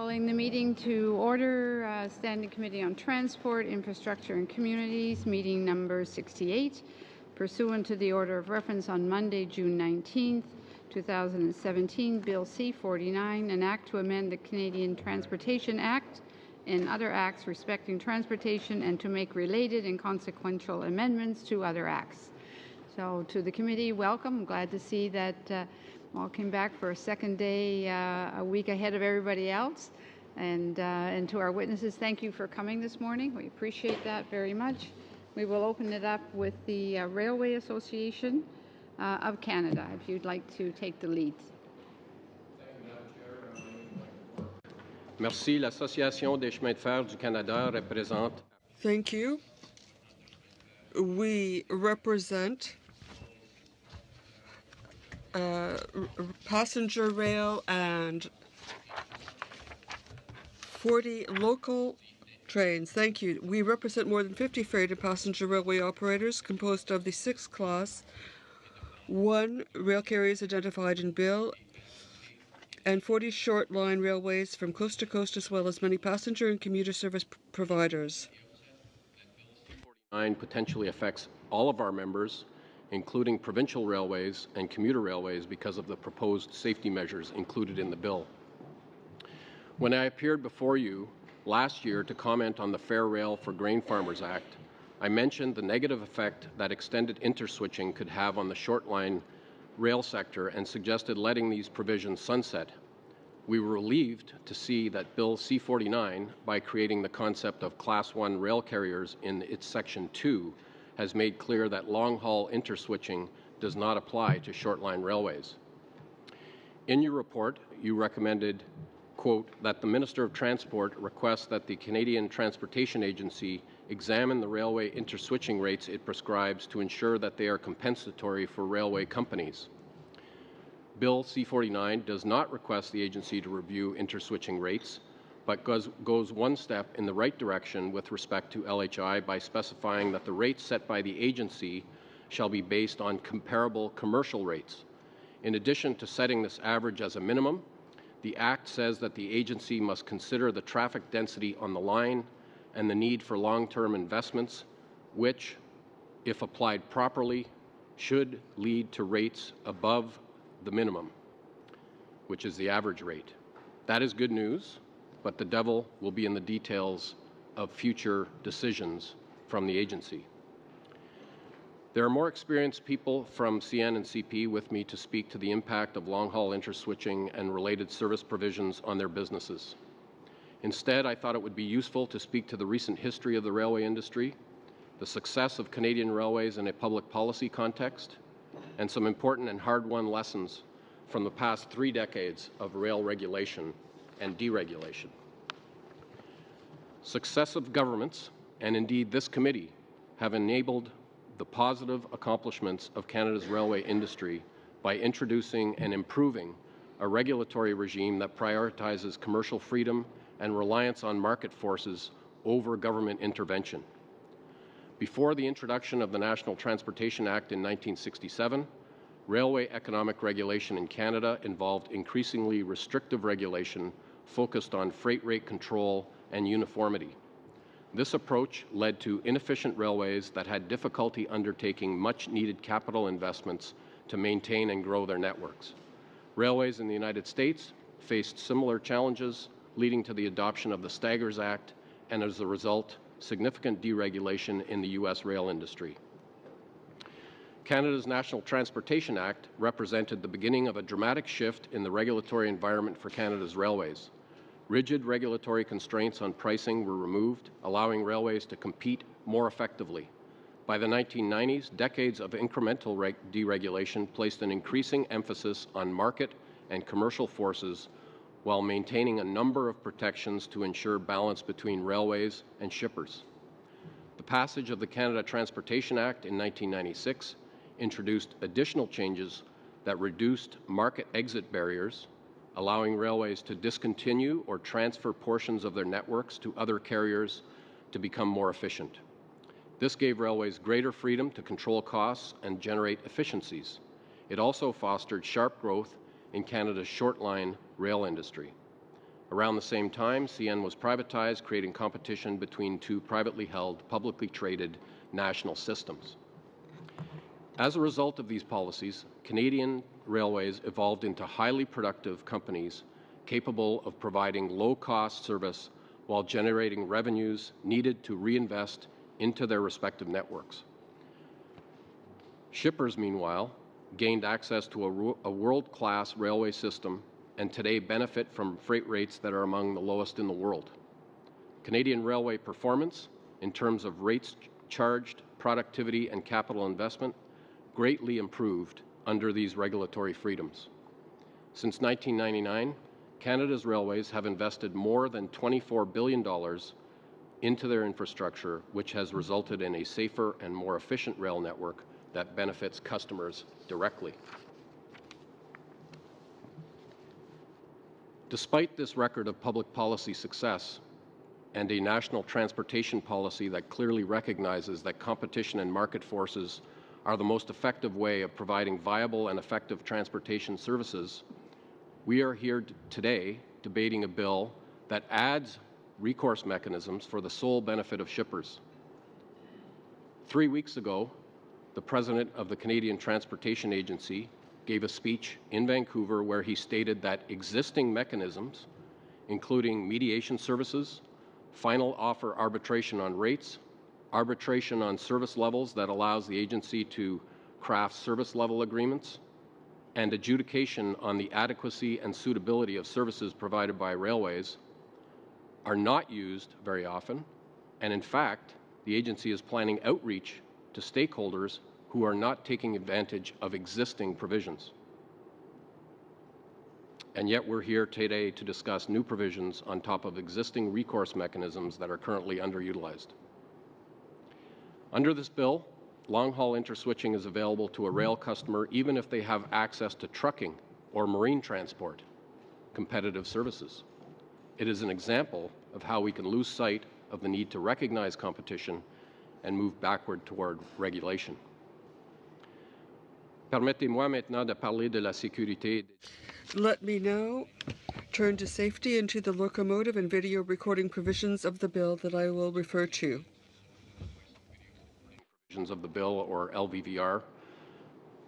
Calling the meeting to order, Standing Committee on Transport, Infrastructure and Communities, meeting number 68, pursuant to the order of reference on Monday, June 19th, 2017, Bill C-49, an act to amend the Canadian Transportation Act and other acts respecting transportation and to make related and consequential amendments to other acts. So to the committee, welcome. I'm glad to see that all came back for a second day, a week ahead of everybody else. And to our witnesses, thank you for coming this morning. We appreciate that very much. We will open it up with the Railway Association of Canada, if you'd like to take the lead. Merci. L'Association des chemins de fer du Canada représente. Thank you. We represent passenger rail and 40 local trains. Thank you. We represent more than 50 freight and passenger railway operators composed of the 6th class, 1 rail carriers identified in Bill, and 40 short line railways from coast to coast, as well as many passenger and commuter service providers. 49 potentially affects all of our members, including provincial railways and commuter railways, because of the proposed safety measures included in the bill. When I appeared before you last year to comment on the Fair Rail for Grain Farmers Act, I mentioned the negative effect that extended interswitching could have on the short line rail sector and suggested letting these provisions sunset. We were relieved to see that Bill C-49, by creating the concept of Class 1 rail carriers in its Section 2, has made clear that long-haul interswitching does not apply to short-line railways. In your report, you recommended, quote, that the Minister of Transport requests that the Canadian Transportation Agency examine the railway interswitching rates it prescribes to ensure that they are compensatory for railway companies. Bill C-49 does not request the agency to review interswitching rates, but goes one step in the right direction with respect to LHI by specifying that the rates set by the agency shall be based on comparable commercial rates. In addition to setting this average as a minimum, the Act says that the agency must consider the traffic density on the line and the need for long-term investments, which, if applied properly, should lead to rates above the minimum, which is the average rate. That is good news, but the devil will be in the details of future decisions from the agency. There are more experienced people from CN and CP with me to speak to the impact of long-haul interswitching and related service provisions on their businesses. Instead, I thought it would be useful to speak to the recent history of the railway industry, the success of Canadian railways in a public policy context, and some important and hard-won lessons from the past 3 decades of rail regulation and deregulation. Successive governments, and indeed this committee, have enabled the positive accomplishments of Canada's railway industry by introducing and improving a regulatory regime that prioritizes commercial freedom and reliance on market forces over government intervention. Before the introduction of the National Transportation Act in 1967, railway economic regulation in Canada involved increasingly restrictive regulation focused on freight rate control and uniformity. This approach led to inefficient railways that had difficulty undertaking much-needed capital investments to maintain and grow their networks. Railways in the United States faced similar challenges, leading to the adoption of the Staggers Act and, as a result, significant deregulation in the U.S. rail industry. Canada's National Transportation Act represented the beginning of a dramatic shift in the regulatory environment for Canada's railways. Rigid regulatory constraints on pricing were removed, allowing railways to compete more effectively. By the 1990s, decades of incremental deregulation placed an increasing emphasis on market and commercial forces while maintaining a number of protections to ensure balance between railways and shippers. The passage of the Canada Transportation Act in 1996 introduced additional changes that reduced market exit barriers, allowing railways to discontinue or transfer portions of their networks to other carriers to become more efficient. This gave railways greater freedom to control costs and generate efficiencies. It also fostered sharp growth in Canada's short-line rail industry. Around the same time, CN was privatized, creating competition between two privately held, publicly traded national systems. As a result of these policies, Canadian railways evolved into highly productive companies capable of providing low-cost service while generating revenues needed to reinvest into their respective networks. Shippers, meanwhile, gained access to a world-class railway system and today benefit from freight rates that are among the lowest in the world. Canadian railway performance, in terms of rates charged, productivity, and capital investment, greatly improved under these regulatory freedoms. Since 1999, Canada's railways have invested more than $24 billion into their infrastructure, which has resulted in a safer and more efficient rail network that benefits customers directly. Despite this record of public policy success and a national transportation policy that clearly recognizes that competition and market forces are the most effective way of providing viable and effective transportation services, we are here today debating a bill that adds recourse mechanisms for the sole benefit of shippers. 3 weeks ago, the President of the Canadian Transportation Agency gave a speech in Vancouver where he stated that existing mechanisms, including mediation services, final offer arbitration on rates, arbitration on service levels that allows the agency to craft service level agreements, and adjudication on the adequacy and suitability of services provided by railways, are not used very often, and in fact, the agency is planning outreach to stakeholders who are not taking advantage of existing provisions. And yet we're here today to discuss new provisions on top of existing recourse mechanisms that are currently underutilized. Under this bill, long-haul interswitching is available to a rail customer even if they have access to trucking or marine transport competitive services. It is an example of how we can lose sight of the need to recognize competition and move backward toward regulation. Permettez-moi maintenant de parler de la sécurité. Let me now turn to safety and to the locomotive and video recording provisions of the bill that I will refer to. Provisions of the bill, or LVVR.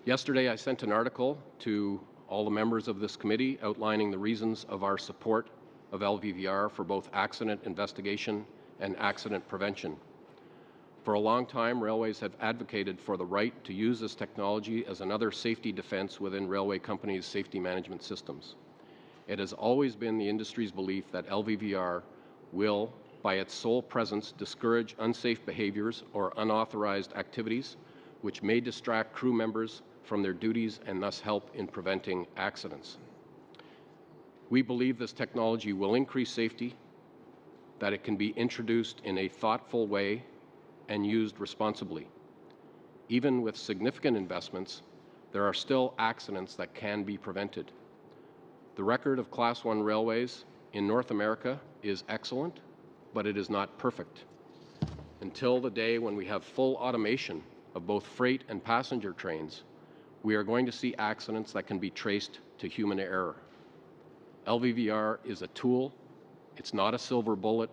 Yesterday, I sent an article to all the members of this committee outlining the reasons of our support of LVVR for both accident investigation and accident prevention. For a long time, railways have advocated for the right to use this technology as another safety defense within railway companies' safety management systems. It has always been the industry's belief that LVVR will, by its sole presence, discourage unsafe behaviors or unauthorized activities, which may distract crew members from their duties and thus help in preventing accidents. We believe this technology will increase safety, that it can be introduced in a thoughtful way and used responsibly. Even with significant investments, there are still accidents that can be prevented. The record of Class 1 railways in North America is excellent, but it is not perfect. Until the day when we have full automation of both freight and passenger trains, we are going to see accidents that can be traced to human error. LVVR is a tool. It's not a silver bullet,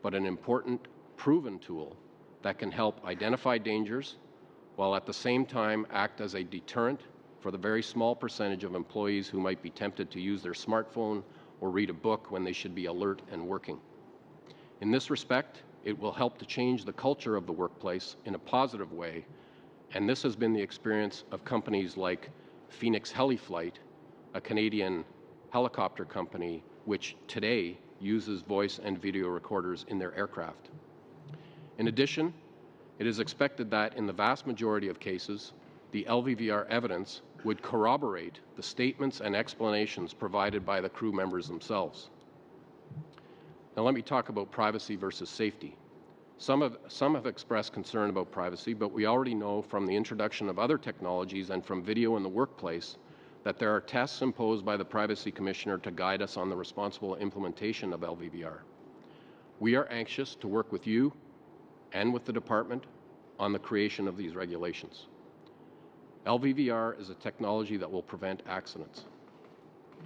but an important, proven tool that can help identify dangers while at the same time act as a deterrent for the very small percentage of employees who might be tempted to use their smartphone or read a book when they should be alert and working. In this respect, it will help to change the culture of the workplace in a positive way, and this has been the experience of companies like Phoenix Heliflight, a Canadian helicopter company which today uses voice and video recorders in their aircraft. In addition, it is expected that in the vast majority of cases, the LVVR evidence would corroborate the statements and explanations provided by the crew members themselves. Now let me talk about privacy versus safety. Some have expressed concern about privacy, but we already know from the introduction of other technologies and from video in the workplace that there are tests imposed by the Privacy Commissioner to guide us on the responsible implementation of LVVR. We are anxious to work with you and with the department on the creation of these regulations. LVVR is a technology that will prevent accidents.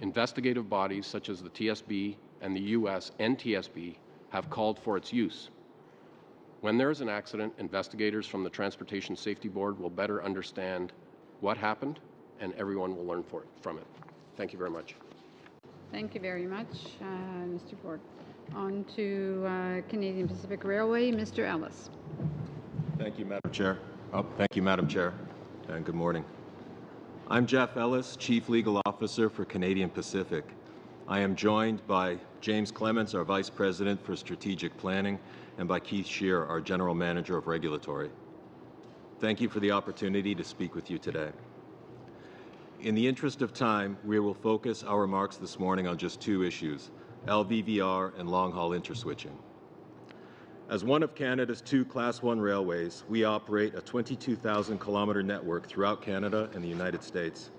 Investigative bodies such as the TSB and the U.S. NTSB have called for its use. When there is an accident, investigators from the Transportation Safety Board will better understand what happened, and everyone will learn from it. Thank you very much. Thank you very much, Mr. Ford. On to Canadian Pacific Railway, Mr. Ellis. Thank you, Madam Chair. Thank you, Madam Chair, and good morning. I'm Jeff Ellis, Chief Legal Officer for Canadian Pacific. I am joined by James Clements, our Vice President for Strategic Planning, and by Keith Shear, our General Manager of Regulatory. Thank you for the opportunity to speak with you today. In the interest of time, we will focus our remarks this morning on just two issues, LVVR and long-haul interswitching. As one of Canada's two Class 1 railways, we operate a 22,000-kilometre network throughout Canada and the United States.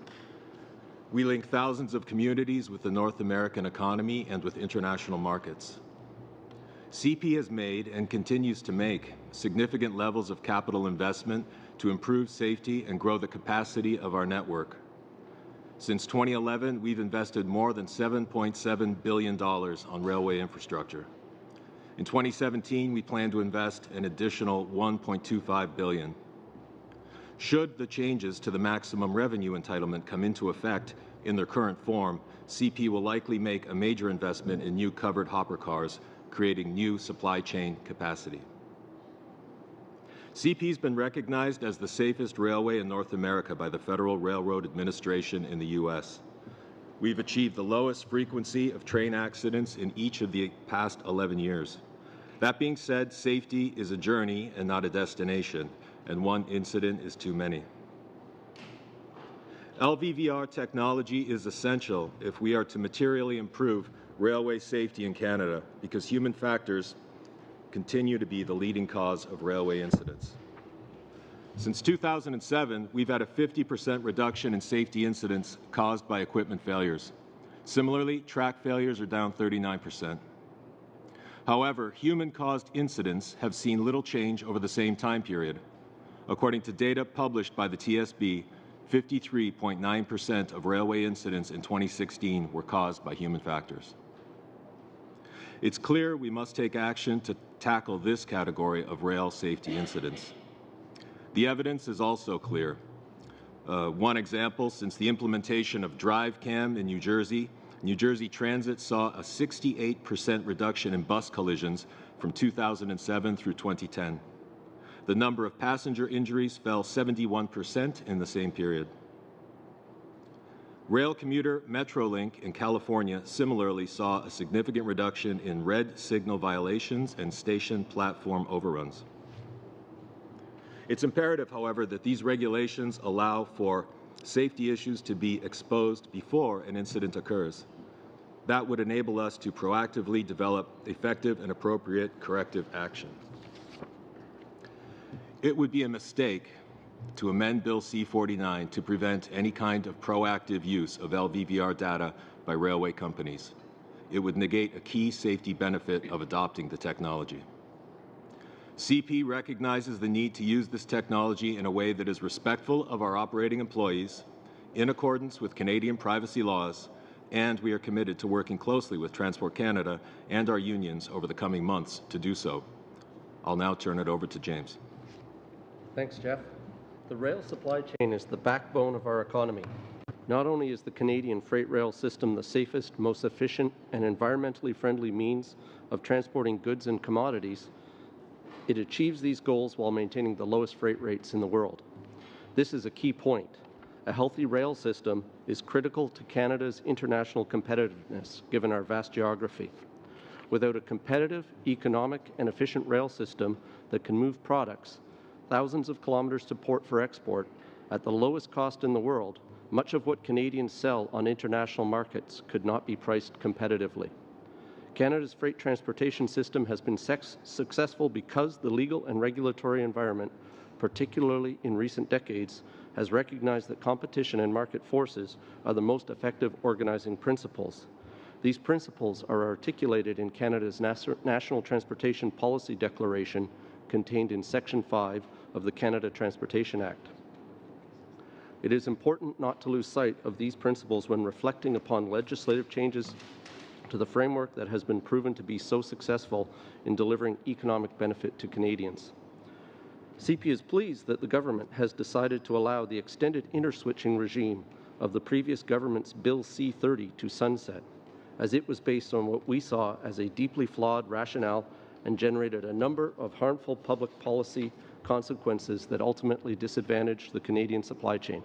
We link thousands of communities with the North American economy and with international markets. CP has made and continues to make significant levels of capital investment to improve safety and grow the capacity of our network. Since 2011, we've invested more than $7.7 billion on railway infrastructure. In 2017, we plan to invest an additional $1.25 billion. Should the changes to the maximum revenue entitlement come into effect in their current form, CP will likely make a major investment in new covered hopper cars, creating new supply chain capacity. CP has been recognized as the safest railway in North America by the Federal Railroad Administration in the U.S. We've achieved the lowest frequency of train accidents in each of the past 11 years. That being said, safety is a journey and not a destination, and one incident is too many. LVVR technology is essential if we are to materially improve railway safety in Canada, because human factors continue to be the leading cause of railway incidents. Since 2007, we've had a 50% reduction in safety incidents caused by equipment failures. Similarly, track failures are down 39%. However, human-caused incidents have seen little change over the same time period. According to data published by the TSB, 53.9% of railway incidents in 2016 were caused by human factors. It's clear we must take action to tackle this category of rail safety incidents. The evidence is also clear. One example, since the implementation of DriveCam in New Jersey Transit saw a 68% reduction in bus collisions from 2007 through 2010. The number of passenger injuries fell 71% in the same period. Rail commuter Metrolink in California similarly saw a significant reduction in red signal violations and station platform overruns. It's imperative, however, that these regulations allow for safety issues to be exposed before an incident occurs. That would enable us to proactively develop effective and appropriate corrective action. It would be a mistake to amend Bill C-49 to prevent any kind of proactive use of LVVR data by railway companies. It would negate a key safety benefit of adopting the technology. CP recognizes the need to use this technology in a way that is respectful of our operating employees, in accordance with Canadian privacy laws, and we are committed to working closely with Transport Canada and our unions over the coming months to do so. I'll now turn it over to James. Thanks, Jeff. The rail supply chain is the backbone of our economy. Not only is the Canadian freight rail system the safest, most efficient, and environmentally friendly means of transporting goods and commodities, it achieves these goals while maintaining the lowest freight rates in the world. This is a key point. A healthy rail system is critical to Canada's international competitiveness, given our vast geography. Without a competitive, economic, and efficient rail system that can move products thousands of kilometers to port for export at the lowest cost in the world, much of what Canadians sell on international markets could not be priced competitively. Canada's freight transportation system has been successful because the legal and regulatory environment, particularly in recent decades, has recognized that competition and market forces are the most effective organizing principles. These principles are articulated in Canada's National Transportation Policy Declaration contained in Section 5 of the Canada Transportation Act. It is important not to lose sight of these principles when reflecting upon legislative changes to the framework that has been proven to be so successful in delivering economic benefit to Canadians. CP is pleased that the government has decided to allow the extended interswitching regime of the previous government's Bill C-30 to sunset, as it was based on what we saw as a deeply flawed rationale and generated a number of harmful public policy consequences that ultimately disadvantaged the Canadian supply chain.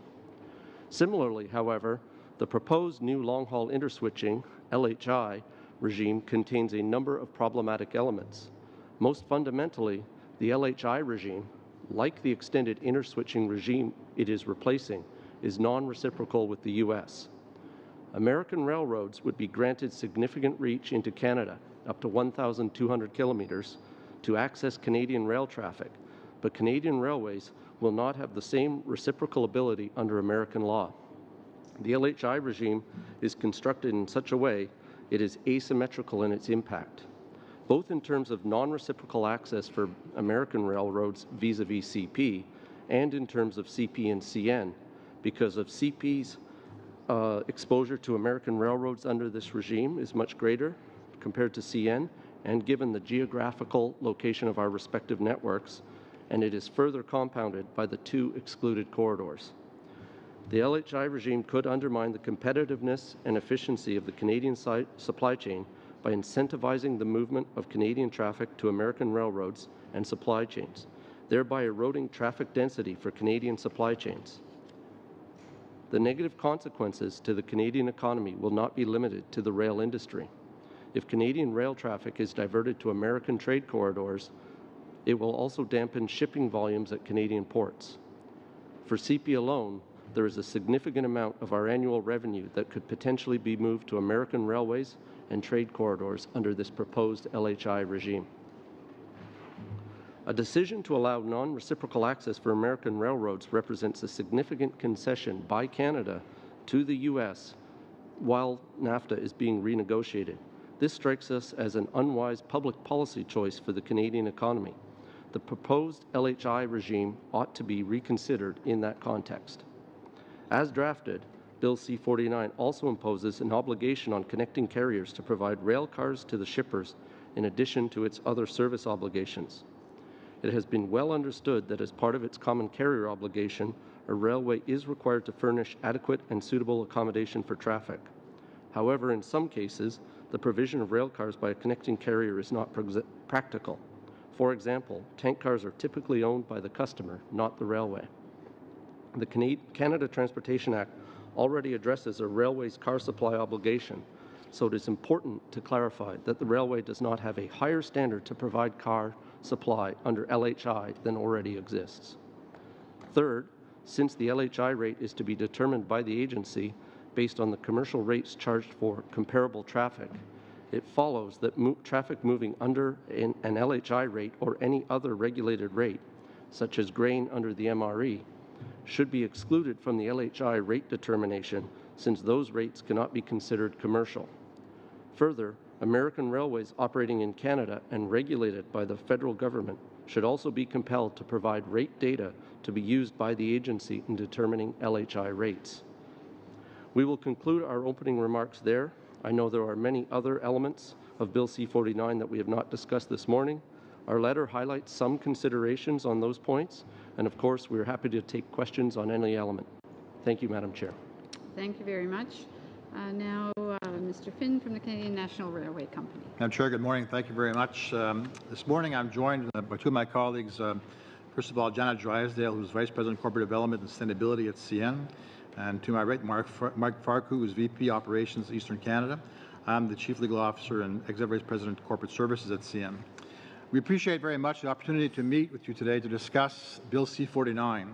Similarly, however, the proposed new long-haul interswitching, LHI, regime contains a number of problematic elements. Most fundamentally, the LHI regime, like the extended interswitching regime it is replacing, is non-reciprocal with the U.S. American railroads would be granted significant reach into Canada, up to 1,200 kilometers, to access Canadian rail traffic, but Canadian railways will not have the same reciprocal ability under American law. The LHI regime is constructed in such a way it is asymmetrical in its impact, both in terms of non-reciprocal access for American railroads vis-a-vis CP, and in terms of CP and CN, because of CP's exposure to American railroads under this regime is much greater compared to CN, and given the geographical location of our respective networks, and it is further compounded by the two excluded corridors. The LHI regime could undermine the competitiveness and efficiency of the Canadian supply chain by incentivizing the movement of Canadian traffic to American railroads and supply chains, thereby eroding traffic density for Canadian supply chains. The negative consequences to the Canadian economy will not be limited to the rail industry. If Canadian rail traffic is diverted to American trade corridors, it will also dampen shipping volumes at Canadian ports. For CP alone, there is a significant amount of our annual revenue that could potentially be moved to American railways and trade corridors under this proposed LHI regime. A decision to allow non-reciprocal access for American railroads represents a significant concession by Canada to the U.S. while NAFTA is being renegotiated. This strikes us as an unwise public policy choice for the Canadian economy. The proposed LHI regime ought to be reconsidered in that context. As drafted, Bill C-49 also imposes an obligation on connecting carriers to provide rail cars to the shippers in addition to its other service obligations. It has been well understood that as part of its common carrier obligation, a railway is required to furnish adequate and suitable accommodation for traffic. However, in some cases, the provision of rail cars by a connecting carrier is not practical. For example, tank cars are typically owned by the customer, not the railway. The Canada Transportation Act already addresses a railway's car supply obligation, so it is important to clarify that the railway does not have a higher standard to provide car supply under LHI than already exists. Third, since the LHI rate is to be determined by the agency based on the commercial rates charged for comparable traffic, it follows that traffic moving under an LHI rate or any other regulated rate, such as grain under the MRE, should be excluded from the LHI rate determination, since those rates cannot be considered commercial. Further, American railways operating in Canada and regulated by the federal government should also be compelled to provide rate data to be used by the agency in determining LHI rates. We will conclude our opening remarks there. I know there are many other elements of Bill C-49 that we have not discussed this morning. Our letter highlights some considerations on those points, and of course, we are happy to take questions on any element. Thank you, Madam Chair. Thank you very much. Now, Mr. Finn from the Canadian National Railway Company. Madam Chair, good morning. Thank you very much. This morning, I'm joined by two of my colleagues. First of all, Janet Drysdale, who's Vice President of Corporate Development and Sustainability at CN, and to my right, Mark Farku, who's VP Operations Eastern Canada. I'm the Chief Legal Officer and Executive Vice President of Corporate Services at CN. We appreciate very much the opportunity to meet with you today to discuss Bill C-49,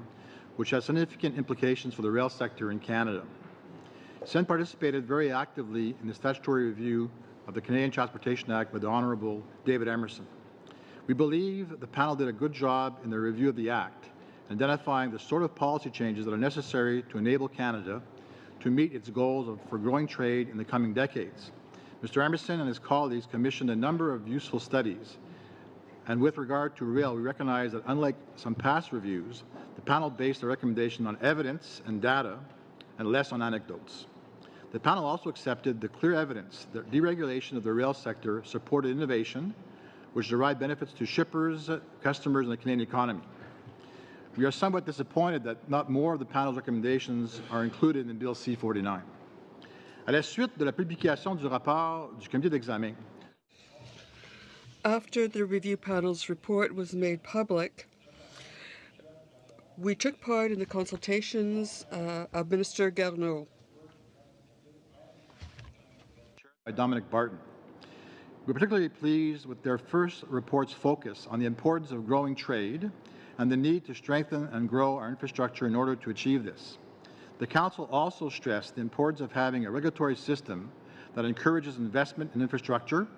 which has significant implications for the rail sector in Canada. CN participated very actively in the statutory review of the Canadian Transportation Act with the Honourable David Emerson. We believe the panel did a good job in their review of the Act, identifying the sort of policy changes that are necessary to enable Canada to meet its goals for growing trade in the coming decades. Mr. Emerson and his colleagues commissioned a number of useful studies, and with regard to rail, we recognize that unlike some past reviews, the panel based their recommendation on evidence and data and less on anecdotes. The panel also accepted the clear evidence that deregulation of the rail sector supported innovation, which derived benefits to shippers, customers, and the Canadian economy. We are somewhat disappointed that not more of the panel's recommendations are included in Bill C-49. À la suite de la publication du rapport du comité d'examen, After the review panel's report was made public, we took part in the consultations of Minister Garneau. by Dominic Barton. We're particularly pleased with their first report's focus on the importance of growing trade and the need to strengthen and grow our infrastructure in order to achieve this. The Council also stressed the importance of having a regulatory system that encourages investment in infrastructure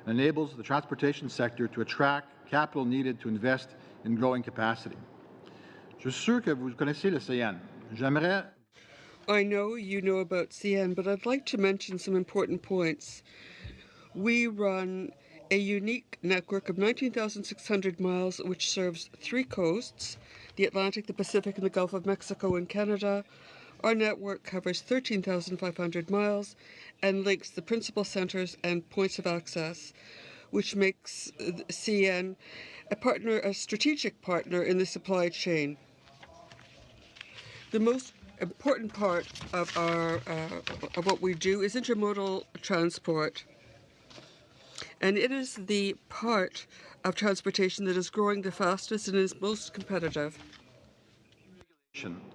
and enables the transportation sector to attract capital needed to invest in growing capacity. Je suis sûr que vous connaissez le CN. J'aimerais I know you know about CN, but I'd like to mention some important points. We run a unique network of 19,600 miles which serves 3 coasts, the Atlantic, the Pacific, and the Gulf of Mexico and Canada. Our network covers 13,500 miles and links the principal centres and points of access, which makes CN a strategic partner in the supply chain. The most important part of what we do is intermodal transport, and it is the part of transportation that is growing the fastest and is most competitive.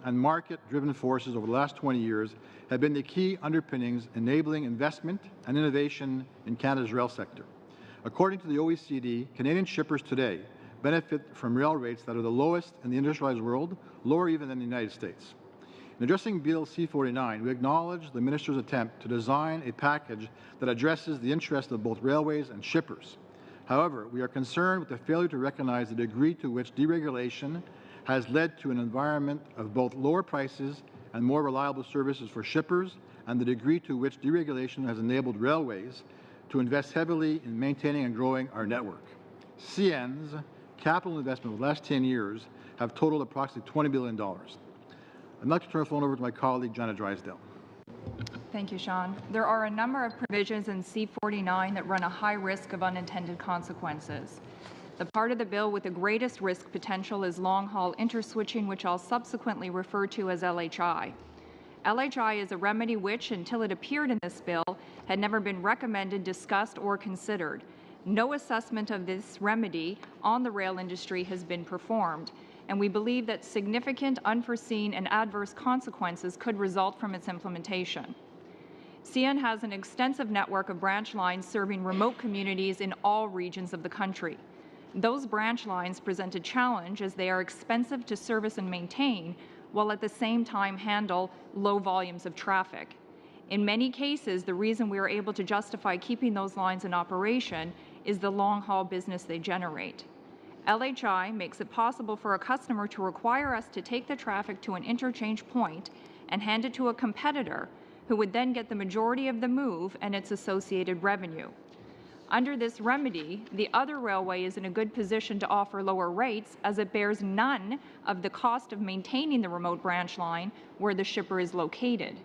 and market-driven forces over the last 20 years have been the key underpinnings enabling investment and innovation in Canada's rail sector. According to the OECD, Canadian shippers today benefit from rail rates that are the lowest in the industrialized world, lower even than the United States. In addressing Bill C-49, we acknowledge the Minister's attempt to design a package that addresses the interests of both railways and shippers. However, we are concerned with the failure to recognize the degree to which deregulation has led to an environment of both lower prices and more reliable services for shippers, and the degree to which deregulation has enabled railways to invest heavily in maintaining and growing our network. CN's capital investment over the last 10 years have totaled approximately $20 billion. I'd like to turn the phone over to my colleague, Janet Drysdale. Thank you, Sean. There are a number of provisions in C-49 that run a high risk of unintended consequences. The part of the bill with the greatest risk potential is long-haul interswitching, which I'll subsequently refer to as LHI. LHI is a remedy which, until it appeared in this bill, had never been recommended, discussed, or considered. No assessment of this remedy on the rail industry has been performed, and we believe that significant, unforeseen, and adverse consequences could result from its implementation. CN has an extensive network of branch lines serving remote communities in all regions of the country. Those branch lines present a challenge as they are expensive to service and maintain, while at the same time handle low volumes of traffic. In many cases, the reason we are able to justify keeping those lines in operation is the long-haul business they generate. LHI makes it possible for a customer to require us to take the traffic to an interchange point and hand it to a competitor who would then get the majority of the move and its associated revenue. Under this remedy, the other railway is in a good position to offer lower rates as it bears none of the cost of maintaining the remote branch line where the shipper is located.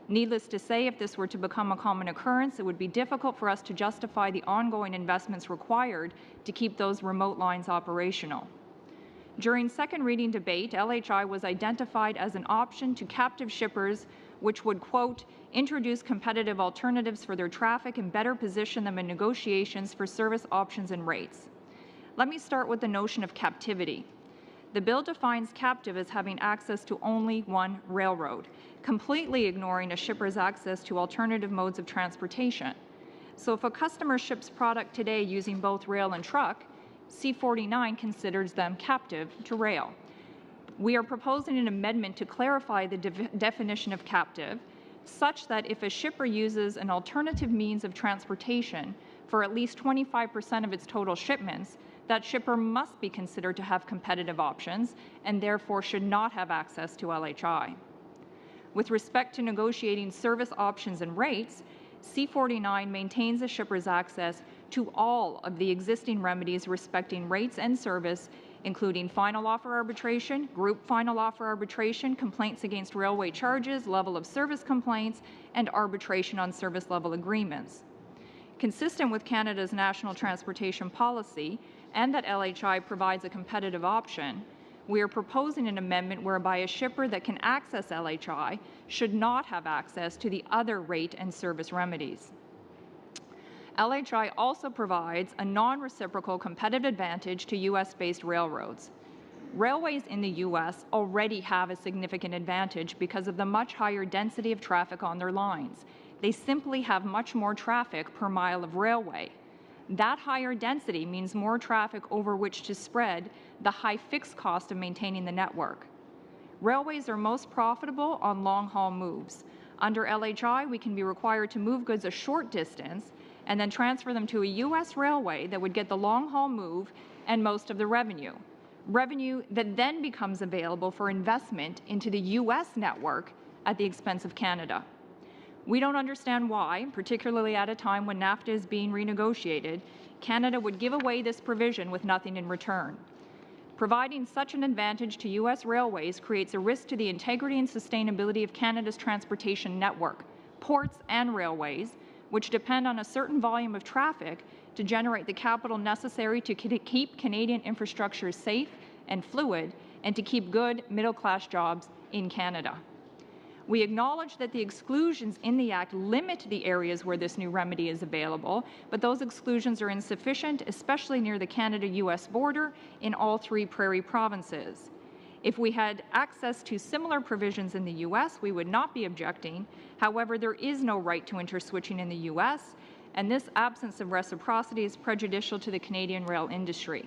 Needless to say, if this were to become a common occurrence, it would be difficult for us to justify the ongoing investments required to keep those remote lines operational. During second reading debate, LHI was identified as an option to captive shippers which would, quote, introduce competitive alternatives for their traffic and better position them in negotiations for service options and rates. Let me start with the notion of captivity. The bill defines captive as having access to only one railroad, completely ignoring a shipper's access to alternative modes of transportation. So if a customer ships product today using both rail and truck, C-49 considers them captive to rail. We are proposing an amendment to clarify the definition of captive, such that if a shipper uses an alternative means of transportation for at least 25% of its total shipments, that shipper must be considered to have competitive options and therefore should not have access to LHI. With respect to negotiating service options and rates, C-49 maintains a shipper's access to all of the existing remedies respecting rates and service including final offer arbitration, group final offer arbitration, complaints against railway charges, level of service complaints, and arbitration on service level agreements. Consistent with Canada's national transportation policy and that LHI provides a competitive option, we are proposing an amendment whereby a shipper that can access LHI should not have access to the other rate and service remedies. LHI also provides a non-reciprocal competitive advantage to U.S.-based railroads. Railways in the U.S. already have a significant advantage because of the much higher density of traffic on their lines. They simply have much more traffic per mile of railway. That higher density means more traffic over which to spread the high fixed cost of maintaining the network. Railways are most profitable on long-haul moves. Under LHI, we can be required to move goods a short distance and then transfer them to a U.S. railway that would get the long-haul move and most of the revenue that then becomes available for investment into the U.S. network at the expense of Canada. We don't understand why, particularly at a time when NAFTA is being renegotiated, Canada would give away this provision with nothing in return. Providing such an advantage to U.S. railways creates a risk to the integrity and sustainability of Canada's transportation network, ports and railways, which depend on a certain volume of traffic to generate the capital necessary to keep Canadian infrastructure safe and fluid and to keep good middle-class jobs in Canada. We acknowledge that the exclusions in the Act limit the areas where this new remedy is available, but those exclusions are insufficient, especially near the Canada-U.S. border in all three prairie provinces. If we had access to similar provisions in the U.S., we would not be objecting. However, there is no right to interswitching in the U.S., and this absence of reciprocity is prejudicial to the Canadian rail industry.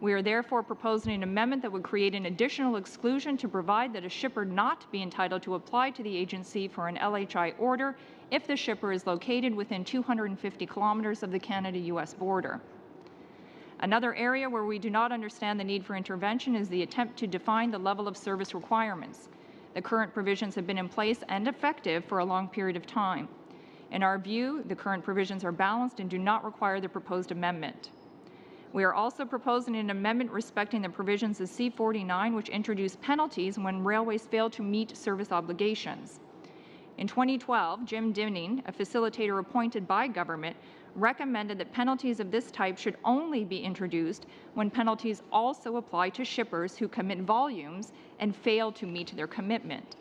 We are therefore proposing an amendment that would create an additional exclusion to provide that a shipper not be entitled to apply to the agency for an LHI order if the shipper is located within 250 kilometers of the Canada-U.S. border. Another area where we do not understand the need for intervention is the attempt to define the level of service requirements. The current provisions have been in place and effective for a long period of time. In our view, the current provisions are balanced and do not require the proposed amendment. We are also proposing an amendment respecting the provisions of C-49, which introduce penalties when railways fail to meet service obligations. In 2012, Jim Dinning, a facilitator appointed by government, recommended that penalties of this type should only be introduced when penalties also apply to shippers who commit volumes and fail to meet their commitment.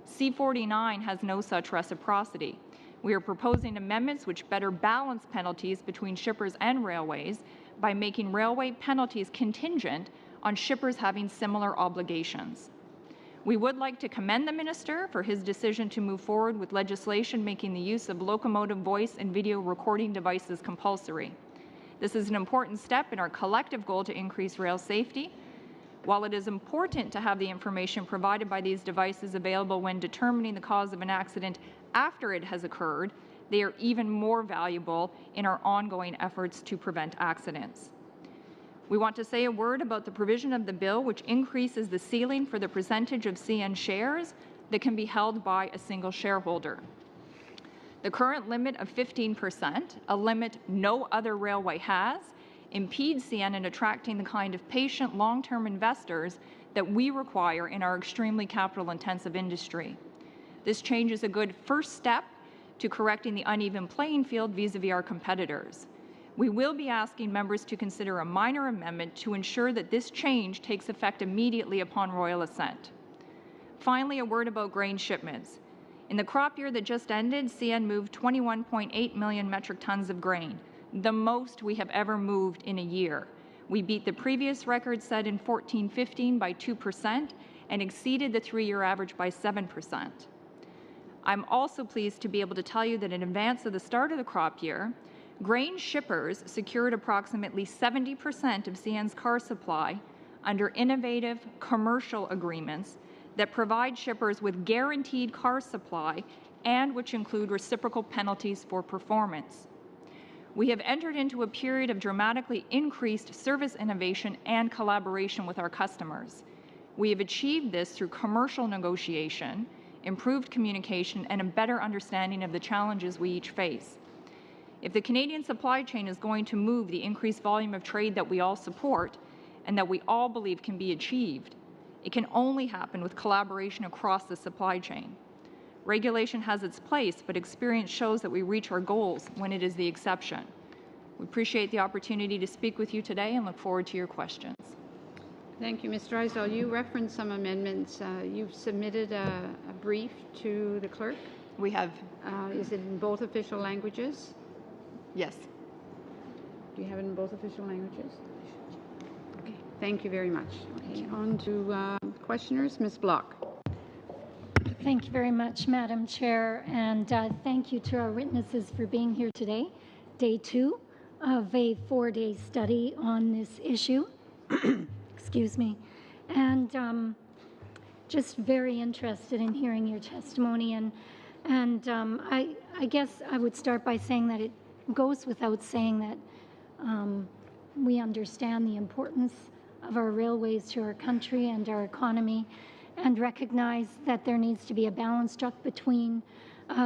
C-49 has no such reciprocity. We are proposing amendments which better balance penalties between shippers and railways by making railway penalties contingent on shippers having similar obligations. We would like to commend the Minister for his decision to move forward with legislation making the use of locomotive voice and video recording devices compulsory. This is an important step in our collective goal to increase rail safety. While it is important to have the information provided by these devices available when determining the cause of an accident after it has occurred, they are even more valuable in our ongoing efforts to prevent accidents. We want to say a word about the provision of the bill which increases the ceiling for the percentage of CN shares that can be held by a single shareholder. The current limit of 15%, a limit no other railway has, impedes CN in attracting the kind of patient long-term investors that we require in our extremely capital-intensive industry. This change is a good first step to correcting the uneven playing field vis-à-vis our competitors. We will be asking members to consider a minor amendment to ensure that this change takes effect immediately upon royal assent. Finally, a word about grain shipments. In the crop year that just ended, CN moved 21.8 million metric tons of grain, the most we have ever moved in a year. We beat the previous record set in 14-15 by 2% and exceeded the three-year average by 7%. I'm also pleased to be able to tell you that in advance of the start of the crop year, grain shippers secured approximately 70% of CN's car supply under innovative commercial agreements that provide shippers with guaranteed car supply and which include reciprocal penalties for performance. We have entered into a period of dramatically increased service innovation and collaboration with our customers. We have achieved this through commercial negotiation, improved communication, and a better understanding of the challenges we each face. If the Canadian supply chain is going to move the increased volume of trade that we all support, and that we all believe can be achieved, it can only happen with collaboration across the supply chain. Regulation has its place, but experience shows that we reach our goals when it is the exception. We appreciate the opportunity to speak with you today and look forward to your questions. Thank you, Ms. Drysdale. You referenced some amendments. You've submitted a brief to the clerk. We have. Is it in both official languages? Yes. Do you have it in both official languages? Okay, thank you very much. Okay, on to questioners. Ms. Block. Thank you very much, Madam Chair, and thank you to our witnesses for being here today, day 2 of a 4-day study on this issue. Excuse me. And just very interested in hearing your testimony. And I guess I would start by saying that it goes without saying that we understand the importance of our railways to our country and our economy, and recognize that there needs to be a balance struck between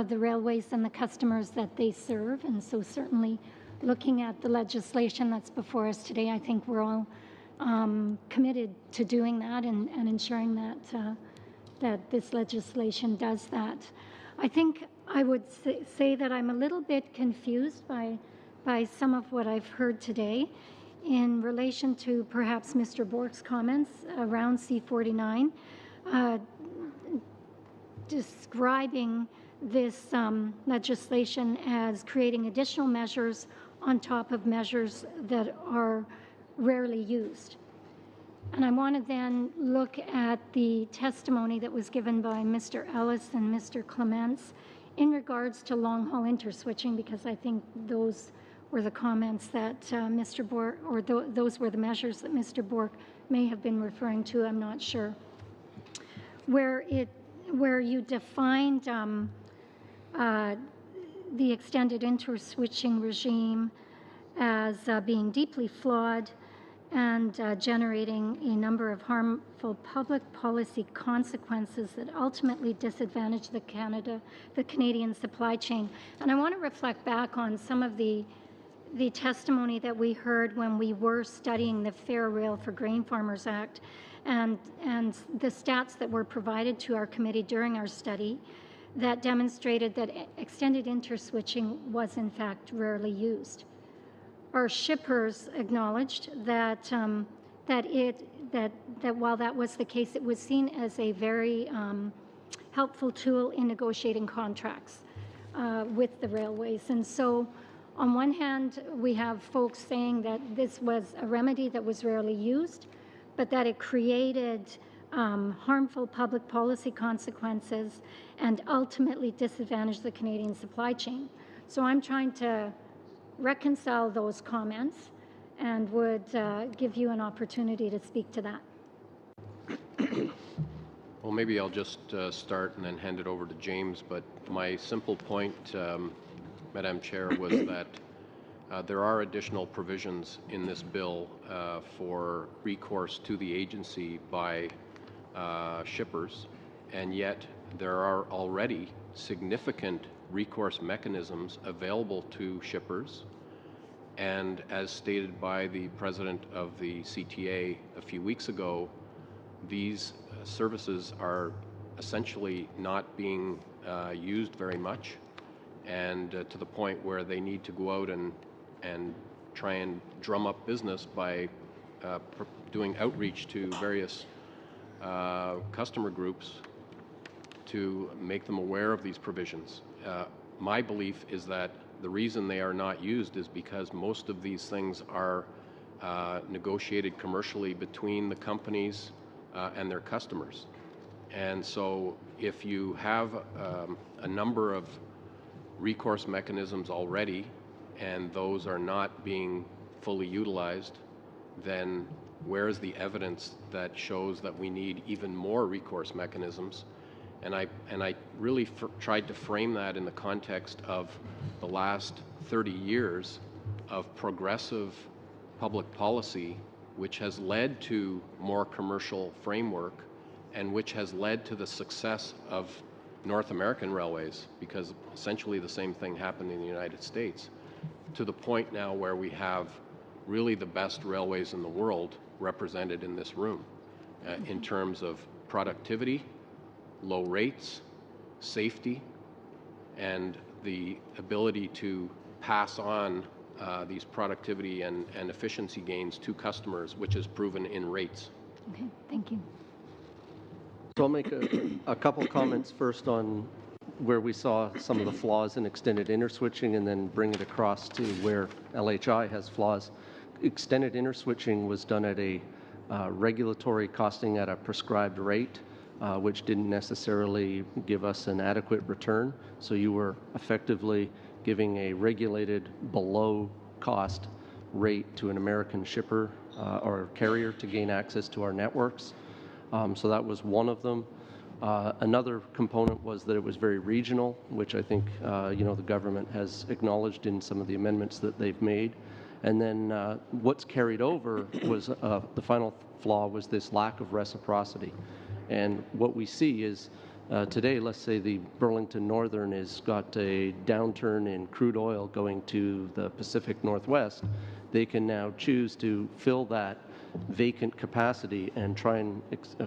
the railways and the customers that they serve. And so certainly looking at the legislation that's before us today, I think we're all committed to doing that and ensuring that that this legislation does that. I think I would say that I'm a little bit confused by some of what I've heard today in relation to perhaps Mr. Bork's comments around C-49, describing this legislation as creating additional measures on top of measures that are rarely used. And I want to then look at the testimony that was given by Mr. Ellis and Mr. Clements in regards to long-haul interswitching, because I think those were the comments that Mr. Bork, or those were the measures that Mr. Bork may have been referring to, I'm not sure, where you defined the extended interswitching regime as being deeply flawed and generating a number of harmful public policy consequences that ultimately disadvantage the Canadian supply chain. And I want to reflect back on some of the testimony that we heard when we were studying the Fair Rail for Grain Farmers Act, and the stats that were provided to our committee during our study that demonstrated that extended interswitching was in fact rarely used. Our shippers acknowledged that while that was the case, it was seen as a very helpful tool in negotiating contracts with the railways. And so on one hand, we have folks saying that this was a remedy that was rarely used, but that it created harmful public policy consequences and ultimately disadvantaged the Canadian supply chain. So I'm trying to reconcile those comments and would give you an opportunity to speak to that. Well, maybe I'll just start and then hand it over to James, but my simple point, Madam Chair, was that there are additional provisions in this bill for recourse to the agency by shippers, and yet there are already significant recourse mechanisms available to shippers. And as stated by the president of the CTA a few weeks ago, these services are essentially not being used very much, and to the point where they need to go out and try and drum up business by doing outreach to various customer groups to make them aware of these provisions. My belief is that the reason they are not used is because most of these things are negotiated commercially between the companies and their customers. And so if you have a number of recourse mechanisms already and those are not being fully utilized, then where is the evidence that shows that we need even more recourse mechanisms? And I really tried to frame that in the context of the last 30 years of progressive public policy, which has led to more commercial framework and which has led to the success of North American railways, because essentially the same thing happened in the United States, to the point now where we have really the best railways in the world represented in this room in terms of productivity, low rates, safety, and the ability to pass on these productivity and efficiency gains to customers, which is proven in rates. Okay, thank you. So I'll make a couple comments first on where we saw some of the flaws in extended interswitching and then bring it across to where LHI has flaws. Extended interswitching was done at a regulatory costing at a prescribed rate, which didn't necessarily give us an adequate return. So you were effectively giving a regulated below cost rate to an American shipper or carrier to gain access to our networks. So that was one of them. Another component was that it was very regional, which I think the government has acknowledged in some of the amendments that they've made. And then what's carried over was the final flaw was this lack of reciprocity. And what we see is today, let's say the Burlington Northern has got a downturn in crude oil going to the Pacific Northwest. They can now choose to fill that vacant capacity and try and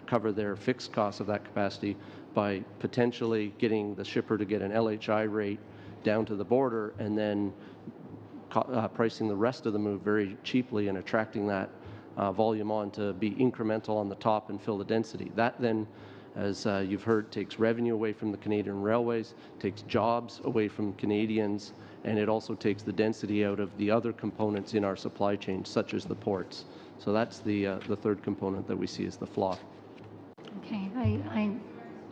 cover their fixed costs of that capacity by potentially getting the shipper to get an LHI rate down to the border and then pricing the rest of the move very cheaply and attracting that volume on to be incremental on the top and fill the density. That then, as you've heard, takes revenue away from the Canadian railways, takes jobs away from Canadians, and it also takes the density out of the other components in our supply chain, such as the ports. So that's the third component that we see as the flaw. Okay,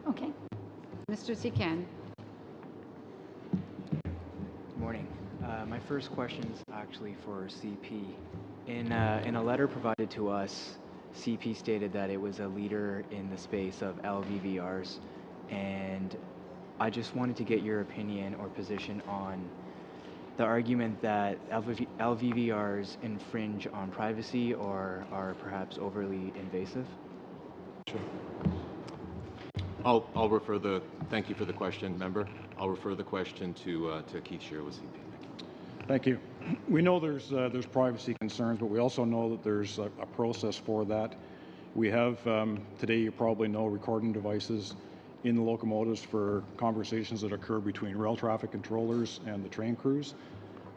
okay. Mr. Secan. Good morning. My first question is actually for CP. In a letter provided to us, CP stated that it was a leader in the space of LVVRs, and I just wanted to get your opinion or position on the argument that LVVRs infringe on privacy or are perhaps overly invasive? Sure. Thank you for the question, member. I'll refer the question to Keith Shear with CP. Thank you. We know there's privacy concerns, but we also know that there's a process for that. We have, today you probably know, recording devices in the locomotives for conversations that occur between rail traffic controllers and the train crews.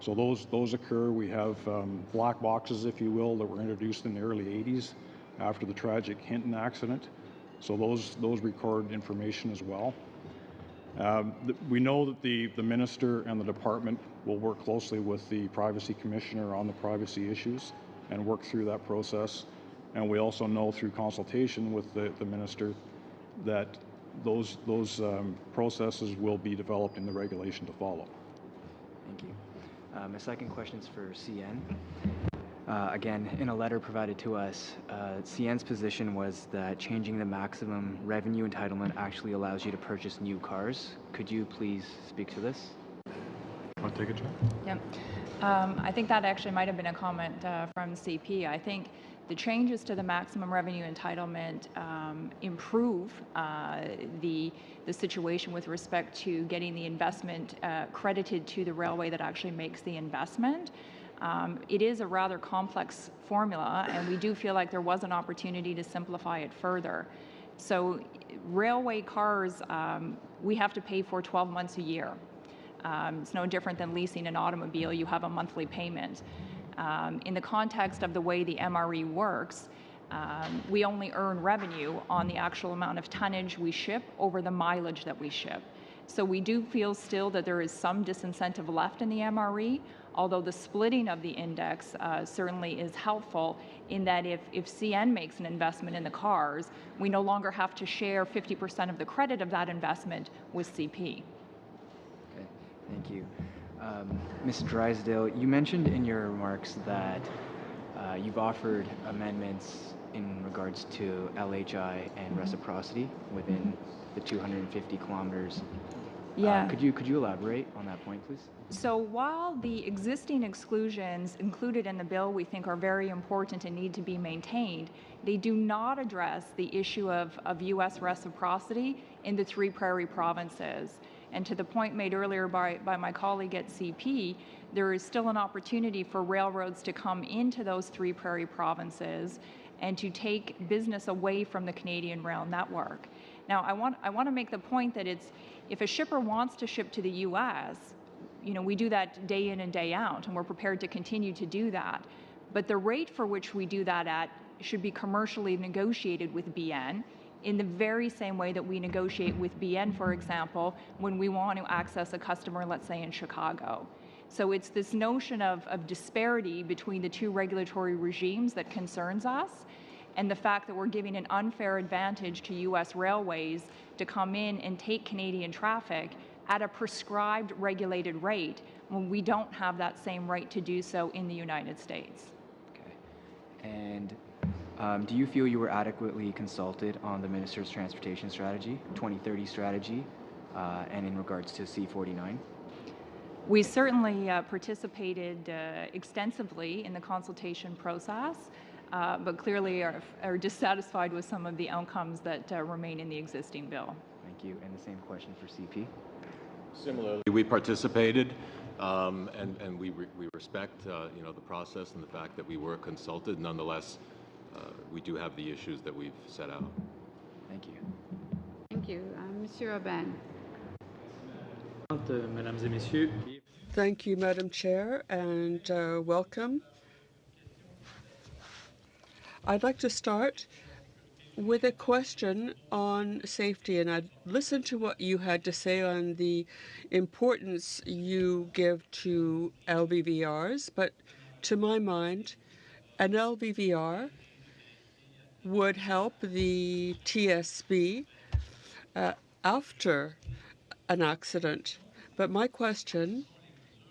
So those occur. We have black boxes, if you will, that were introduced in the early 80s after the tragic Hinton accident. So those record information as well. We know that the minister and the department will work closely with the privacy commissioner on the privacy issues and work through that process. And we also know through consultation with the minister that those processes will be developed in the regulation to follow. Thank you. My second question is for CN. Again, in a letter provided to us, CN's position was that changing the maximum revenue entitlement actually allows you to purchase new cars. Could you please speak to this? Want to take it, John? Yep. I think that actually might have been a comment from CP. I think the changes to the maximum revenue entitlement improve the situation with respect to getting the investment credited to the railway that actually makes the investment. It is a rather complex formula, and we do feel like there was an opportunity to simplify it further. So railway cars, we have to pay for 12 months a year. It's no different than leasing an automobile. You have a monthly payment. In the context of the way the MRE works, we only earn revenue on the actual amount of tonnage we ship over the mileage that we ship. So we do feel still that there is some disincentive left in the MRE, although the splitting of the index certainly is helpful in that if CN makes an investment in the cars, we no longer have to share 50% of the credit of that investment with CP. Okay, thank you. Ms. Drysdale, you mentioned in your remarks that you've offered amendments in regards to LHI and reciprocity within the 250 kilometers. Yeah. Could you elaborate on that point, please? So while the existing exclusions included in the bill we think are very important and need to be maintained, they do not address the issue of U.S. reciprocity in the three prairie provinces. And to the point made earlier by my colleague at CP, there is still an opportunity for railroads to come into those three prairie provinces and to take business away from the Canadian rail network. Now, I want to make the point that if a shipper wants to ship to the U.S., we do that day in and day out, and we're prepared to continue to do that. But the rate for which we do that at should be commercially negotiated with BN in the very same way that we negotiate with BN, for example, when we want to access a customer, let's say in Chicago. So it's this notion of disparity between the two regulatory regimes that concerns us, and the fact that we're giving an unfair advantage to U.S. railways to come in and take Canadian traffic at a prescribed regulated rate when we don't have that same right to do so in the United States. Okay. And do you feel you were adequately consulted on the Minister's Transportation Strategy, 2030 strategy, and in regards to C-49? We certainly participated extensively in the consultation process, but clearly are dissatisfied with some of the outcomes that remain in the existing bill. Thank you. And the same question for CP. Similarly, we participated, and we respect the process and the fact that we were consulted. Nonetheless, we do have the issues that we've set out. Thank you. Thank you. Monsieur Aubin. Thank you, Madam Chair, and welcome. I'd like to start with a question on safety, and I'd listen to what you had to say on the importance you give to LVVRs, but to my mind, an LVVR would help the TSB after an accident. But my question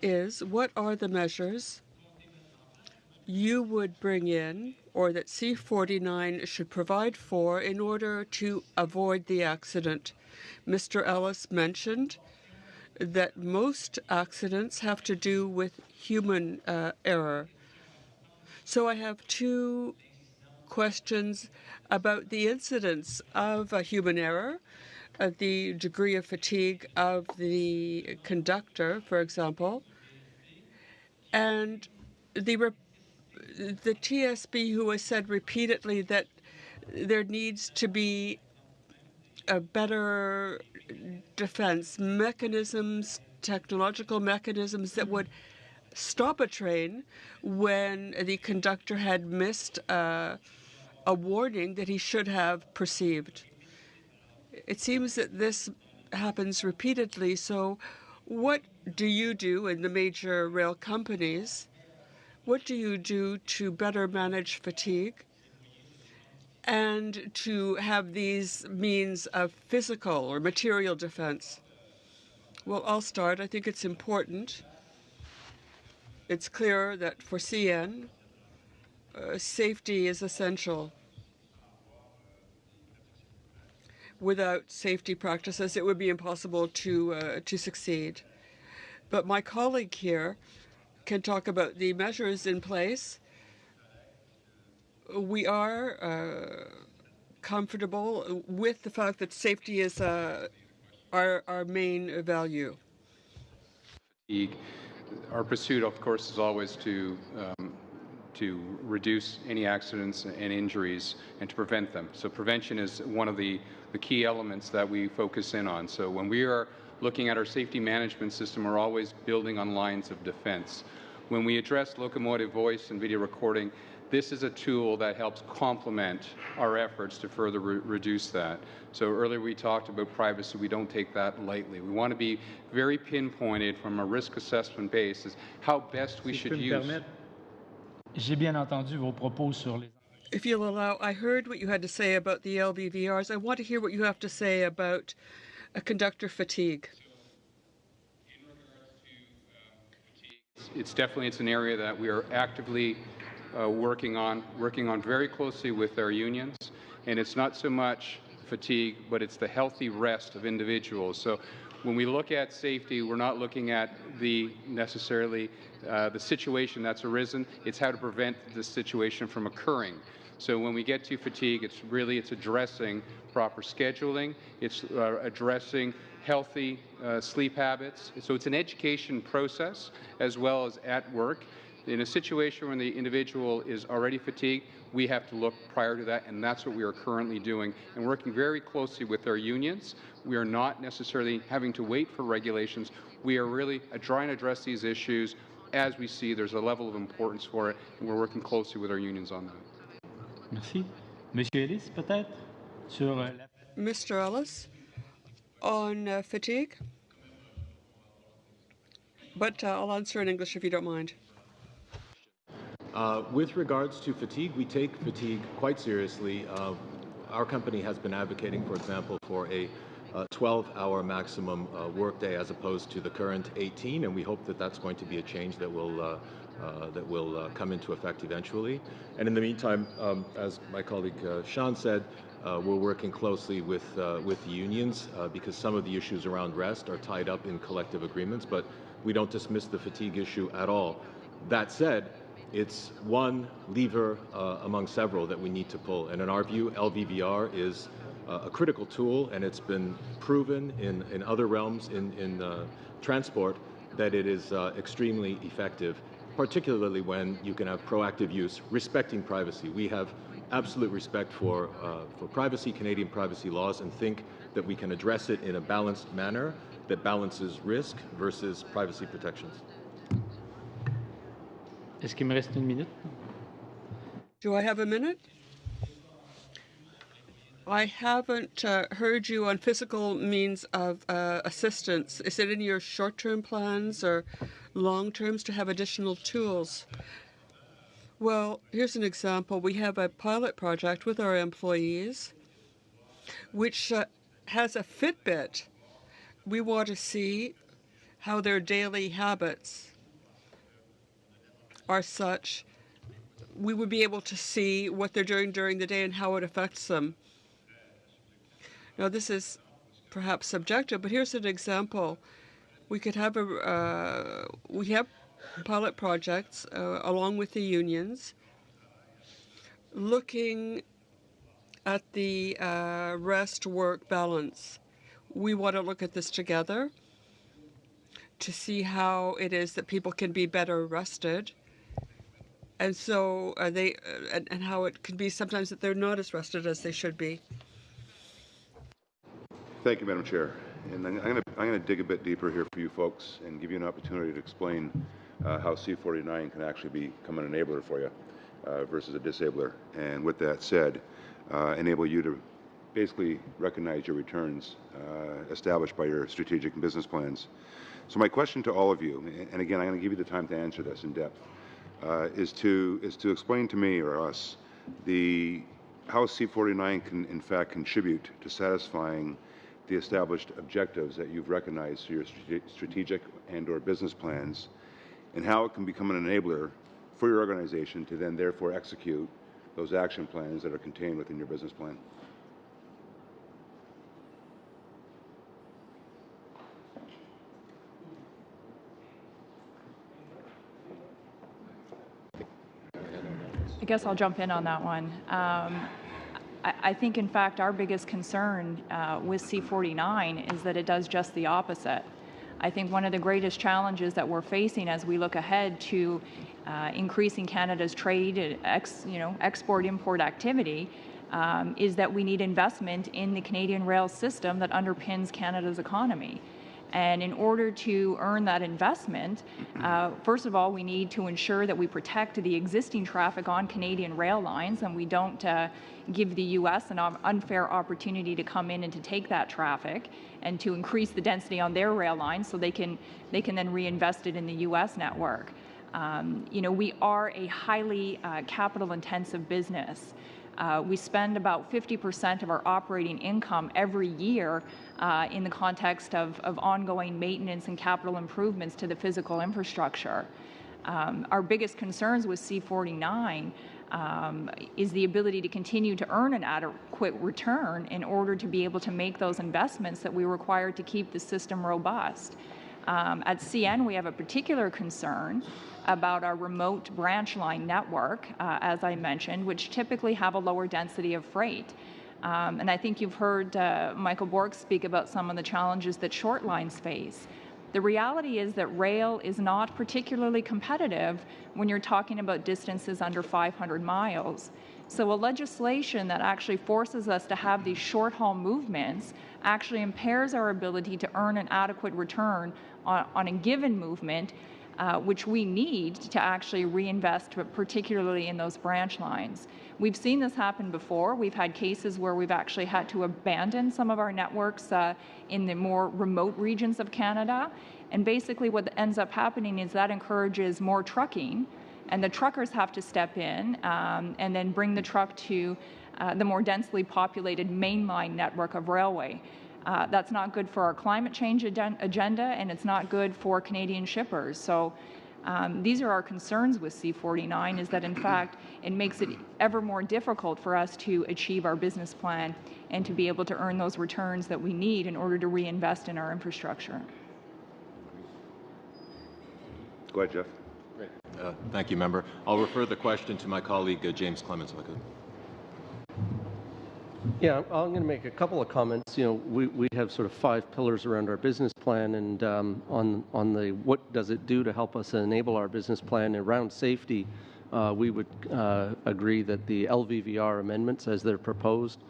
is, what are the measures you would bring in, or that C-49 should provide for, in order to avoid the accident? Mr. Ellis mentioned that most accidents have to do with human error. So I have two questions about the incidence of human error, the degree of fatigue of the conductor, for example, and the TSB, who has said repeatedly that there needs to be a better defense mechanisms, technological mechanisms that would stop a train when the conductor had missed a warning that he should have perceived. It seems that this happens repeatedly, so what do you do in the major rail companies? What do you do to better manage fatigue and to have these means of physical or material defense? Well, I'll start. I think it's important. It's clear that for CN, safety is essential. Without safety practices, it would be impossible to succeed. But my colleague here can talk about the measures in place. We are comfortable with the fact that safety is our main value. Our pursuit, of course, is always to reduce any accidents and injuries and to prevent them. So prevention is one of the key elements that we focus in on. So when we are looking at our safety management system, we're always building on lines of defense. When we address locomotive voice and video recording, this is a tool that helps complement our efforts to further reduce that. So earlier we talked about privacy. We don't take that lightly. We want to be very pinpointed from a risk assessment basis how best we should use. J'ai bien entendu vos propos sur les... If you'll allow, I heard what you had to say about the LVVRs. I want to hear what you have to say about conductor fatigue. It's an area that we are actively working on very closely with our unions, and it's not so much fatigue, but it's the healthy rest of individuals. So when we look at safety, we're not looking at necessarily the situation that's arisen. It's how to prevent this situation from occurring. So when we get to fatigue, it's addressing proper scheduling. It's addressing healthy sleep habits. So it's an education process as well as at work In a situation when the individual is already fatigued, we have to look prior to that, and that's what we are currently doing, and working very closely with our unions. We are not necessarily having to wait for regulations. We are really trying to address these issues as we see there's a level of importance for it, and we're working closely with our unions on that. Merci. Monsieur Ellis, peut-être sur la... Mr. Ellis, on fatigue? But I'll answer in English if you don't mind. With regards to fatigue, we take fatigue quite seriously. Our company has been advocating, for example, for a 12-hour maximum workday as opposed to the current 18, and we hope that that's going to be a change that will come into effect eventually. And in the meantime, as my colleague Sean said, we're working closely with the unions because some of the issues around rest are tied up in collective agreements, but we don't dismiss the fatigue issue at all. That said, it's one lever among several that we need to pull. And in our view, LVVR is a critical tool, and it's been proven in other realms in transport that it is extremely effective, particularly when you can have proactive use, respecting privacy. We have absolute respect for privacy, Canadian privacy laws, and think that we can address it in a balanced manner that balances risk versus privacy protections. Est-ce qu'il me reste une minute? Do I have a minute? I haven't heard you on physical means of assistance. Is it in your short-term plans or long-terms to have additional tools? Well, here's an example. We have a pilot project with our employees which has a Fitbit. We want to see how their daily habits are such. We would be able to see what they're doing during the day and how it affects them. Now, this is perhaps subjective, but here's an example. We could have we have pilot projects along with the unions looking at the rest-work balance. We want to look at this together to see how it is that people can be better rested, and so and how it can be sometimes that they're not as rested as they should be. Thank you, Madam Chair. And I'm going to dig a bit deeper here for you folks and give you an opportunity to explain how C49 can actually become an enabler for you versus a disabler. And with that said, enable you to basically recognize your returns established by your strategic and business plans. So my question to all of you, and again, I'm going to give you the time to answer this in depth, is to explain to me or us how C49 can in fact contribute to satisfying the established objectives that you've recognized through your strategic and or business plans, and how it can become an enabler for your organization to then therefore execute those action plans that are contained within your business plan. I guess I'll jump in on that one. I think, in fact, our biggest concern with C49 is that it does just the opposite. I think one of the greatest challenges that we're facing as we look ahead to increasing Canada's trade, export-import activity, is that we need investment in the Canadian rail system that underpins Canada's economy. And in order to earn that investment, first of all, we need to ensure that we protect the existing traffic on Canadian rail lines, and we don't give the U.S. an unfair opportunity to come in and to take that traffic and to increase the density on their rail lines so they can then reinvest it in the U.S. network. We are a highly capital-intensive business. We spend about 50% of our operating income every year in the context of ongoing maintenance and capital improvements to the physical infrastructure. Our biggest concerns with C49 is the ability to continue to earn an adequate return in order to be able to make those investments that we require to keep the system robust. At CN, we have a particular concern about our remote branch line network, as I mentioned, which typically have a lower density of freight. And I think you've heard Michael Bork speak about some of the challenges that short lines face. The reality is that rail is not particularly competitive when you're talking about distances under 500 miles. So a legislation that actually forces us to have these short-haul movements actually impairs our ability to earn an adequate return on a given movement, which we need to actually reinvest, particularly in those branch lines. We've seen this happen before. We've had cases where we've actually had to abandon some of our networks in the more remote regions of Canada. And basically what ends up happening is that encourages more trucking, and the truckers have to step in and then bring the truck to the more densely populated mainline network of railway. That's not good for our climate change agenda, and it's not good for Canadian shippers. So these are our concerns with C49, is that in fact it makes it ever more difficult for us to achieve our business plan and to be able to earn those returns that we need in order to reinvest in our infrastructure. Go ahead, Jeff. Great. Thank you, Member. I'll refer the question to my colleague, James Clements, if I could. Yeah, I'm going to make a couple of comments. You know, we have sort of 5 pillars around our business plan, and on the what does it do to help us enable our business plan around safety, we would agree that the LVVR amendments as they're proposed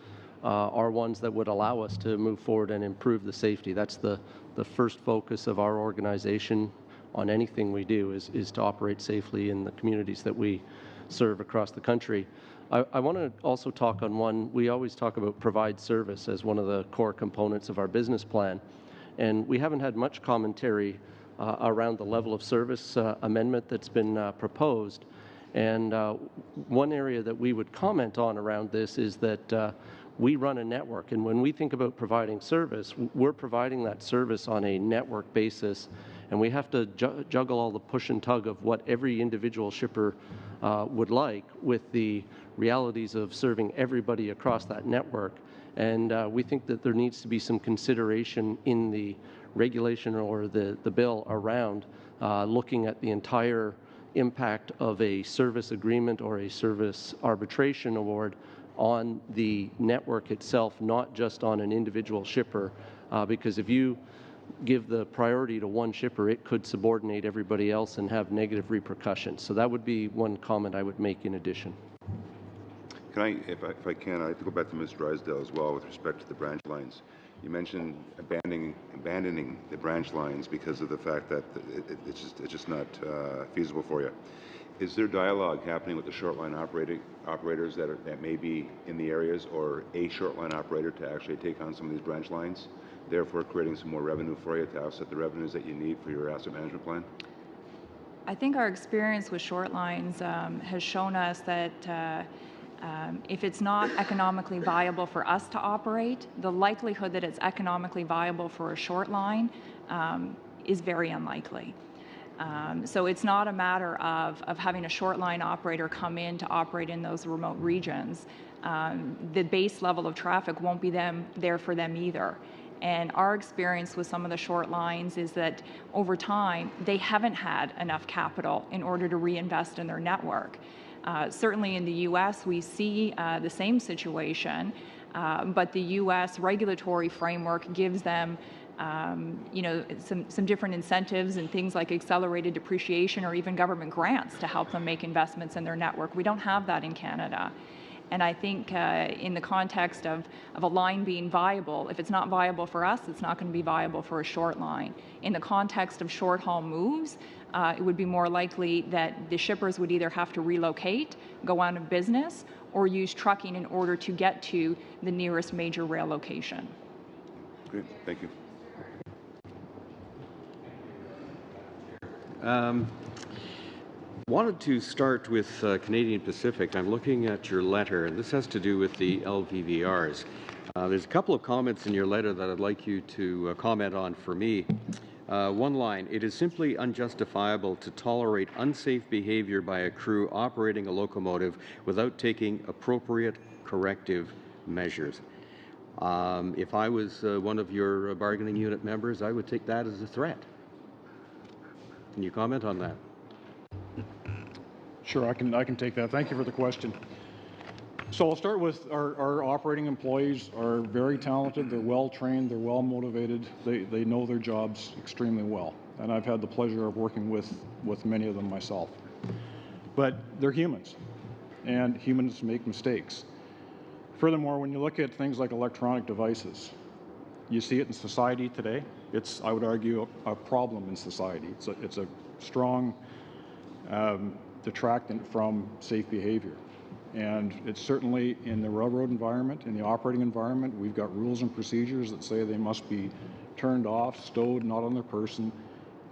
are ones that would allow us to move forward and improve the safety. That's the first focus of our organization on anything we do is to operate safely in the communities that we serve across the country. I want to also talk on one. We always talk about provide service as one of the core components of our business plan, and we haven't had much commentary around the level of service amendment that's been proposed. And one area that we would comment on around this is that we run a network, and when we think about providing service, we're providing that service on a network basis, and we have to juggle all the push and tug of what every individual shipper would like with the realities of serving everybody across that network. And we think that there needs to be some consideration in the regulation or the bill around looking at the entire impact of a service agreement or a service arbitration award on the network itself, not just on an individual shipper, because if you give the priority to one shipper, it could subordinate everybody else and have negative repercussions. So that would be one comment I would make in addition. Can I, if I can, I'd like to go back to Ms. Drysdale as well with respect to the branch lines. You mentioned abandoning the branch lines because of the fact that it's just not feasible for you. Is there dialogue happening with the short line operators that may be in the areas, or a short line operator to actually take on some of these branch lines, therefore creating some more revenue for you to offset the revenues that you need for your asset management plan? I think our experience with short lines has shown us that if it's not economically viable for us to operate, the likelihood that it's economically viable for a short line is very unlikely. So it's not a matter of having a short line operator come in to operate in those remote regions. The base level of traffic won't be there for them either. And our experience with some of the short lines is that over time, they haven't had enough capital in order to reinvest in their network. Certainly in the U.S., we see the same situation, but the U.S. regulatory framework gives them some different incentives and things like accelerated depreciation or even government grants to help them make investments in their network. We don't have that in Canada. And I think in the context of a line being viable, if it's not viable for us, it's not going to be viable for a short line. In the context of short-haul moves, it would be more likely that the shippers would either have to relocate, go out of business, or use trucking in order to get to the nearest major rail location. Great, thank you. Wanted to start with Canadian Pacific. I'm looking at your letter, and this has to do with the LVVRs. There's a couple of comments in your letter that I'd like you to comment on for me. One line, it is simply unjustifiable to tolerate unsafe behavior by a crew operating a locomotive without taking appropriate corrective measures. If I was one of your bargaining unit members, I would take that as a threat. Can you comment on that? Sure, I can take that. Thank you for the question. So I'll start with our operating employees are very talented, they're well trained, they're well motivated, they know their jobs extremely well. And I've had the pleasure of working with many of them myself. But they're humans, and humans make mistakes. Furthermore, when you look at things like electronic devices, you see it in society today. It's, I would argue, a problem in society. It's a strong detractant from safe behavior. And it's certainly in the railroad environment, in the operating environment, we've got rules and procedures that say they must be turned off, stowed, not on their person,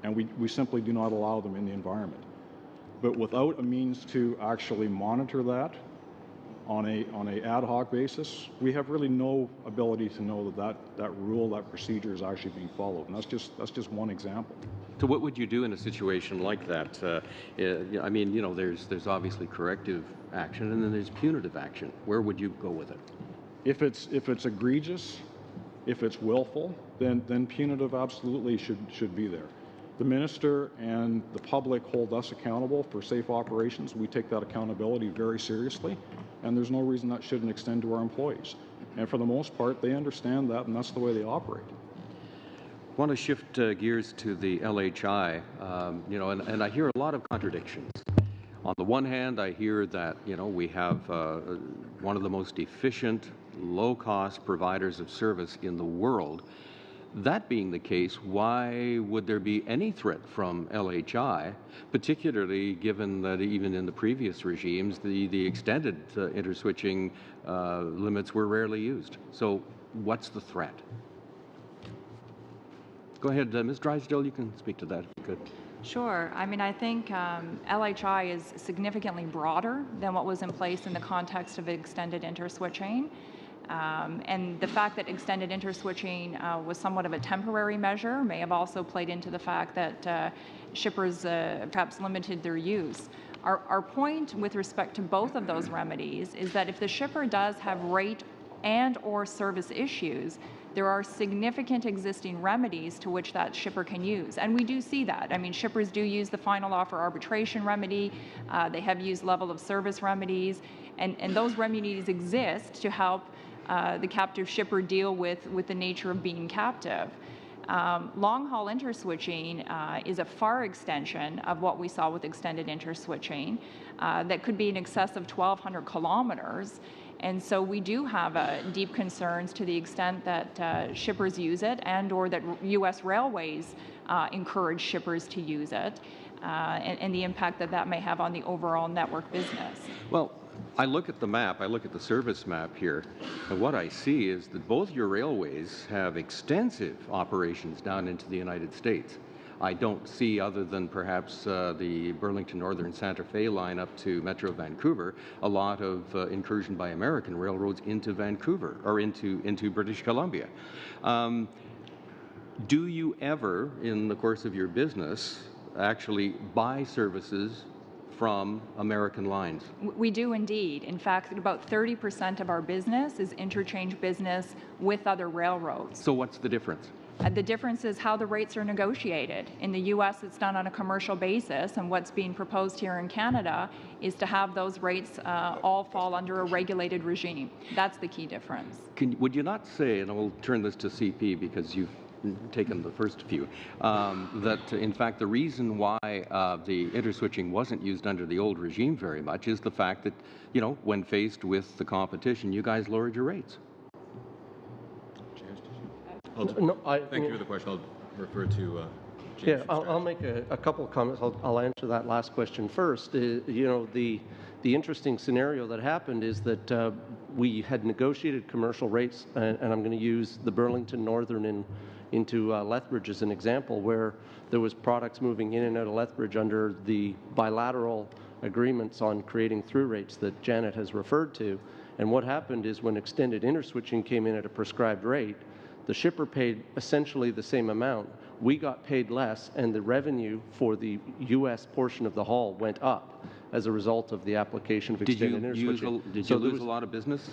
and we simply do not allow them in the environment. But without a means to actually monitor that on a ad hoc basis, we have really no ability to know that rule, that procedure is actually being followed. And that's just one example. So what would you do in a situation like that? I mean, you know, there's obviously corrective action, and then there's punitive action. Where would you go with it? If it's egregious, if it's willful, then punitive absolutely should be there. The minister and the public hold us accountable for safe operations. We take that accountability very seriously, and there's no reason that shouldn't extend to our employees. And for the most part, they understand that, and that's the way they operate. I want to shift gears to the LHI, you know, and I hear a lot of contradictions. On the one hand, I hear that, you know, we have one of the most efficient, low-cost providers of service in the world. That being the case, why would there be any threat from LHI, particularly given that even in the previous regimes, the extended interswitching limits were rarely used? So what's the threat? Go ahead, Ms. Drysdale, you can speak to that if you could. Sure. I mean, I think LHI is significantly broader than what was in place in the context of extended interswitching. And the fact that extended interswitching was somewhat of a temporary measure may have also played into the fact that shippers perhaps limited their use. Our point with respect to both of those remedies is that if the shipper does have rate and or service issues, there are significant existing remedies to which that shipper can use. And we do see that. I mean, shippers do use the final offer arbitration remedy. They have used level of service remedies. And those remedies exist to help the captive shipper deal with the nature of being captive. Long-haul interswitching is a far extension of what we saw with extended interswitching that could be in excess of 1,200 kilometers. And so we do have deep concerns to the extent that shippers use it and or that U.S. railways encourage shippers to use it and the impact that that may have on the overall network business. Well, I look at the map, I look at the service map here, and what I see is that both your railways have extensive operations down into the United States. I don't see, other than perhaps the Burlington Northern Santa Fe line up to Metro Vancouver, a lot of incursion by American railroads into Vancouver or into British Columbia. Do you ever, in the course of your business, actually buy services from American lines? We do indeed. In fact, about 30% of our business is interchange business with other railroads. So what's the difference? The difference is how the rates are negotiated. In the U.S., it's done on a commercial basis, and what's being proposed here in Canada is to have those rates all fall under a regulated regime. That's the key difference. Would you not say, and I will turn this to CP because you've taken the first few, that in fact the reason why the interswitching wasn't used under the old regime very much is the fact that, you know, when faced with the competition, you guys lowered your rates. Thank you for the question. I'll refer to James. Yeah, I'll make a couple of comments. I'll answer that last question first. You know, the interesting scenario that happened is that we had negotiated commercial rates, and I'm going to use the Burlington Northern into Lethbridge as an example, where there was products moving in and out of Lethbridge under the bilateral agreements on creating through rates that Janet has referred to. And what happened is when extended interswitching came in at a prescribed rate, the shipper paid essentially the same amount. We got paid less, and the revenue for the U.S. portion of the haul went up as a result of the application of extended interswitching. Did you lose a lot of business?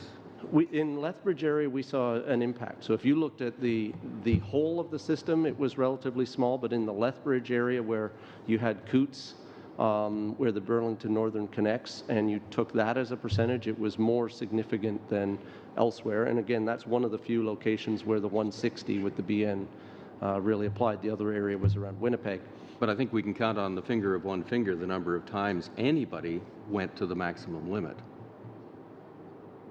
In Lethbridge area, we saw an impact. So if you looked at the whole of the system, it was relatively small, but in the Lethbridge area where you had Coots where the Burlington Northern connects, and you took that as a percentage, it was more significant than elsewhere. And again, that's one of the few locations where the 160 with the BN really applied. The other area was around Winnipeg. But I think we can count on the finger of one finger the number of times anybody went to the maximum limit.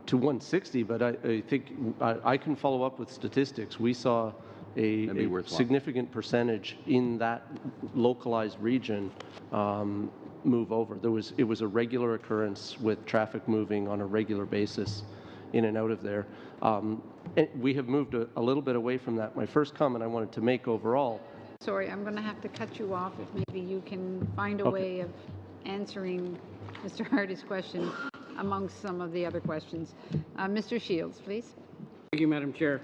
To 160, but I think I can follow up with statistics. We saw a significant percentage in that localized region move over. It was a regular occurrence with traffic moving on a regular basis in and out of there. We have moved a little bit away from that. My first comment I wanted to make overall. Sorry, I'm going to have to cut you off if maybe you can find a way of answering Mr. Hardy's question amongst some of the other questions. Mr. Shields, please. Thank you, Madam Chair.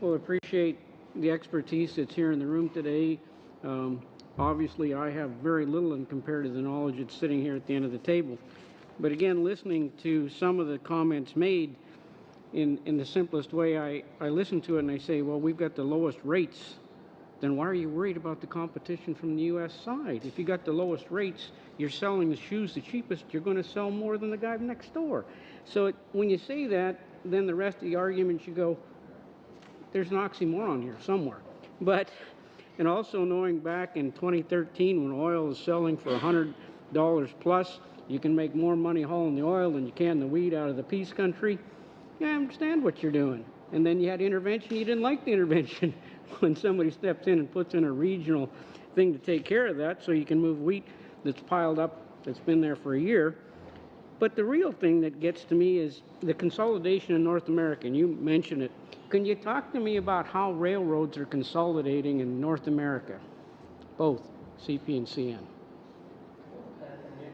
Well, appreciate the expertise that's here in the room today. Obviously, I have very little in compared to the knowledge that's sitting here at the end of the table. But again, listening to some of the comments made in the simplest way, I listen to it and I say, well, we've got the lowest rates. Then why are you worried about the competition from the U.S. side? If you got the lowest rates, you're selling the shoes the cheapest, you're going to sell more than the guy next door. So when you say that, then the rest of the arguments you go, there's an oxymoron here somewhere. But, and also knowing back in 2013 when oil was selling for $100 plus, you can make more money hauling the oil than you can the wheat out of the peace country. Yeah, I understand what you're doing. And then you had intervention, you didn't like the intervention. When somebody steps in and puts in a regional thing to take care of that so you can move wheat that's piled up, that's been there for a year. But the real thing that gets to me is the consolidation in North America, and you mentioned it. Can you talk to me about how railroads are consolidating in North America, both CP and CN?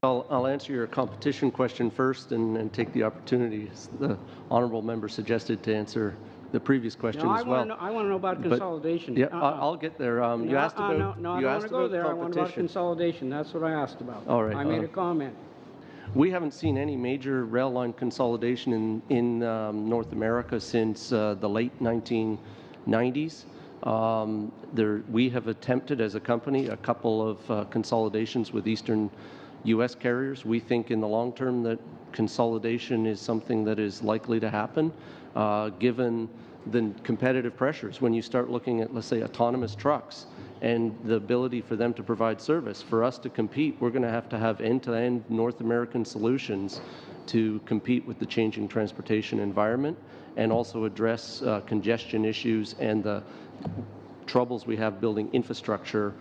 I'll answer your competition question first and take the opportunity, as the honourable member suggested, to answer the previous question as well. I want to know about consolidation. Yeah, I'll get there. You asked about I don't want to go there. I want about consolidation. That's what I asked about. All right. I made a comment. We haven't seen any major rail line consolidation in North America since the late 1990s. We have attempted as a company a couple of consolidations with Eastern U.S. carriers. We think in the long term that consolidation is something that is likely to happen, given the competitive pressures. When you start looking at, let's say, autonomous trucks and the ability for them to provide service, for us to compete, we're going to have end-to-end North American solutions to compete with the changing transportation environment and also address congestion issues and the troubles we have building infrastructure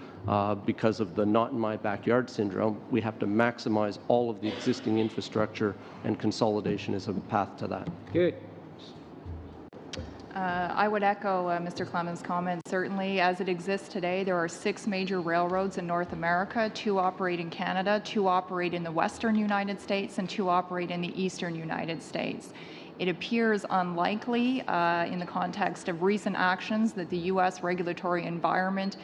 because of the not in my backyard syndrome. We have to maximize all of the existing infrastructure, and consolidation is a path to that. Good. I would echo Mr. Clemens' comments. Certainly, as it exists today, there are 6 major railroads in North America. 2 operate in Canada, 2 operate in the western United States, and 2 operate in the eastern United States. It appears unlikely in the context of recent actions that the U.S. regulatory environment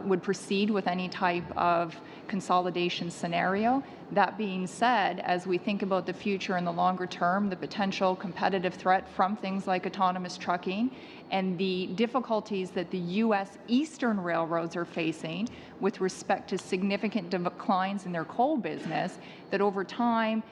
would proceed with any type of consolidation scenario. That being said, as we think about the future and the longer term, the potential competitive threat from things like autonomous trucking and the difficulties that the U.S. Eastern railroads are facing with respect to significant declines in their coal business, that over time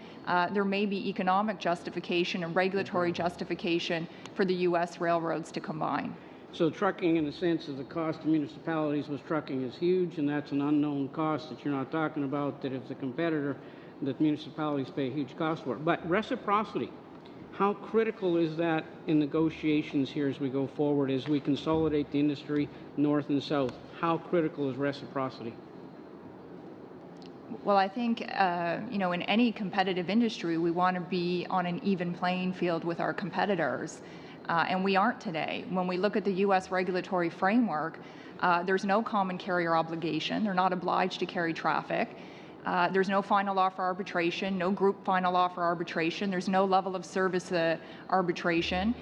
there may be economic justification and regulatory justification for the U.S. railroads to combine. So trucking, in the sense of the cost to municipalities with trucking, is huge, and that's an unknown cost that you're not talking about, that if the competitor, that municipalities pay a huge cost for. But reciprocity, how critical is that in negotiations here as we go forward, as we consolidate the industry north and south? How critical is reciprocity? Well, I think, in any competitive industry, we want to be on an even playing field with our competitors. And we aren't today. When we look at the U.S. regulatory framework, there's no common carrier obligation. They're not obliged to carry traffic. There's no final offer arbitration, no group final offer arbitration. There's no level of service arbitration.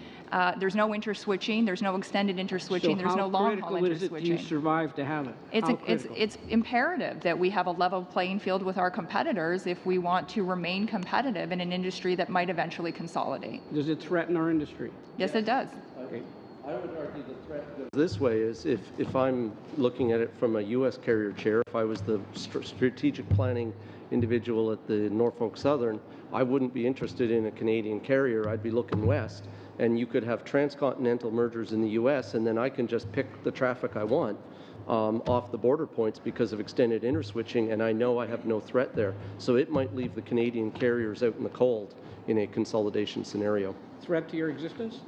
There's no interswitching. There's no extended interswitching. There's no long-haul interswitching. Is it to survive to have it? It's imperative that we have a level playing field with our competitors if we want to remain competitive in an industry that might eventually consolidate. Does it threaten our industry? Yes, it does. Okay. I would argue the threat goes this way is if I'm looking at it from a U.S. carrier chair, if I was the strategic planning individual at the Norfolk Southern, I wouldn't be interested in a Canadian carrier. I'd be looking west. And you could have transcontinental mergers in the U.S., and then I can just pick the traffic I want off the border points because of extended interswitching, and I know I have no threat there. So it might leave the Canadian carriers out in the cold in a consolidation scenario. Threat to your existence?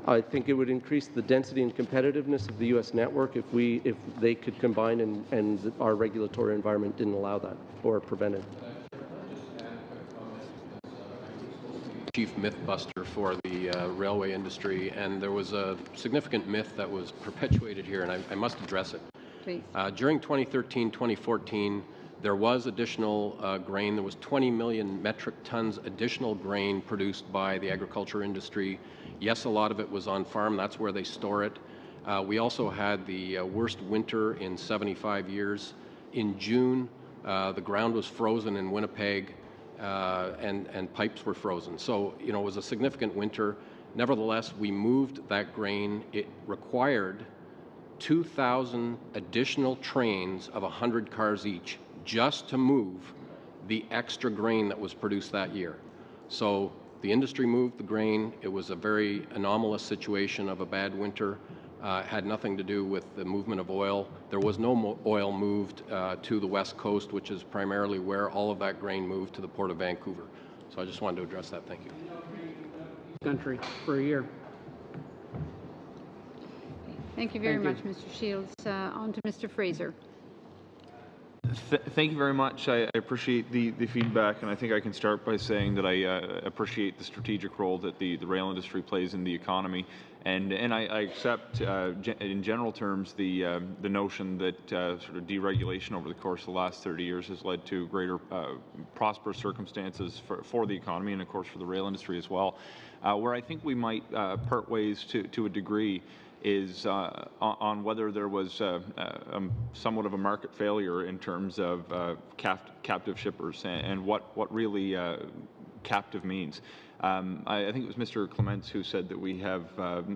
I think it would increase the density and competitiveness of the U.S. network if they could combine and our regulatory environment didn't allow that or prevent it. Chief mythbuster for the railway industry, and there was a significant myth that was perpetuated here, and I must address it. Please. During 2013-2014, there was additional grain. There was 20 million metric tons additional grain produced by the agriculture industry. Yes, a lot of it was on farm. That's where they store it. We also had the worst winter in 75 years. In June, the ground was frozen in Winnipeg, and pipes were frozen. So, it was a significant winter. Nevertheless, we moved that grain. It required 2,000 additional trains of 100 cars each just to move the extra grain that was produced that year. So the industry moved the grain. It was a very anomalous situation of a bad winter. It had nothing to do with the movement of oil. There was no oil moved to the West Coast, which is primarily where all of that grain moved to the Port of Vancouver. So I just wanted to address that. Thank you. Country for a year. Thank you very much, Mr. Shields. On to Mr. Fraser. Thank you very much. I appreciate the feedback, and I think I can start by saying that I appreciate the strategic role that the rail industry plays in the economy, and I accept in general terms the notion that sort of deregulation over the course of the last 30 years has led to greater prosperous circumstances for the economy and of course for the rail industry as well. Where I think we might part ways to a degree is on whether there was somewhat of a market failure in terms of captive shippers and what really captive means. I think it was Mr. Clements who said that we have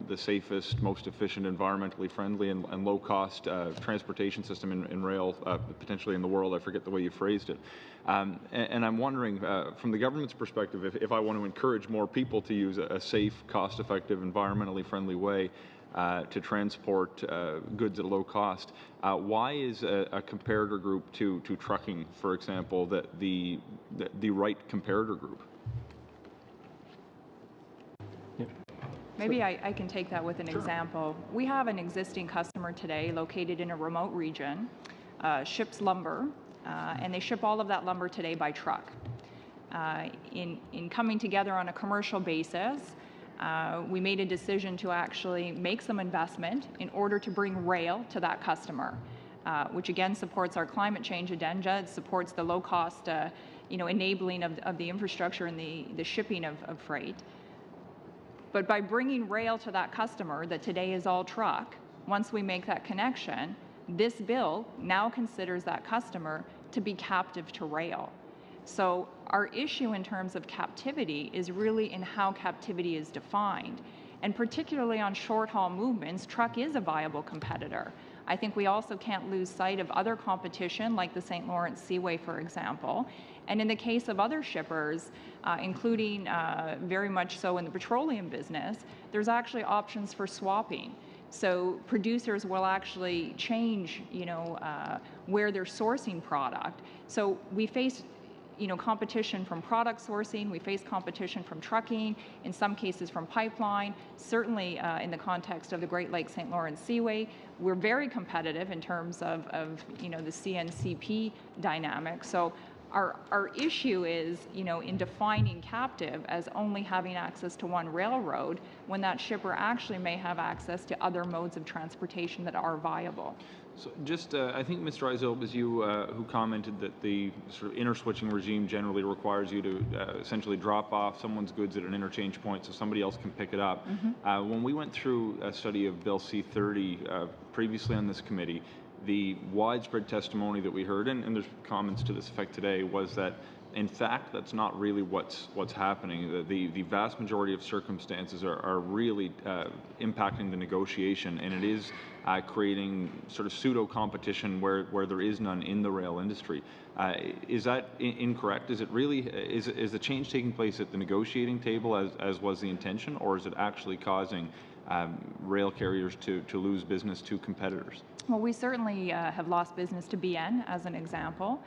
the safest, most efficient, environmentally friendly, and low-cost transportation system in rail, potentially in the world. I forget the way you phrased it. And I'm wondering, from the government's perspective, if I want to encourage more people to use a safe, cost-effective, environmentally friendly way to transport goods at a low cost, why is a comparator group to trucking, for example, the right comparator group? Maybe I can take that with an example. We have an existing customer today located in a remote region, ships lumber, and they ship all of that lumber today by truck. In coming together on a commercial basis, we made a decision to actually make some investment in order to bring rail to that customer, which again supports our climate change agenda. It supports the low-cost, enabling of the infrastructure and the shipping of freight. But by bringing rail to that customer that today is all truck, once we make that connection, this bill now considers that customer to be captive to rail. So our issue in terms of captivity is really in how captivity is defined. And particularly on short-haul movements, truck is a viable competitor. I think we also can't lose sight of other competition, like the St. Lawrence Seaway, for example. And in the case of other shippers, including very much so in the petroleum business, there's actually options for swapping. So producers will actually change, where they're sourcing product. So we face competition from product sourcing, we face competition from trucking, in some cases from pipeline. Certainly in the context of the Great Lakes St. Lawrence Seaway, we're very competitive in terms of the CNCP dynamic. So our issue is, in defining captive as only having access to one railroad, when that shipper actually may have access to other modes of transportation that are viable. So just, I think, Mr. Eisel, it was you who commented that the sort of interswitching regime generally requires you to essentially drop off someone's goods at an interchange point so somebody else can pick it up. Mm-hmm. When we went through a study of Bill C-30 previously on this committee, the widespread testimony that we heard, and there's comments to this effect today, was that in fact, that's not really what's happening. The vast majority of circumstances are really impacting the negotiation, and it is creating sort of pseudo competition where there is none in the rail industry. Is that incorrect? Is it really is the change taking place at the negotiating table as was the intention, or is it actually causing rail carriers to lose business to competitors? Well, we certainly have lost business to BN as an example.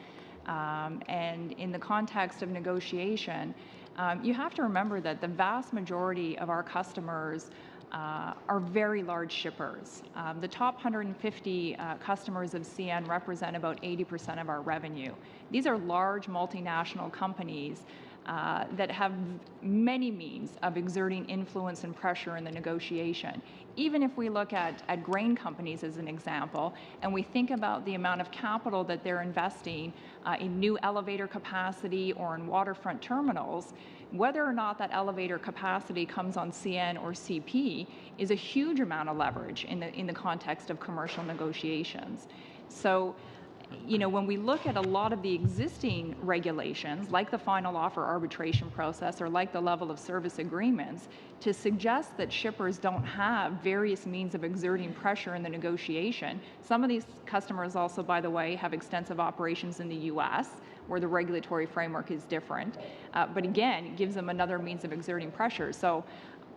And in the context of negotiation, you have to remember that the vast majority of our customers are very large shippers. The top 150 customers of CN represent about 80% of our revenue. These are large multinational companies that have many means of exerting influence and pressure in the negotiation. Even if we look at grain companies as an example, and we think about the amount of capital that they're investing in new elevator capacity or in waterfront terminals, whether or not that elevator capacity comes on CN or CP is a huge amount of leverage in the context of commercial negotiations. So, you know, when we look at a lot of the existing regulations, like the final offer arbitration process or like the level of service agreements, to suggest that shippers don't have various means of exerting pressure in the negotiation. Some of these customers also, by the way, have extensive operations in the U.S., where the regulatory framework is different. But again, it gives them another means of exerting pressure. So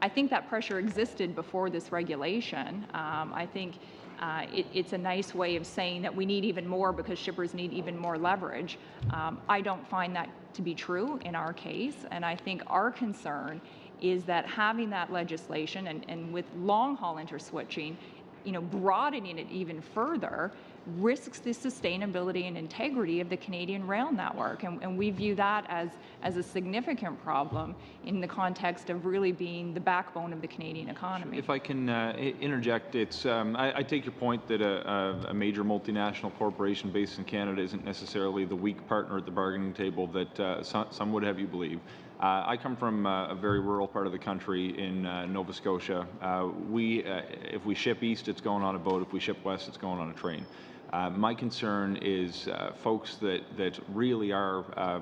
I think that pressure existed before this regulation. I think it's a nice way of saying that we need even more because shippers need even more leverage. I don't find that to be true in our case, and I think our concern is that having that legislation and with long-haul interswitching, you know, broadening it even further risks the sustainability and integrity of the Canadian rail network, and we view that as a significant problem in the context of really being the backbone of the Canadian economy. If I can interject, it's I take your point that a major multinational corporation based in Canada isn't necessarily the weak partner at the bargaining table that some would have you believe. I come from a very rural part of the country in Nova Scotia. If we ship east, it's going on a boat. If we ship west, it's going on a train. My concern is folks that really are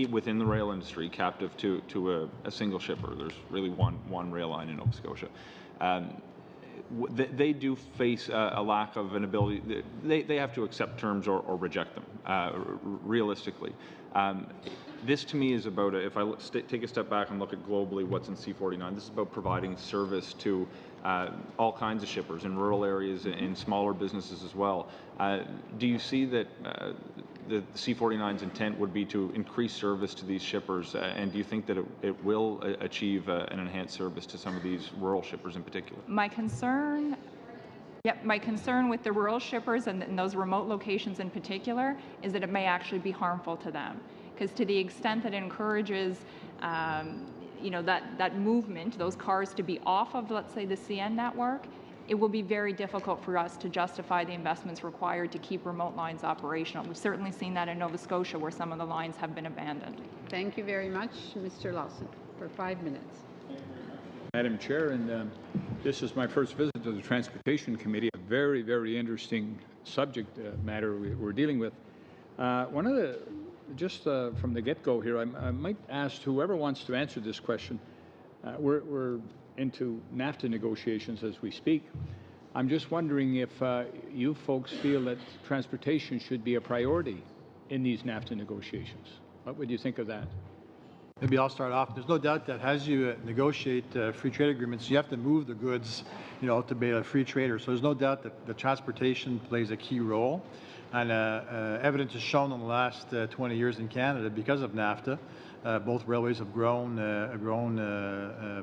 within the rail industry captive to a single shipper. There's really one rail line in Nova Scotia. They do face a lack of an ability. They have to accept terms or reject them realistically. This to me is about, if I take a step back and look at globally what's in C49, this is about providing service to all kinds of shippers in rural areas and smaller businesses as well. Do you see that the C49's intent would be to increase service to these shippers, and do you think that it will achieve an enhanced service to some of these rural shippers in particular? My concern with the rural shippers and those remote locations in particular is that it may actually be harmful to them. Because to the extent that it encourages, you know, that movement, those cars to be off of, let's say, the CN network, it will be very difficult for us to justify the investments required to keep remote lines operational. We've certainly seen that in Nova Scotia, where some of the lines have been abandoned. Thank you very much, Mr. Lawson, for 5 minutes. Madam Chair, and this is my first visit to the Transportation Committee, a very, very interesting subject matter we're dealing with. One of the Just from the get-go here, I might ask whoever wants to answer this question. We're into NAFTA negotiations as we speak. I'm just wondering if you folks feel that transportation should be a priority in these NAFTA negotiations. What would you think of that? Maybe I'll start off. There's no doubt that as you negotiate free trade agreements, you have to move the goods, you know, to be a free trader. So there's no doubt that the transportation plays a key role. And evidence has shown in the last 20 years in Canada, because of NAFTA, both railways have grown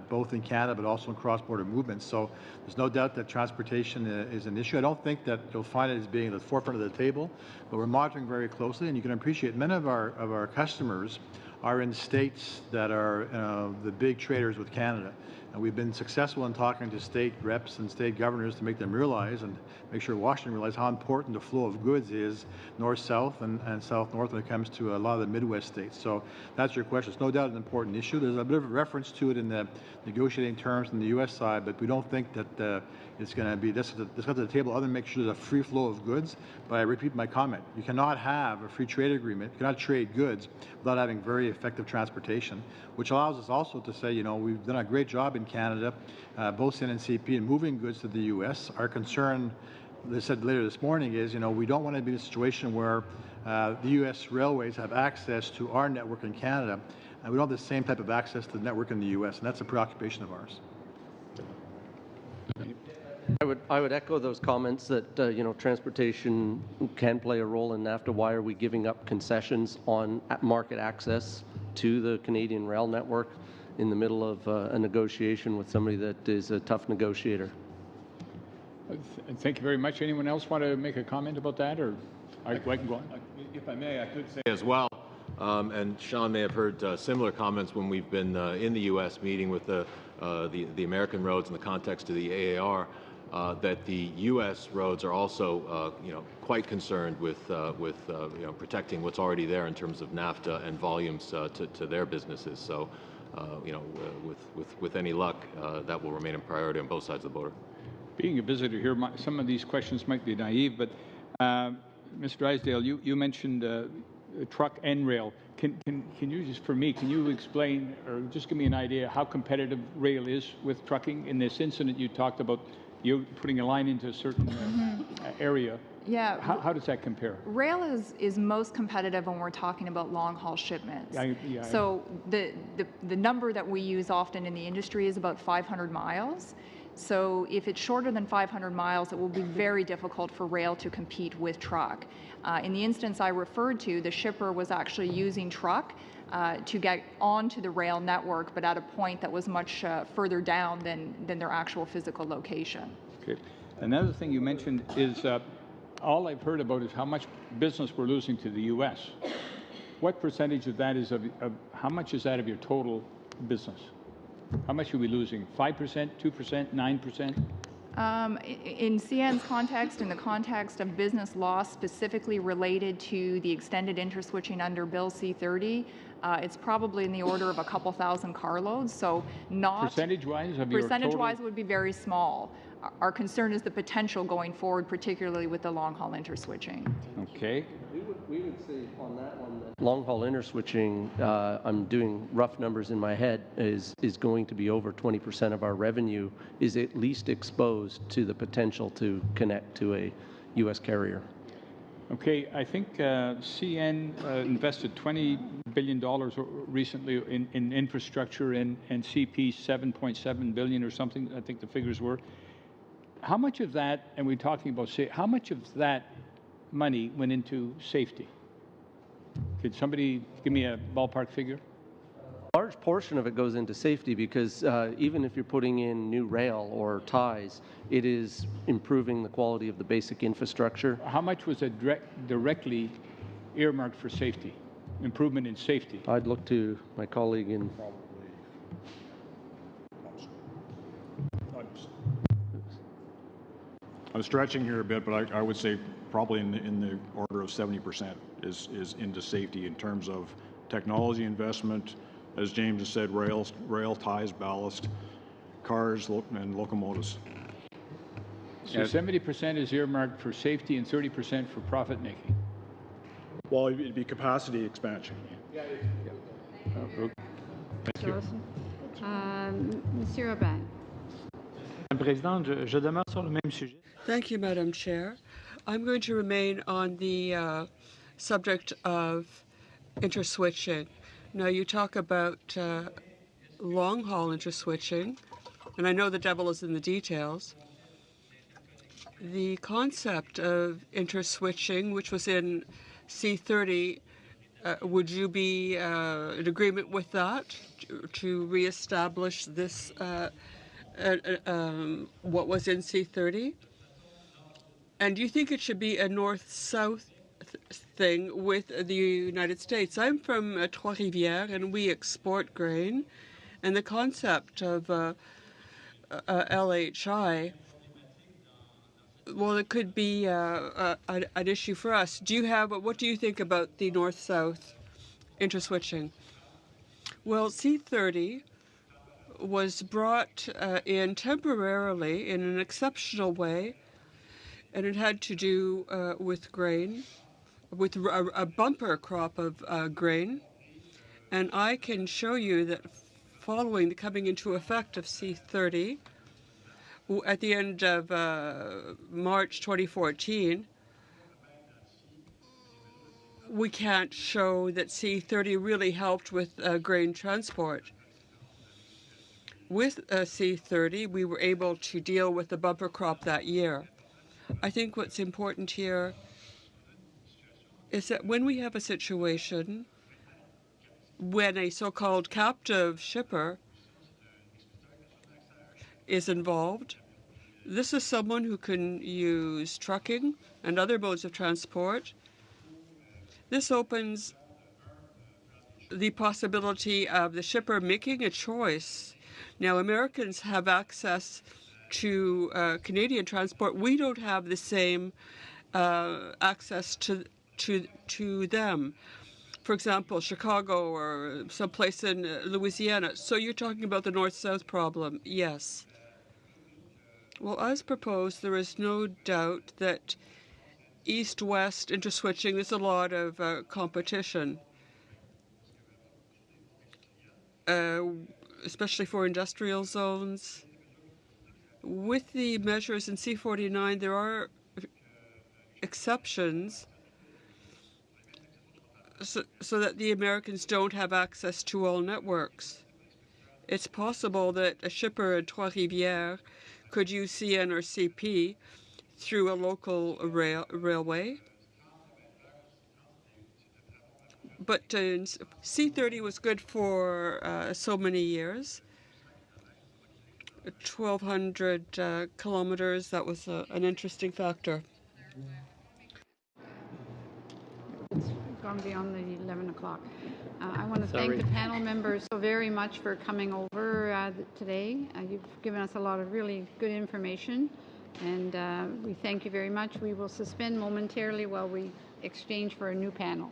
both in Canada but also in cross-border movements. So there's no doubt that transportation is an issue. I don't think that you'll find it as being at the forefront of the table, but we're monitoring very closely. And you can appreciate many of our customers are in states that are the big traders with Canada. And we've been successful in talking to state reps and state governors to make them realize and make sure Washington realize how important the flow of goods is north-south and south-north when it comes to a lot of the Midwest states. So that's your question. It's no doubt an important issue. There's a bit of a reference to it in the negotiating terms on the U.S. side, but we don't think that it's going to be this got to the table other than make sure there's a free flow of goods. But I repeat my comment. You cannot have a free trade agreement. You cannot trade goods without having very effective transportation, which allows us also to say, you know, we've done a great job in Canada, both CN and CP, in moving goods to the U.S. Our concern, they said later this morning, is, you know, we don't want to be in a situation where the U.S. railways have access to our network in Canada, and we don't have the same type of access to the network in the U.S., and that's a preoccupation of ours. I would echo those comments that you know, transportation can play a role in NAFTA. Why are we giving up concessions on market access to the Canadian rail network in the middle of a negotiation with somebody that is a tough negotiator? Thank you very much. Anyone else want to make a comment about that, or I can go on? If I may, I could say as well, and Sean may have heard similar comments when we've been in the U.S. meeting with the American roads in the context of the AAR. That the U.S. roads are also, you know, quite concerned with you know, protecting what's already there in terms of NAFTA and volumes to their businesses. So, you know, with any luck, that will remain a priority on both sides of the border. Being a visitor here, some of these questions might be naive, but Mr. Drysdale, you mentioned truck and rail. Can you just, for me, can you explain or just give me an idea how competitive rail is with trucking? In this incident, you talked about you putting a line into a certain area. Yeah. How does that compare? Rail is most competitive when we're talking about long-haul shipments. So the number that we use often in the industry is about 500 miles. So if it's shorter than 500 miles, it will be very difficult for rail to compete with truck. In the instance I referred to, the shipper was actually using truck to get onto the rail network, but at a point that was much further down than their actual physical location. Okay. Another thing you mentioned is all I've heard about is how much business we're losing to the U.S. What percentage of that is how much is that of your total business? How much are we losing? 5%, 2%, 9%? In CN's context, in the context of business loss specifically related to the extended interswitching under Bill C-30, it's probably in the order of a couple thousand carloads. So not percentage-wise of your percentage-wise would be very small. Our concern is the potential going forward, particularly with the long-haul interswitching. Okay. We would say on that one that long-haul interswitching, I'm doing rough numbers in my head, is going to be over 20% of our revenue is at least exposed to the potential to connect to a U.S. carrier. Okay, I think CN invested $20 billion recently in infrastructure, and CP $7.7 billion or something, I think the figures were. How much of that, and we're talking about, how much of that money went into safety? Could somebody give me a ballpark figure? A large portion of it goes into safety because even if you're putting in new rail or ties, it is improving the quality of the basic infrastructure. How much was it directly earmarked for safety, improvement in safety? I'd look to my colleague in... I'm stretching here a bit, but I would say probably in the order of 70% is into safety in terms of technology investment, as James has said, rail ties, ballast, cars, and locomotives. So 70% is earmarked for safety and 30% for profit making. Well, it'd be capacity expansion. Thank you. Monsieur Aubin. Thank you, Madam Chair. I'm going to remain on the subject of interswitching. Now, you talk about long-haul interswitching, and I know the devil is in the details. The concept of interswitching, which was in C-30, would you be in agreement with that to reestablish this, what was in C-30? And do you think it should be a north-south thing with the United States? I'm from Trois-Rivières, and we export grain. And the concept of LHI, well, it could be an issue for us. What do you think about the north-south interswitching? Well, C30 was brought in temporarily in an exceptional way, and it had to do with grain, with a bumper crop of grain. And I can show you that following the coming into effect of C30, at the end of March 2014, we can't show that C30 really helped with grain transport. With C30, we were able to deal with the bumper crop that year. I think what's important here is that when we have a situation when a so-called captive shipper is involved, this is someone who can use trucking and other modes of transport. This opens the possibility of the shipper making a choice. Now, Americans have access to Canadian transport. We don't have the same access to them. For example, Chicago or someplace in Louisiana. So you're talking about the north-south problem? Yes. Well, as proposed, there is no doubt that east-west interswitching, there's a lot of competition, especially for industrial zones. With the measures in C49, there are exceptions so that the Americans don't have access to all networks. It's possible that a shipper in Trois-Rivières could use CN or CP through a local railway. But C30 was good for so many years. 1,200 kilometers, that was an interesting factor. It's gone beyond the 11 o'clock. I want to thank the panel members so very much for coming over today. You've given us a lot of really good information, and we thank you very much. We will suspend momentarily while we exchange for a new panel.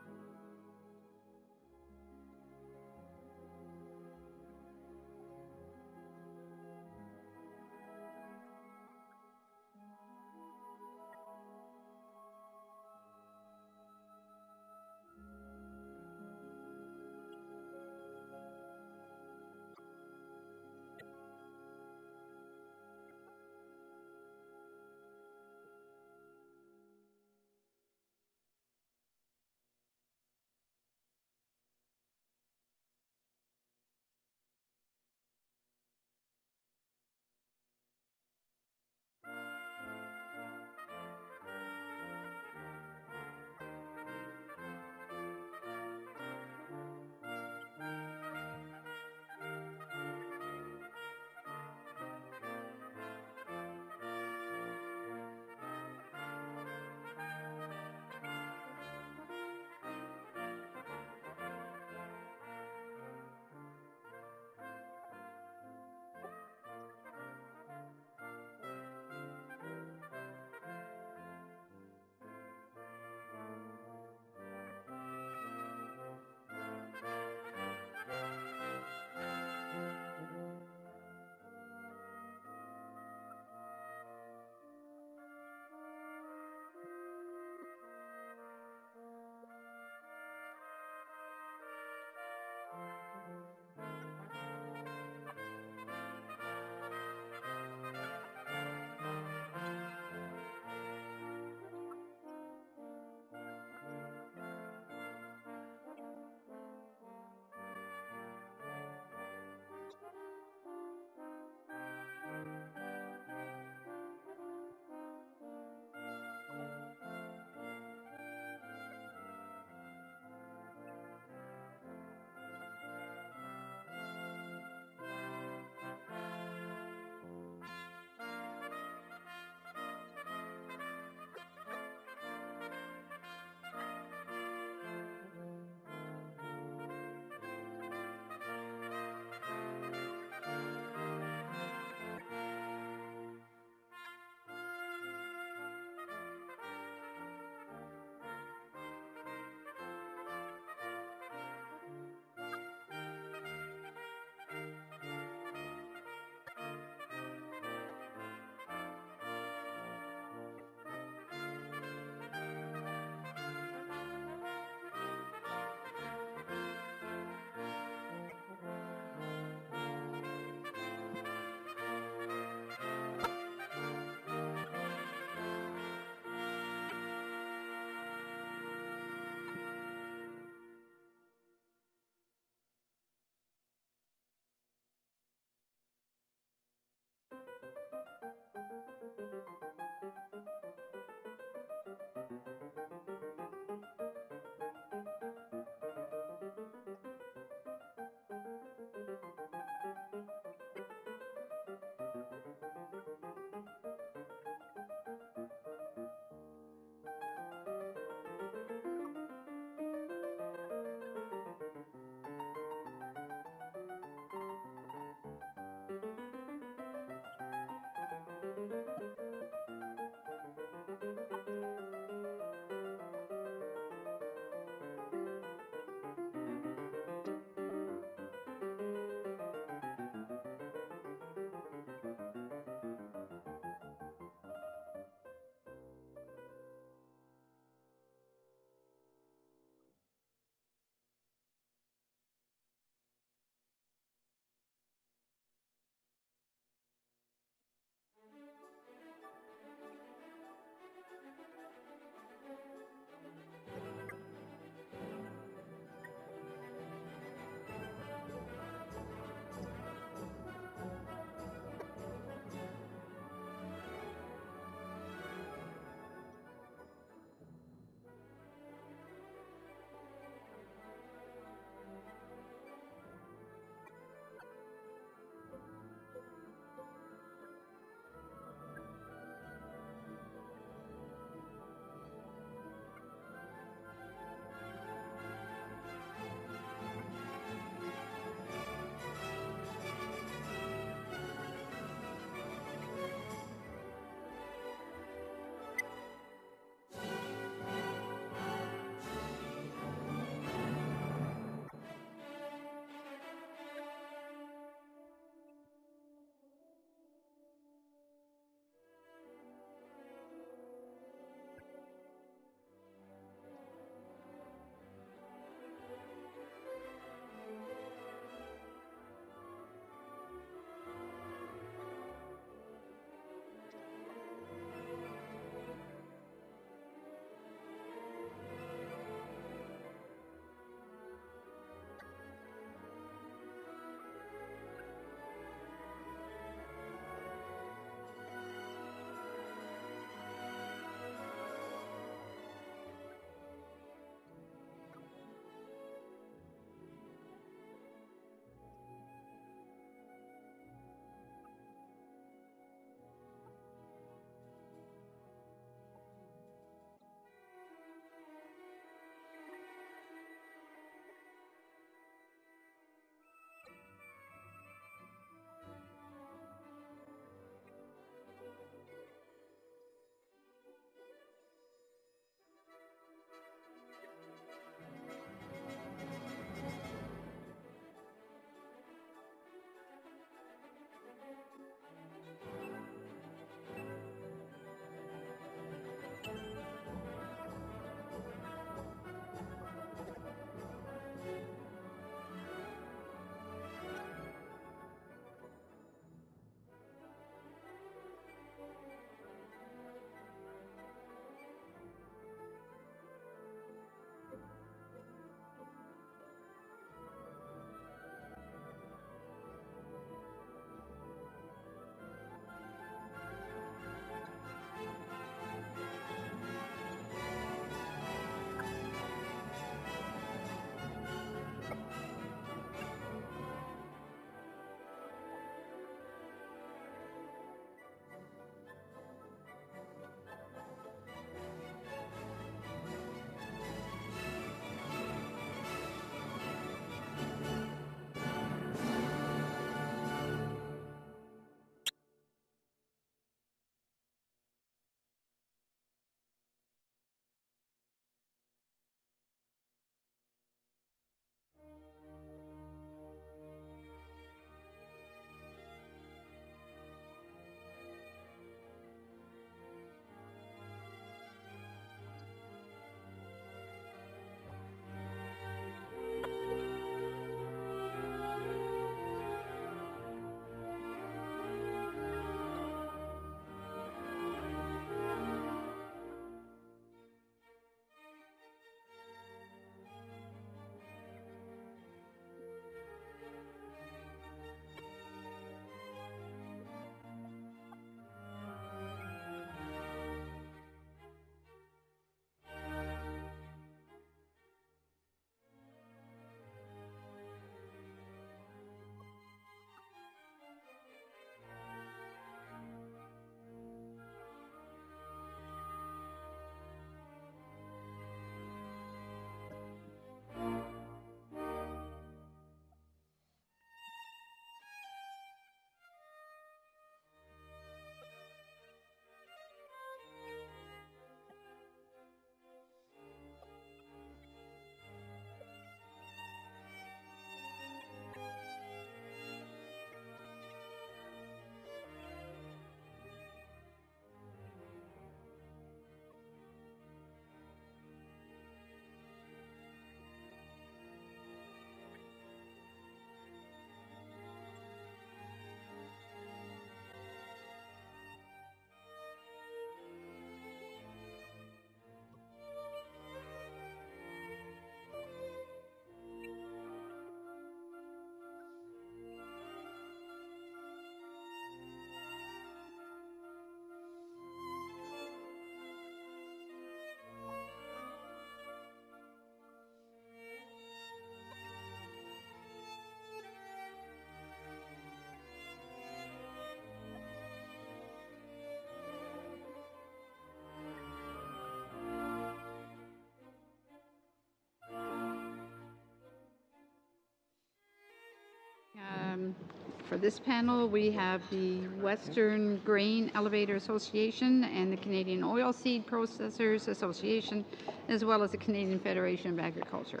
For this panel, we have the Western Grain Elevator Association and the Canadian Oilseed Processors Association, as well as the Canadian Federation of Agriculture.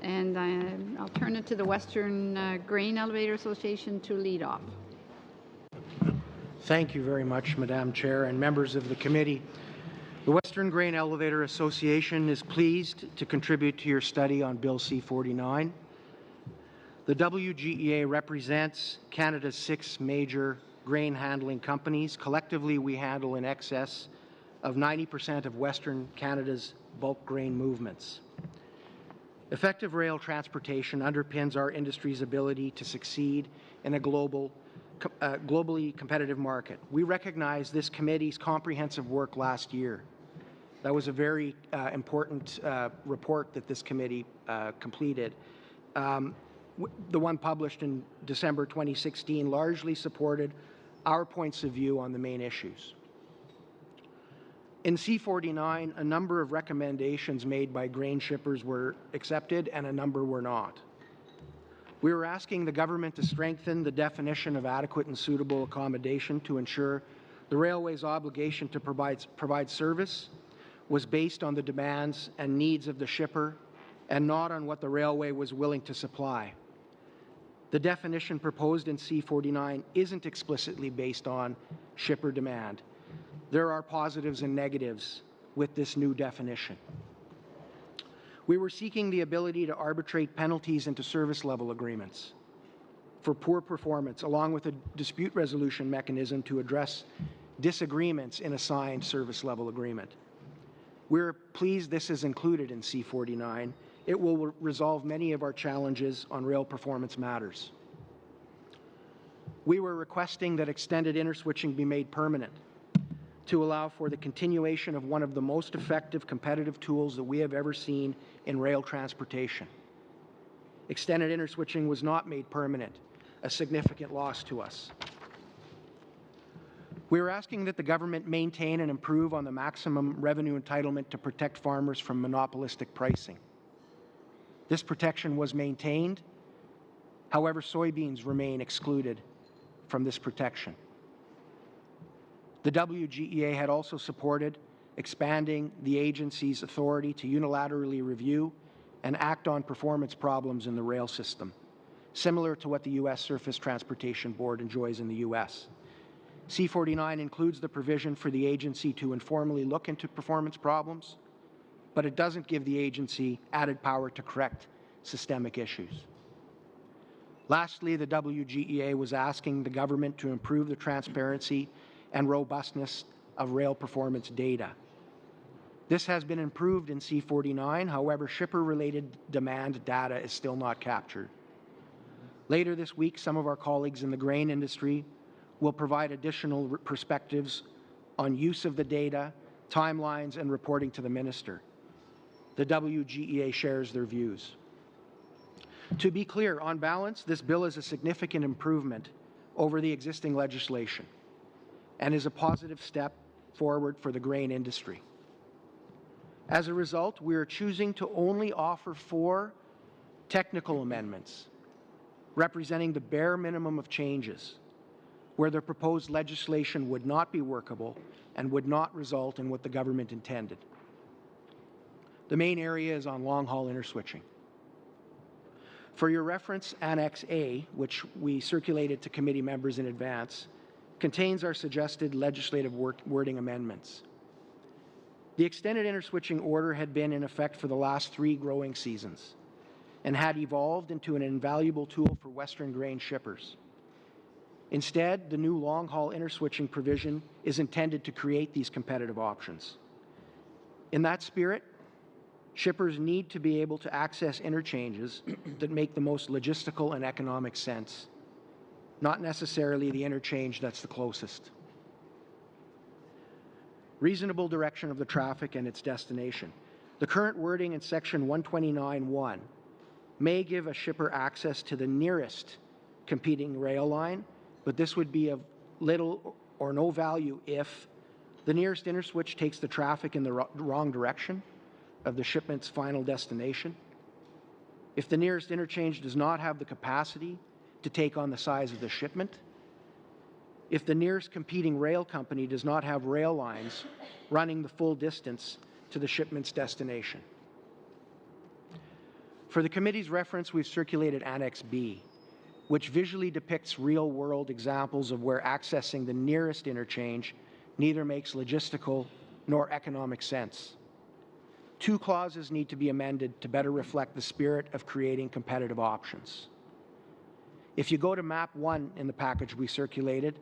And I'll turn it to the Western Grain Elevator Association to lead off. Thank you very much, Madam Chair and members of the committee. The Western Grain Elevator Association is pleased to contribute to your study on Bill C-49. The WGEA represents Canada's 6 major grain handling companies. Collectively, we handle in excess of 90% of Western Canada's bulk grain movements. Effective rail transportation underpins our industry's ability to succeed in a globally competitive market. We recognize this committee's comprehensive work last year. That was a very important report that this committee completed. The one published in December 2016 largely supported our points of view on the main issues. In C-49, a number of recommendations made by grain shippers were accepted and a number were not. We were asking the government to strengthen the definition of adequate and suitable accommodation to ensure the railway's obligation to provide service was based on the demands and needs of the shipper and not on what the railway was willing to supply. The definition proposed in C-49 isn't explicitly based on shipper demand. There are positives and negatives with this new definition. We were seeking the ability to arbitrate penalties into service level agreements for poor performance, along with a dispute resolution mechanism to address disagreements in a signed service level agreement. We're pleased this is included in C-49. It will resolve many of our challenges on rail performance matters. We were requesting that extended interswitching be made permanent to allow for the continuation of one of the most effective competitive tools that we have ever seen in rail transportation. Extended interswitching was not made permanent, a significant loss to us. We are asking that the government maintain and improve on the maximum revenue entitlement to protect farmers from monopolistic pricing. This protection was maintained. However, soybeans remain excluded from this protection. The WGEA had also supported expanding the agency's authority to unilaterally review and act on performance problems in the rail system, similar to what the U.S. Surface Transportation Board enjoys in the U.S. C-49 includes the provision for the agency to informally look into performance problems, but it doesn't give the agency added power to correct systemic issues. Lastly, the WGEA was asking the government to improve the transparency and robustness of rail performance data. This has been improved in C-49, however, shipper-related demand data is still not captured. Later this week, some of our colleagues in the grain industry will provide additional perspectives on use of the data, timelines, and reporting to the Minister. The WGEA shares their views. To be clear, on balance, this bill is a significant improvement over the existing legislation and is a positive step forward for the grain industry. As a result, we are choosing to only offer 4 technical amendments representing the bare minimum of changes where the proposed legislation would not be workable and would not result in what the government intended. The main area is on long-haul interswitching. For your reference, Annex A, which we circulated to committee members in advance, contains our suggested legislative wording amendments. The extended interswitching order had been in effect for the last 3 growing seasons and had evolved into an invaluable tool for Western grain shippers. Instead, the new long-haul interswitching provision is intended to create these competitive options. In that spirit, shippers need to be able to access interchanges that make the most logistical and economic sense, not necessarily the interchange that's the closest. Reasonable direction of the traffic and its destination. The current wording in Section 129(1) may give a shipper access to the nearest competing rail line, but this would be of little or no value if the nearest interswitch takes the traffic in the wrong direction of the shipment's final destination, if the nearest interchange does not have the capacity to take on the size of the shipment, if the nearest competing rail company does not have rail lines running the full distance to the shipment's destination. For the committee's reference, we've circulated Annex B, which visually depicts real-world examples of where accessing the nearest interchange neither makes logistical nor economic sense. 2 clauses need to be amended to better reflect the spirit of creating competitive options. If you go to map 1 in the package we circulated,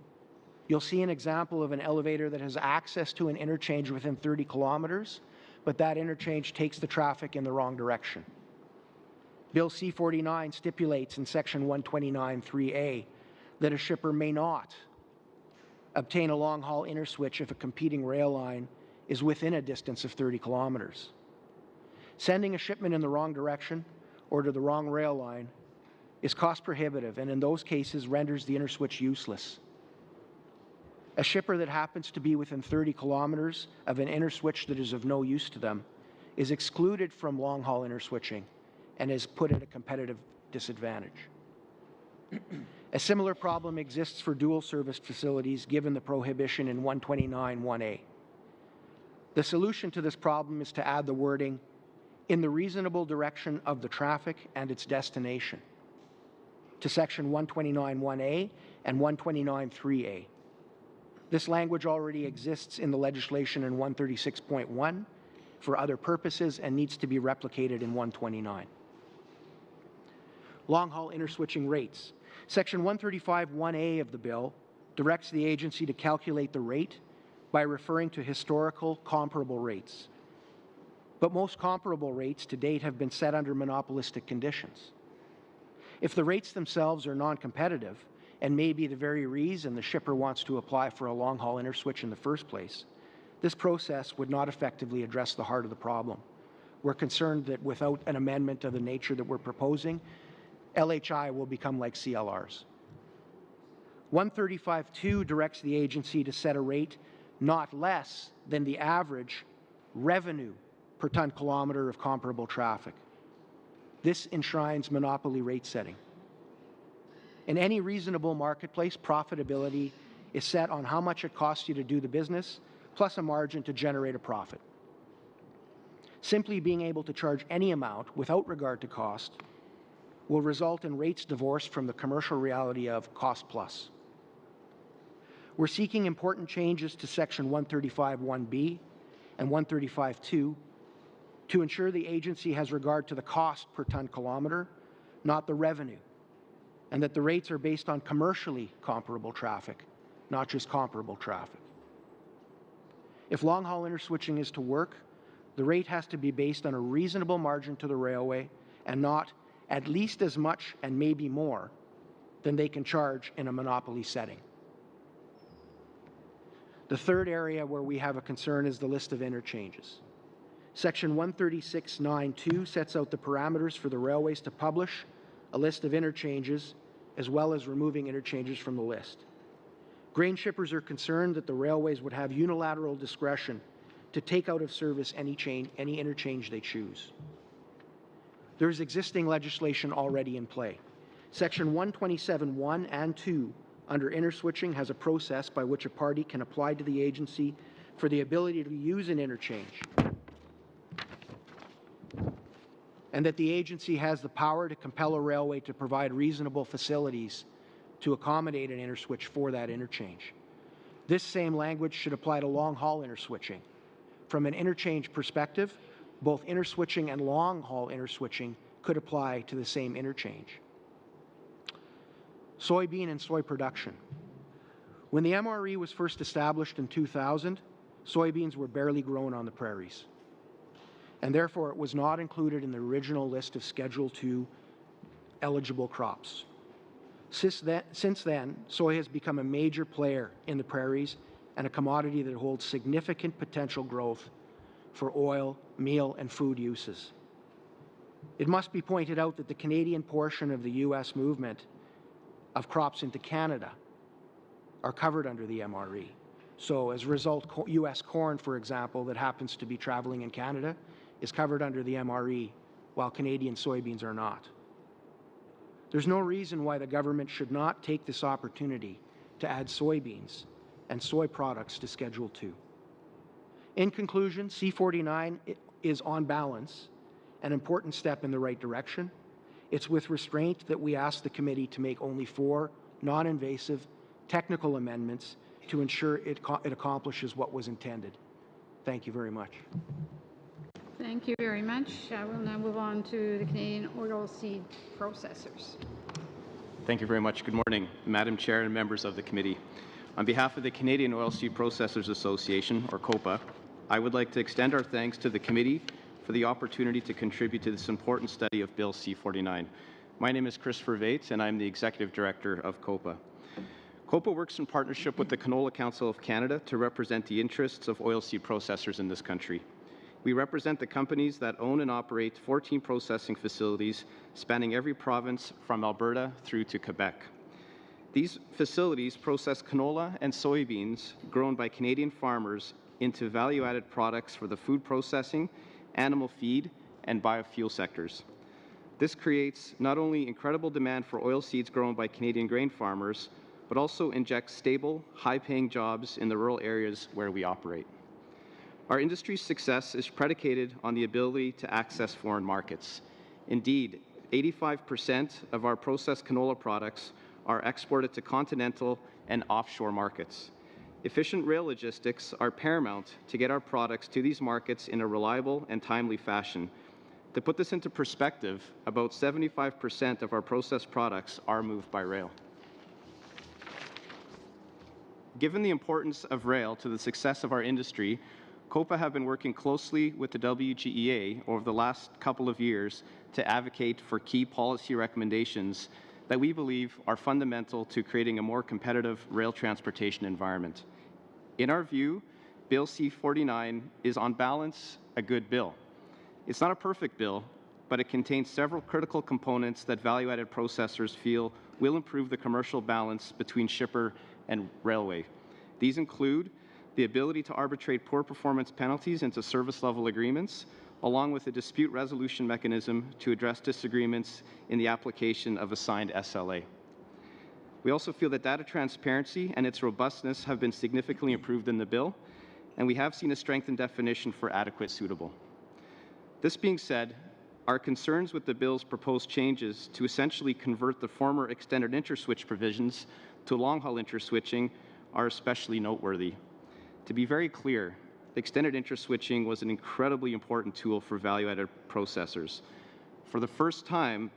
you'll see an example of an elevator that has access to an interchange within 30 kilometers, but that interchange takes the traffic in the wrong direction. Bill C-49 stipulates in Section 129(3)(a) that a shipper may not obtain a long-haul interswitch if a competing rail line is within a distance of 30 kilometers. Sending a shipment in the wrong direction or to the wrong rail line is cost prohibitive and in those cases renders the interswitch useless. A shipper that happens to be within 30 kilometers of an interswitch that is of no use to them is excluded from long-haul interswitching and is put at a competitive disadvantage. A similar problem exists for dual-service facilities given the prohibition in 129(1)(a). The solution to this problem is to add the wording, "in the reasonable direction of the traffic and its destination," to Section 129(1)(a) and 129(3)(a). This language already exists in the legislation in 136.1 for other purposes and needs to be replicated in 129. Long-haul interswitching rates. Section 135(1)(a) of the bill directs the agency to calculate the rate by referring to historical comparable rates. But most comparable rates to date have been set under monopolistic conditions. If the rates themselves are non-competitive, and may be the very reason the shipper wants to apply for a long-haul interswitch in the first place, this process would not effectively address the heart of the problem. We're concerned that without an amendment of the nature that we're proposing, LHI will become like CLRs. 135(2) directs the agency to set a rate not less than the average revenue per ton kilometer of comparable traffic. This enshrines monopoly rate setting. In any reasonable marketplace, profitability is set on how much it costs you to do the business, plus a margin to generate a profit. Simply being able to charge any amount without regard to cost will result in rates divorced from the commercial reality of cost plus. We're seeking important changes to Section 135(1)(b) and 135(2) to ensure the agency has regard to the cost per ton kilometer, not the revenue, and that the rates are based on commercially comparable traffic, not just comparable traffic. If long-haul interswitching is to work, the rate has to be based on a reasonable margin to the railway and not at least as much and maybe more than they can charge in a monopoly setting. The third area where we have a concern is the list of interchanges. Section 136(9)(2) sets out the parameters for the railways to publish a list of interchanges as well as removing interchanges from the list. Grain shippers are concerned that the railways would have unilateral discretion to take out of service any interchange they choose. There is existing legislation already in play. Section 127(1) and 2 under interswitching has a process by which a party can apply to the agency for the ability to use an interchange, and that the agency has the power to compel a railway to provide reasonable facilities to accommodate an interswitch for that interchange. This same language should apply to long-haul interswitching. From an interchange perspective, both interswitching and long-haul interswitching could apply to the same interchange. Soybean and soy production. When the MRE was first established in 2000, soybeans were barely grown on the prairies, and therefore it was not included in the original list of Schedule II eligible crops. Since then, soy has become a major player in the prairies and a commodity that holds significant potential growth for oil, meal, and food uses. It must be pointed out that the Canadian portion of the U.S. movement of crops into Canada are covered under the MRE. So as a result, U.S. corn, for example, that happens to be traveling in Canada is covered under the MRE, while Canadian soybeans are not. There's no reason why the government should not take this opportunity to add soybeans and soy products to Schedule 2. In conclusion, C-49 is on balance an important step in the right direction. It's with restraint that we ask the committee to make only 4 non-invasive technical amendments to ensure it accomplishes what was intended. Thank you very much. Thank you very much. I will now move on to the Canadian oilseed processors. Thank you very much. Good morning, Madam Chair and members of the committee. On behalf of the Canadian Oilseed Processors Association, or COPA, I would like to extend our thanks to the committee for the opportunity to contribute to this important study of Bill C-49. My name is Christopher Vates, and I'm the Executive Director of COPA. COPA works in partnership with the Canola Council of Canada to represent the interests of oilseed processors in this country. We represent the companies that own and operate 14 processing facilities spanning every province from Alberta through to Quebec. These facilities process canola and soybeans grown by Canadian farmers into value-added products for the food processing, animal feed, and biofuel sectors. This creates not only incredible demand for oilseeds grown by Canadian grain farmers, but also injects stable, high-paying jobs in the rural areas where we operate. Our industry's success is predicated on the ability to access foreign markets. Indeed, 85% of our processed canola products are exported to continental and offshore markets. Efficient rail logistics are paramount to get our products to these markets in a reliable and timely fashion. To put this into perspective, about 75% of our processed products are moved by rail. Given the importance of rail to the success of our industry, COPA have been working closely with the WGEA over the last couple of years to advocate for key policy recommendations that we believe are fundamental to creating a more competitive rail transportation environment. In our view, Bill C-49 is on balance a good bill. It's not a perfect bill, but it contains several critical components that value-added processors feel will improve the commercial balance between shipper and railway. These include the ability to arbitrate poor performance penalties into service level agreements, along with a dispute resolution mechanism to address disagreements in the application of a signed SLA. We also feel that data transparency and its robustness have been significantly improved in the bill, and we have seen a strengthened definition for adequate suitable. This being said, our concerns with the bill's proposed changes to essentially convert the former extended interswitch provisions to long-haul interswitching are especially noteworthy. To be very clear, extended interswitching was an incredibly important tool for value-added processors. For the first time,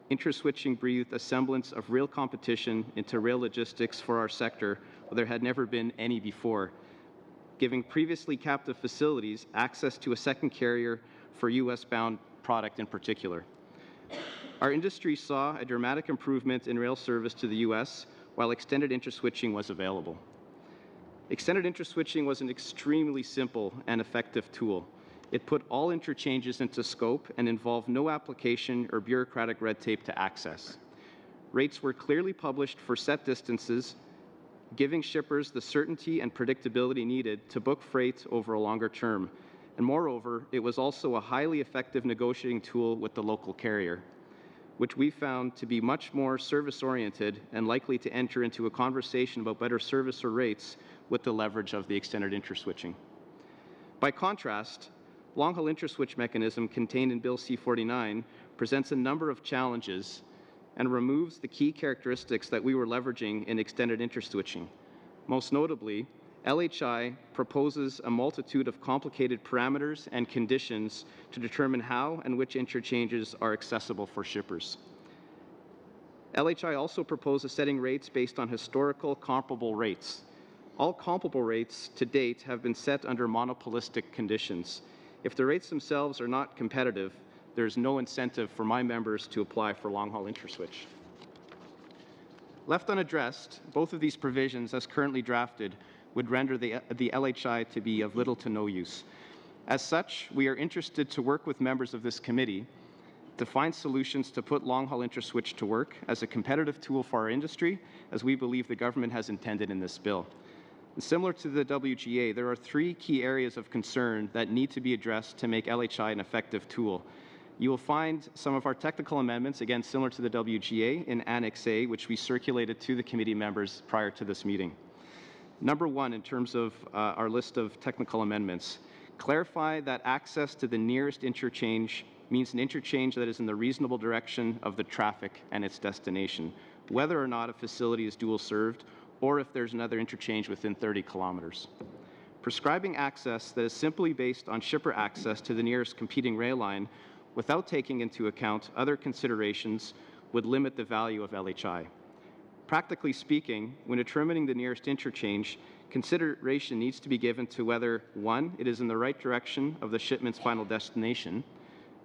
interswitching breathed a semblance of real competition into rail logistics for our sector where there had never been any before, giving previously captive facilities access to a second carrier for U.S.-bound product in particular. Our industry saw a dramatic improvement in rail service to the U.S. while extended interswitching was available. Extended interswitching was an extremely simple and effective tool. It put all interchanges into scope and involved no application or bureaucratic red tape to access. Rates were clearly published for set distances, giving shippers the certainty and predictability needed to book freight over a longer term. And moreover, it was also a highly effective negotiating tool with the local carrier, which we found to be much more service-oriented and likely to enter into a conversation about better service or rates with the leverage of the extended interswitching. By contrast, long-haul interswitch mechanism contained in Bill C-49 presents a number of challenges and removes the key characteristics that we were leveraging in extended interswitching. Most notably, LHI proposes a multitude of complicated parameters and conditions to determine how and which interchanges are accessible for shippers. LHI also proposes setting rates based on historical comparable rates. All comparable rates to date have been set under monopolistic conditions. If the rates themselves are not competitive, there is no incentive for my members to apply for long-haul interswitch. Left unaddressed, both of these provisions, as currently drafted, would render the LHI to be of little to no use. As such, we are interested to work with members of this committee to find solutions to put long-haul interswitch to work as a competitive tool for our industry, as we believe the government has intended in this bill. And similar to the WGA, there are 3 key areas of concern that need to be addressed to make LHI an effective tool. You will find some of our technical amendments, again similar to the WGA, in Annex A, which we circulated to the committee members prior to this meeting. Number one, in terms of our list of technical amendments, clarify that access to the nearest interchange means an interchange that is in the reasonable direction of the traffic and its destination, whether or not a facility is dual served or if there's another interchange within 30 kilometers. Prescribing access that is simply based on shipper access to the nearest competing rail line without taking into account other considerations would limit the value of LHI. Practically speaking, when determining the nearest interchange, consideration needs to be given to whether, 1, it is in the right direction of the shipment's final destination,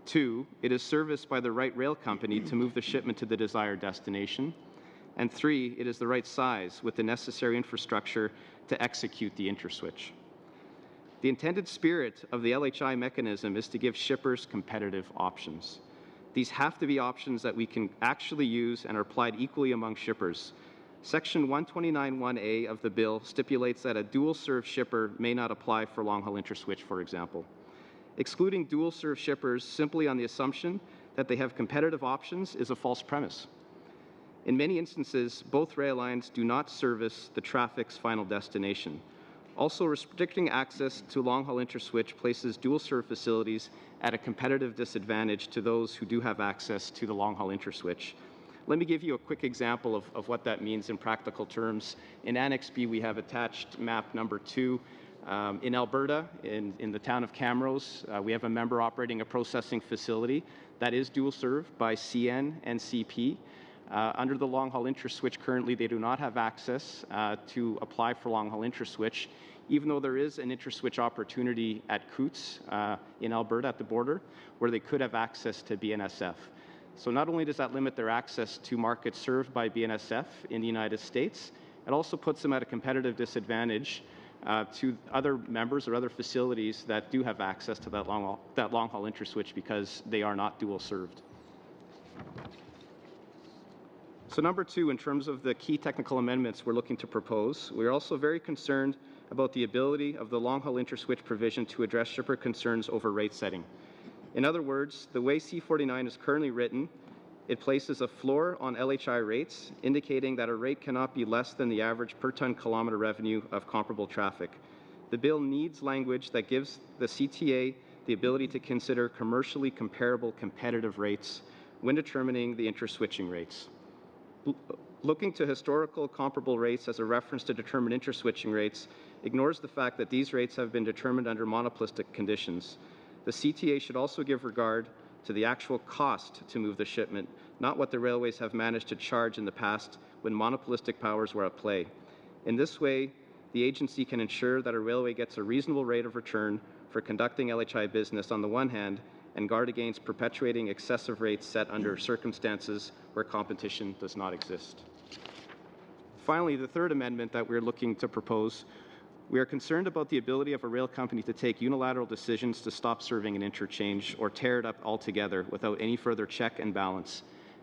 2, it is serviced by the right rail company to move the shipment to the desired destination, and 3, it is the right size with the necessary infrastructure to execute the interswitch. The intended spirit of the LHI mechanism is to give shippers competitive options. These have to be options that we can actually use and are applied equally among shippers. Section 129(1)A of the bill stipulates that a dual-serve shipper may not apply for long-haul interswitch, for example. Excluding dual-serve shippers simply on the assumption that they have competitive options is a false premise. In many instances, both rail lines do not service the traffic's final destination. Also, restricting access to long-haul interswitch places dual-serve facilities at a competitive disadvantage to those who do have access to the long-haul interswitch. Let me give you a quick example of what that means in practical terms. In Annex B, we have attached map number 2. In Alberta, in the town of Camrose, we have a member operating a processing facility that is dual-served by CN and CP. Under the long-haul interswitch, currently they do not have access to apply for long-haul interswitch, even though there is an interswitch opportunity at Coots in Alberta at the border, where they could have access to BNSF. So not only does that limit their access to markets served by BNSF in the United States, it also puts them at a competitive disadvantage to other members or other facilities that do have access to that long-haul interswitch because they are not dual-served. So number 2, in terms of the key technical amendments we're looking to propose, we're also very concerned about the ability of the long-haul interswitch provision to address shipper concerns over rate setting. In other words, the way C49 is currently written, it places a floor on LHI rates, indicating that a rate cannot be less than the average per ton kilometer revenue of comparable traffic. The bill needs language that gives the CTA the ability to consider commercially comparable competitive rates when determining the interswitching rates. Looking to historical comparable rates as a reference to determine interswitching rates ignores the fact that these rates have been determined under monopolistic conditions. The CTA should also give regard to the actual cost to move the shipment, not what the railways have managed to charge in the past when monopolistic powers were at play. In this way, the agency can ensure that a railway gets a reasonable rate of return for conducting LHI business on the one hand, and guard against perpetuating excessive rates set under circumstances where competition does not exist. Finally, the third amendment that we're looking to propose, we are concerned about the ability of a rail company to take unilateral decisions to stop serving an interchange or tear it up altogether without any further check and balance.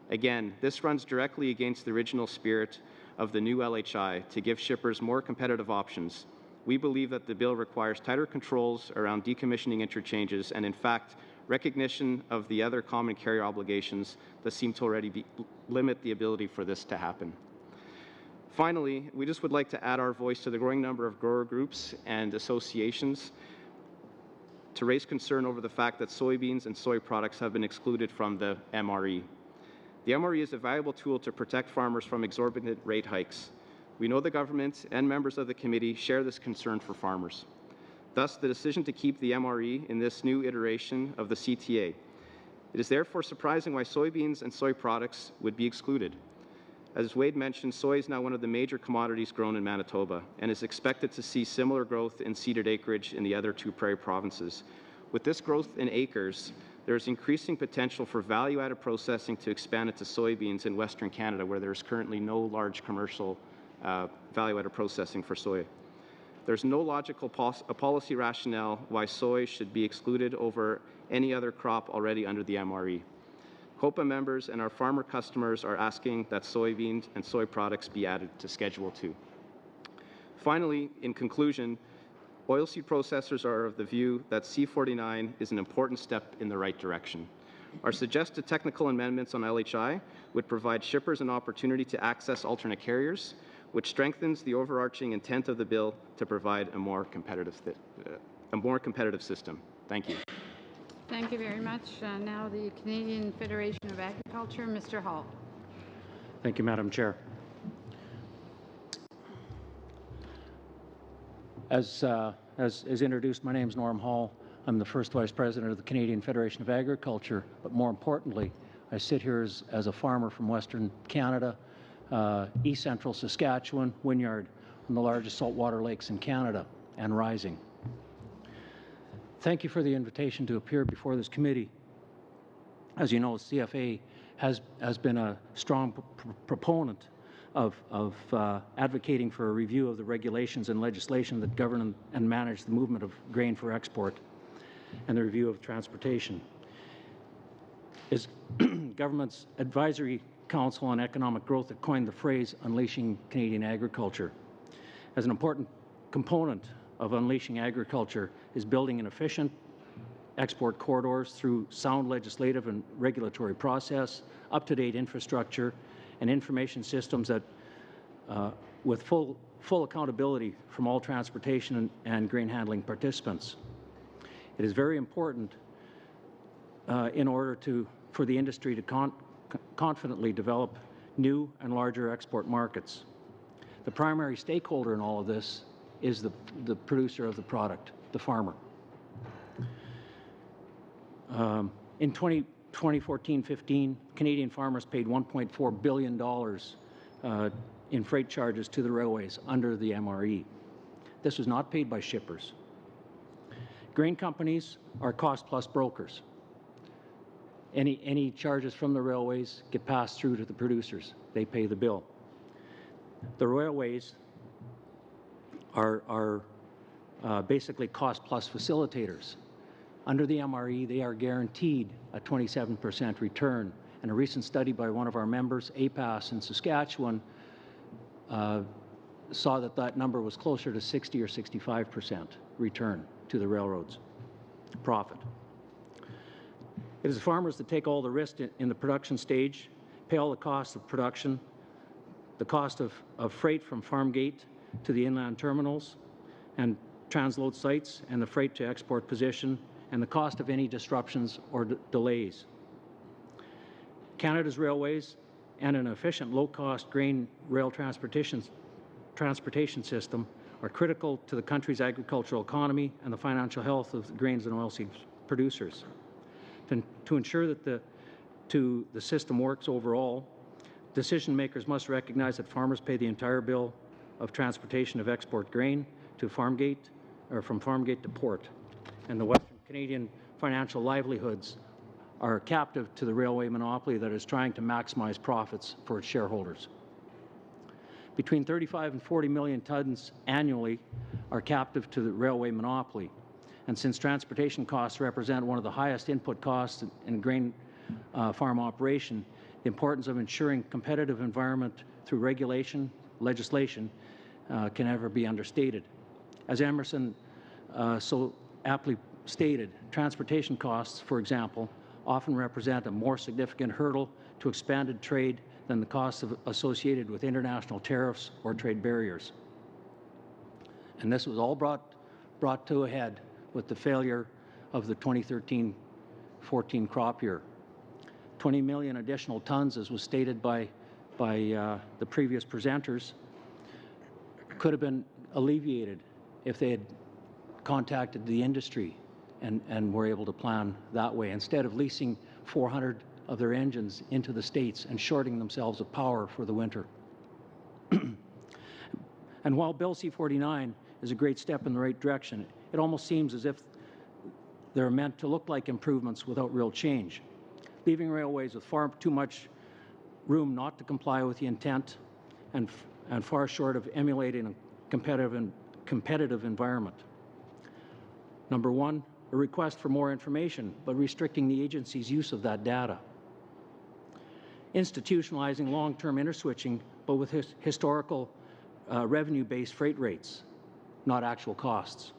Again, this runs directly against the original spirit of the new LHI to give shippers more competitive options. We believe that the bill requires tighter controls around decommissioning interchanges and, in fact, recognition of the other common carrier obligations that seem to already limit the ability for this to happen. Finally, we just would like to add our voice to the growing number of grower groups and associations to raise concern over the fact that soybeans and soy products have been excluded from the MRE. The MRE is a valuable tool to protect farmers from exorbitant rate hikes. We know the government and members of the committee share this concern for farmers. Thus, the decision to keep the MRE in this new iteration of the CTA. It is therefore surprising why soybeans and soy products would be excluded. As Wade mentioned, soy is now one of the major commodities grown in Manitoba and is expected to see similar growth in seeded acreage in the other 2 prairie provinces. With this growth in acres, there is increasing potential for value-added processing to expand into soybeans in Western Canada, where there is currently no large commercial value-added processing for soy. There's no logical policy rationale why soy should be excluded over any other crop already under the MRE. COPA members and our farmer customers are asking that soybeans and soy products be added to Schedule 2. Finally, in conclusion, oilseed processors are of the view that C49 is an important step in the right direction. Our suggested technical amendments on LHI would provide shippers an opportunity to access alternate carriers, which strengthens the overarching intent of the bill to provide a more competitive system. Thank you. Thank you very much. Now the Canadian Federation of Agriculture, Mr. Hall. Thank you, Madam Chair. As introduced, my name is Norm Hall. I'm the first Vice President of the Canadian Federation of Agriculture, but more importantly, I sit here as a farmer from Western Canada, East Central Saskatchewan, Wynyard, one of the largest saltwater lakes in Canada, and rising. Thank you for the invitation to appear before this committee. As you know, CFA has been a strong proponent of advocating for a review of the regulations and legislation that govern and manage the movement of grain for export and the review of transportation. It's government's Advisory Council on Economic Growth that coined the phrase unleashing Canadian agriculture. As an important component of unleashing agriculture is building an efficient export corridors through sound legislative and regulatory process, up-to-date infrastructure, and information systems that, with full accountability from all transportation and grain handling participants. It is very important in order for the industry to confidently develop new and larger export markets. The primary stakeholder in all of this is the producer of the product, the farmer. In 2014-15, Canadian farmers paid $1.4 billion in freight charges to the railways under the MRE. This was not paid by shippers. Grain companies are cost-plus brokers. Any charges from the railways get passed through to the producers. They pay the bill. The railways are basically cost-plus facilitators. Under the MRE, they are guaranteed a 27% return. And a recent study by one of our members, APAS in Saskatchewan, saw that number was closer to 60 or 65% return to the railroads profit. It is the farmers that take all the risk in the production stage, pay all the costs of production, the cost of freight from farm gate to the inland terminals and transload sites, and the freight to export position, and the cost of any disruptions or delays. Canada's railways and an efficient low-cost grain rail transportation system are critical to the country's agricultural economy and the financial health of the grains and oilseeds producers. To ensure that the system works overall, decision makers must recognize that farmers pay the entire bill of transportation of export grain to farm gate or from farm gate to port, and the Western Canadian financial livelihoods are captive to the railway monopoly that is trying to maximize profits for its shareholders. Between 35 and 40 million tons annually are captive to the railway monopoly. And since transportation costs represent one of the highest input costs in grain farm operation, the importance of ensuring competitive environment through regulation, legislation, can never be understated. As Emerson so aptly stated, transportation costs, for example, often represent a more significant hurdle to expanded trade than the costs associated with international tariffs or trade barriers. And this was all brought to a head with the failure of the 2013-14 crop year. 20 million additional tons, as was stated by the previous presenters, could have been alleviated if they had contacted the industry and were able to plan that way, instead of leasing 400 of their engines into the States and shorting themselves of power for the winter. And while Bill C-49 is a great step in the right direction, it almost seems as if they're meant to look like improvements without real change, leaving railways with far too much room not to comply with the intent and far short of emulating a competitive environment. Number one, a request for more information, but restricting the agency's use of that data. Institutionalizing long-term interswitching, but with historical revenue-based freight rates, not actual costs.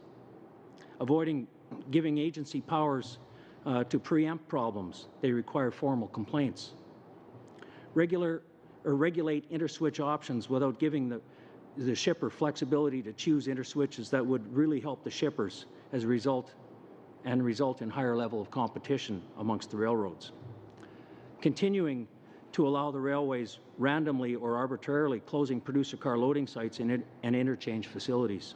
Avoiding giving agency powers To preempt problems, they require formal complaints. Regulate interswitch options without giving the shipper flexibility to choose interswitches that would really help the shippers as a result in higher level of competition amongst the railroads. Continuing to allow the railways randomly or arbitrarily closing producer car loading sites and interchange facilities.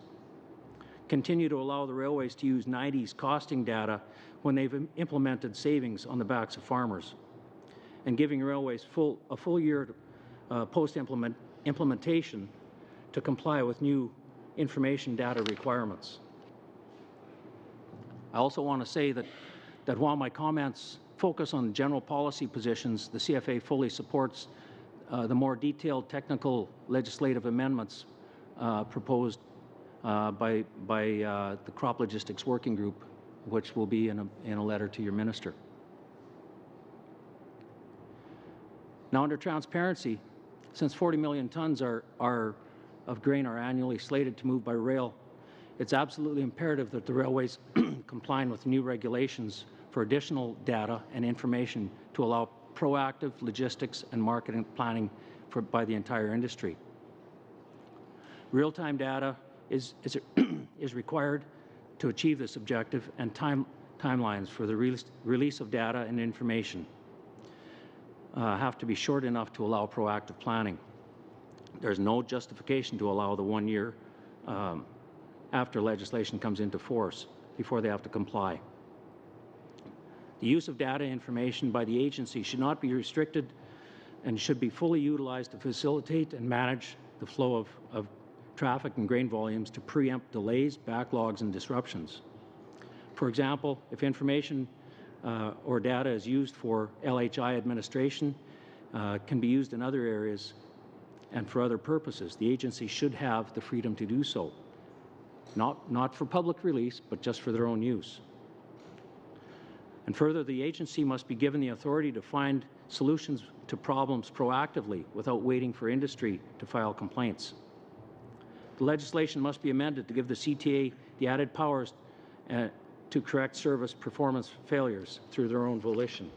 Continue to allow the railways to use 90s costing data when they've implemented savings on the backs of farmers. And giving railways a full year post-implementation to comply with new information data requirements. I also want to say that while my comments focus on general policy positions, the CFA fully supports the more detailed technical legislative amendments proposed by the Crop Logistics Working Group, which will be in a letter to your minister. Now, under transparency, since 40 million tons of grain are annually slated to move by rail, it's absolutely imperative that the railways comply with new regulations for additional data and information to allow proactive logistics and marketing planning by the entire industry. Real-time data is required to achieve this objective, and timelines for the release of data and information have to be short enough to allow proactive planning. There's no justification to allow the 1 year after legislation comes into force before they have to comply. The use of data information by the agency should not be restricted and should be fully utilized to facilitate and manage the flow of traffic and grain volumes to preempt delays, backlogs, and disruptions. For example, if information or data is used for LHI administration, can be used in other areas and for other purposes, the agency should have the freedom to do so. Not for public release, but just for their own use. And further, the agency must be given the authority to find solutions to problems proactively without waiting for industry to file complaints. The legislation must be amended to give the CTA the added powers to correct service performance failures through their own volition.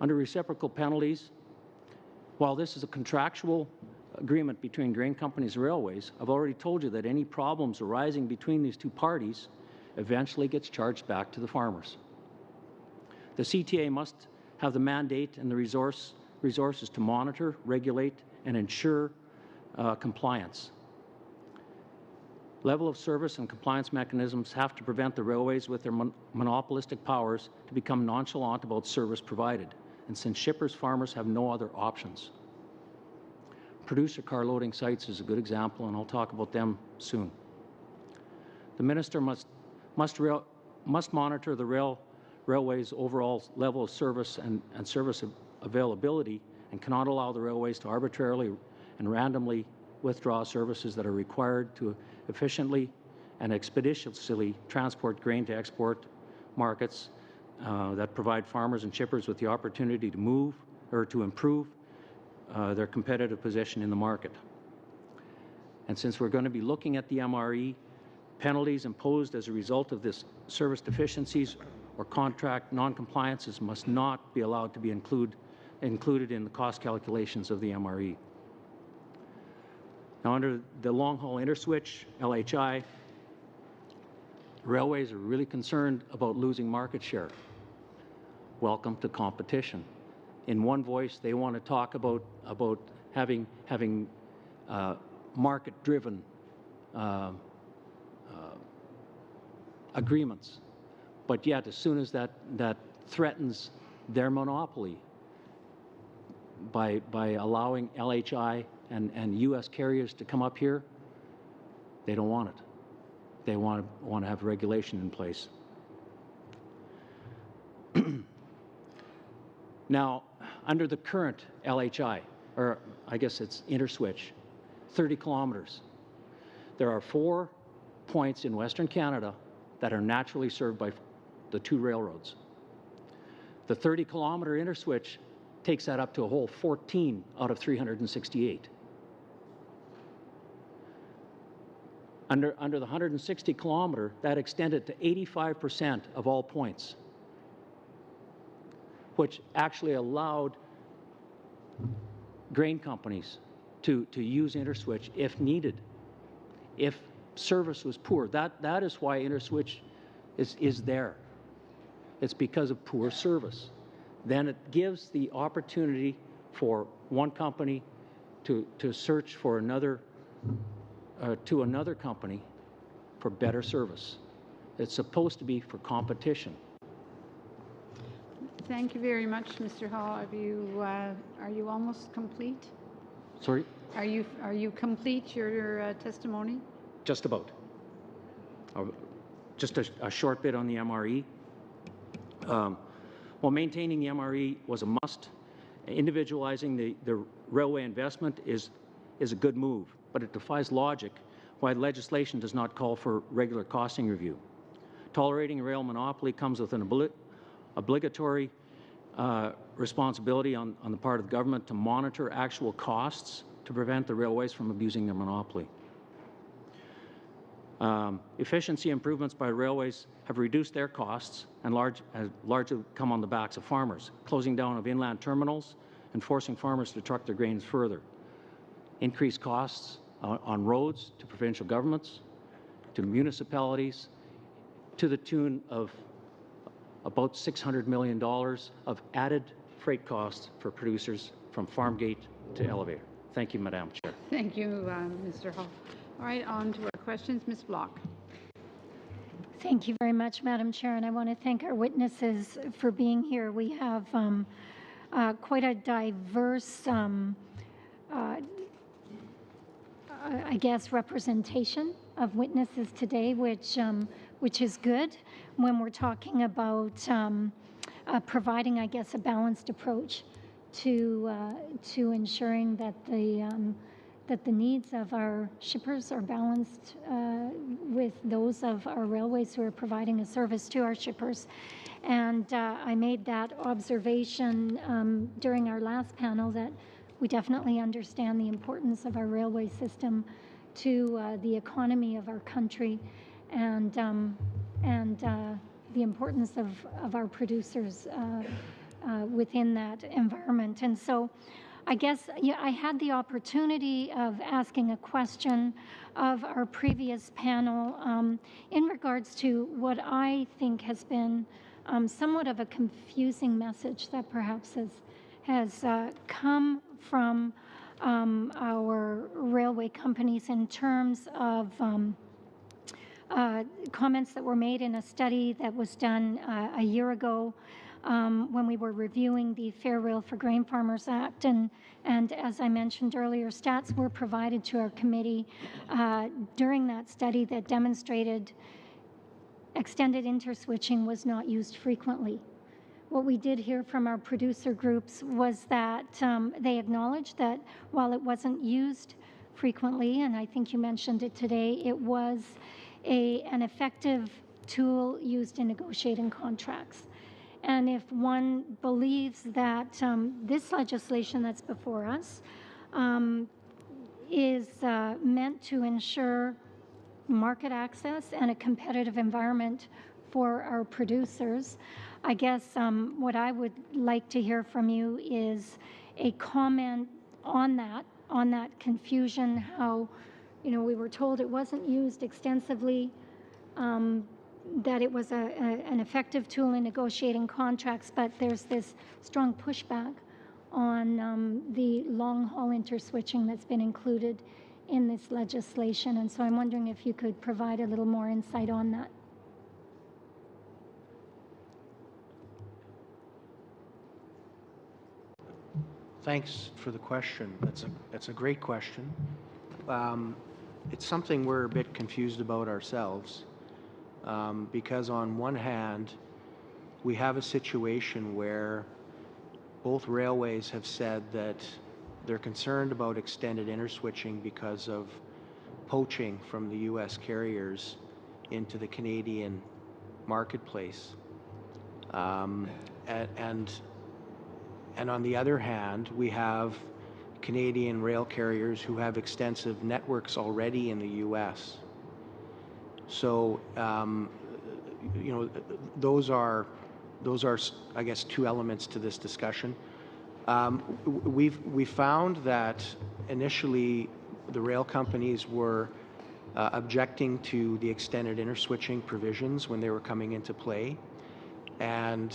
Under reciprocal penalties, while this is a contractual agreement between grain companies and railways, I've already told you that any problems arising between these two parties eventually gets charged back to the farmers. The CTA must have the mandate and the resources to monitor, regulate, and ensure compliance. Level of service and compliance mechanisms have to prevent the railways with their monopolistic powers to become nonchalant about service provided, and since shippers, farmers have no other options. Producer car loading sites is a good example, and I'll talk about them soon. The minister must monitor the railway's overall level of service and service availability, and cannot allow the railways to arbitrarily and randomly withdraw services that are required to efficiently and expeditiously transport grain to export markets that provide farmers and shippers with the opportunity to move or to improve their competitive position in the market. And since we're going to be looking at the MRE, penalties imposed as a result of this service deficiencies or contract non-compliances must not be allowed to be included in the cost calculations of the MRE. Now, under the long-haul interswitch, LHI, railways are really concerned about losing market share. Welcome to competition. In one voice, they want to talk about having market-driven agreements, but yet as soon as that threatens their monopoly by allowing LHI and U.S. carriers to come up here, they don't want it. They want to have regulation in place. Now, under the current LHI, or I guess it's interswitch, 30 kilometers, there are 4 points in Western Canada that are naturally served by the 2 railroads. The 30-kilometer interswitch takes that up to a whole 14 out of 368. Under the 160 kilometer, that extended to 85% of all points, which actually allowed grain companies to use InterSwitch if needed, if service was poor. That is why InterSwitch is there. It's because of poor service. Then it gives the opportunity for one company to search for another company for better service. It's supposed to be for competition. Thank you very much, Mr. Hall. Are you almost complete? Sorry? Are you complete your testimony? Just about. Just a short bit on the MRE. While maintaining the MRE was a must, individualizing the railway investment is a good move, but it defies logic why legislation does not call for regular costing review. Tolerating a rail monopoly comes with an obligatory responsibility on the part of the government to monitor actual costs to prevent the railways from abusing their monopoly. Efficiency improvements by railways have reduced their costs and have largely come on the backs of farmers, closing down of inland terminals and forcing farmers to truck their grains further. Increased costs on roads to provincial governments, to municipalities, to the tune of about $600 million of added freight costs for producers from farm gate to elevator. Thank you, Madam Chair. Thank you, Mr. Hall. All right, on to our questions. Ms. Block. Thank you very much, Madam Chair, and I want to thank our witnesses for being here. We have quite a diverse, I guess, representation of witnesses today, which is good when we're talking about providing, I guess, a balanced approach to ensuring that the needs of our shippers are balanced with those of our railways who are providing a service to our shippers. And I made that observation during our last panel that we definitely understand the importance of our railway system to the economy of our country and the importance of our producers within that environment. And so I guess I had the opportunity of asking a question of our previous panel in regards to what I think has been somewhat of a confusing message that perhaps has come from our railway companies in terms of comments that were made in a study that was done a year ago when we were reviewing the Fair Rail for Grain Farmers Act. And as I mentioned earlier, stats were provided to our committee during that study that demonstrated extended interswitching was not used frequently. What we did hear from our producer groups was that they acknowledged that while it wasn't used frequently, and I think you mentioned it today, it was an effective tool used in negotiating contracts. And if one believes that this legislation that's before us is meant to ensure market access and a competitive environment for our producers, I guess what I would like to hear from you is a comment on that confusion, how, we were told it wasn't used extensively, that it was an effective tool in negotiating contracts, but there's this strong pushback on the long-haul interswitching that's been included in this legislation. And so I'm wondering if you could provide a little more insight on that. Thanks for the question. That's a great question. It's something we're a bit confused about ourselves because on one hand, we have a situation where both railways have said that they're concerned about extended interswitching because of poaching from the U.S. carriers into the Canadian marketplace. And on the other hand, we have Canadian rail carriers who have extensive networks already in the U.S. So, you know, those are, I guess, two elements to this discussion. We found that initially the rail companies were objecting to the extended interswitching provisions when they were coming into play, and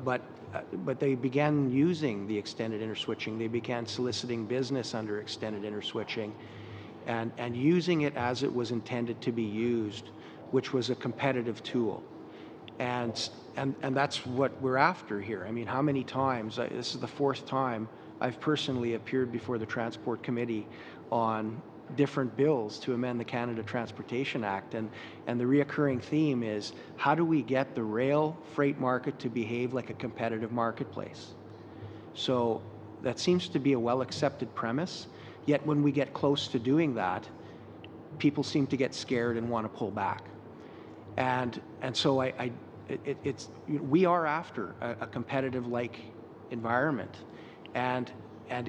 but they began using the extended interswitching. They began soliciting business under extended interswitching, and using it as it was intended to be used, which was a competitive tool. And that's what we're after here. I mean, how many times, this is the fourth time I've personally appeared before the Transport Committee on different bills to amend the Canada Transportation Act, and the reoccurring theme is, how do we get the rail freight market to behave like a competitive marketplace? So that seems to be a well-accepted premise, yet when we get close to doing that, people seem to get scared and want to pull back. And so we are after a competitive-like environment, and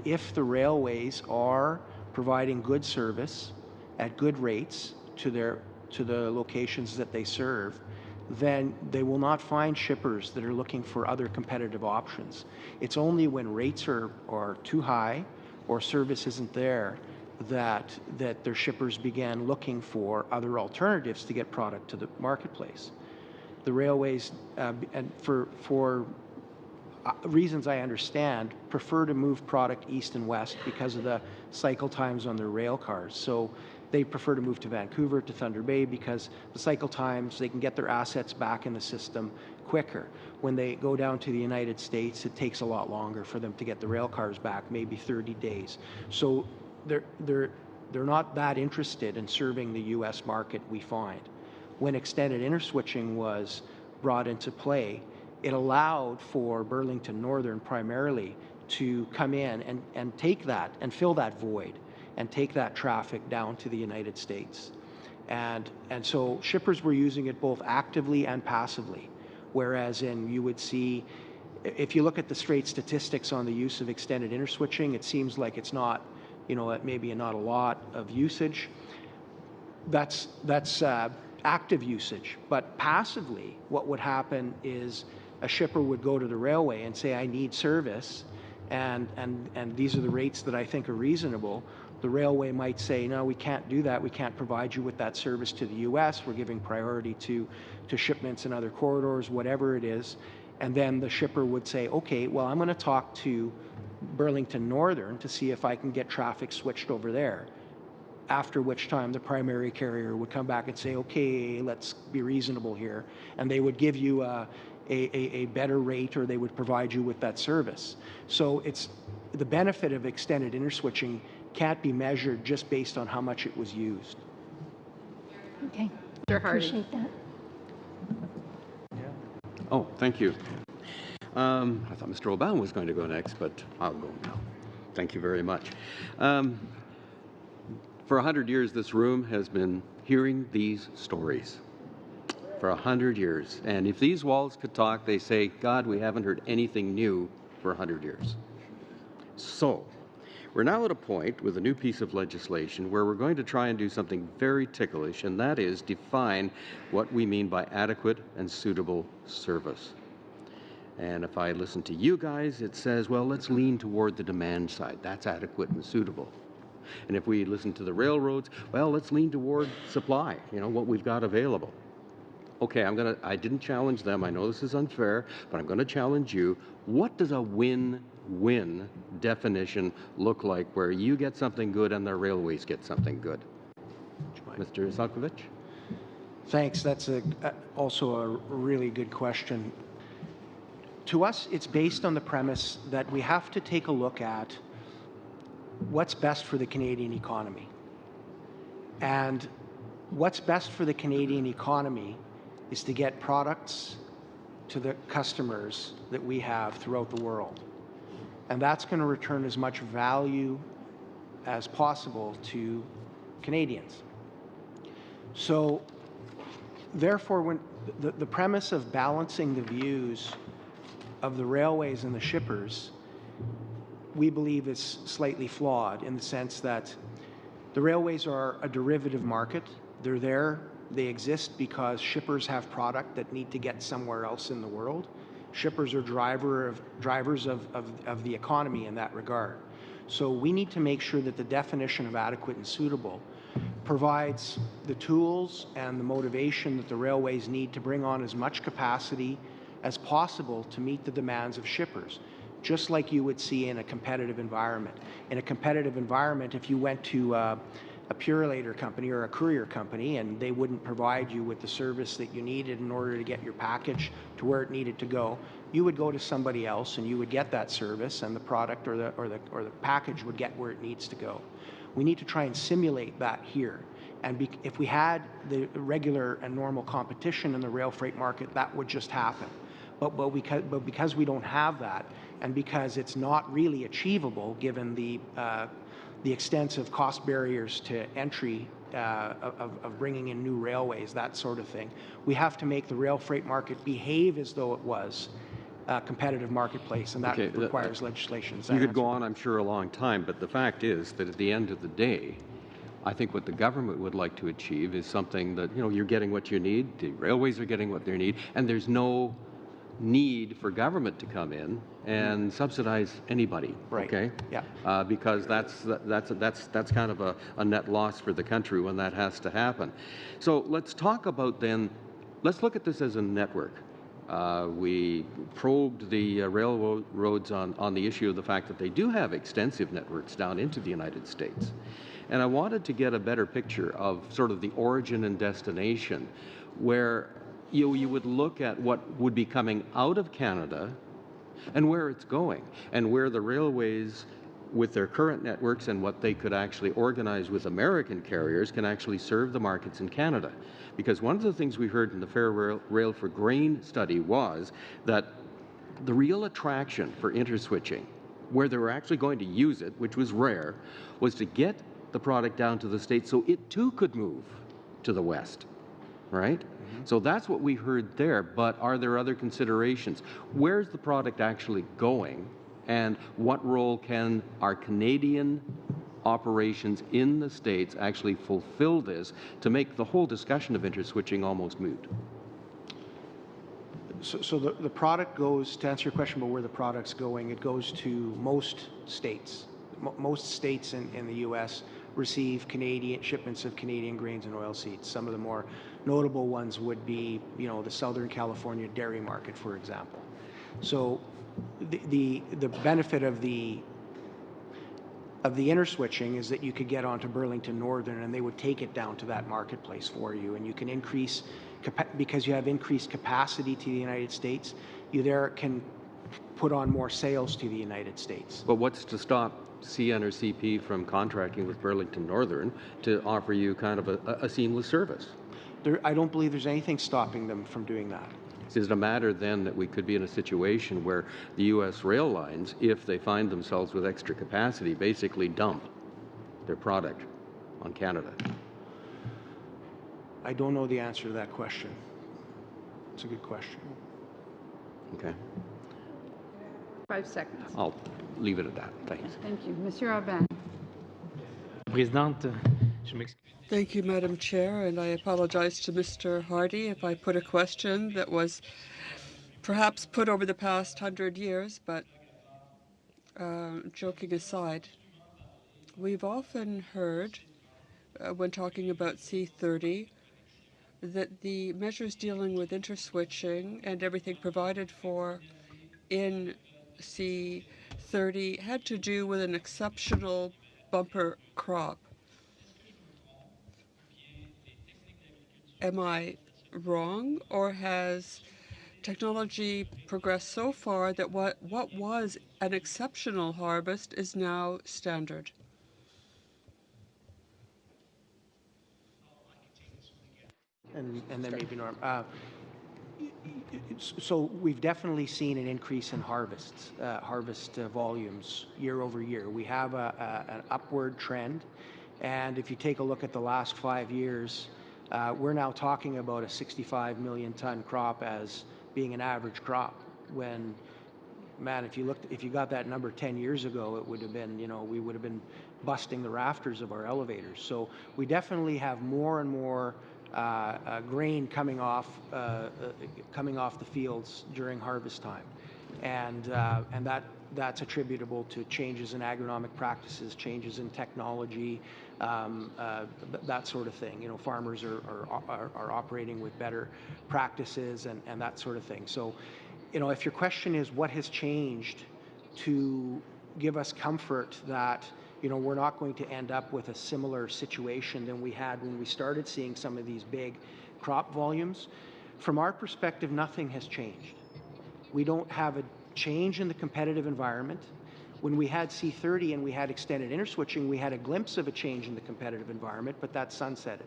if the railways are providing good service at good rates to the locations that they serve, then they will not find shippers that are looking for other competitive options. It's only when rates are too high or service isn't there that their shippers began looking for other alternatives to get product to the marketplace. The railways, and for reasons I understand, prefer to move product east and west because of the cycle times on their rail cars. So they prefer to move to Vancouver, to Thunder Bay, because the cycle times, they can get their assets back in the system quicker. When they go down to the United States, it takes a lot longer for them to get the rail cars back, maybe 30 days. So they're not that interested in serving the U.S. market, we find. When extended interswitching was brought into play, it allowed for Burlington Northern primarily to come in and take that and fill that void and take that traffic down to the United States. And so shippers were using it both actively and passively, whereas you would see, if you look at the straight statistics on the use of extended interswitching, it seems like it's not, maybe not a lot of usage. That's active usage. But passively, what would happen is a shipper would go to the railway and say, I need service, and these are the rates that I think are reasonable. The railway might say, no, we can't do that. We can't provide you with that service to the U.S. We're giving priority to shipments in other corridors, whatever it is. And then the shipper would say, okay, well, I'm going to talk to Burlington Northern to see if I can get traffic switched over there. After which time the primary carrier would come back and say, okay, let's be reasonable here. And they would give you a better rate, or they would provide you with that service. So it's the benefit of extended interswitching can't be measured just based on how much it was used. Okay. Appreciate that. Oh, thank you. I thought Mr. Obama was going to go next, but I'll go now. Thank you very much. For 100 years, this room has been hearing these stories. For 100 years. And if these walls could talk, they say, God, we haven't heard anything new for 100 years. So, we're now at a point with a new piece of legislation where we're going to try and do something very ticklish, and that is define what we mean by adequate and suitable service. And if I listen to you guys, it says, well, let's lean toward the demand side. That's adequate and suitable. And if we listen to the railroads, well, let's lean toward supply, what we've got available. Okay, I didn't challenge them. I know this is unfair, but I'm going to challenge you. What does a win-win definition look like where you get something good and the railways get something good? Mr. Salkovich? Thanks. That's also a really good question. To us, it's based on the premise that we have to take a look at what's best for the Canadian economy. And what's best for the Canadian economy is to get products to the customers that we have throughout the world. And that's going to return as much value as possible to Canadians. So, therefore, when the premise of balancing the views of the railways and the shippers, we believe is slightly flawed in the sense that the railways are a derivative market. They're there They exist because shippers have product that need to get somewhere else in the world. Shippers are drivers of the economy in that regard. So we need to make sure that the definition of adequate and suitable provides the tools and the motivation that the railways need to bring on as much capacity as possible to meet the demands of shippers, just like you would see in a competitive environment. In a competitive environment, if you went to a Purelator company or a courier company and they wouldn't provide you with the service that you needed in order to get your package to where it needed to go, you would go to somebody else and you would get that service, and the product or the package would get where it needs to go. We need to try and simulate that here. And if we had the regular and normal competition in the rail freight market, that would just happen. But because we don't have that, and because it's not really achievable given the extensive cost barriers to entry of bringing in new railways, that sort of thing, we have to make the rail freight market behave as though it was a competitive marketplace, and that requires legislation. You could go on, I'm sure, a long time, but the fact is that at the end of the day, I think what the government would like to achieve is something that, you're getting what you need, the railways are getting what they need, and there's no need for government to come in and subsidize anybody, okay? Yeah. Because that's kind of a net loss for the country when that has to happen. So let's talk about then, let's look at this as a network. We probed the railroads on the issue of the fact that they do have extensive networks down into the United States. And I wanted to get a better picture of sort of the origin and destination, where you would look at what would be coming out of Canada and where it's going, and where the railways with their current networks and what they could actually organize with American carriers can actually serve the markets in Canada. Because one of the things we heard in the Fair Rail for Grain study was that the real attraction for interswitching, where they were actually going to use it, which was rare, was to get the product down to the States so it too could move to the West, right? Mm-hmm. So that's what we heard there, but are there other considerations? Where's the product actually going, and what role can our Canadian operations in the States actually fulfill this to make the whole discussion of interswitching almost moot? So the product goes, to answer your question about where the product's going, it goes to most states. Most states in the U.S. receive shipments of Canadian grains and oilseeds. Some of the more notable ones would be, the Southern California dairy market, for example. So the benefit of the interswitching is that you could get onto Burlington Northern and they would take it down to that marketplace for you, and you can increase, because you have increased capacity to the United States, you there can put on more sales to the United States. But what's to stop CN or CP from contracting with Burlington Northern to offer you kind of a seamless service? I don't believe there's anything stopping them from doing that. Is it a matter then that we could be in a situation where the U.S. rail lines, if they find themselves with extra capacity, basically dump their product on Canada? I don't know the answer to that question. It's a good question. Okay. 5 seconds. I'll leave it at that. Thanks. Thank you. Monsieur Aubin. Présidente, je m'excuse. Thank you, Madam Chair, and I apologize to Mr. Hardy if I put a question that was perhaps put over the past 100 years, but joking aside, we've often heard when talking about C30 that the measures dealing with interswitching and everything provided for in C30 had to do with an exceptional bumper crop. Am I wrong, or has technology progressed so far that what was an exceptional harvest is now standard? And then maybe Norm. So we've definitely seen an increase in harvest volumes year over year. We have an upward trend, and if you take a look at the last 5 years, we're now talking about a 65 million ton crop as being an average crop. When, man, if you got that number 10 years ago, it would have been, we would have been busting the rafters of our elevators. So we definitely have more and more grain coming off the fields during harvest time, and that's attributable to changes in agronomic practices, changes in technology, that sort of thing. You know, farmers are operating with better practices and that sort of thing. So, you know, if your question is what has changed to give us comfort that, you know, we're not going to end up with a similar situation than we had when we started seeing some of these big crop volumes, from our perspective, nothing has changed. We don't have a change in the competitive environment. When we had C30 and we had extended interswitching, we had a glimpse of a change in the competitive environment, but that sunsetted.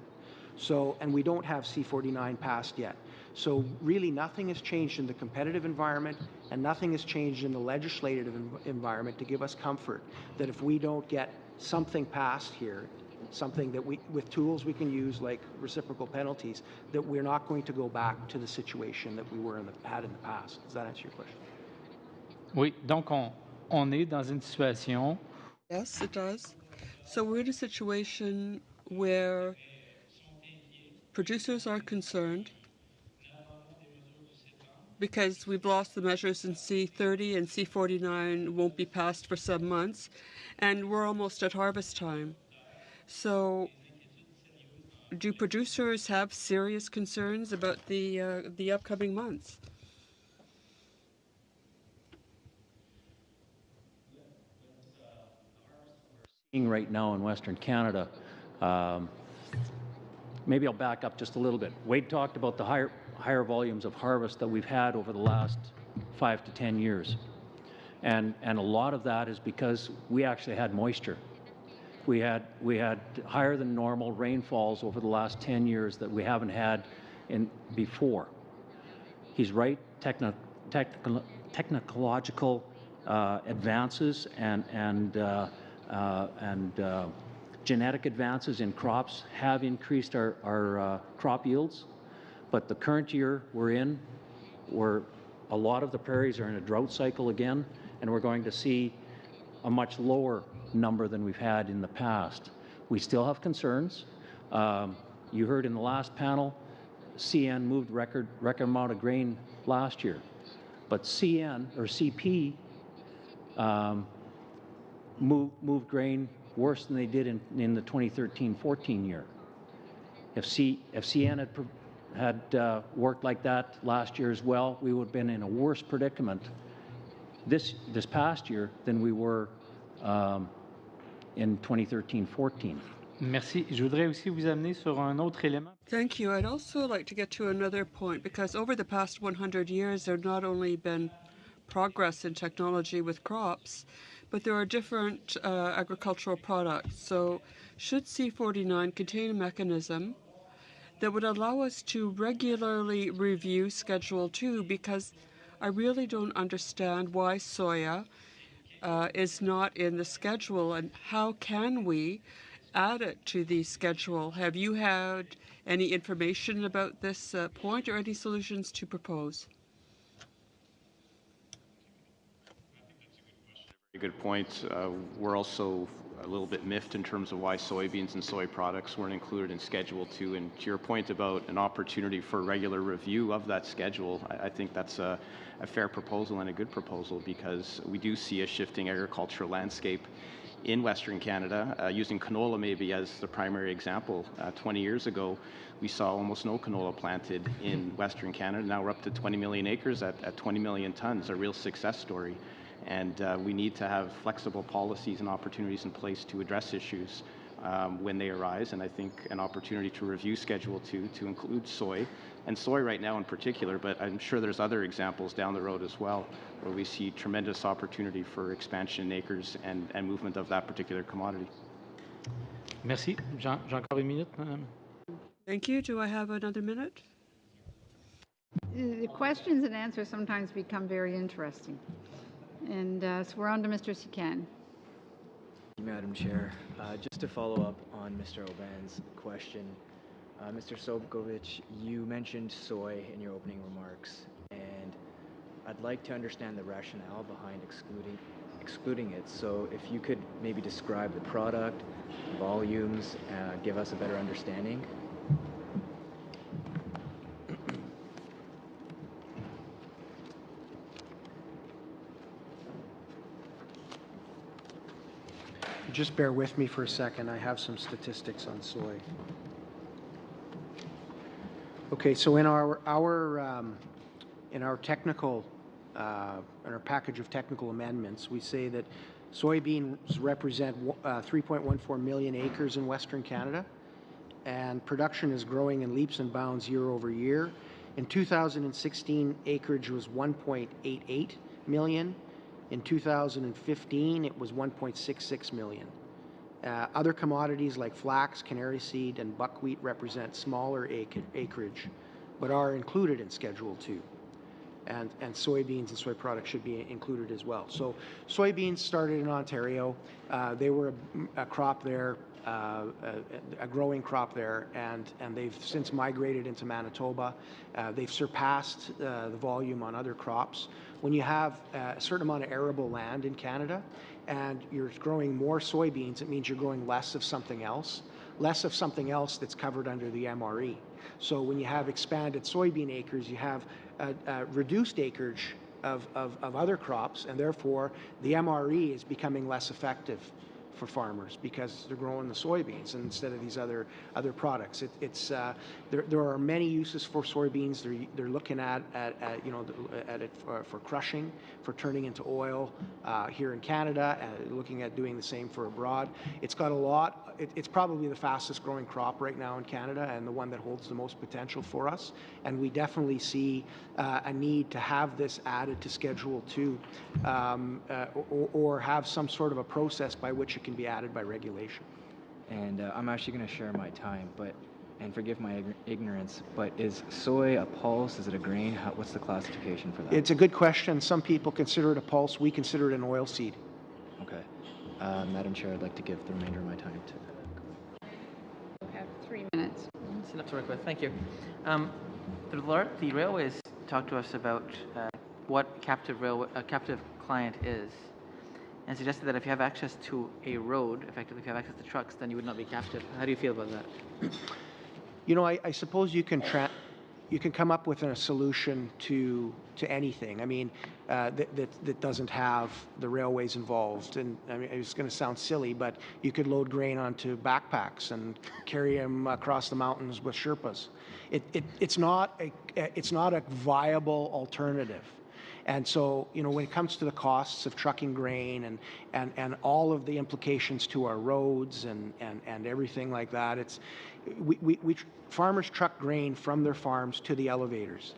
So, and we don't have C49 passed yet. So really nothing has changed in the competitive environment, and nothing has changed in the legislative environment to give us comfort that if we don't get something passed here, something that we, with tools we can use like reciprocal penalties, that we're not going to go back to the situation that we had in the past. Does that answer your question? Oui, donc on est dans une situation. Yes, it does. So we're in a situation where producers are concerned because we've lost the measures in C30 and C49 won't be passed for some months, and we're almost at harvest time. So do producers have serious concerns about the upcoming months? Right now in Western Canada. Maybe I'll back up just a little bit. Wade talked about the higher volumes of harvest that we've had over the last 5 to 10 years. And a lot of that is because we actually had moisture. We had higher than normal rainfalls over the last 10 years that we haven't had before. He's right, technological advances and genetic advances in crops have increased our crop yields, but the current year we're in, where a lot of the prairies are in a drought cycle again, and we're going to see a much lower number than we've had in the past. We still have concerns. You heard in the last panel, CN moved record amount of grain last year, but CN or CP moved grain worse than they did in the 2013-14 year. If CN had worked like that last year as well, we would have been in a worse predicament this past year than we were in 2013-14. Merci. Je voudrais aussi vous amener sur un autre élément. Thank you. I'd also like to get to another point, because over the past 100 years, there have not only been progress in technology with crops, but there are different agricultural products. So should C49 contain a mechanism that would allow us to regularly review Schedule 2? Because I really don't understand why soya is not in the schedule, and how can we add it to the schedule? Have you had any information about this point, or any solutions to propose? Good point. We're also a little bit miffed in terms of why soybeans and soy products weren't included in Schedule 2. And to your point about an opportunity for regular review of that schedule, I think that's a fair proposal and a good proposal, because we do see a shifting agricultural landscape in Western Canada. Using canola maybe as the primary example, 20 years ago, we saw almost no canola planted in Western Canada. Now we're up to 20 million acres at 20 million tons, a real success story. And we need to have flexible policies and opportunities in place to address issues when they arise. And I think an opportunity to review Schedule 2 to include soy, and soy right now in particular, but I'm sure there's other examples down the road as well, where we see tremendous opportunity for expansion in acres and movement of that particular commodity. Merci. J'ai encore une minute, madame. Thank you. Do I have another minute? The questions and answers sometimes become very interesting. And so we're on to Mr. Sican. Madam Chair, just to follow up on Mr. Oban's question, Mr. Sobkovich, you mentioned soy in your opening remarks, and I'd like to understand the rationale behind excluding it. So if you could maybe describe the product, volumes, give us a better understanding. Just bear with me for a second. I have some statistics on soy. Okay, so in our technical in our package of technical amendments, we say that soybeans represent 3.14 million acres in Western Canada, and production is growing in leaps and bounds year over year. In 2016, acreage was 1.88 million. In 2015, it was 1.66 million. Other commodities like flax, canary seed, and buckwheat represent smaller acreage, but are included in Schedule 2. And soybeans and soy products should be included as well. So soybeans started in Ontario. They were a crop there, a growing crop there, and they've since migrated into Manitoba. They've surpassed the volume on other crops. When you have a certain amount of arable land in Canada and you're growing more soybeans, it means you're growing less of something else that's covered under the MRE. So when you have expanded soybean acres, you have reduced acreage of other crops, and therefore the MRE is becoming less effective for farmers because they're growing the soybeans instead of these other products. There are many uses for soybeans. They're looking at it for crushing, for turning into oil here in Canada, looking at doing the same for abroad. It's got a lot. It's probably the fastest growing crop right now in Canada and the one that holds the most potential for us. And we definitely see a need to have this added to Schedule 2 or have some sort of a process by which it can be added by regulation. And I'm actually going to share my time, and forgive my ignorance, but is soy a pulse? Is it a grain? What's the classification for that? It's a good question. Some people consider it a pulse. We consider it an oilseed. Okay. Madam Chair, I'd like to give the remainder of my time to... You have 3 minutes. That's enough to work with. Thank you. The railways talked to us about what a captive client is, and suggested that if you have access to a road, effectively if you have access to trucks, then you would not be captive. How do you feel about that? You know, I suppose you can come up with a solution to anything. I mean, that doesn't have the railways involved. And I mean, it's going to sound silly, but you could load grain onto backpacks and carry them across the mountains with Sherpas. It's not a viable alternative. And so, you know, when it comes to the costs of trucking grain and all of the implications to our roads and everything like that, farmers truck grain from their farms to the elevators.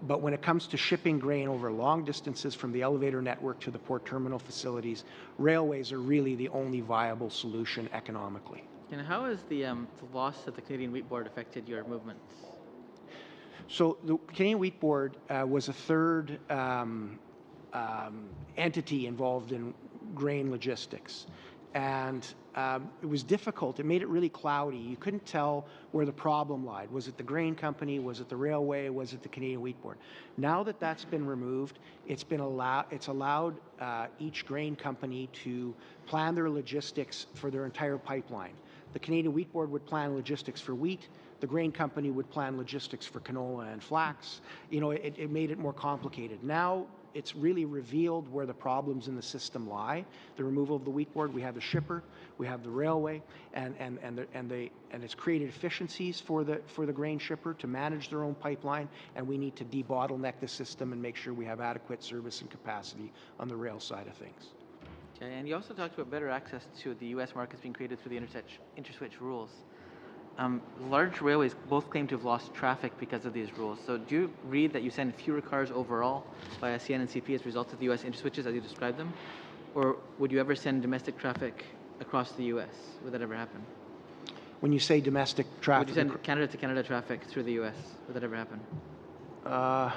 But when it comes to shipping grain over long distances from the elevator network to the port terminal facilities, railways are really the only viable solution economically. And how has the loss of the Canadian Wheat Board affected your movements? So the Canadian Wheat Board was a third entity involved in grain logistics. And it was difficult. It made it really cloudy. You couldn't tell where the problem lied. Was it the grain company? Was it the railway? Was it the Canadian Wheat Board? Now that that's been removed, it's allowed each grain company to plan their logistics for their entire pipeline. The Canadian Wheat Board would plan logistics for wheat. The grain company would plan logistics for canola and flax. You know, it made it more complicated. Now it's really revealed where the problems in the system lie. The removal of the wheat board, we have the shipper, we have the railway, and it's created efficiencies for the grain shipper to manage their own pipeline, and we need to debottleneck the system and make sure we have adequate service and capacity on the rail side of things. Okay, and you also talked about better access to the U.S. markets being created through the interswitch rules. Large railways both claim to have lost traffic because of these rules. So do you read that you send fewer cars overall via CN and CP as a result of the U.S. interswitches as you described them? Or would you ever send domestic traffic across the U.S.? Would that ever happen? When you say domestic traffic... Would you send Canada to Canada traffic through the U.S.? Would that ever happen? I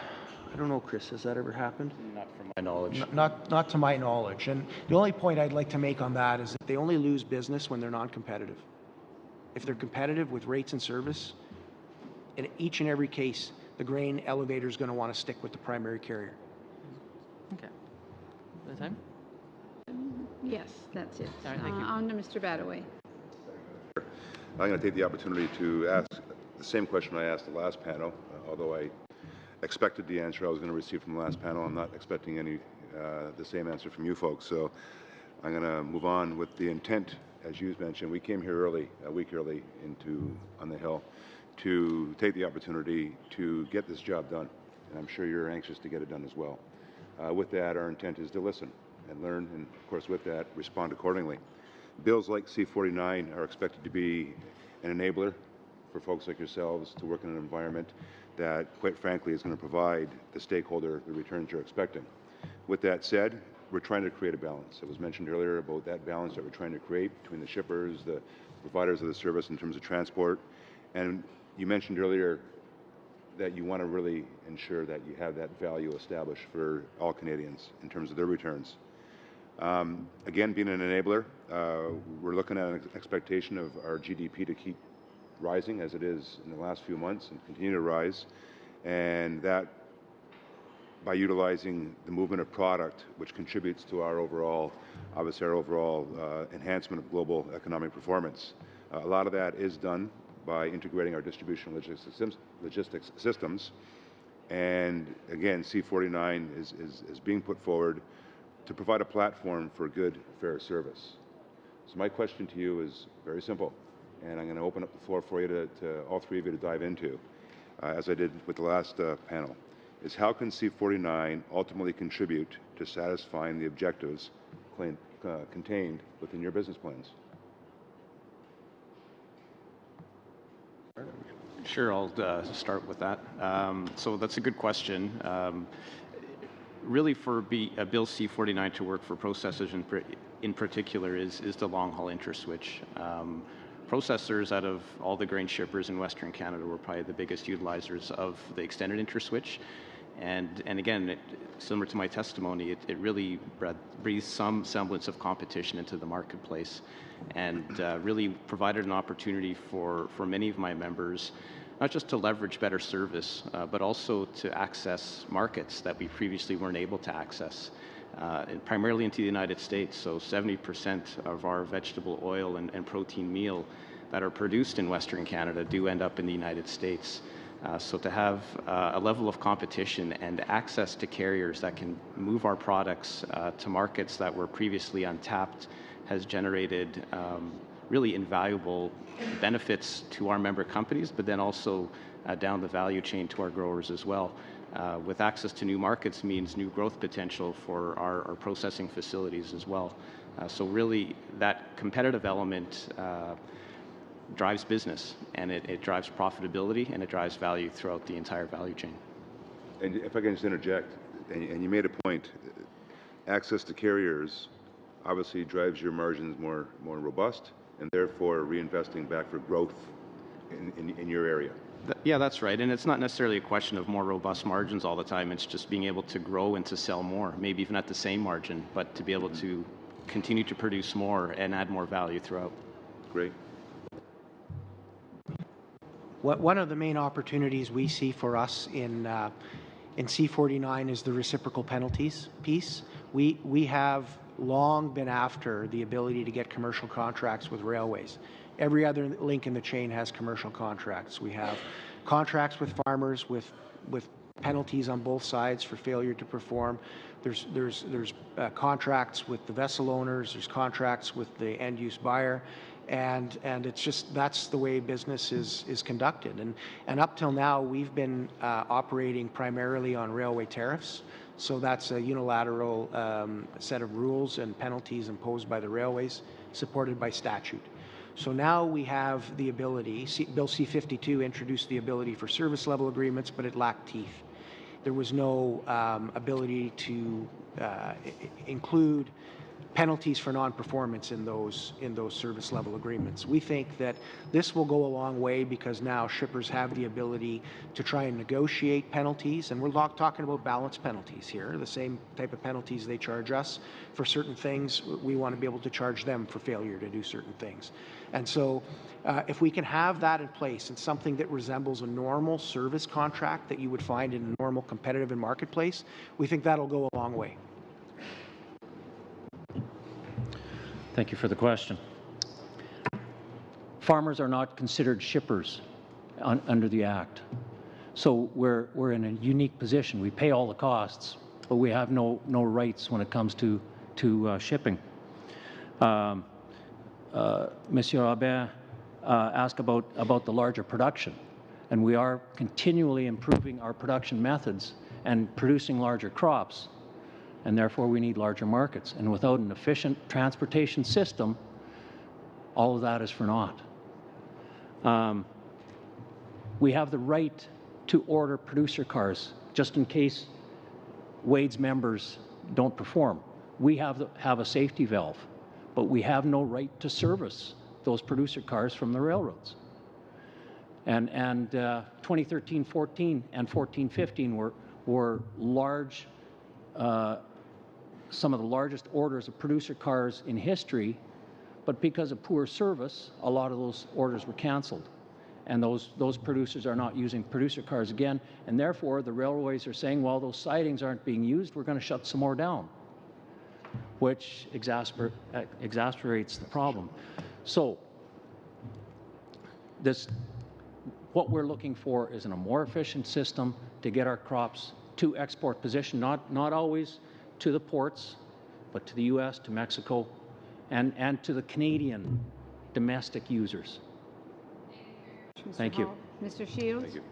don't know, Chris. Has that ever happened? Not from my knowledge. Not to my knowledge. And the only point I'd like to make on that is that they only lose business when they're non-competitive. If they're competitive with rates and service, in each and every case, the grain elevator is going to want to stick with the primary carrier. Okay. Is that time? Yes, that's it. All right, thank you. On to Mr. Badaway. I'm going to take the opportunity to ask the same question I asked the last panel, although I expected the answer I was going to receive from the last panel. I'm not expecting the same answer from you folks. So I'm going to move on with the intent, as you mentioned. We came here early, a week early, on the Hill, to take the opportunity to get this job done. And I'm sure you're anxious to get it done as well. With that, our intent is to listen and learn, and of course with that, respond accordingly. Bills like C-49 are expected to be an enabler for folks like yourselves to work in an environment that, quite frankly, is going to provide the stakeholder the returns you're expecting. With that said, we're trying to create a balance. It was mentioned earlier about that balance that we're trying to create between the shippers, the providers of the service in terms of transport, and you mentioned earlier that you want to really ensure that you have that value established for all Canadians in terms of their returns. Again, being an enabler, we're looking at an expectation of our GDP to keep rising as it is in the last few months and continue to rise, and that by utilizing the movement of product, which contributes to our overall, obviously our overall enhancement of global economic performance. A lot of that is done by integrating our distribution logistics systems, and again, C-49 is being put forward to provide a platform for good, fair service. So my question to you is very simple, and I'm going to open up the floor for you to all three of you to dive into, as I did with the last panel, is how can C-49 ultimately contribute to satisfying the objectives contained within your business plans? Sure, I'll start with that. So that's a good question. Really, for Bill C-49 to work for processors in particular is the long-haul interswitch. Processors, out of all the grain shippers in Western Canada, were probably the biggest utilizers of the extended interswitch. And again, similar to my testimony, it really breathes some semblance of competition into the marketplace, and really provided an opportunity for many of my members not just to leverage better service, but also to access markets that we previously weren't able to access, and primarily into the United States. So 70% of our vegetable oil and protein meal that are produced in Western Canada do end up in the United States. So to have a level of competition and access to carriers that can move our products to markets that were previously untapped has generated really invaluable benefits to our member companies, but then also down the value chain to our growers as well. With access to new markets means new growth potential for our processing facilities as well. So really that competitive element drives business, and it drives profitability, and it drives value throughout the entire value chain. And if I can just interject, and you made a point, access to carriers obviously drives your margins more robust, and therefore reinvesting back for growth in your area. Yeah, that's right. And it's not necessarily a question of more robust margins all the time. It's just being able to grow and to sell more, maybe even at the same margin, but to be able to continue to produce more and add more value throughout. Great. One of the main opportunities we see for us in C-49 is the reciprocal penalties piece. We have long been after the ability to get commercial contracts with railways. Every other link in the chain has commercial contracts. We have contracts with farmers with penalties on both sides for failure to perform. There's contracts with the vessel owners. There's contracts with the end-use buyer. And it's just, that's the way business is conducted. And up till now, we've been operating primarily on railway tariffs. So that's a unilateral set of rules and penalties imposed by the railways, supported by statute. So now we have the ability, Bill C-52 introduced the ability for service level agreements, but it lacked teeth. There was no ability to include penalties for non-performance in those service level agreements. We think that this will go a long way because now shippers have the ability to try and negotiate penalties, and we're talking about balance penalties here, the same type of penalties they charge us for certain things. We want to be able to charge them for failure to do certain things. And so if we can have that in place and something that resembles a normal service contract that you would find in a normal competitive and marketplace, we think that'll go a long way. Thank you for the question. Farmers are not considered shippers under the Act. So we're in a unique position. We pay all the costs, but we have no rights when it comes to shipping. Monsieur Aubin asked about the larger production, and we are continually improving our production methods and producing larger crops, and therefore we need larger markets. And without an efficient transportation system, all of that is for naught. We have the right to order producer cars just in case Wade's members don't perform. We have a safety valve, but we have no right to service those producer cars from the railroads. And 2013-14 and 14-15 were large, some of the largest orders of producer cars in history, but because of poor service, a lot of those orders were canceled. And those producers are not using producer cars again, and therefore the railways are saying, well, those sidings aren't being used, we're going to shut some more down, which exacerbates the problem. So what we're looking for is a more efficient system to get our crops to export position, not always to the ports, but to the U.S., to Mexico, and to the Canadian domestic users. Thank you. Mr. Shields? Thank you.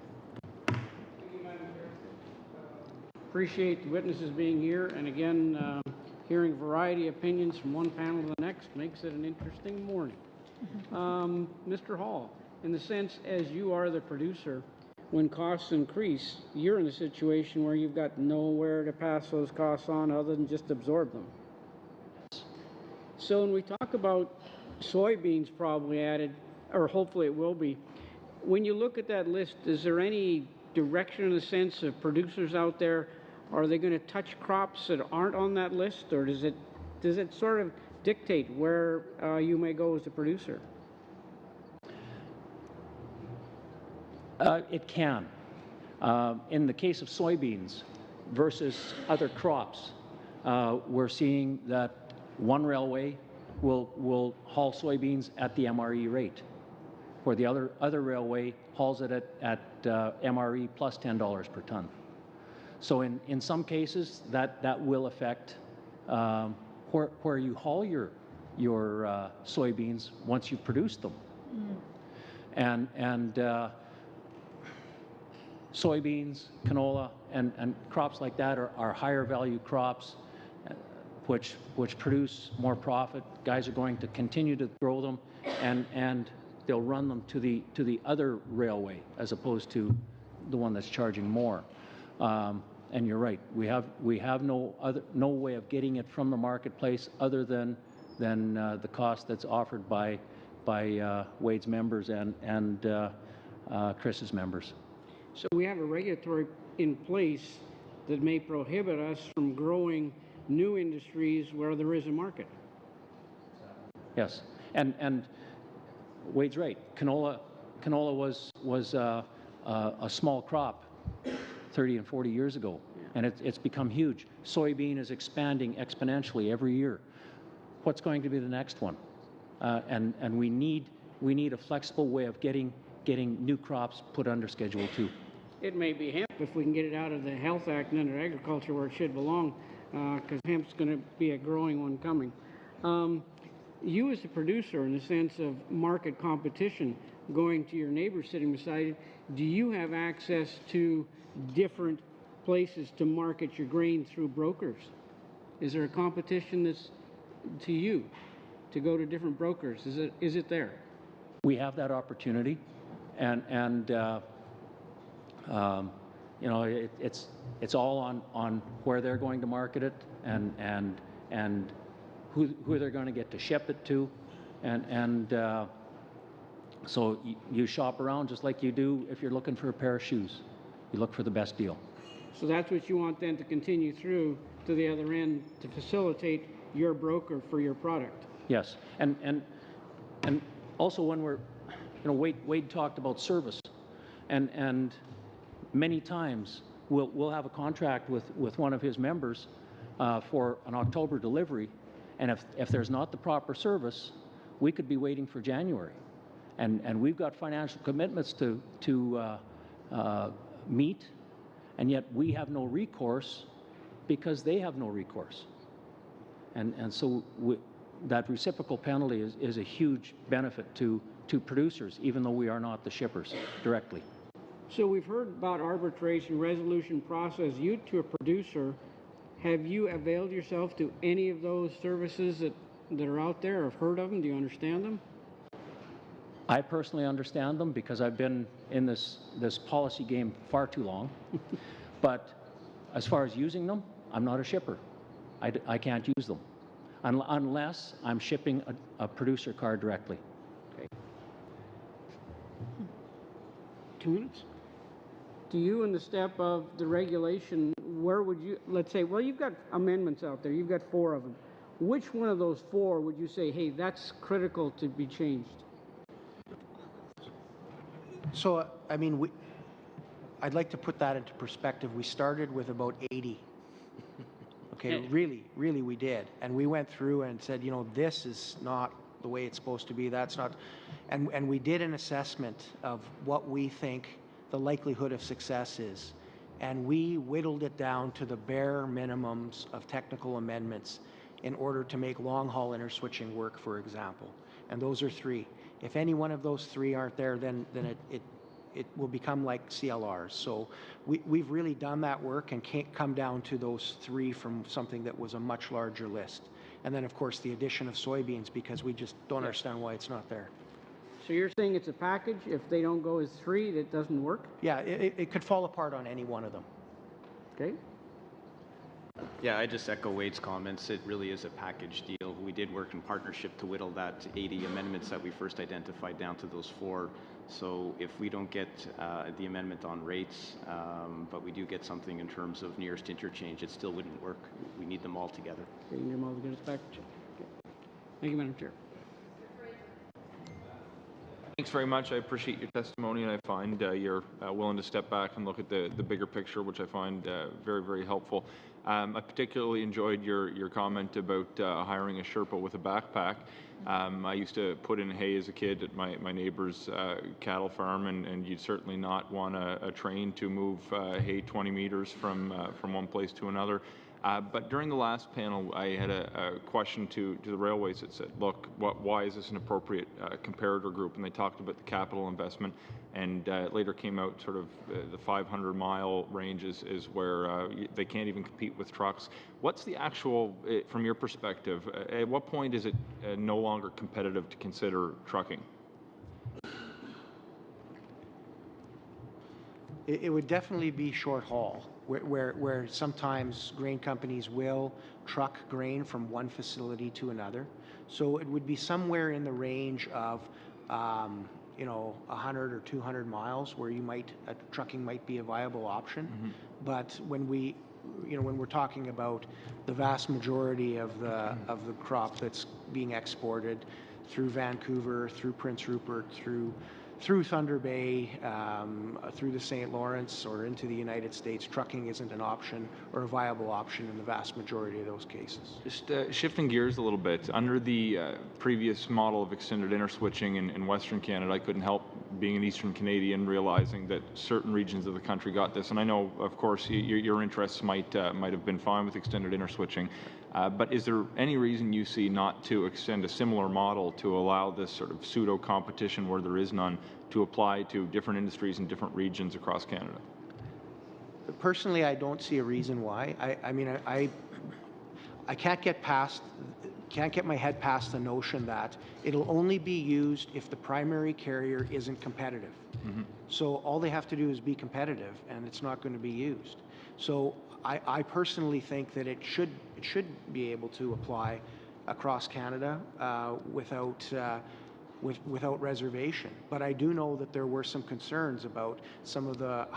Appreciate the witnesses being here, and again, hearing variety of opinions from one panel to the next makes it an interesting morning. Mr. Hall, in the sense as you are the producer, when costs increase, you're in a situation where you've got nowhere to pass those costs on other than just absorb them. So when we talk about soybeans probably added, or hopefully it will be, when you look at that list, is there any direction in the sense of producers out there? Are they going to touch crops that aren't on that list, or does it sort of dictate where you may go as a producer? It can. In the case of soybeans versus other crops, we're seeing that one railway will haul soybeans at the MRE rate, where the other railway hauls it at MRE plus $10 per ton. So in some cases, that will affect where you haul your soybeans once you've produced them. And soybeans, canola, and crops like that are higher value crops, which produce more profit. Guys are going to continue to grow them, and they'll run them to the other railway as opposed to the one that's charging more. And you're right. We have no way of getting it from the marketplace other than the cost that's offered by Wade's members and Chris's members. So we have a regulatory in place that may prohibit us from growing new industries where there is a market. Yes, and Wade's right. Canola was a small crop 30 and 40 years ago, and it's become huge. Soybean is expanding exponentially every year. What's going to be the next one? And we need a flexible way of getting new crops put under Schedule 2. It may be hemp if we can get it out of the Health Act and under agriculture where it should belong, because hemp's going to be a growing one coming. You as a producer, in the sense of market competition, going to your neighbor sitting beside you, do you have access to different places to market your grain through brokers? Is there a competition that's to you to go to different brokers? Is it there? We have that opportunity, and you know, it's all on where they're going to market it and who they're going to get to ship it to, and so you shop around just like you do if you're looking for a pair of shoes. You look for the best deal. So that's what you want then to continue through to the other end to facilitate your broker for your product. Yes, and also when we're, you know, Wade talked about service, and many times we'll have a contract with one of his members for an October delivery, and if there's not the proper service, we could be waiting for January, and we've got financial commitments to meet, and yet we have no recourse because they have no recourse, and so that reciprocal penalty is a huge benefit to producers, even though we are not the shippers directly. So we've heard about arbitration resolution process. You, to a producer, have you availed yourself to any of those services that are out there, or have heard of them? Do you understand them? I personally understand them because I've been in this policy game far too long. But as far as using them, I'm not a shipper. I can't use them unless I'm shipping a producer car directly. Okay. 2 minutes. Do you, in the step of the regulation, where would you, let's say, well, you've got amendments out there, you've got 4 of them. Which one of those 4 would you say, hey, that's critical to be changed? So, I mean, I'd like to put that into perspective. We started with about 80. Okay, really we did. And we went through and said, you know, this is not the way it's supposed to be. That's not, and we did an assessment of what we think the likelihood of success is. And we whittled it down to the bare minimums of technical amendments in order to make long-haul interswitching work, for example. And those are 3. If any one of those 3 aren't there, then it will become like CLRs. So we've really done that work and can't come down to those 3 from something that was a much larger list. And then, of course, the addition of soybeans, because we just don't understand why it's not there. So you're saying it's a package? If they don't go as 3, it doesn't work? Yeah, it could fall apart on any one of them. Okay. Yeah, I just echo Wade's comments. It really is a package deal. We did work in partnership to whittle that 80 amendments that we first identified down to those 4. So if we don't get the amendment on rates, but we do get something in terms of nearest interchange, it still wouldn't work. We need them all together. Okay, you need them all together as a package. Okay. Thank you, Madam Chair. Thanks very much. I appreciate your testimony, and I find you're willing to step back and look at the bigger picture, which I find very, very helpful. I particularly enjoyed your comment about hiring a Sherpa with a backpack. I used to put in hay as a kid at my neighbor's cattle farm, and you'd certainly not want a train to move hay 20 meters from one place to another. But during the last panel, I had a question to the railways that said, look, why is this an appropriate comparator group? And they talked about the capital investment, and it later came out sort of the 500-mile range is where they can't even compete with trucks. What's the actual, from your perspective, at what point is it no longer competitive to consider trucking? It would definitely be short haul, where sometimes grain companies will truck grain from one facility to another. So it would be somewhere in the range of, 100 or 200 miles where trucking might be a viable option. Mm-hmm. But when we're talking about the vast majority of the crop that's being exported through Vancouver, through Prince Rupert, through Thunder Bay, through the St. Lawrence, or into the United States, trucking isn't an option or a viable option in the vast majority of those cases. Just shifting gears a little bit, under the previous model of extended interswitching in Western Canada, I couldn't help, being an Eastern Canadian, realizing that certain regions of the country got this. And I know, of course, your interests might have been fine with extended interswitching. But is there any reason you see not to extend a similar model to allow this sort of pseudo-competition where there is none to apply to different industries in different regions across Canada? Personally, I don't see a reason why. I can't get my head past the notion that it'll only be used if the primary carrier isn't competitive. Mm-hmm. So all they have to do is be competitive, and it's not going to be used. So I personally think that it should be able to apply across Canada without reservation. But I do know that there were some concerns about some of the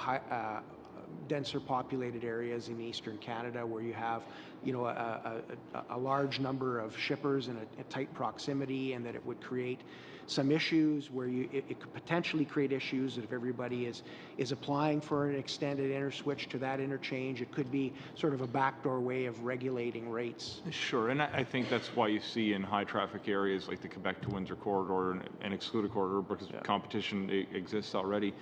denser populated areas in Eastern Canada where you have a large number of shippers in a tight proximity, and that it would create some issues where it could potentially create issues that if everybody is applying for an extended interswitch to that interchange, it could be sort of a backdoor way of regulating rates. Sure, and I think that's why you see in high traffic areas like the Quebec to Windsor corridor and excluded corridor, because competition exists already.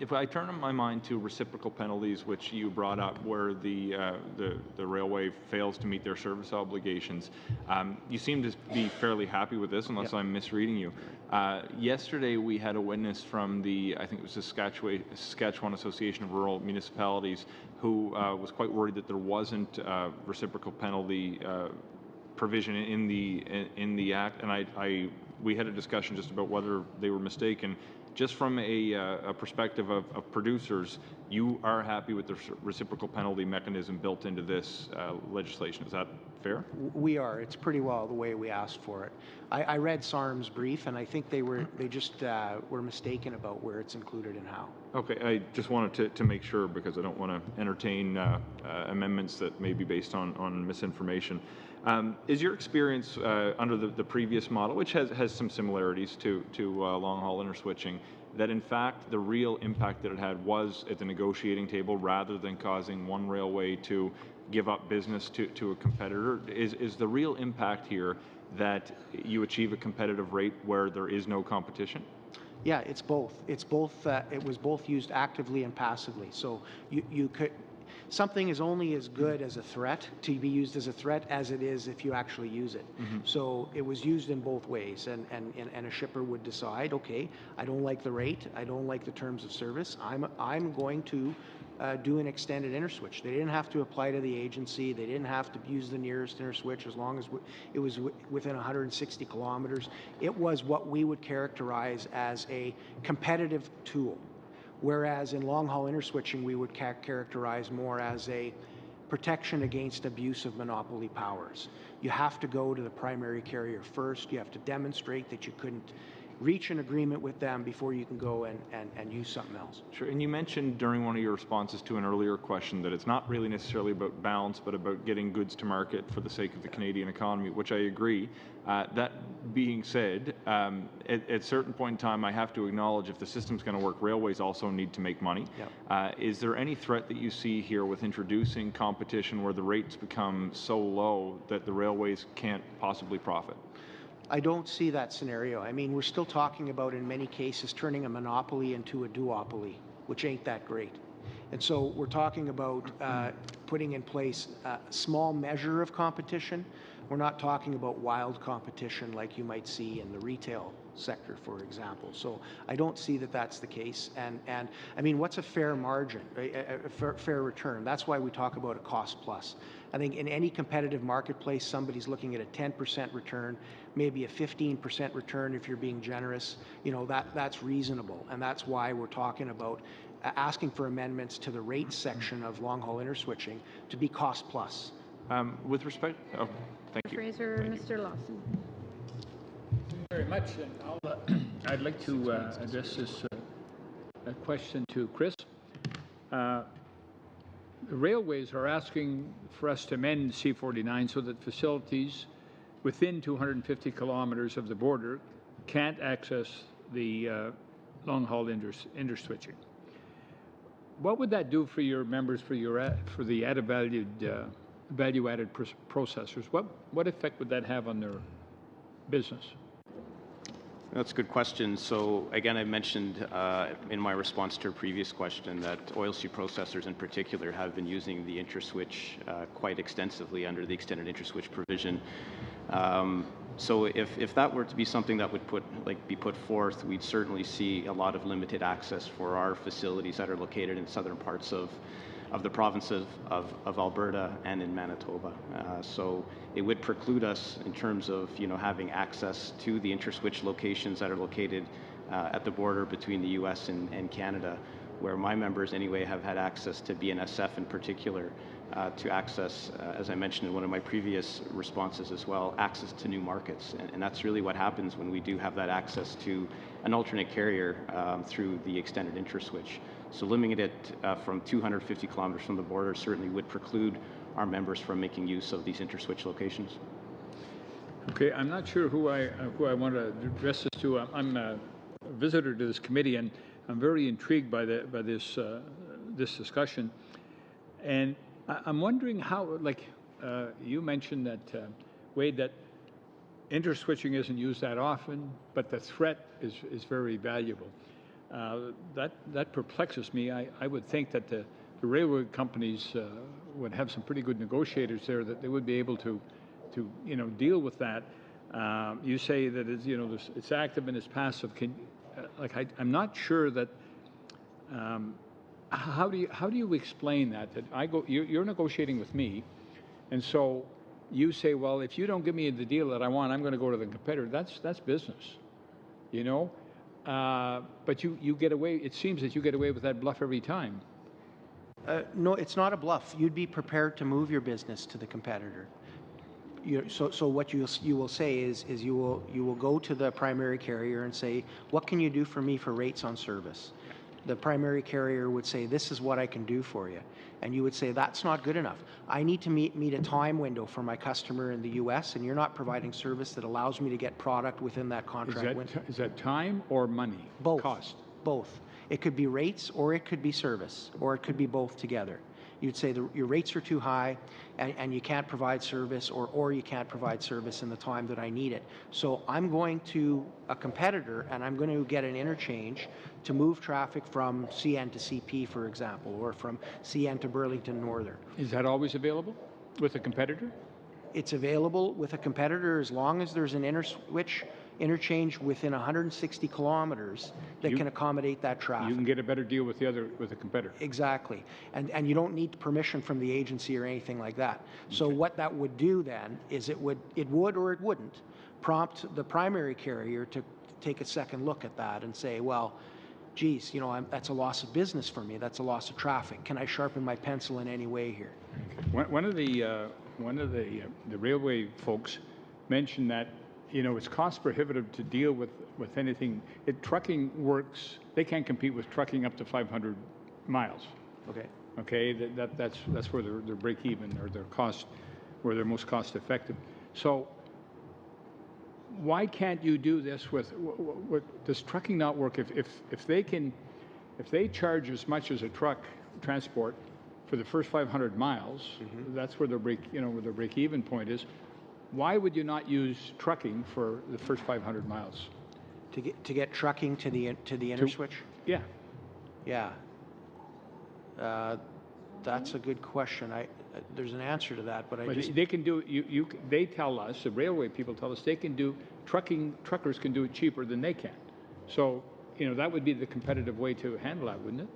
If I turn my mind to reciprocal penalties, which you brought up, where the railway fails to meet their service obligations. You seem to be fairly happy with this, unless I'm misreading you. Yesterday, we had a witness from I think it was the Saskatchewan Association of Rural Municipalities, who was quite worried that there wasn't reciprocal penalty provision in the Act, and we had a discussion just about whether they were mistaken. Just from a perspective of producers, you are happy with the reciprocal penalty mechanism built into this legislation. Is that fair? We are. It's pretty well the way we asked for it. I read SARM's brief, and I think they just were mistaken about where it's included and how. Okay, I just wanted to make sure, because I don't want to entertain amendments that may be based on misinformation. Is your experience under the previous model, which has some similarities to long-haul interswitching, that in fact the real impact that it had was at the negotiating table rather than causing one railway to give up business to a competitor? Is the real impact here that you achieve a competitive rate where there is no competition? Yeah, it's both. It's both. It was both used actively and passively. So you could. Something is only as good as a threat to be used as a threat as it is if you actually use it. So it was used in both ways, and a shipper would decide, okay, I don't like the rate, I don't like the terms of service, I'm going to do an extended interswitch. They didn't have to apply to the agency, they didn't have to use the nearest interswitch as long as it was within 160 kilometers. It was what we would characterize as a competitive tool. Whereas in long-haul interswitching, we would characterize more as a protection against abuse of monopoly powers. You have to go to the primary carrier first. You have to demonstrate that you couldn't reach an agreement with them before you can go and use something else. Sure, and you mentioned during one of your responses to an earlier question that it's not really necessarily about balance, but about getting goods to market for the sake of the Canadian economy, which I agree. That being said, at a certain point in time, I have to acknowledge if the system's going to work, railways also need to make money. Is there any threat that you see here with introducing competition where the rates become so low that the railways can't possibly profit? I don't see that scenario. I mean, we're still talking about, in many cases, turning a monopoly into a duopoly, which ain't that great. And so we're talking about putting in place a small measure of competition. We're not talking about wild competition like you might see in the retail sector, for example. So I don't see that that's the case. And I mean, what's a fair margin, a fair return? That's why we talk about a cost plus. I think in any competitive marketplace, somebody's looking at a 10% return, maybe a 15% return if you're being generous. You know, that's reasonable. And that's why we're talking about asking for amendments to the rate section of long-haul interswitching to be cost plus. With respect, thank you. Fraser, Mr. Lawson. Very much, and I'd like to address this question to Chris. The railways are asking for us to amend C-49 so that facilities within 250 kilometers of the border can't access the long-haul interswitching. What would that do for your members, for the added value-added processors? What effect would that have on their business? That's a good question. So again, I mentioned in my response to a previous question that oilseed processors in particular have been using the interswitch quite extensively under the extended interswitch provision. So if that were to be something that would be put forth, we'd certainly see a lot of limited access for our facilities that are located in southern parts of the province of Alberta and in Manitoba. So it would preclude us in terms of having access to the interswitch locations that are located at the border between the U.S. and Canada, where my members anyway have had access to BNSF in particular, to access, as I mentioned in one of my previous responses as well, access to new markets. And that's really what happens when we do have that access to an alternate carrier through the extended interswitch. So limiting it from 250 kilometers from the border certainly would preclude our members from making use of these interswitch locations. Okay, I'm not sure who I want to address this to. I'm a visitor to this committee, and I'm very intrigued by this discussion. And I'm wondering how, like you mentioned that, Wade, that interswitching isn't used that often, but the threat is very valuable. That perplexes me. I would think that the railway companies would have some pretty good negotiators there, that they would be able to deal with that. You say that it's active and it's passive. I'm not sure that. How do you explain that? That you're negotiating with me, and so you say, well, if you don't give me the deal that I want, I'm going to go to the competitor. That's business, But you get away. It seems that you get away with that bluff every time. No, it's not a bluff. You'd be prepared to move your business to the competitor. So what you will say is you will go to the primary carrier and say, what can you do for me for rates on service? The primary carrier would say, this is what I can do for you. And you would say, that's not good enough. I need to meet a time window for my customer in the U.S., and you're not providing service that allows me to get product within that contract window. Is that time or money? Both. Cost? Both. It could be rates, or it could be service, or it could be both together. You'd say your rates are too high, and you can't provide service, or you can't provide service in the time that I need it. So I'm going to a competitor, and I'm going to get an interchange to move traffic from CN to CP, for example, or from CN to Burlington Northern. Is that always available with a competitor? It's available with a competitor as long as there's an interchange within 160 kilometers that can accommodate that traffic. You can get a better deal with the competitor. Exactly. And you don't need permission from the agency or anything like that. So what that would do then is it would or it wouldn't prompt the primary carrier to take a second look at that and say, well, geez, that's a loss of business for me. That's a loss of traffic. Can I sharpen my pencil in any way here? One of the railway folks mentioned that it's cost prohibitive to deal with anything. Trucking works. They can't compete with trucking up to 500 miles. Okay. Okay. That's where their break even or their cost, where they're most cost effective. So why can't you do this with does trucking not work? If they charge as much as a truck transport for the first 500 miles, that's where their break even point is. Why would you not use trucking for the first 500 miles? To get trucking to the interswitch? Yeah. Yeah. That's a good question. There's an answer to that, but they can do. They tell us, the railway people tell us, they can do trucking. Truckers can do it cheaper than they can. So that would be the competitive way to handle that, wouldn't it?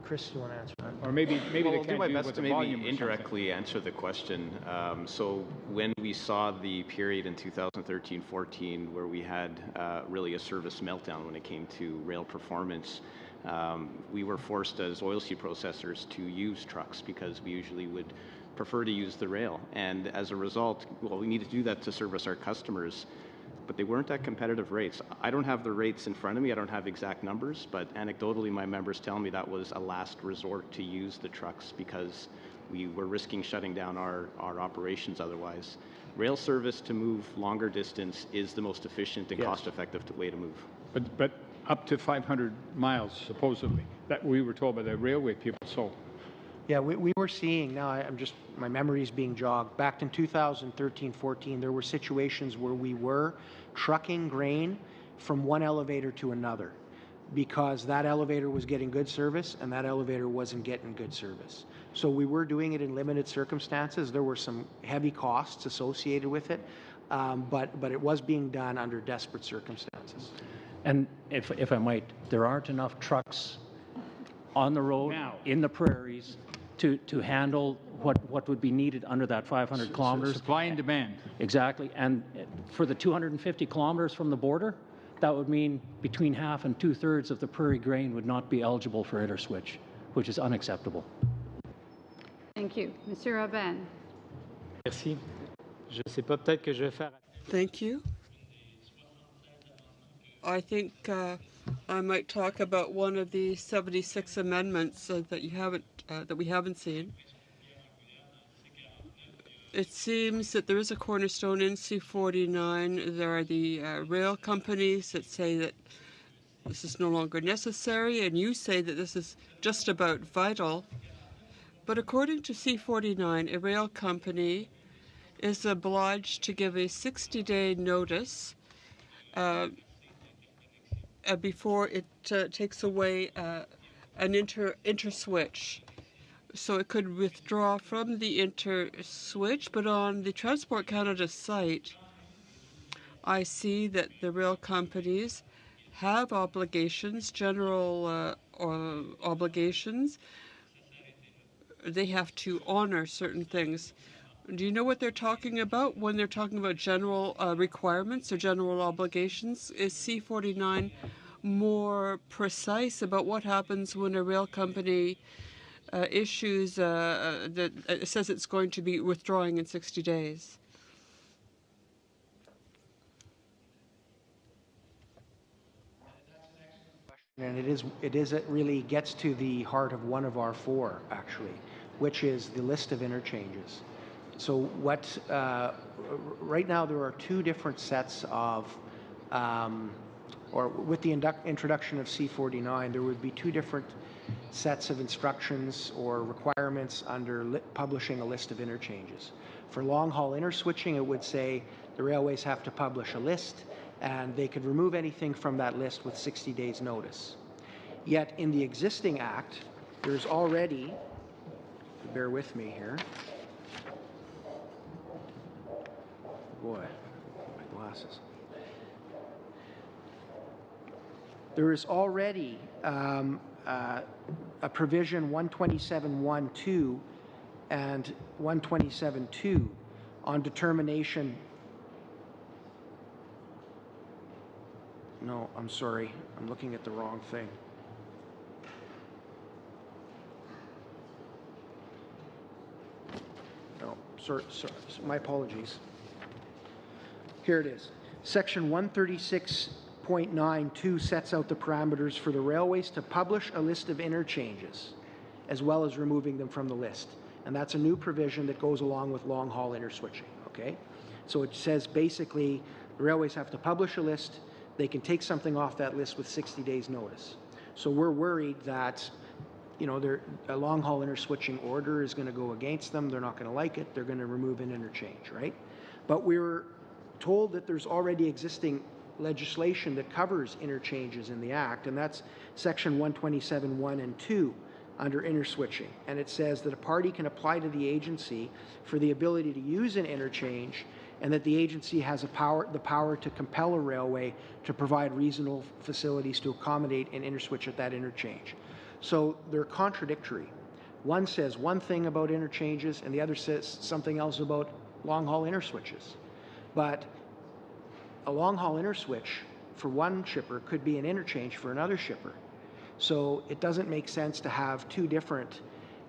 Chris, you want to answer that? Or maybe they can't I'll do my do best with to the maybe volume indirectly answer the question. So when we saw the period in 2013-14 where we had really a service meltdown when it came to rail performance, we were forced as oilseed processors to use trucks because we usually would prefer to use the rail. And as a result, we need to do that to service our customers. But they weren't at competitive rates. I don't have the rates in front of me. I don't have exact numbers, but anecdotally, my members tell me that was a last resort to use the trucks because we were risking shutting down our operations otherwise. Rail service to move longer distance is the most efficient and cost-effective way to move. But up to 500 miles, supposedly, that we were told by the railway people. So. Yeah, we were seeing, now my memory is being jogged, back in 2013-14, there were situations where we were trucking grain from one elevator to another because that elevator was getting good service and that elevator wasn't getting good service. So we were doing it in limited circumstances. There were some heavy costs associated with it, but it was being done under desperate circumstances. And if I might, there aren't enough trucks on the road, in the prairies, to handle what would be needed under that 500 kilometers. Supply and demand. Exactly. And for the 250 kilometers from the border, that would mean between half and two-thirds of the prairie grain would not be eligible for interswitch, which is unacceptable. Thank you. Monsieur Aubin. Merci. Je sais pas, peut-être que je vais faire. Thank you. I think I might talk about one of the 76 amendments that we haven't seen. It seems that there is a cornerstone in C49. There are the rail companies that say that this is no longer necessary, and you say that this is just about vital. But according to C49, a rail company is obliged to give a 60-day notice before it takes away an interswitch. so it could withdraw from the InterSwitch, but on the Transport Canada site, I see that the rail companies have obligations, general obligations. They have to honor certain things. Do you know what they're talking about when they're talking about general requirements or general obligations? Is C49 more precise about what happens when a rail company issues that says it's going to be withdrawing in 60 days? And it really gets to the heart of one of our four, actually, which is the list of interchanges. So right now there are two different sets of, or with the introduction of C49, there would be two different sets of instructions or requirements under publishing a list of interchanges. For long-haul interswitching, it would say the railways have to publish a list, and they could remove anything from that list with 60 days notice. Yet in the existing Act, there's already, bear with me here, boy, my glasses. There is already a provision 127.1.2 and 127.2 on determination. No, I'm sorry. I'm looking at the wrong thing. No, sorry, my apologies. Here it is. Section 136.92 sets out the parameters for the railways to publish a list of interchanges, as well as removing them from the list. And that's a new provision that goes along with long-haul interswitching, okay? So it says basically the railways have to publish a list. They can take something off that list with 60 days notice. So we're worried that, you know, a long-haul interswitching order is going to go against them. They're not going to like it. They're going to remove an interchange, right? But we're told that there's already existing legislation that covers interchanges in the Act, and that's Section 127.1 and 2 under interswitching. And it says that a party can apply to the agency for the ability to use an interchange, and that the agency has the power to compel a railway to provide reasonable facilities to accommodate an interswitch at that interchange. So they're contradictory. One says one thing about interchanges, and the other says something else about long-haul interswitches. But a long-haul interswitch for one shipper could be an interchange for another shipper. So it doesn't make sense to have two different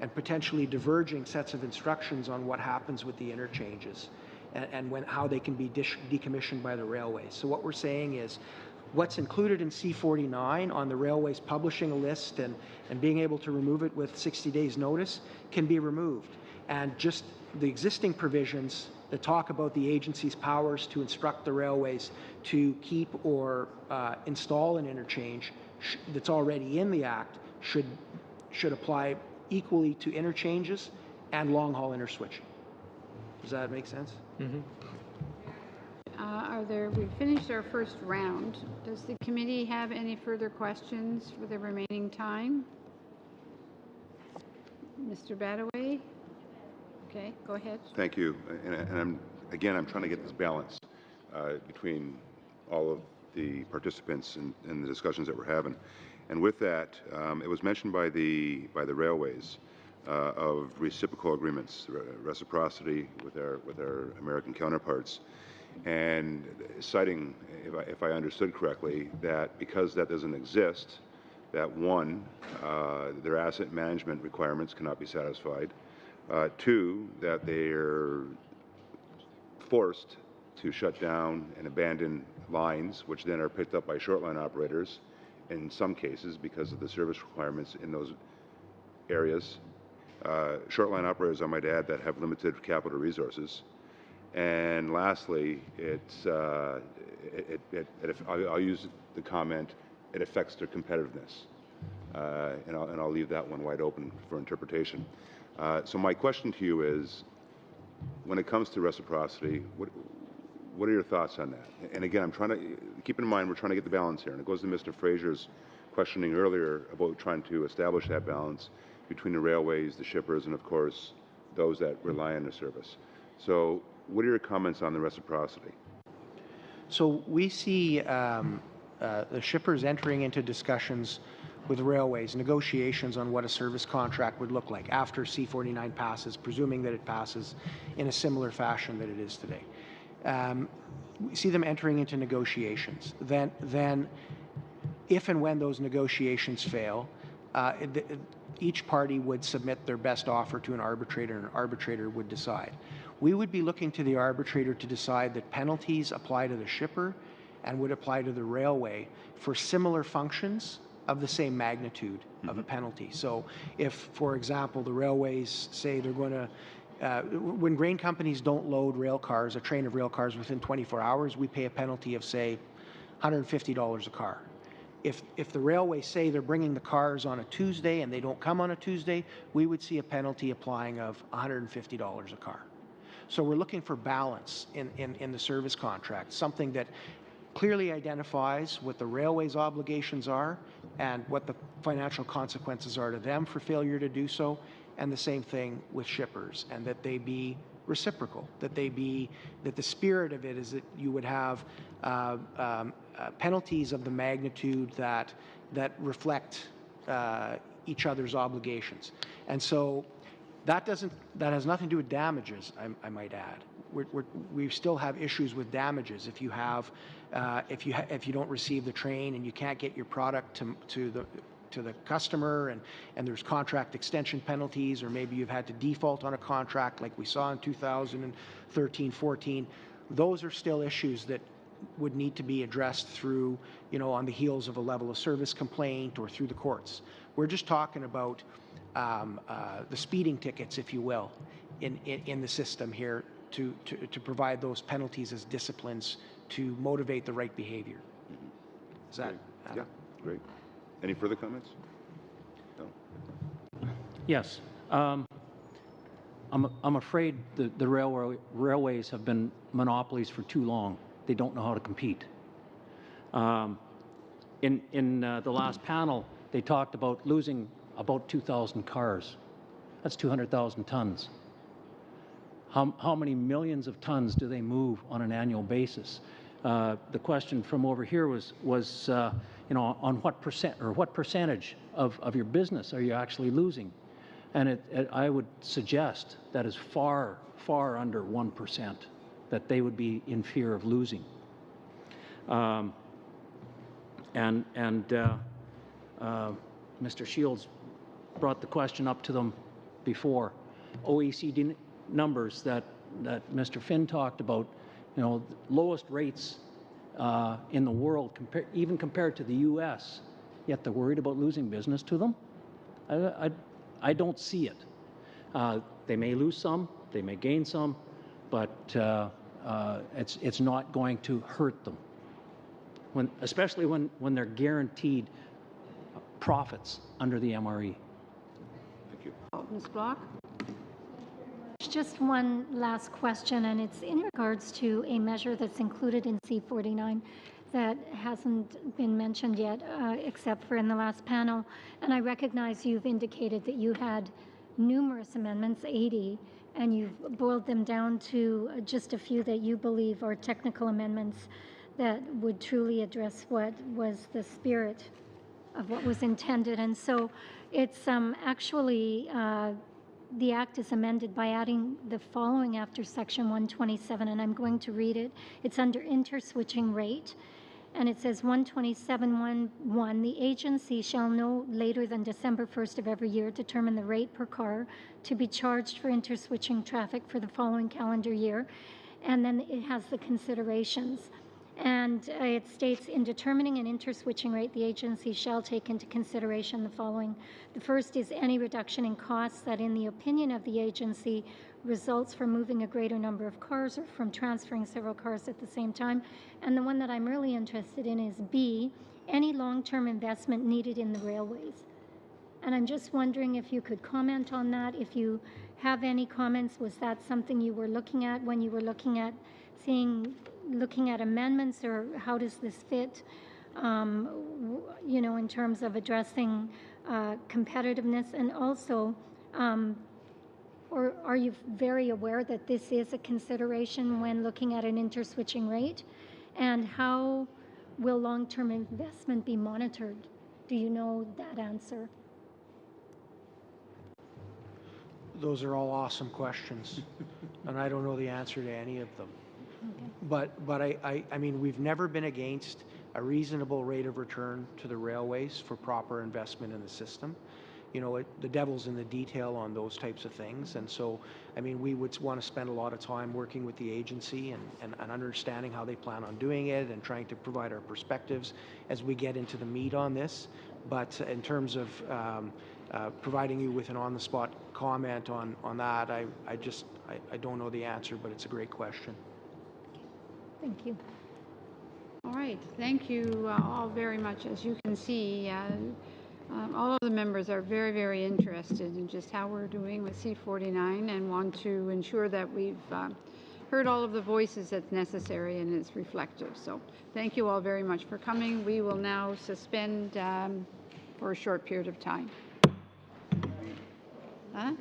and potentially diverging sets of instructions on what happens with the interchanges and how they can be decommissioned by the railways. So what we're saying is what's included in C49 on the railways publishing a list and being able to remove it with 60 days notice can be removed. And just the existing provisions that talk about the agency's powers to instruct the railways to keep or install an interchange that's already in the Act should apply equally to interchanges and long-haul interswitching. Does that make sense? Mm-hmm. We've finished our first round. Does the committee have any further questions for the remaining time? Mr. Badaway? Okay, go ahead. Thank you. And I'm trying to get this balance between all of the participants in the discussions that we're having. And with that, it was mentioned by the railways of reciprocal agreements, reciprocity with our American counterparts, and citing, if I understood correctly, that because that doesn't exist, that one, their asset management requirements cannot be satisfied. Two, that they are forced to shut down and abandon lines, which then are picked up by short-line operators in some cases because of the service requirements in those areas. Short-line operators, I might add, that have limited capital resources. And lastly, I'll use the comment, it affects their competitiveness. And I'll leave that one wide open for interpretation. So my question to you is, when it comes to reciprocity, what are your thoughts on that? And again, I'm trying to keep in mind we're trying to get the balance here, and it goes to Mr. Fraser's questioning earlier about trying to establish that balance between the railways, the shippers, and of course, those that rely on the service. So what are your comments on the reciprocity? So we see the shippers entering into discussions with railways, negotiations on what a service contract would look like after C-49 passes, presuming that it passes in a similar fashion that it is today. We see them entering into negotiations. Then if and when those negotiations fail, each party would submit their best offer to an arbitrator, and an arbitrator would decide. We would be looking to the arbitrator to decide that penalties apply to the shipper and would apply to the railway for similar functions of the same magnitude of a penalty. So if, for example, the railways say they're going to when grain companies don't load rail cars, a train of rail cars within 24 hours, we pay a penalty of, say, $150 a car. If the railways say they're bringing the cars on a Tuesday and they don't come on a Tuesday, we would see a penalty applying of $150 a car. So we're looking for balance in the service contract, something that clearly identifies what the railway's obligations are and what the financial consequences are to them for failure to do so, and the same thing with shippers, and that they be reciprocal, that the spirit of it is that you would have penalties of the magnitude that reflect each other's obligations. And so that has nothing to do with damages, I might add. We still have issues with damages if you don't receive the train and you can't get your product to the customer, and there's contract extension penalties, or maybe you've had to default on a contract like we saw in 2013-14. Those are still issues that would need to be addressed through, on the heels of a level of service complaint or through the courts. We're just talking about the speeding tickets, if you will, in the system here to provide those penalties as disciplines to motivate the right behavior. Is that? Yeah, great. Any further comments? No. Yes. I'm afraid the railways have been monopolies for too long. They don't know how to compete. In the last panel, they talked about losing about 2,000 cars. That's 200,000 tons. How many millions of tons do they move on an annual basis? The question from over here was on what percentage of your business are you actually losing? And I would suggest that is far, far under 1% that they would be in fear of losing. Mr. Shields brought the question up to them before. OECD numbers that Mr. Finn talked about, lowest rates in the world, even compared to the U.S., yet they're worried about losing business to them? I don't see it. They may lose some, they may gain some, but it's not going to hurt them, especially when they're guaranteed profits under the MRE. Thank you. Ms. Block? Just one last question, and it's in regards to a measure that's included in C-49 that hasn't been mentioned yet, except for in the last panel. And I recognize you've indicated that you had numerous amendments, 80, and you've boiled them down to just a few that you believe are technical amendments that would truly address what was the spirit of what was intended. And so it's actually the Act is amended by adding the following after Section 127, and I'm going to read it. It's under interswitching rate, and it says 127.1, the agency shall no later than December 1st of every year determine the rate per car to be charged for interswitching traffic for the following calendar year, and then it has the considerations. And it states, in determining an interswitching rate, the agency shall take into consideration the following. The first is any reduction in costs that, in the opinion of the agency, results from moving a greater number of cars or from transferring several cars at the same time. And the one that I'm really interested in is B, any long-term investment needed in the railways. And I'm just wondering if you could comment on that. If you have any comments, was that something you were looking at when you were looking at amendments, or how does this fit, in terms of addressing competitiveness, and also, or are you very aware that this is a consideration when looking at an interswitching rate? And how will long-term investment be monitored? Do you know that answer? Those are all awesome questions, and I don't know the answer to any of them. Okay. But I mean, we've never been against a reasonable rate of return to the railways for proper investment in the system. You know, the devil's in the detail on those types of things, and so, I mean, we would want to spend a lot of time working with the agency and understanding how they plan on doing it and trying to provide our perspectives as we get into the meat on this. But in terms of providing you with an on-the-spot comment on that, I don't know the answer, but it's a great question. Thank you. All right, thank you all very much. As you can see, all of the members are very, very interested in just how we're doing with C49 and want to ensure that we've heard all of the voices that's necessary and is reflective. So thank you all very much for coming. We will now suspend for a short period of time. Huh?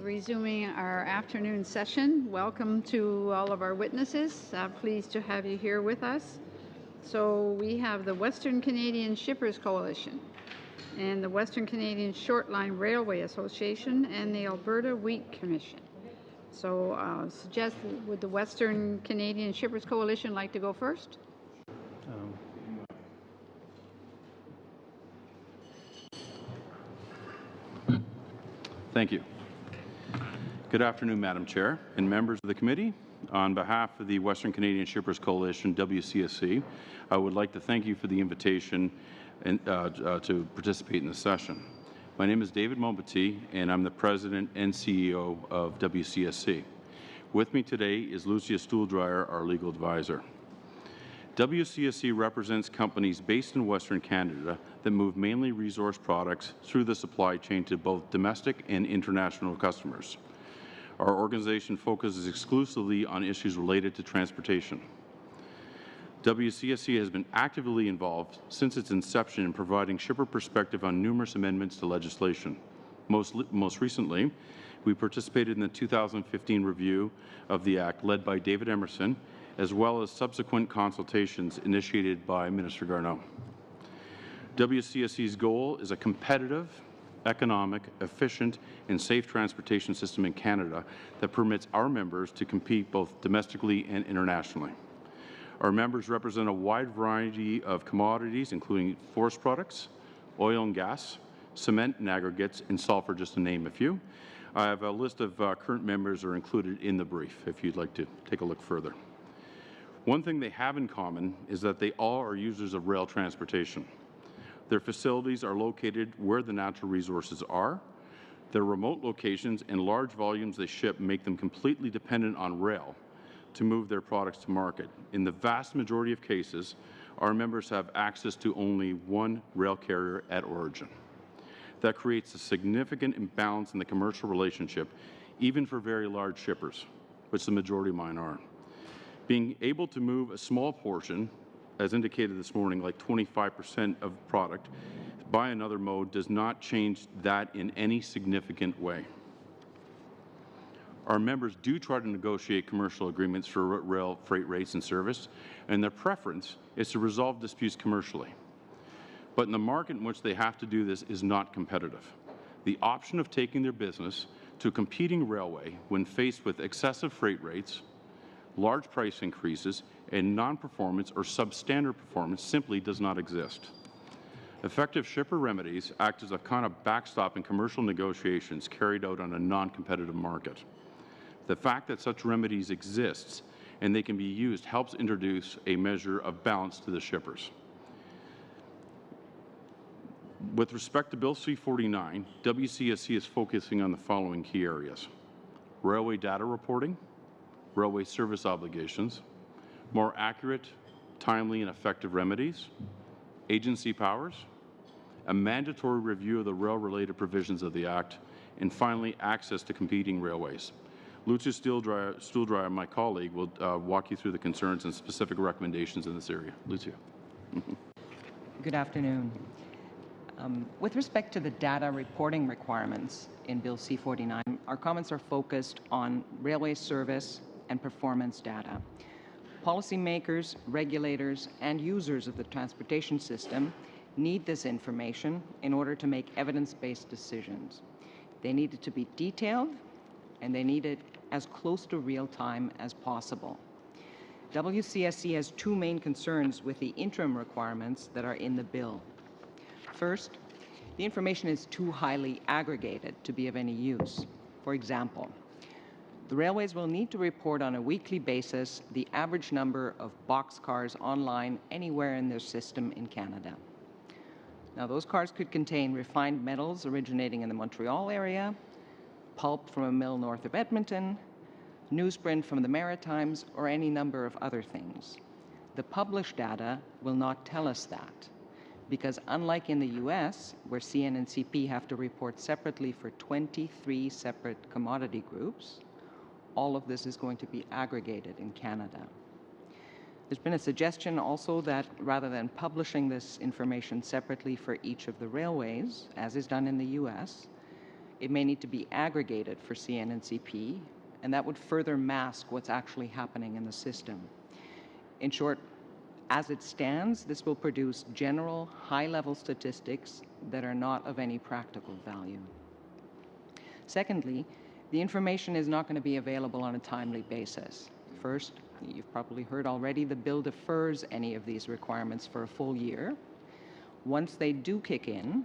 resuming our afternoon session. Welcome to all of our witnesses. Pleased to have you here with us. So we have the Western Canadian Shippers Coalition and the Western Canadian Shortline Railway Association and the Alberta Wheat Commission. So suggest, would the Western Canadian Shippers Coalition like to go first? Thank you. Good afternoon, Madam Chair and members of the committee. On behalf of the Western Canadian Shippers Coalition, WCSC, I would like to thank you for the invitation to participate in the session. My name is David Monpetit, and I'm the President and CEO of WCSC. With me today is Lucia Stuhldreher, our legal advisor. WCSC represents companies based in Western Canada that move mainly resource products through the supply chain to both domestic and international customers. Our organization focuses exclusively on issues related to transportation. WCSC has been actively involved since its inception in providing shipper perspective on numerous amendments to legislation. Most recently, we participated in the 2015 review of the Act led by David Emerson, as well as subsequent consultations initiated by Minister Garneau. WCSC's goal is a competitive, economic, efficient, and safe transportation system in Canada that permits our members to compete both domestically and internationally. Our members represent a wide variety of commodities, including forest products, oil and gas, cement and aggregates, and sulfur, just to name a few. I have a list of current members are included in the brief, if you'd like to take a look further. One thing they have in common is that they all are users of rail transportation. Their facilities are located where the natural resources are. Their remote locations and large volumes they ship make them completely dependent on rail to move their products to market. In the vast majority of cases, our members have access to only one rail carrier at origin. That creates a significant imbalance in the commercial relationship, even for very large shippers, which the majority of mine are. Being able to move a small portion, as indicated this morning, like 25% of product, by another mode does not change that in any significant way. Our members do try to negotiate commercial agreements for rail freight rates and service, and their preference is to resolve disputes commercially. But in the market in which they have to do this is not competitive. The option of taking their business to a competing railway when faced with excessive freight rates, large price increases, and non-performance or substandard performance simply does not exist. Effective shipper remedies act as a kind of backstop in commercial negotiations carried out on a non-competitive market. The fact that such remedies exist and they can be used helps introduce a measure of balance to the shippers. With respect to Bill C-49, WCSC is focusing on the following key areas: railway data reporting, railway service obligations, more accurate, timely, and effective remedies, agency powers, a mandatory review of the rail-related provisions of the Act, and finally, access to competing railways. Lucia Stuhldreher, my colleague, will walk you through the concerns and specific recommendations in this area. Lucia. Good afternoon. With respect to the data reporting requirements in Bill C-49, our comments are focused on railway service and performance data. Policymakers, regulators, and users of the transportation system need this information in order to make evidence-based decisions. They need it to be detailed, and they need it as close to real time as possible. WCSC has two main concerns with the interim requirements that are in the bill. First, the information is too highly aggregated to be of any use. For example, the railways will need to report on a weekly basis the average number of boxcars online anywhere in their system in Canada. Now, those cars could contain refined metals originating in the Montreal area, pulp from a mill north of Edmonton, newsprint from the Maritimes, or any number of other things. The published data will not tell us that, because unlike in the US, where CN and CP have to report separately for 23 separate commodity groups, all of this is going to be aggregated in Canada. There's been a suggestion also that rather than publishing this information separately for each of the railways, as is done in the US, It may need to be aggregated for CN and CP, and that would further mask what's actually happening in the system. In short, as it stands, this will produce general, high-level statistics that are not of any practical value. Secondly, the information is not going to be available on a timely basis. First, you've probably heard already, the bill defers any of these requirements for a full year. Once they do kick in,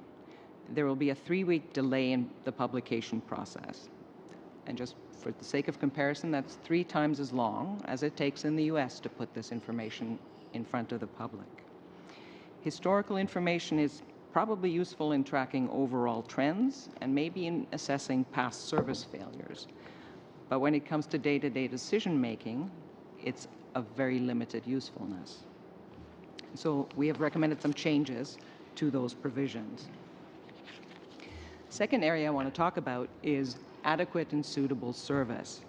there will be a 3-week delay in the publication process. And just for the sake of comparison, that's 3 times as long as it takes in the US to put this information in front of the public. Historical information is probably useful in tracking overall trends and maybe in assessing past service failures. But when it comes to day-to-day decision-making, it's of very limited usefulness. So we have recommended some changes to those provisions. Second area I want to talk about is adequate and suitable service.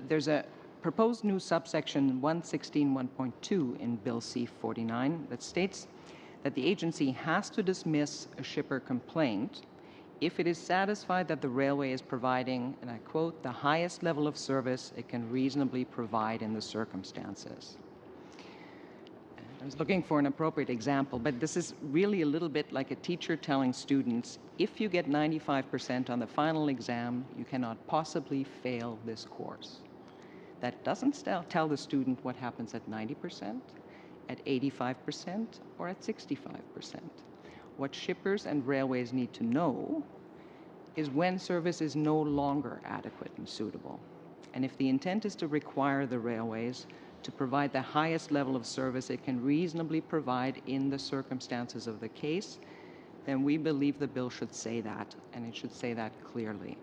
There's a proposed new subsection 116.1.2 in Bill C-49 that states that the agency has to dismiss a shipper complaint if it is satisfied that the railway is providing, and I quote, the highest level of service it can reasonably provide in the circumstances. I was looking for an appropriate example, but this is really a little bit like a teacher telling students, if you get 95% on the final exam, you cannot possibly fail this course. That doesn't tell the student what happens at 90%, at 85%, or at 65%. What shippers and railways need to know is when service is no longer adequate and suitable. And if the intent is to require the railways to provide the highest level of service it can reasonably provide in the circumstances of the case, then we believe the bill should say that, and it should say that clearly.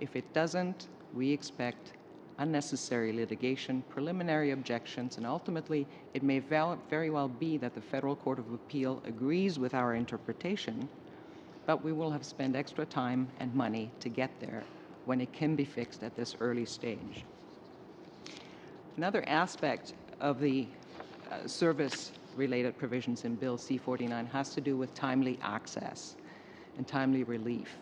If it doesn't, we expect unnecessary litigation, preliminary objections, and ultimately it may very well be that the Federal Court of Appeal agrees with our interpretation, but we will have spent extra time and money to get there when it can be fixed at this early stage. Another aspect of the service-related provisions in Bill C-49 has to do with timely access and timely relief.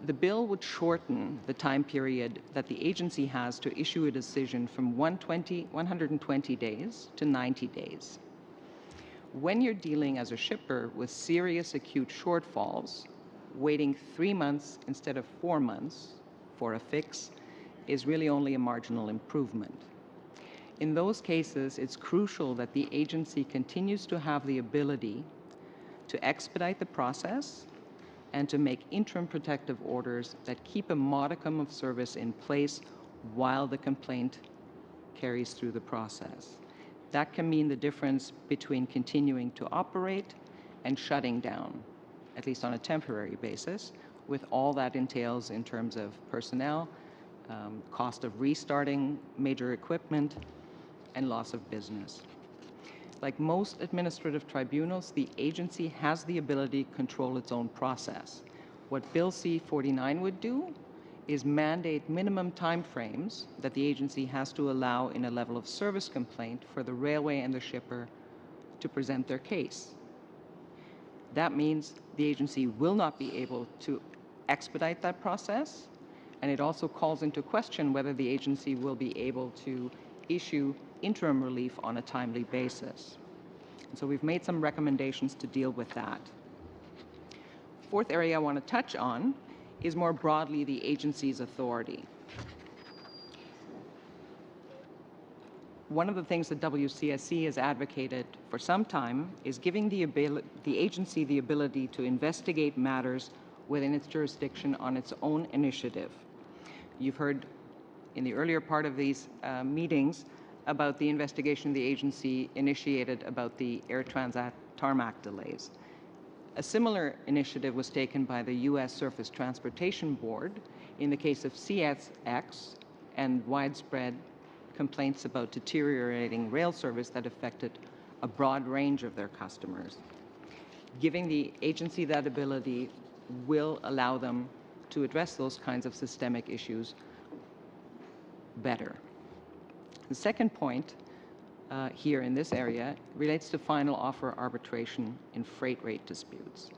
The bill would shorten the time period that the agency has to issue a decision from 120 days to 90 days. When you're dealing as a shipper with serious acute shortfalls, waiting 3 months instead of 4 months for a fix is really only a marginal improvement. In those cases, it's crucial that the agency continues to have the ability to expedite the process and to make interim protective orders that keep a modicum of service in place while the complaint carries through the process. That can mean the difference between continuing to operate and shutting down, at least on a temporary basis, with all that entails in terms of personnel, cost of restarting major equipment, and loss of business. Like most administrative tribunals, the agency has the ability to control its own process. What Bill C-49 would do is mandate minimum timeframes that the agency has to allow in a level of service complaint for the railway and the shipper to present their case. That means the agency will not be able to expedite that process, and it also calls into question whether the agency will be able to issue interim relief on a timely basis. And so we've made some recommendations to deal with that. Fourth area I want to touch on is more broadly the agency's authority. One of the things that WCSC has advocated for some time is giving the agency the ability to investigate matters within its jurisdiction on its own initiative. You've heard in the earlier part of these meetings about the investigation the agency initiated about the Air Transat tarmac delays. A similar initiative was taken by the U.S. Surface Transportation Board in the case of CSX and widespread complaints about deteriorating rail service that affected a broad range of their customers. Giving the agency that ability will allow them to address those kinds of systemic issues better. The second point here in this area relates to final offer arbitration in freight rate disputes.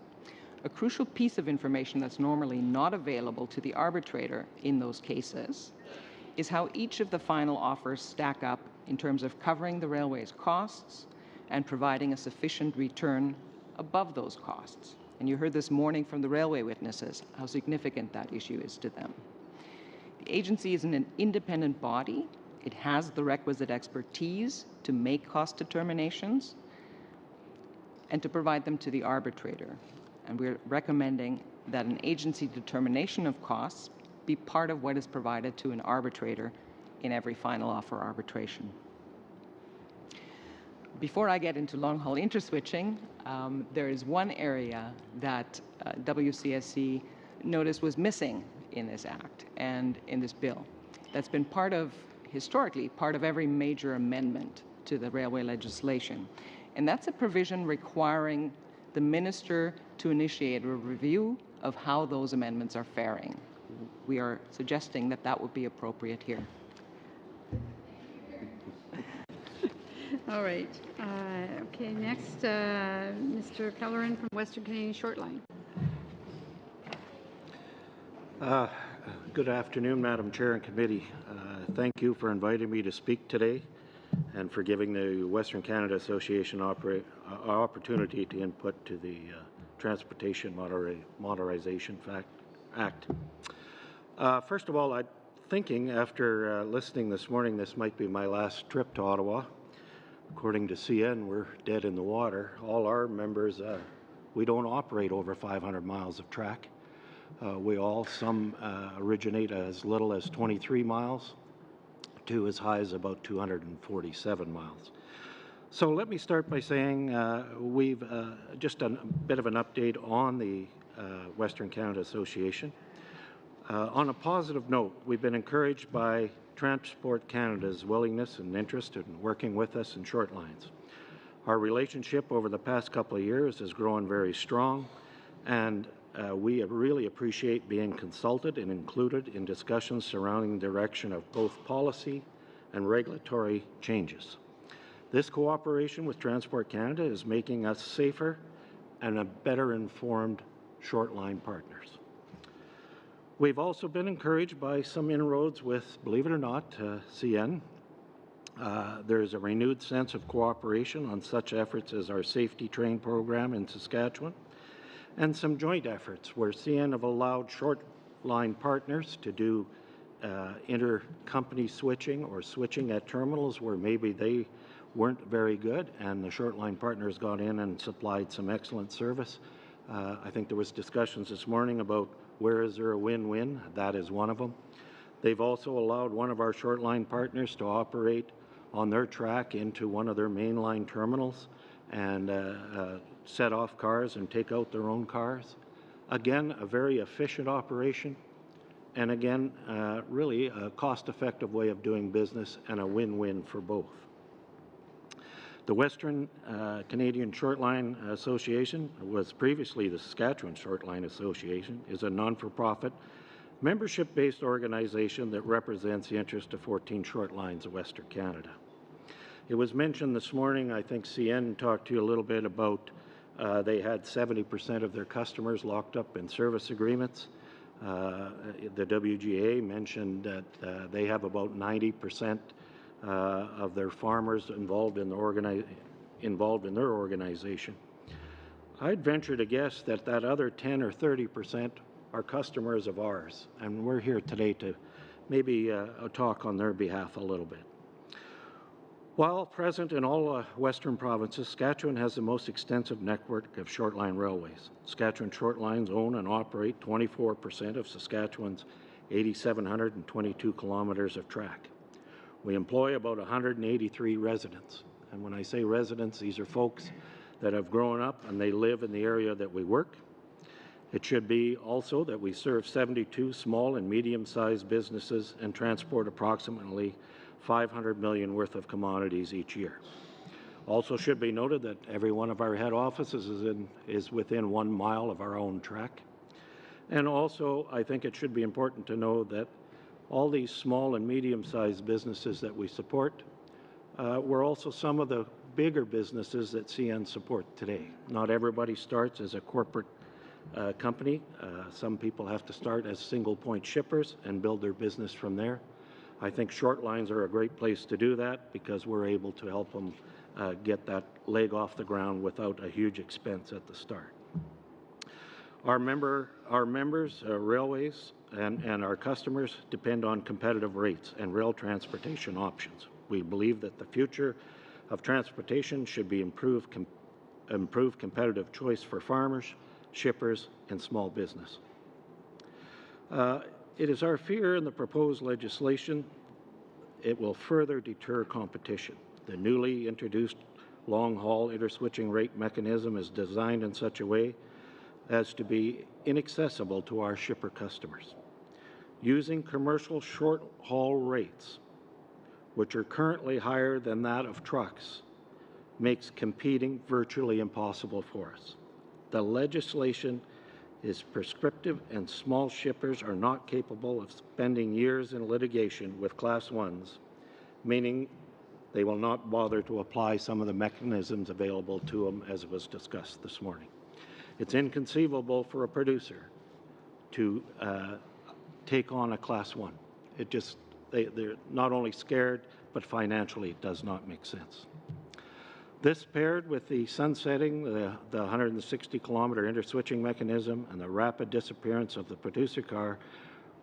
A crucial piece of information that's normally not available to the arbitrator in those cases is how each of the final offers stack up in terms of covering the railway's costs and providing a sufficient return above those costs. And you heard this morning from the railway witnesses how significant that issue is to them. The agency is an independent body. It has the requisite expertise to make cost determinations and to provide them to the arbitrator. And we're recommending that an agency determination of costs be part of what is provided to an arbitrator in every final offer arbitration. Before I get into long-haul interswitching, there is one area that WCSC noticed was missing in this act and in this bill. That's been historically, part of every major amendment to the railway legislation. And that's a provision requiring the minister to initiate a review of how those amendments are faring. We are suggesting that that would be appropriate here. All right. Okay, next, Mr. Kelleran from Western Canadian Shortline. Good afternoon, Madam Chair and Committee. Thank you for inviting me to speak today and for giving the Western Canada Association opportunity to input to the Transportation Modernization Act. First of all, I'm thinking after listening this morning, this might be my last trip to Ottawa. According to CN, we're dead in the water. All our members, we don't operate over 500 miles of track. Some originate as little as 23 miles to as high as about 247 miles. So let me start by saying we've just done a bit of an update on the Western Canada Association. On a positive note, we've been encouraged by Transport Canada's willingness and interest in working with us in short lines. Our relationship over the past couple of years has grown very strong, and we really appreciate being consulted and included in discussions surrounding the direction of both policy and regulatory changes. This cooperation with Transport Canada is making us safer and a better informed short line partners. We've also been encouraged by some inroads with, believe it or not, CN. There's a renewed sense of cooperation on such efforts as our safety train program in Saskatchewan, and some joint efforts where CN have allowed short line partners to do inter-company switching or switching at terminals where maybe they weren't very good, and the short line partners got in and supplied some excellent service. I think there was discussions this morning about where is there a win-win. That is one of them. They've also allowed one of our short line partners to operate on their track into one of their mainline terminals and set off cars and take out their own cars. Again, a very efficient operation, and again, really a cost-effective way of doing business and a win-win for both. The Western Canadian Shortline Association, was previously the Saskatchewan Shortline Association, is a non-for-profit, membership-based organization that represents the interest of 14 short lines of Western Canada. It was mentioned this morning, I think CN talked to you a little bit about they had 70% of their customers locked up in service agreements. The WGA mentioned that they have about 90% of their farmers involved in their organization. I'd venture to guess that that other 10 or 30% are customers of ours, and we're here today to maybe talk on their behalf a little bit. While present in all western provinces, Saskatchewan has the most extensive network of short-line railways. Saskatchewan short lines own and operate 24% of Saskatchewan's 8,722 kilometers of track. We employ about 183 residents. And when I say residents, these are folks that have grown up and they live in the area that we work. It should be also that we serve 72 small and medium-sized businesses and transport approximately 500 million worth of commodities each year. Also should be noted that every one of our head offices is within 1 mile of our own track. And also, I think it should be important to know that all these small and medium-sized businesses that we support were also some of the bigger businesses that CN support today. Not everybody starts as a corporate company. Some people have to start as single point shippers and build their business from there. I think short lines are a great place to do that because we're able to help them get that leg off the ground without a huge expense at the start. Our members, railways, and our customers depend on competitive rates and rail transportation options. We believe that the future of transportation should be improved competitive choice for farmers, shippers, and small business. It is our fear in the proposed legislation it will further deter competition. The newly introduced long-haul interswitching rate mechanism is designed in such a way as to be inaccessible to our shipper customers. Using commercial short-haul rates, which are currently higher than that of trucks, makes competing virtually impossible for us. The legislation is prescriptive and small shippers are not capable of spending years in litigation with Class 1s, meaning they will not bother to apply some of the mechanisms available to them as was discussed this morning. It's inconceivable for a producer to take on a Class 1. They're not only scared, but financially it does not make sense. This paired with the sunsetting, the 160-kilometer interswitching mechanism, and the rapid disappearance of the producer car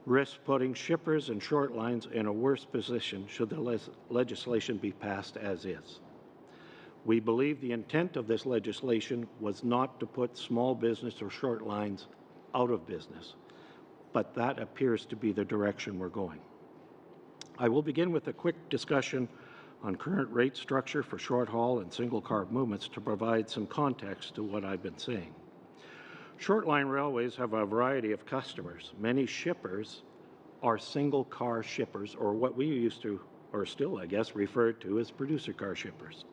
risks putting shippers and short lines in a worse position should the legislation be passed as is. We believe the intent of this legislation was not to put small business or short lines out of business, but that appears to be the direction we're going. I will begin with a quick discussion on current rate structure for short-haul and single-car movements to provide some context to what I've been saying. Short-line railways have a variety of customers. Many shippers are single-car shippers, or what we used to, or still, I guess, referred to as producer car shippers.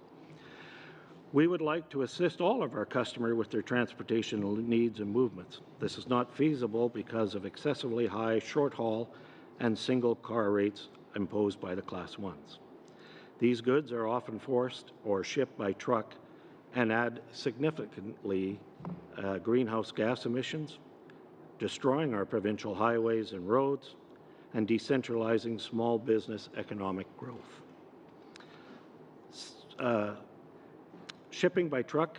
We would like to assist all of our customers with their transportation needs and movements. This is not feasible because of excessively high short-haul and single-car rates imposed by the Class 1s. These goods are often forced or shipped by truck and add significantly greenhouse gas emissions, destroying our provincial highways and roads, and decentralizing small business economic growth. Shipping by truck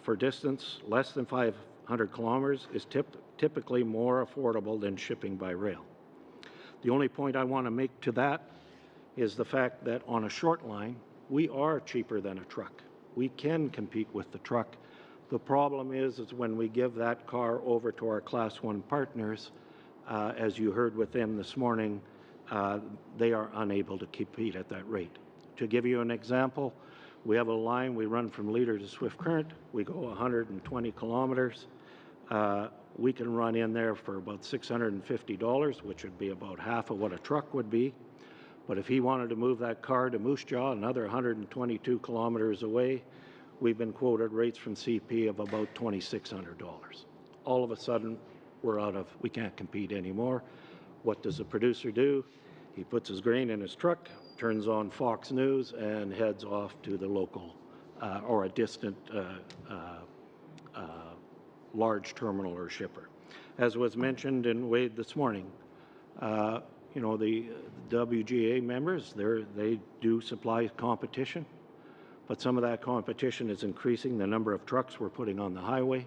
for distance less than 500 kilometers is typically more affordable than shipping by rail. The only point I want to make to that is the fact that on a short line, we are cheaper than a truck. We can compete with the truck. The problem is when we give that car over to our Class 1 partners, as you heard with them this morning, they are unable to compete at that rate. To give you an example, we have a line we run from Leader to Swift Current. We go 120 kilometers. We can run in there for about $650, which would be about half of what a truck would be. But if he wanted to move that car to Moose Jaw, another 122 kilometers away, we've been quoted rates from CP of about $2,600. All of a sudden, we can't compete anymore. What does the producer do? He puts his grain in his truck, turns on Fox News, and heads off to the local or a distant large terminal or shipper. As was mentioned in Wade this morning, you know, the WGA members, they do supply competition, but some of that competition is increasing the number of trucks we're putting on the highway,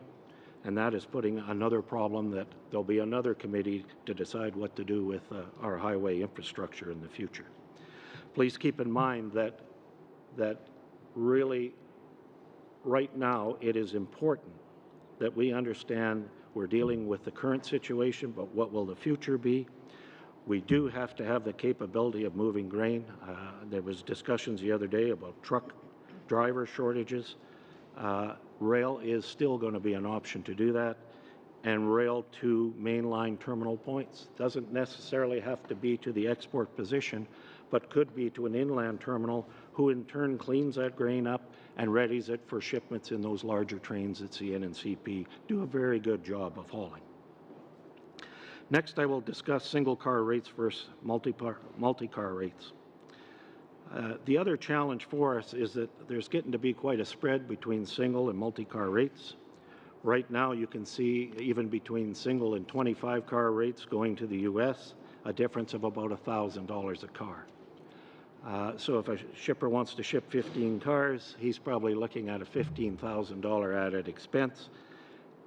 and that is putting another problem that there'll be another committee to decide what to do with our highway infrastructure in the future. Please keep in mind that really right now it is important that we understand we're dealing with the current situation, but what will the future be? We do have to have the capability of moving grain. There was discussions the other day about truck driver shortages. Rail is still going to be an option to do that, and rail to mainline terminal points. Doesn't necessarily have to be to the export position, but could be to an inland terminal who in turn cleans that grain up and readies it for shipments in those larger trains that CN and CP do a very good job of hauling. Next, I will discuss single-car rates versus multi-car rates. The other challenge for us is that there's getting to be quite a spread between single and multi-car rates. Right now, you can see even between single and 25-car rates going to the U.S., a difference of about $1,000 a car. So if a shipper wants to ship 15 cars, he's probably looking at a $15,000 added expense,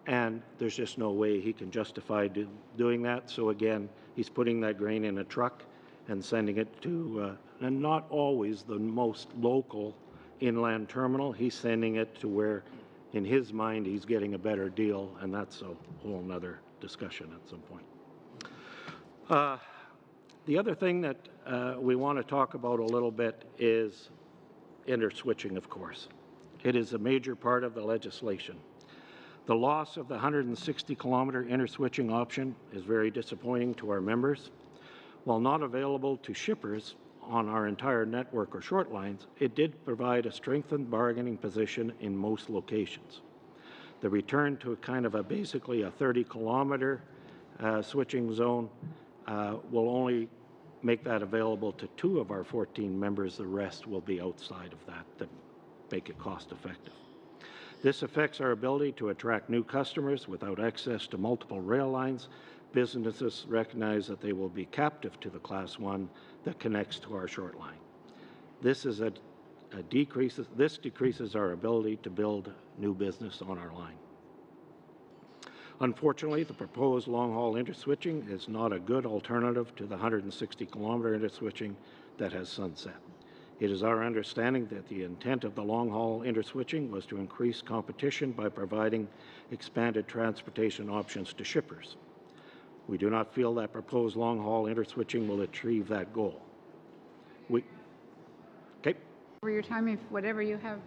and there's just no way he can justify doing that. So again, he's putting that grain in a truck and sending it to, and not always the most local inland terminal. He's sending it to where, in his mind, he's getting a better deal, and that's a whole nother discussion at some point. The other thing that we want to talk about a little bit is interswitching, of course. It is a major part of the legislation. The loss of the 160-kilometer interswitching option is very disappointing to our members. While not available to shippers on our entire network or short lines, it did provide a strengthened bargaining position in most locations. The return to basically a 30-kilometer switching zone will only make that available to 2 of our 14 members. The rest will be outside of that to make it cost effective. This affects our ability to attract new customers without access to multiple rail lines. Businesses recognize that they will be captive to the Class 1 that connects to our short line. This decreases our ability to build new business on our line. Unfortunately, the proposed long-haul interswitching is not a good alternative to the 160-kilometer interswitching that has sunset. It is our understanding that the intent of the long-haul interswitching was to increase competition by providing expanded transportation options to shippers. We do not feel that proposed long-haul interswitching will achieve that goal. Okay. For your time, if whatever you have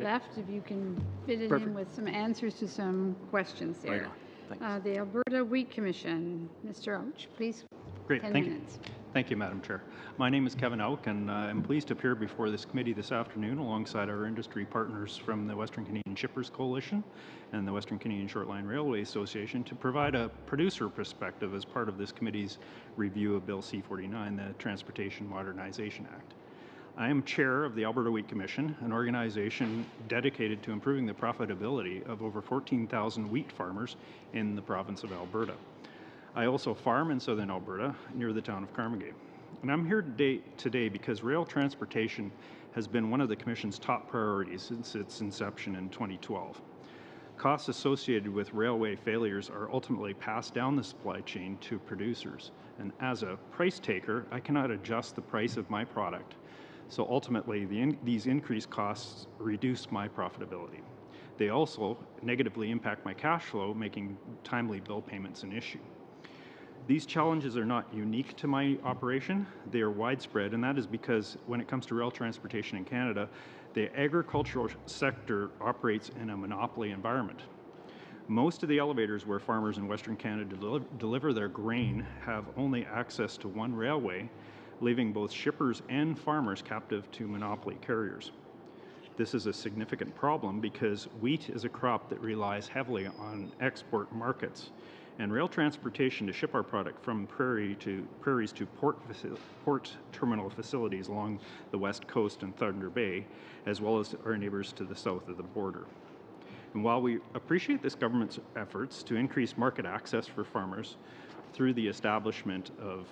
left, if you can fit it in with some answers to some questions there. Right. The Alberta Wheat Commission, Mr. Ouch, please. Great, 10 thank minutes. you. Thank you, Madam Chair. My name is Kevin Auk, and I'm pleased to appear before this committee this afternoon alongside our industry partners from the Western Canadian Shippers Coalition and the Western Canadian Shortline Railway Association to provide a producer perspective as part of this committee's review of Bill C-49, the Transportation Modernization Act. I am chair of the Alberta Wheat Commission, an organization dedicated to improving the profitability of over 14,000 wheat farmers in the province of Alberta. I also farm in southern Alberta near the town of Carmagate. And I'm here today because rail transportation has been one of the Commission's top priorities since its inception in 2012. Costs associated with railway failures are ultimately passed down the supply chain to producers. And as a price taker, I cannot adjust the price of my product. So ultimately, these increased costs reduce my profitability. They also negatively impact my cash flow, making timely bill payments an issue. These challenges are not unique to my operation. They are widespread, and that is because when it comes to rail transportation in Canada, the agricultural sector operates in a monopoly environment. Most of the elevators where farmers in Western Canada deliver their grain have only access to one railway, leaving both shippers and farmers captive to monopoly carriers. This is a significant problem because wheat is a crop that relies heavily on export markets, and rail transportation to ship our product from prairies to port terminal facilities along the west coast and Thunder Bay, as well as our neighbors to the south of the border. And while we appreciate this government's efforts to increase market access for farmers through the establishment of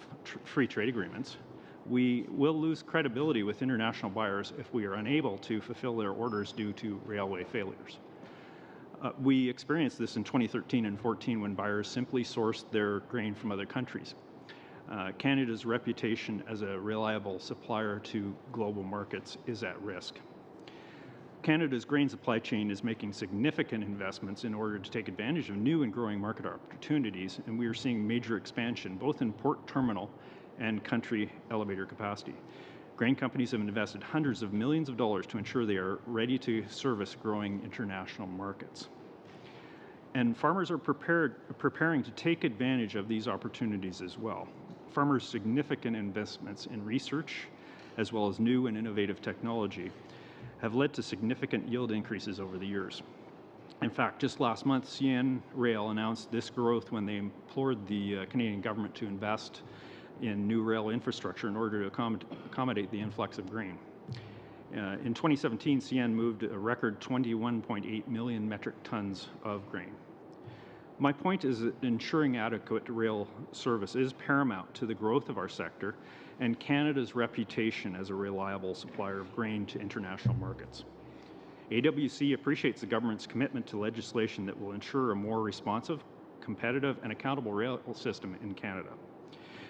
free trade agreements, we will lose credibility with international buyers if we are unable to fulfill their orders due to railway failures. We experienced this in 2013 and 14 when buyers simply sourced their grain from other countries. Canada's reputation as a reliable supplier to global markets is at risk. Canada's grain supply chain is making significant investments in order to take advantage of new and growing market opportunities, and we are seeing major expansion both in port terminal and country elevator capacity. Grain companies have invested hundreds of millions of dollars to ensure they are ready to service growing international markets. And farmers are preparing to take advantage of these opportunities as well. Farmers' significant investments in research, as well as new and innovative technology, have led to significant yield increases over the years. In fact, just last month, CN Rail announced this growth when they implored the Canadian government to invest in new rail infrastructure in order to accommodate the influx of grain. In 2017, CN moved a record 21.8 million metric tons of grain. My point is that ensuring adequate rail service is paramount to the growth of our sector and Canada's reputation as a reliable supplier of grain to international markets. AWC appreciates the government's commitment to legislation that will ensure a more responsive, competitive, and accountable rail system in Canada.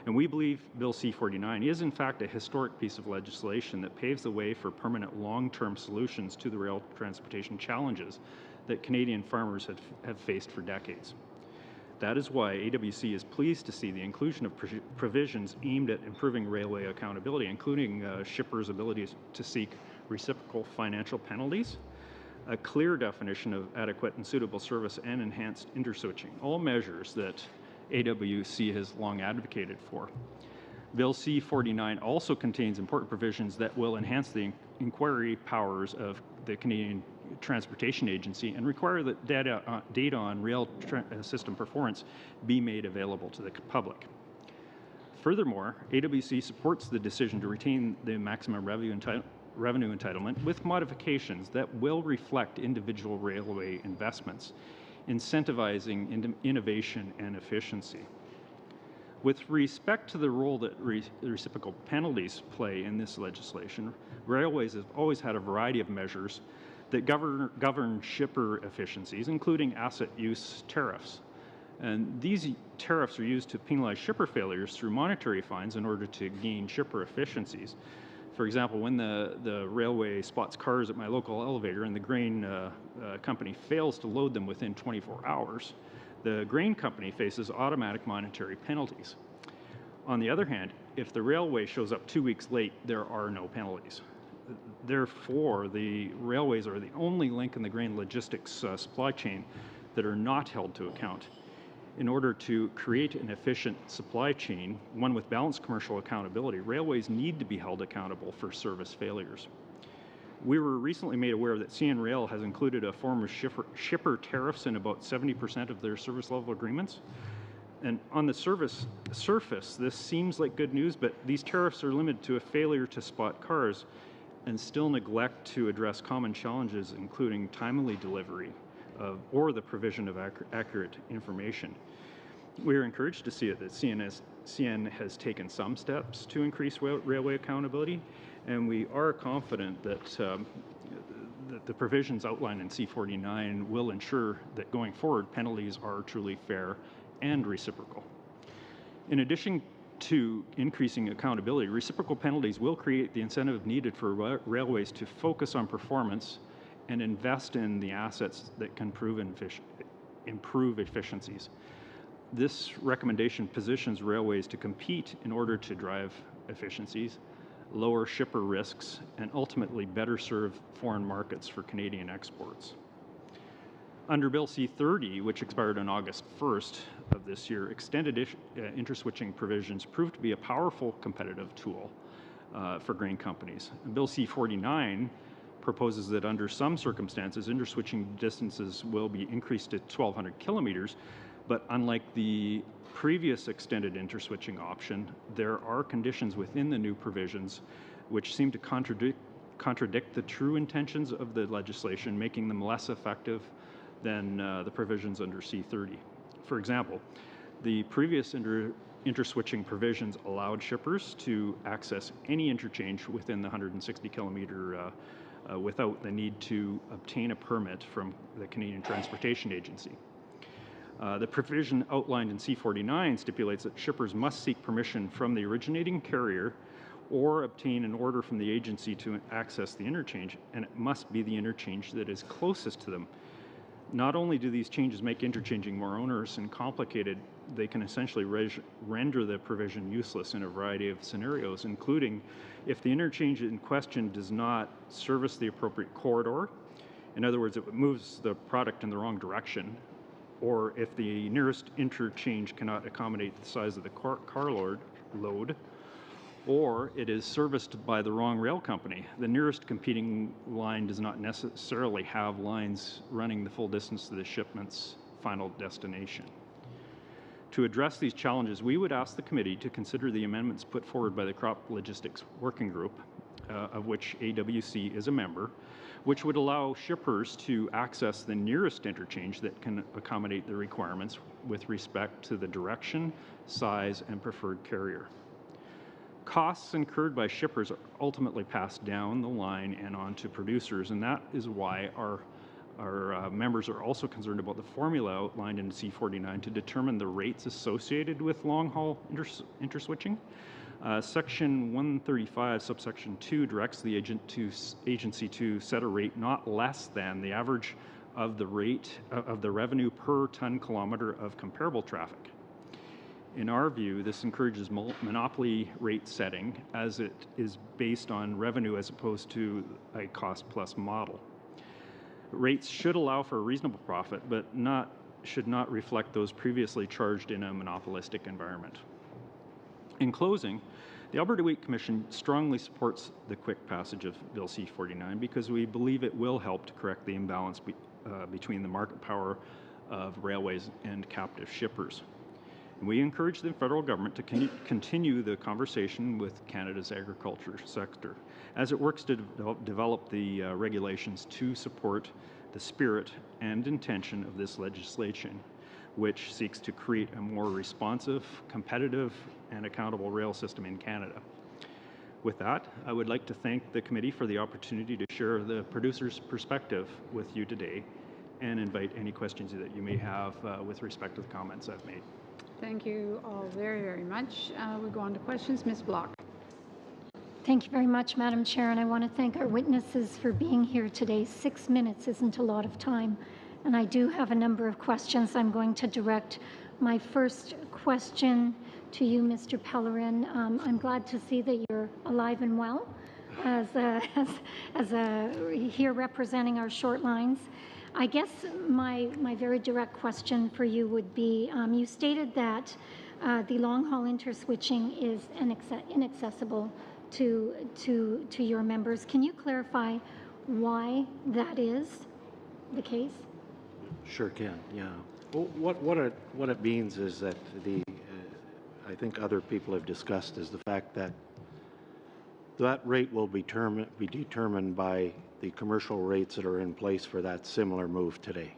And we believe Bill C-49 is in fact a historic piece of legislation that paves the way for permanent long-term solutions to the rail transportation challenges that Canadian farmers have faced for decades. That is why AWC is pleased to see the inclusion of provisions aimed at improving railway accountability, including shippers' abilities to seek reciprocal financial penalties, a clear definition of adequate and suitable service, and enhanced interswitching, all measures that AWC has long advocated for. Bill C-49 also contains important provisions that will enhance the inquiry powers of the Canadian Transportation Agency and require that data on rail system performance be made available to the public. Furthermore, AWC supports the decision to retain the maximum revenue entitlement with modifications that will reflect individual railway investments, incentivizing innovation and efficiency. With respect to the role that reciprocal penalties play in this legislation, railways have always had a variety of measures that govern shipper efficiencies, including asset use tariffs. And these tariffs are used to penalize shipper failures through monetary fines in order to gain shipper efficiencies. For example, when the railway spots cars at my local elevator and the grain company fails to load them within 24 hours, the grain company faces automatic monetary penalties. On the other hand, if the railway shows up 2 weeks late, there are no penalties. Therefore, the railways are the only link in the grain logistics supply chain that are not held to account. In order to create an efficient supply chain, one with balanced commercial accountability, railways need to be held accountable for service failures. We were recently made aware that CN Rail has included a form of shipper tariffs in about 70% of their service level agreements. And on the surface, this seems like good news, but these tariffs are limited to a failure to spot cars and still neglect to address common challenges, including timely delivery or the provision of accurate information. We are encouraged to see that CN has taken some steps to increase railway accountability, and we are confident that the provisions outlined in C-49 will ensure that going forward, penalties are truly fair and reciprocal. In addition to increasing accountability, reciprocal penalties will create the incentive needed for railways to focus on performance and invest in the assets that can improve efficiencies. This recommendation positions railways to compete in order to drive efficiencies, lower shipper risks, and ultimately better serve foreign markets for Canadian exports. Under Bill C-30, which expired on August 1st of this year, extended interswitching provisions proved to be a powerful competitive tool for grain companies. And Bill C-49 proposes that under some circumstances, interswitching distances will be increased to 1,200 kilometers, but unlike the previous extended interswitching option, there are conditions within the new provisions which seem to contradict the true intentions of the legislation, making them less effective than the provisions under C-30. For example, the previous interswitching provisions allowed shippers to access any interchange within the 160 kilometer without the need to obtain a permit from the Canadian Transportation Agency. The provision outlined in C-49 stipulates that shippers must seek permission from the originating carrier or obtain an order from the agency to access the interchange, and it must be the interchange that is closest to them. Not only do these changes make interchanging more onerous and complicated, they can essentially render the provision useless in a variety of scenarios, including if the interchange in question does not service the appropriate corridor, in other words, it moves the product in the wrong direction, or if the nearest interchange cannot accommodate the size of the car load, or it is serviced by the wrong rail company. The nearest competing line does not necessarily have lines running the full distance to the shipment's final destination. To address these challenges, we would ask the committee to consider the amendments put forward by the Crop Logistics Working Group. of which AWC is a member, which would allow shippers to access the nearest interchange that can accommodate the requirements with respect to the direction, size, and preferred carrier. Costs incurred by shippers are ultimately passed down the line and on to producers, and that is why our members are also concerned about the formula outlined in C49 to determine the rates associated with long-haul interswitching. Section 135, subsection 2, directs the agency to set a rate not less than the average of the rate of the revenue per ton kilometer of comparable traffic. In our view, this encourages monopoly rate setting as it is based on revenue as opposed to a cost-plus model. Rates should allow for a reasonable profit, but should not reflect those previously charged in a monopolistic environment. In closing, the Alberta Weight Commission strongly supports the quick passage of Bill C49 because we believe it will help to correct the imbalance between the market power of railways and captive shippers. And we encourage the federal government to continue the conversation with Canada's agriculture sector as it works to develop the regulations to support the spirit and intention of this legislation, which seeks to create a more responsive, competitive, and accountable rail system in Canada. With that, I would like to thank the committee for the opportunity to share the producer's perspective with you today and invite any questions that you may have with respect to the comments I've made. Thank you all very, very much. We go on to questions. Ms. Block. Thank you very much, Madam Chair, and I want to thank our witnesses for being here today. 6 minutes isn't a lot of time, and I do have a number of questions. I'm going to direct my first question to you, Mr. Pellerin. I'm glad to see that you're alive and well here representing our short lines. I guess my very direct question for you would be, you stated that the long-haul interswitching is inaccessible to your members. Can you clarify why that is the case? Sure can, yeah. Well, what it means is that I think other people have discussed is the fact that that rate will be determined by the commercial rates that are in place for that similar move today.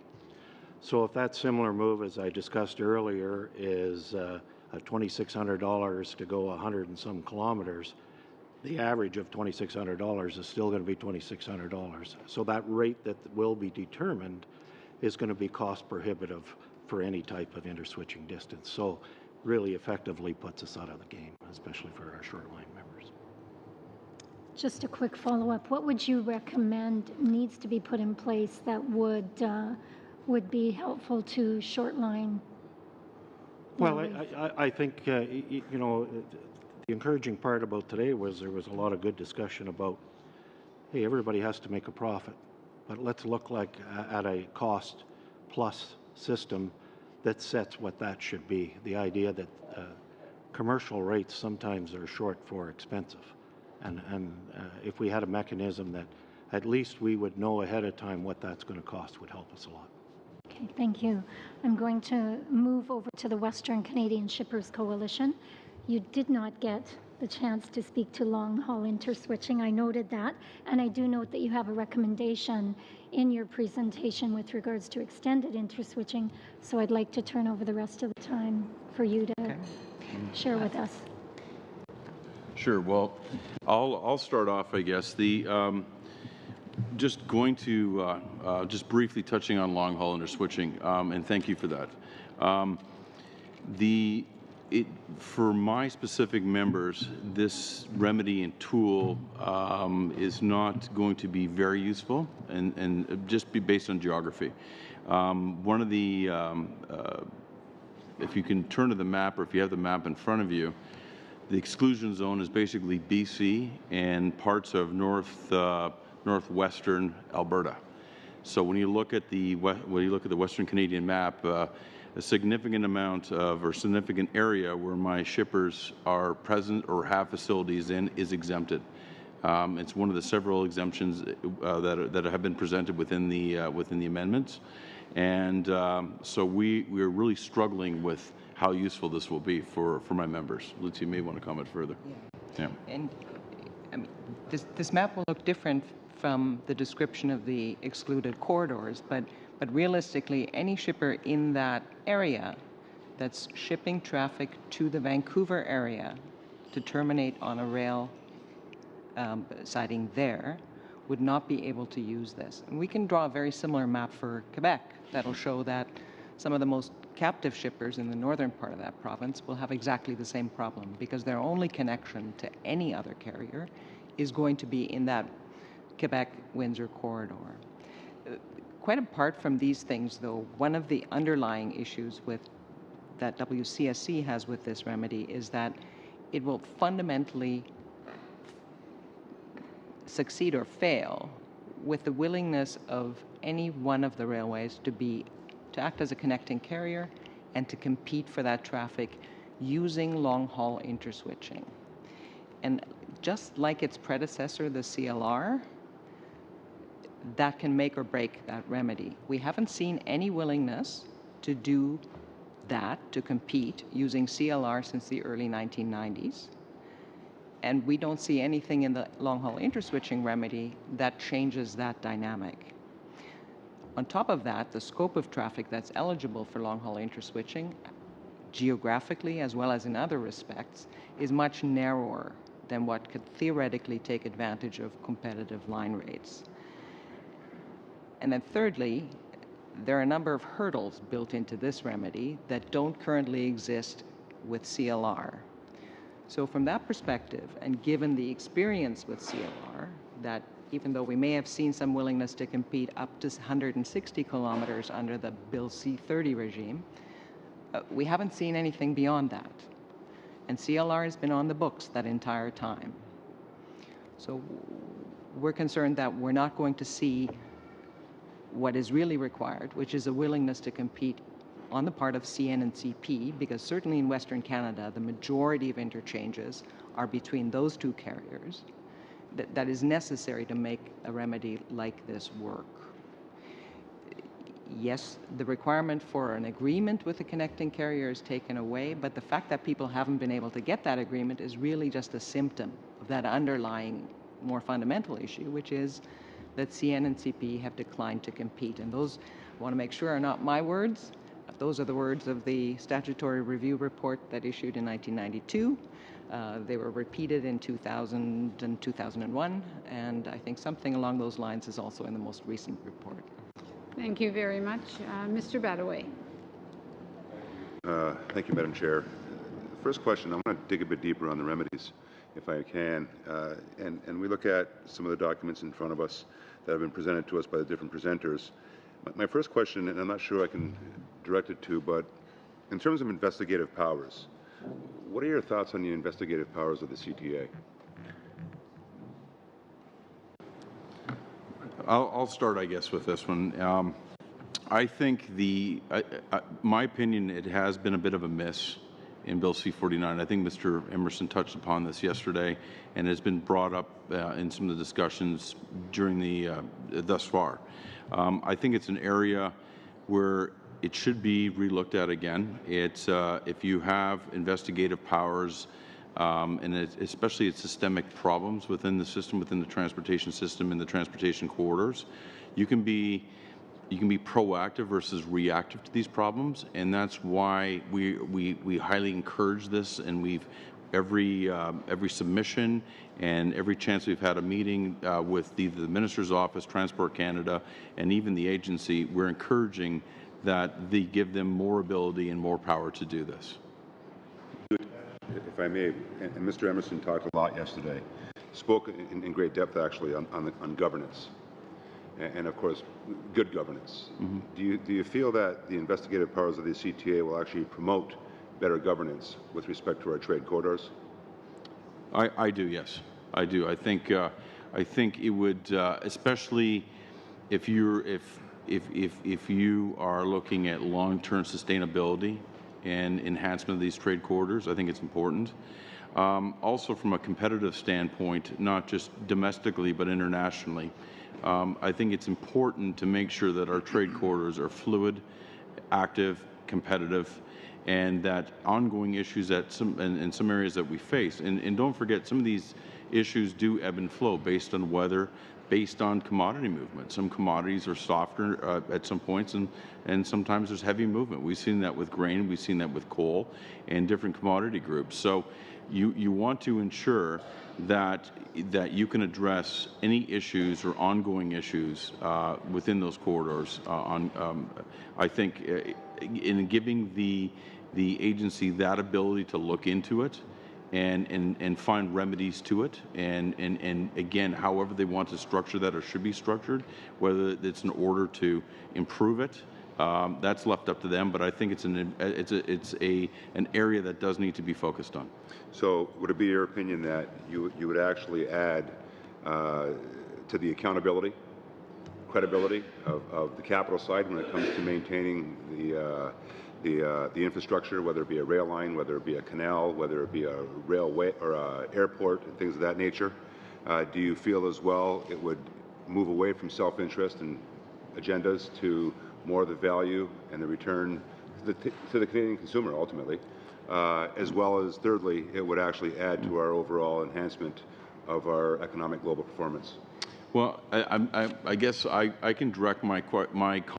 So if that similar move, as I discussed earlier, is $2,600 to go 100 and some kilometers, the average of $2,600 is still going to be $2,600. So that rate that will be determined is going to be cost prohibitive for any type of interswitching distance. So really effectively puts us out of the game, especially for our short line members. Just a quick follow-up. What would you recommend needs to be put in place that would be helpful to short line? Well, I think, you know, the encouraging part about today was there was a lot of good discussion about, hey, everybody has to make a profit, but let's look like at a cost plus system that sets what that should be. The idea that commercial rates sometimes are short for expensive. And if we had a mechanism that at least we would know ahead of time what that's going to cost would help us a lot. Okay, thank you. I'm going to move over to the Western Canadian Shippers Coalition. You did not get the chance to speak to long-haul interswitching. I noted that, and I do note that you have a recommendation in your presentation with regards to extended interswitching, so I'd like to turn over the rest of the time for you to share with us. Sure. Well, I'll start off, I guess. Just going to just briefly touching on long haul interswitching, and thank you for that. For my specific members, this remedy and tool is not going to be very useful, and just be based on geography. One of the, if you can turn to the map, or if you have the map in front of you, the exclusion zone is basically BC and parts of northwestern Alberta. So when you look at the Western Canadian map, a significant amount of, or significant area where my shippers are present or have facilities in is exempted. It's one of the several exemptions that have been presented within the amendments, and so we're really struggling with how useful this will be for my members. Lucy, you may want to comment further. Yeah. And I mean, this map will look different from the description of the excluded corridors, but realistically, any shipper in that area that's shipping traffic to the Vancouver area to terminate on a rail siding there would not be able to use this. And we can draw a very similar map for Quebec that'll show that some of the most captive shippers in the northern part of that province will have exactly the same problem because their only connection to any other carrier is going to be in that Quebec-Windsor corridor. Quite apart from these things, though, one of the underlying issues that WCSC has with this remedy is that it will fundamentally succeed or fail with the willingness of any one of the railways to act as a connecting carrier and to compete for that traffic using long-haul interswitching. And just like its predecessor, the CLR, that can make or break that remedy. We haven't seen any willingness to do that, to compete using CLR since the early 1990s. And we don't see anything in the long-haul interswitching remedy that changes that dynamic. On top of that, the scope of traffic that's eligible for long-haul interswitching, geographically as well as in other respects, is much narrower than what could theoretically take advantage of competitive line rates. And then thirdly, there are a number of hurdles built into this remedy that don't currently exist with CLR. So from that perspective, and given the experience with CLR, that even though we may have seen some willingness to compete up to 160 kilometers under the Bill C-30 regime, we haven't seen anything beyond that. And CLR has been on the books that entire time. So we're concerned that we're not going to see what is really required, which is a willingness to compete on the part of CN and CP, because certainly in Western Canada, the majority of interchanges are between those two carriers, that is necessary to make a remedy like this work. Yes, the requirement for an agreement with the connecting carrier is taken away, but the fact that people haven't been able to get that agreement is really just a symptom of that underlying more fundamental issue, which is that CN and CP have declined to compete. And those, I want to make sure, are not my words. Those are the words of the statutory review report that issued in 1992. They were repeated in 2000 and 2001, and I think something along those lines is also in the most recent report. Thank you very much. Mr. Badaway. Thank you, Madam Chair. First question, I want to dig a bit deeper on the remedies, if I can. And we look at some of the documents in front of us that have been presented to us by the different presenters. My first question, and I'm not sure I can direct it to, but in terms of investigative powers, what are your thoughts on the investigative powers of the CTA? I'll start, I guess, with this one. I think my opinion, it has been a bit of a miss in Bill C-49. I think Mr. Emerson touched upon this yesterday, and has been brought up in some of the discussions during thus far. I think it's an area where it should be relooked at again. It's if you have investigative powers, and especially its systemic problems within the system, within the transportation system, in the transportation corridors, you can be proactive versus reactive to these problems, and that's why we highly encourage this. And we've every submission and every chance we've had a meeting with either the Minister's Office, Transport Canada, and even the agency, we're encouraging that they give them more ability and more power to do this. If I may, and Mr. Emerson talked a lot yesterday, spoke in great depth actually on governance, and of course, good governance. Mm-hmm. Do you feel that the investigative powers of the CTA will actually promote better governance with respect to our trade corridors? I do, yes, I do. I think it would, especially if you are looking at long-term sustainability and enhancement of these trade corridors, I think it's important. Also, from a competitive standpoint, not just domestically but internationally, I think it's important to make sure that our trade corridors are fluid, active, competitive, and that ongoing issues that in some areas that we face. And don't forget, some of these issues do ebb and flow based on weather, based on commodity movement. Some commodities are softer at some points, and sometimes there's heavy movement. We've seen that with grain, we've seen that with coal, and different commodity groups. So you want to ensure that you can address any issues or ongoing issues within those corridors. I think in giving the agency that ability to look into it and find remedies to it, and again, however they want to structure that or should be structured, whether it's in order to improve it, that's left up to them. But I think it's an area that does need to be focused on. So would it be your opinion that you would actually add to the accountability, credibility of the capital side when it comes to maintaining the infrastructure, whether it be a rail line, whether it be a canal, whether it be a railway or a airport and things of that nature? Do you feel as well it would move away from self-interest and agendas to more of the value and the return to the Canadian consumer ultimately, as well as thirdly, it would actually add to our overall enhancement of our economic global performance? Well, I guess I can direct my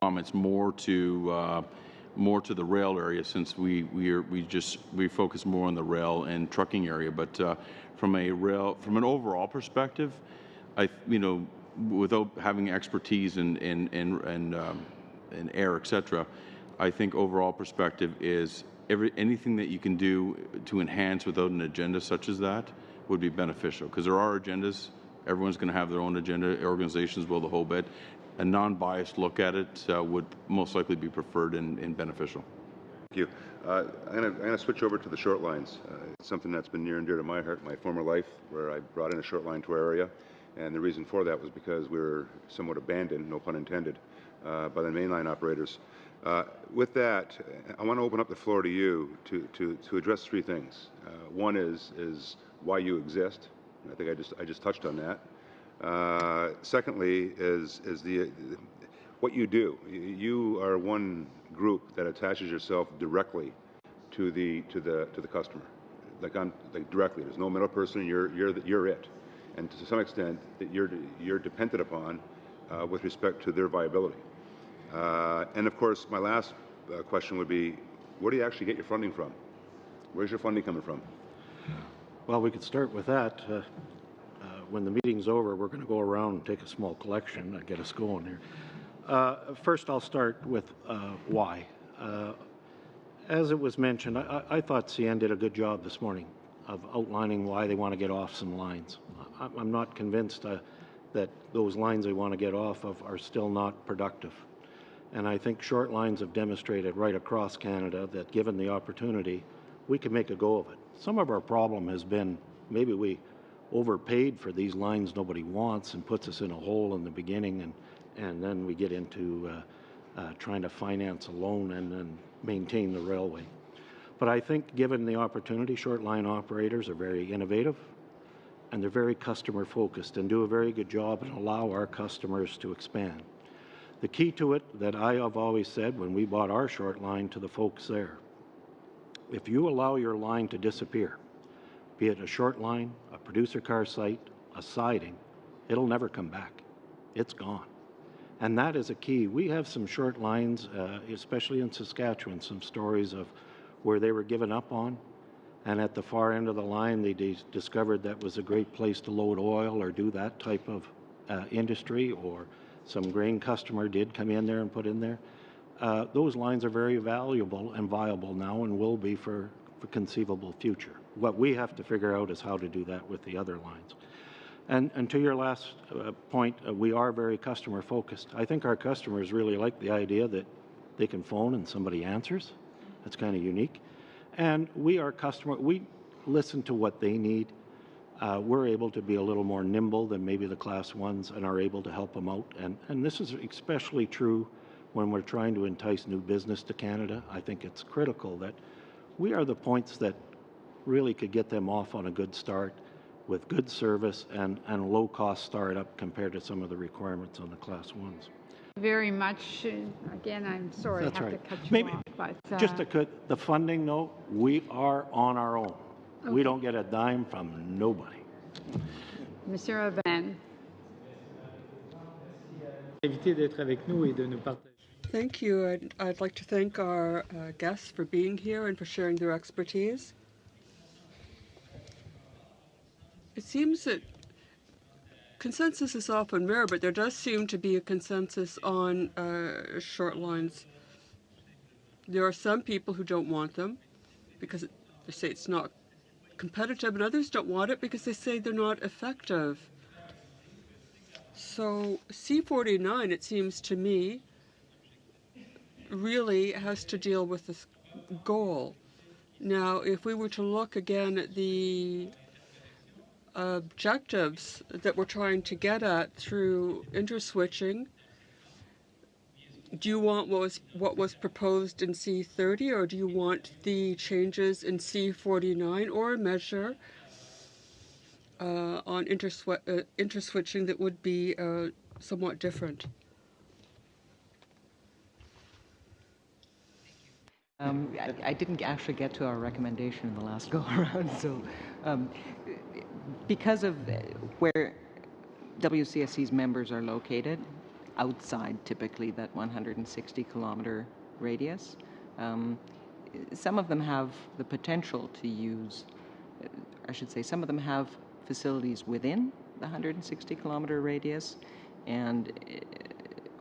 comments more to the rail area, since we focus more on the rail and trucking area. But from an overall perspective, without having expertise in air, etc., I think overall perspective is anything that you can do to enhance without an agenda such as that would be beneficial, because there are agendas. Everyone's going to have their own agenda. Organizations will, the whole bit. A non-biased look at it would most likely be preferred and beneficial. Thank you. I'm going to switch over to the short lines. It's something that's been near and dear to my heart, my former life, where I brought in a short line to our area. And the reason for that was because we were somewhat abandoned, no pun intended, by the mainline operators. With that, I want to open up the floor to you to address three things. One is why you exist. I think I just touched on that. Secondly, is what you do. You are one group that attaches yourself directly to the customer, like directly. There's no middle person. You're it, and to some extent that you're dependent upon with respect to their viability. And of course, my last question would be, where do you actually get your funding from? Where's your funding coming from? Well, we could start with that. When the meeting's over, we're going to go around and take a small collection and get us going here. First, I'll start with why. As it was mentioned, I thought CN did a good job this morning of outlining why they want to get off some lines. I'm not convinced that those lines they want to get off of are still not productive. And I think short lines have demonstrated right across Canada that given the opportunity, we can make a go of it. Some of our problem has been maybe we overpaid for these lines nobody wants and puts us in a hole in the beginning, and then we get into trying to finance a loan and then maintain the railway. But I think given the opportunity, short line operators are very innovative and they're very customer focused and do a very good job and allow our customers to expand. The key to it that I have always said when we bought our short line to the folks there, if you allow your line to disappear, be it a short line, a producer car site, a siding, it'll never come back. It's gone. And that is a key. We have some short lines, especially in Saskatchewan, some stories of where they were given up on. And at the far end of the line, they discovered that was a great place to load oil or do that type of industry, or some grain customer did come in there and put in there. Those lines are very valuable and viable now and will be for conceivable future. What we have to figure out is how to do that with the other lines. And to your last point, we are very customer focused. I think our customers really like the idea that they can phone and somebody answers. That's kind of unique. And we listen to what they need. We're able to be a little more nimble than maybe the Class 1s and are able to help them out. And this is especially true when we're trying to entice new business to Canada. I think it's critical that we are the points that really could get them off on a good start with good service and low-cost startup compared to some of the requirements on the Class 1s. Very much. Again, I'm sorry, That's I have right. to cut you Maybe, off. But Just the funding, though, we are on our own. Okay. We don't get a dime from nobody. Monsieur Aubin. D'être avec nous et de nous partager. Thank you. I'd like to thank our guests for being here and for sharing their expertise. It seems that consensus is often rare, but there does seem to be a consensus on short lines. There are some people who don't want them because they say it's not competitive, and others don't want it because they say they're not effective. So C49, it seems to me, really has to deal with this goal. Now, if we were to look again at the objectives that we're trying to get at through interswitching, do you want what was proposed in C30, or do you want the changes in C49, or a measure on interswitching that would be somewhat different? I didn't actually get to our recommendation in the last go-around, so because of where WCSC's members are located, outside typically that 160-kilometer radius, some of them have the potential to use, some of them have facilities within the 160-kilometer radius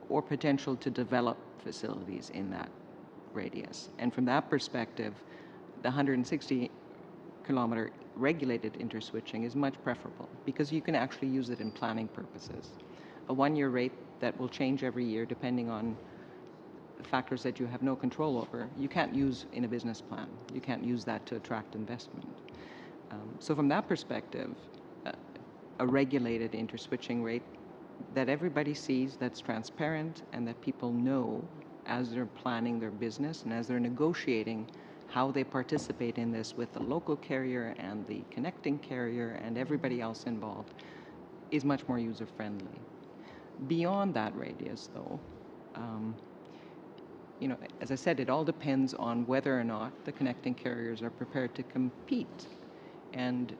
or potential to develop facilities in that radius. And from that perspective, the 160-kilometer regulated interswitching is much preferable because you can actually use it in planning purposes. A one-year rate that will change every year depending on factors that you have no control over, you can't use in a business plan. You can't use that to attract investment. So from that perspective, a regulated interswitching rate that everybody sees, that's transparent, and that people know as they're planning their business and as they're negotiating how they participate in this with the local carrier and the connecting carrier and everybody else involved, is much more user-friendly. Beyond that radius, though, as I said, it all depends on whether or not the connecting carriers are prepared to compete. And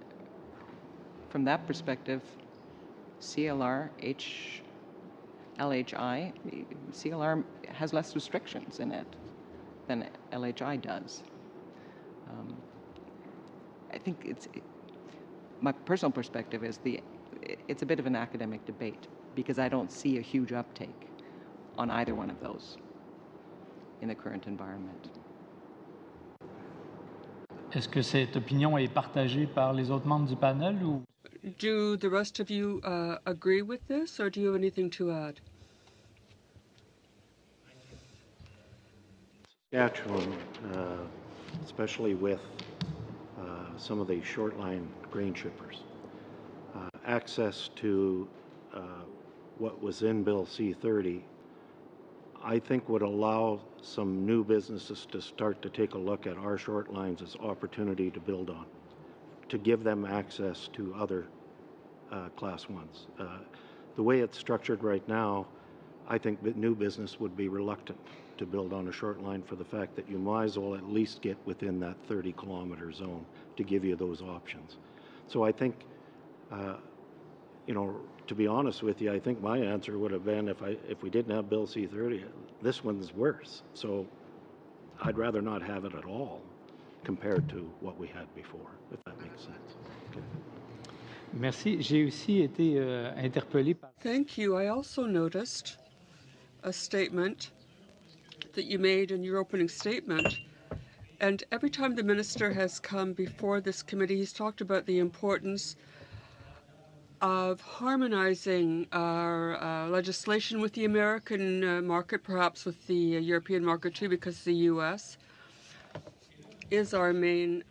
from that perspective, CLR, LHI, CLR has less restrictions in it than LHI does. I think my personal perspective is it's a bit of an academic debate because I don't see a huge uptake on either one of those in the current environment. Est-ce que cette opinion est partagée par les autres membres du panel ou? Do the rest of you agree with this, or do you have anything to add? Saskatchewan, especially with some of the short line grain shippers, access to what was in Bill C30, I think would allow some new businesses to start to take a look at our short lines as opportunity to build on, to give them access to other Class 1s. The way it's structured right now, I think that new business would be reluctant to build on a short line for the fact that you might as well at least get within that 30-kilometer zone to give you those options. So I think, to be honest with you, I think my answer would have been if we didn't have Bill C30, this one's worse. So I'd rather not have it at all compared to what we had before, if that makes sense. Okay. Merci. J'ai aussi été interpellé par... Thank you. I also noticed a statement that you made in your opening statement. And every time the minister has come before this committee, he's talked about the importance of harmonizing our legislation with the American market, perhaps with the European market too, because the U.S. is our main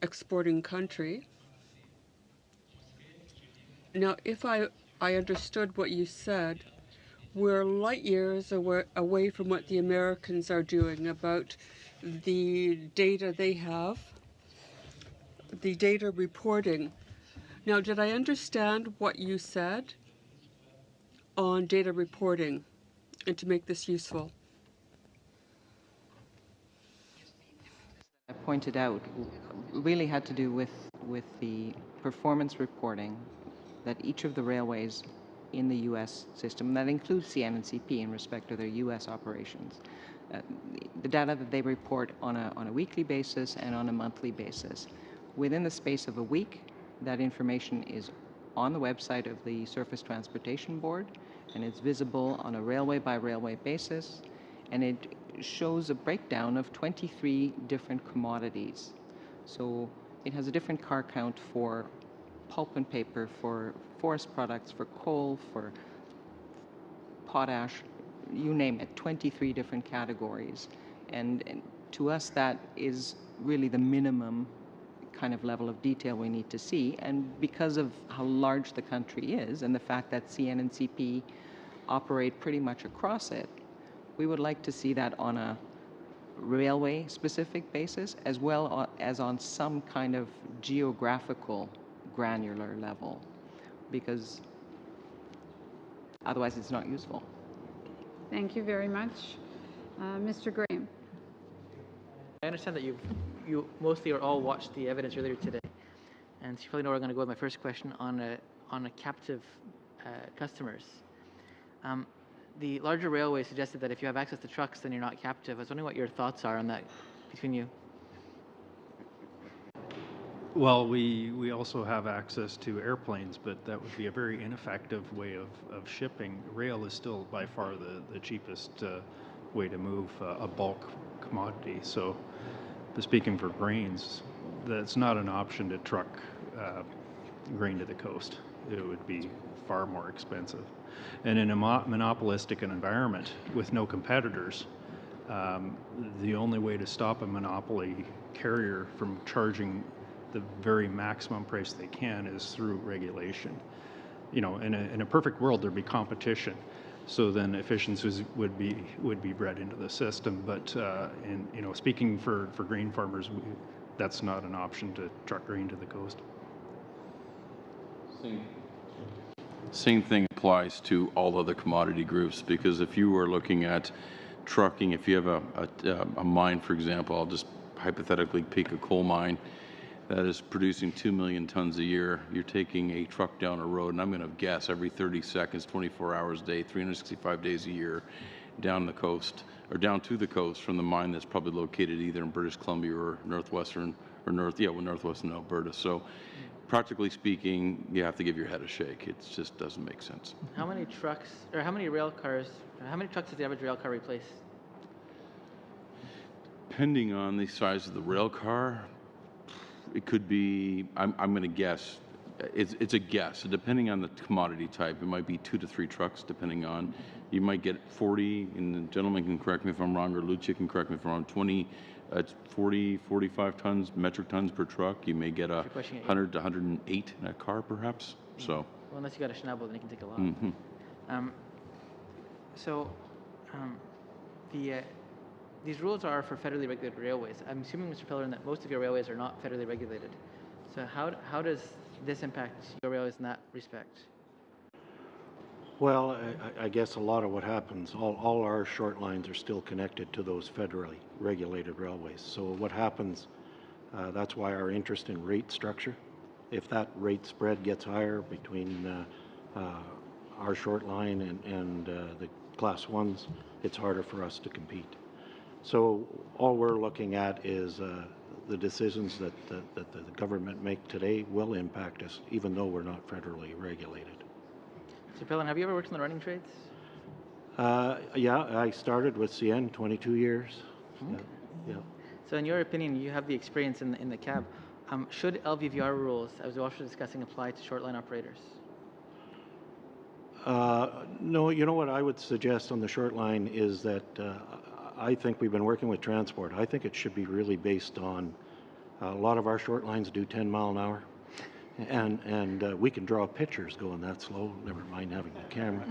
exporting country. Now, if I understood what you said, we're light years away from what the Americans are doing about the data they have, the data reporting. Now, did I understand what you said on data reporting and to make this useful? pointed out really had to do with the performance reporting that each of the railways in the U.S. system, and that includes CN and CP in respect to their U.S. operations, the data that they report on a weekly basis and on a monthly basis. Within the space of a week, that information is on the website of the Surface Transportation Board, and it's visible on a railway-by-railway basis, and it shows a breakdown of 23 different commodities. So it has a different car count for pulp and paper, for forest products, for coal, for potash, you name it, 23 different categories. And to us, that is really the minimum kind of level of detail we need to see. And because of how large the country is and the fact that CN and CP operate pretty much across it, we would like to see that on a railway-specific basis as well as on some kind of geographical granular level, because otherwise it's not useful. Thank you very much. Mr. Graham. I understand that you mostly or all watched the evidence earlier today, and so you probably know where I'm going to go with my first question on a captive customers. The larger railway suggested that if you have access to trucks, then you're not captive. I was wondering what your thoughts are on that between you. Well, we also have access to airplanes, but that would be a very ineffective way of shipping. Rail is still by far the cheapest way to move a bulk commodity. So, speaking for grains, that's not an option to truck grain to the coast. It would be far more expensive. And in a monopolistic environment with no competitors, the only way to stop a monopoly carrier from charging the very maximum price they can is through regulation. You know, in a perfect world, there'd be competition, so then efficiencies would be bred into the system. But in, you know, speaking for grain farmers, that's not an option to truck grain to the coast. Same thing applies to all other commodity groups, because if you were looking at trucking, if you have a mine, for example, I'll just hypothetically pick a coal mine that is producing 2 million tons a year, you're taking a truck down a road, and I'm going to guess every 30 seconds, 24 hours a day, 365 days a year, down the coast, or down to the coast from the mine that's probably located either in British Columbia or northwestern Alberta. So practically speaking, you have to give your head a shake. It just doesn't make sense. How many trucks, or how many rail cars, or how many trucks does the average rail car replace? Depending on the size of the rail car, it could be, I'm going to guess, it's a guess. Depending on the commodity type, it might be 2 to 3 trucks, depending on, you might get 40, and the gentleman can correct me if I'm wrong, or Lucia can correct me if I'm wrong, 20, 40, 45 tons, metric tons per truck. You may get 100 to 108 in a car, perhaps. So. Well, unless you got a Schnabel, then you can take a lot. Mm-hmm. These rules are for federally regulated railways. I'm assuming, Mr. Pellerin, that most of your railways are not federally regulated. So how does this impact your railways in that respect? Well, I guess a lot of what happens, all our short lines are still connected to those federally regulated railways. So what happens, that's why our interest in rate structure, if that rate spread gets higher between our short line and the class ones, it's harder for us to compete. So all we're looking at is the decisions that the government make today will impact us, even though we're not federally regulated. Mr. Pellerin, have you ever worked in the running trades? Yeah, I started with CN 22 years. Okay. Yeah. So in your opinion, you have the experience in the cab. Should LVVR rules, as we were also discussing, apply to short line operators? No, you know what I would suggest on the short line is that I think we've been working with transport. I think it should be really based on, a lot of our short lines do 10 mile an hour, and we can draw pictures going that slow, never mind having a camera.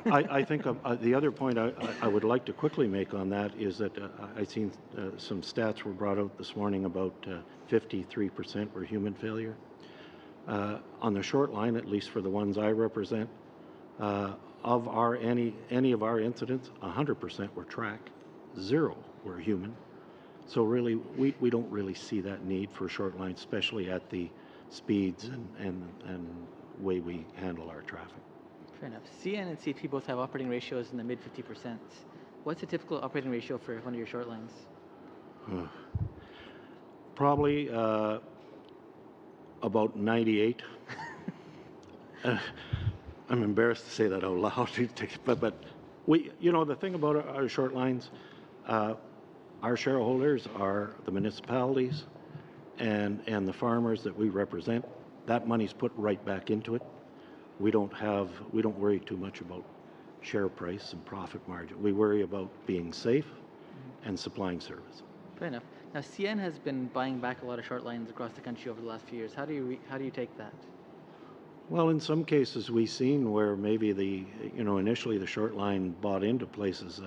I think the other point I would like to quickly make on that is that I've seen some stats were brought out this morning about 53% were human failure. On the short line, at least for the ones I represent, of any of our incidents, 100% were track, 0 were human. So really, we don't really see that need for short lines, especially at the speeds and way we handle our traffic. Fair enough. CN and CP both have operating ratios in the mid 50%. What's a typical operating ratio for one of your short lines? Probably about 98. I'm embarrassed to say that out loud, but we, you know, the thing about our short lines, our shareholders are the municipalities and the farmers that we represent. That money's put right back into it. We don't worry too much about share price and profit margin. We worry about being safe and supplying service. Fair enough. Now, CN has been buying back a lot of short lines across the country over the last few years. How do you take that? Well, in some cases, we've seen where maybe initially the short line bought into places.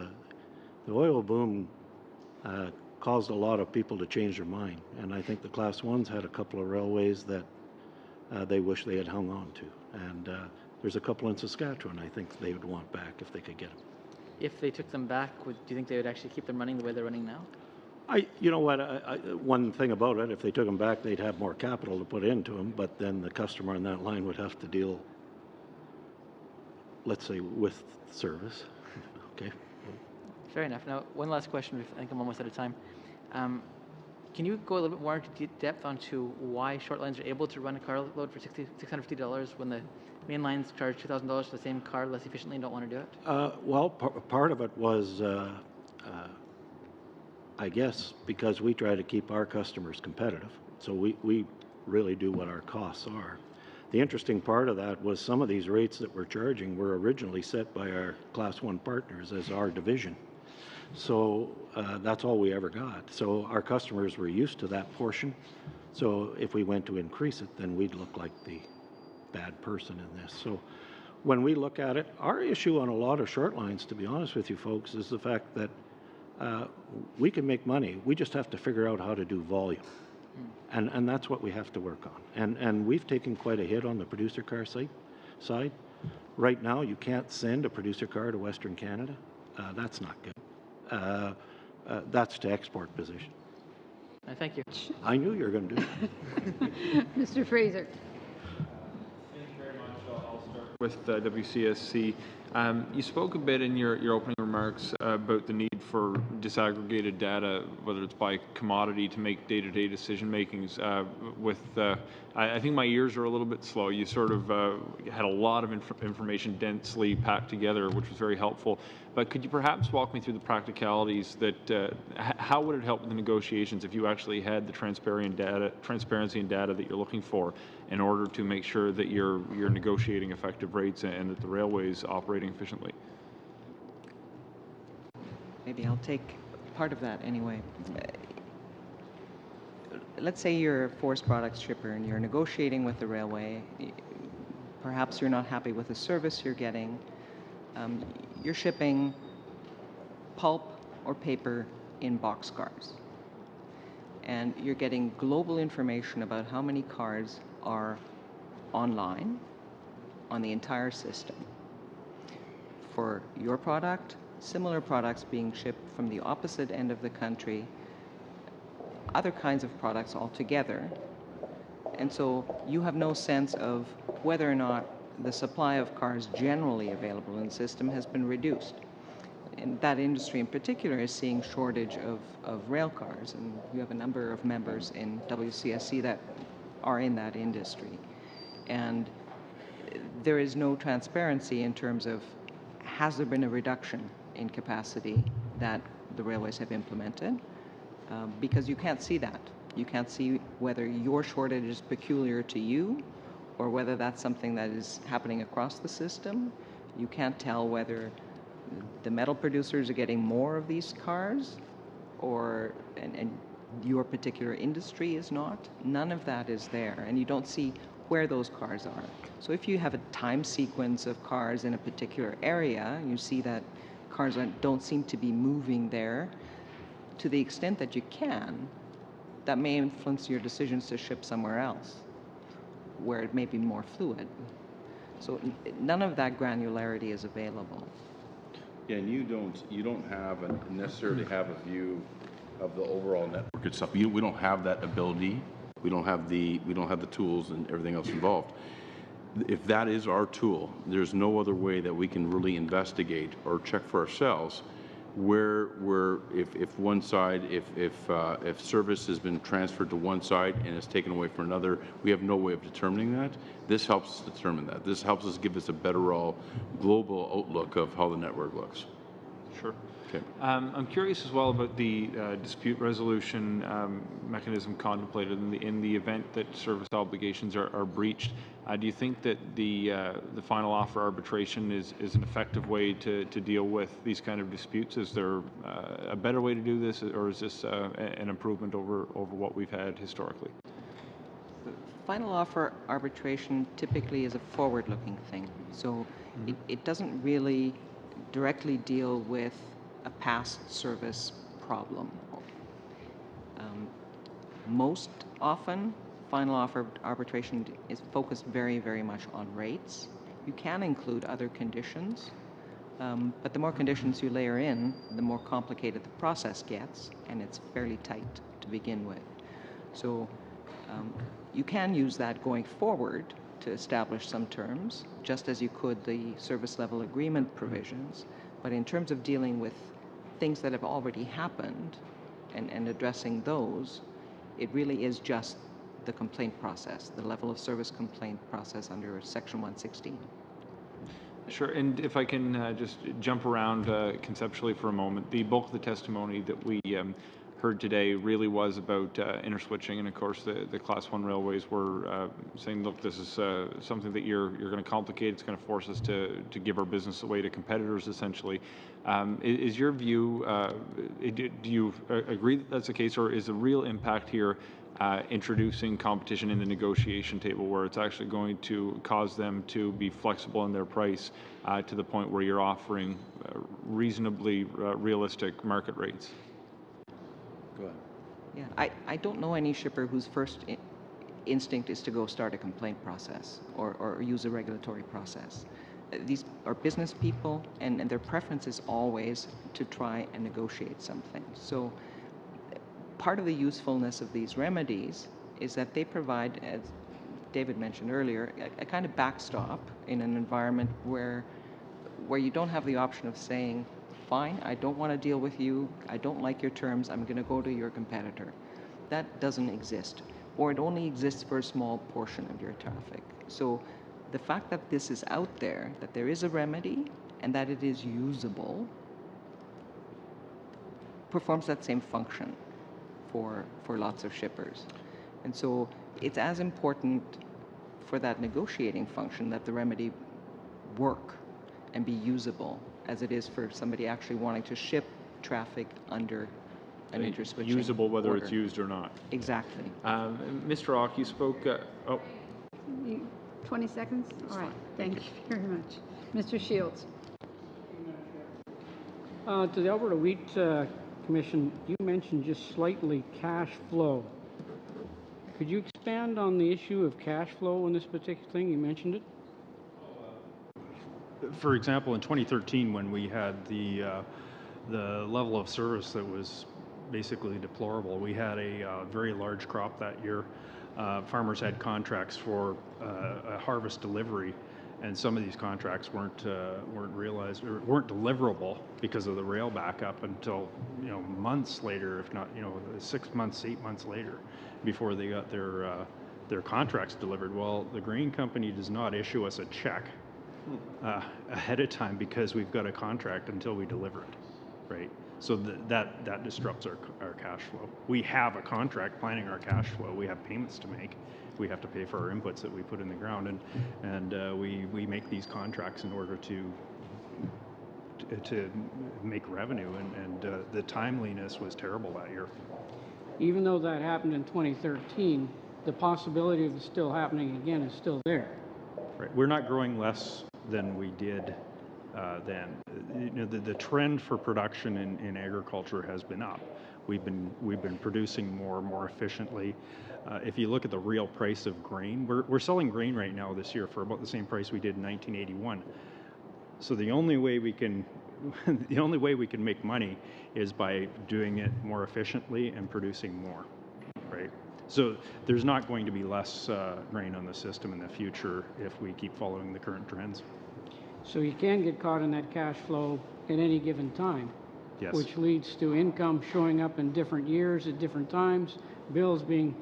The oil boom caused a lot of people to change their mind, and I think the Class 1s had a couple of railways that they wish they had hung on to, and there's a couple in Saskatchewan I think they would want back if they could get them. If they took them back, do you think they would actually keep them running the way they're running now? You know what, one thing about it, if they took them back, they'd have more capital to put into them, but then the customer on that line would have to deal, let's say, with service. Okay. Fair enough. Now, one last question. I think I'm almost out of time. Can you go a little bit more into depth onto why short lines are able to run a carload for $650 when the main lines charge $2,000 for the same car less efficiently and don't want to do it? Well, part of it was, I guess, because we try to keep our customers competitive. So we really do what our costs are. The interesting part of that was some of these rates that we're charging were originally set by our Class 1 partners as our division. So that's all we ever got. So our customers were used to that portion. So if we went to increase it, then we'd look like the bad person in this. So when we look at it, our issue on a lot of short lines, to be honest with you folks, is the fact that we can make money. We just have to figure out how to do volume. And that's what we have to work on. And we've taken quite a hit on the producer car side. Right now, you can't send a producer car to Western Canada. That's not good. That's to export position. Thank you. I knew you were going to do that. Mr. Fraser. Thank you very much. I'll start with WCSC. You spoke a bit in your opening remarks about the need for disaggregated data, whether it's by commodity to make day-to-day decision makings. I think my ears are a little bit slow. You sort of had a lot of information densely packed together, which was very helpful. But could you perhaps walk me through the practicalities that how would it help with the negotiations if you actually had the transparency and data that you're looking for in order to make sure that you're negotiating effective rates and that the railway is operating efficiently? Maybe I'll take part of that anyway. Let's say you're a forest products shipper and you're negotiating with the railway. Perhaps you're not happy with the service you're getting. You're shipping pulp or paper in boxcars. And you're getting global information about how many cars are online on the entire system. For your product, similar products being shipped from the opposite end of the country, other kinds of products altogether. And so you have no sense of whether or not the supply of cars generally available in the system has been reduced. And that industry in particular is seeing shortage of rail cars, and you have a number of members in WCSC that are in that industry. And there is no transparency in terms of has there been a reduction in capacity that the railways have implemented, because you can't see that. You can't see whether your shortage is peculiar to you or whether that's something that is happening across the system. You can't tell whether the metal producers are getting more of these cars and your particular industry is not. None of that is there, and you don't see where those cars are. So if you have a time sequence of cars in a particular area, you see that cars don't seem to be moving there to the extent that you can, that may influence your decisions to ship somewhere else where it may be more fluid. So none of that granularity is available. Yeah, and you don't necessarily have a view of the overall network itself. We don't have that ability. We don't have the tools and everything else involved. If that is our tool, there's no other way that we can really investigate or check for ourselves where if one side, if service has been transferred to one side and is taken away from another, we have no way of determining that. This helps us determine that. This helps us give us a better global outlook of how the network looks. Sure. Okay. I'm curious as well about the dispute resolution mechanism contemplated in the event that service obligations are breached. Do you think that the final offer arbitration is an effective way to deal with these kind of disputes? Is there a better way to do this, or is this an improvement over what we've had historically? Final offer arbitration typically is a forward-looking thing, so it doesn't really directly deal with a past service problem. Most often, final offer arbitration is focused very, very much on rates. You can include other conditions, but the more conditions you layer in, the more complicated the process gets, and it's fairly tight to begin with. So you can use that going forward to establish some terms, just as you could the service level agreement provisions. But in terms of dealing with things that have already happened and addressing those, it really is just the complaint process, the level of service complaint process under Section 116. Sure, and if I can just jump around conceptually for a moment, the bulk of the testimony that we heard today really was about interswitching, and of course the Class 1 railways were saying, look, this is something that you're going to complicate, it's going to force us to give our business away to competitors, essentially. Is your view, do you agree that that's the case, or is the real impact here introducing competition in the negotiation table, where it's actually going to cause them to be flexible in their price to the point where you're offering reasonably realistic market rates? Go ahead. Yeah, I don't know any shipper whose first instinct is to go start a complaint process or use a regulatory process. These are business people, and their preference is always to try and negotiate something. So part of the usefulness of these remedies is that they provide, as David mentioned earlier, a kind of backstop in an environment where you don't have the option of saying, fine, I don't want to deal with you, I don't like your terms, I'm going to go to your competitor. That doesn't exist, or it only exists for a small portion of your traffic. So the fact that this is out there, that there is a remedy, and that it is usable, performs that same function for lots of shippers. And so it's as important for that negotiating function that the remedy work and be usable as it is for somebody actually wanting to ship traffic under an interswitching usable whether order. it's used or not. Exactly. Mr. Ock, you spoke. 20 seconds? All right. Thank you very much. Mr. Shields. To the Alberta Wheat Commission, you mentioned just slightly cash flow. Could you expand on the issue of cash flow in this particular thing? You mentioned it. For example, in 2013, when we had the level of service that was basically deplorable, we had a very large crop that year. Farmers had contracts for a harvest delivery, and some of these contracts weren't realized or weren't deliverable because of the rail backup until months later, if not 6 months, 8 months later, before they got their contracts delivered. Well, the grain company does not issue us a check ahead of time because we've got a contract until we deliver it, right? So that disrupts our cash flow. We have a contract planning our cash flow. We have payments to make. We have to pay for our inputs that we put in the ground, and we make these contracts in order to make revenue, and the timeliness was terrible that year. Even though that happened in 2013, the possibility of it still happening again is still there. Right. We're not growing less than we did then. The trend for production in agriculture has been up. We've been producing more efficiently. If you look at the real price of grain, we're selling grain right now this year for about the same price we did in 1981. So the only way we can the only way we can make money is by doing it more efficiently and producing more, right? So there's not going to be less grain on the system in the future if we keep following the current trends. So you can get caught in that cash flow at any given time, Yes. which leads to income showing up in different years at different times, bills being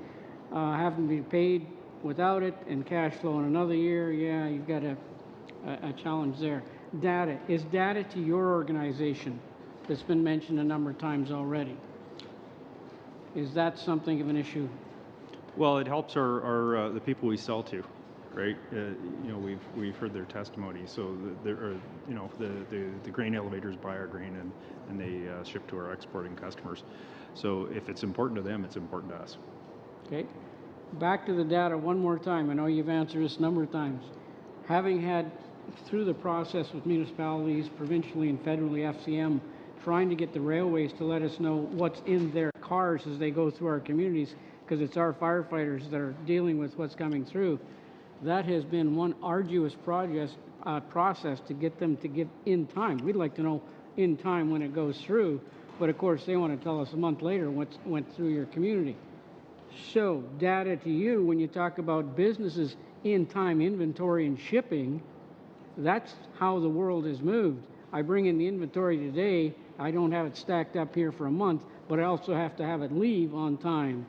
having to be paid without it, and cash flow in another year. Yeah, you've got a challenge there. Data. Is data to your organization that's been mentioned a number of times already? Is that something of an issue? Well, it helps our the people we sell to, right? You know, we've heard their testimony. So there are, you know, the grain elevators buy our grain and they ship to our exporting customers. So if it's important to them, it's important to us. Okay. Back to the data one more time. I know you've answered this a number of times. Having had through the process with municipalities, provincially and federally, FCM, trying to get the railways to let us know what's in their cars as they go through our communities, because it's our firefighters that are dealing with what's coming through. That has been one arduous process to get them to get in time. We'd like to know in time when it goes through, but of course they want to tell us a month later what went through your community. So data to you, when you talk about businesses in time inventory and shipping, that's how the world has moved. I bring in the inventory today, I don't have it stacked up here for a month, but I also have to have it leave on time.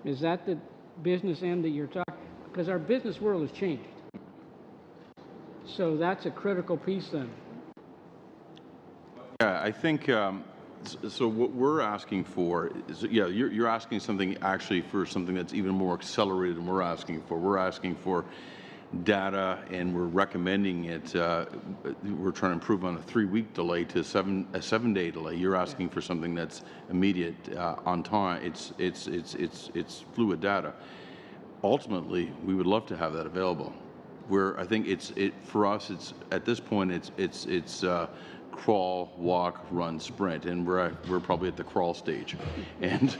Is that the business end that you're talking? Because our business world has changed. So that's a critical piece then. Yeah, I think, so what we're asking for is, yeah, you're asking something actually for something that's even more accelerated than we're asking for. We're asking for data and we're recommending it. We're trying to improve on a 3-week delay to a 7-day delay. You're asking for something that's immediate, on time. It's fluid data. Ultimately, we would love to have that available. I think for us, it's at this point it's crawl, walk, run, sprint, and we're probably at the crawl stage, and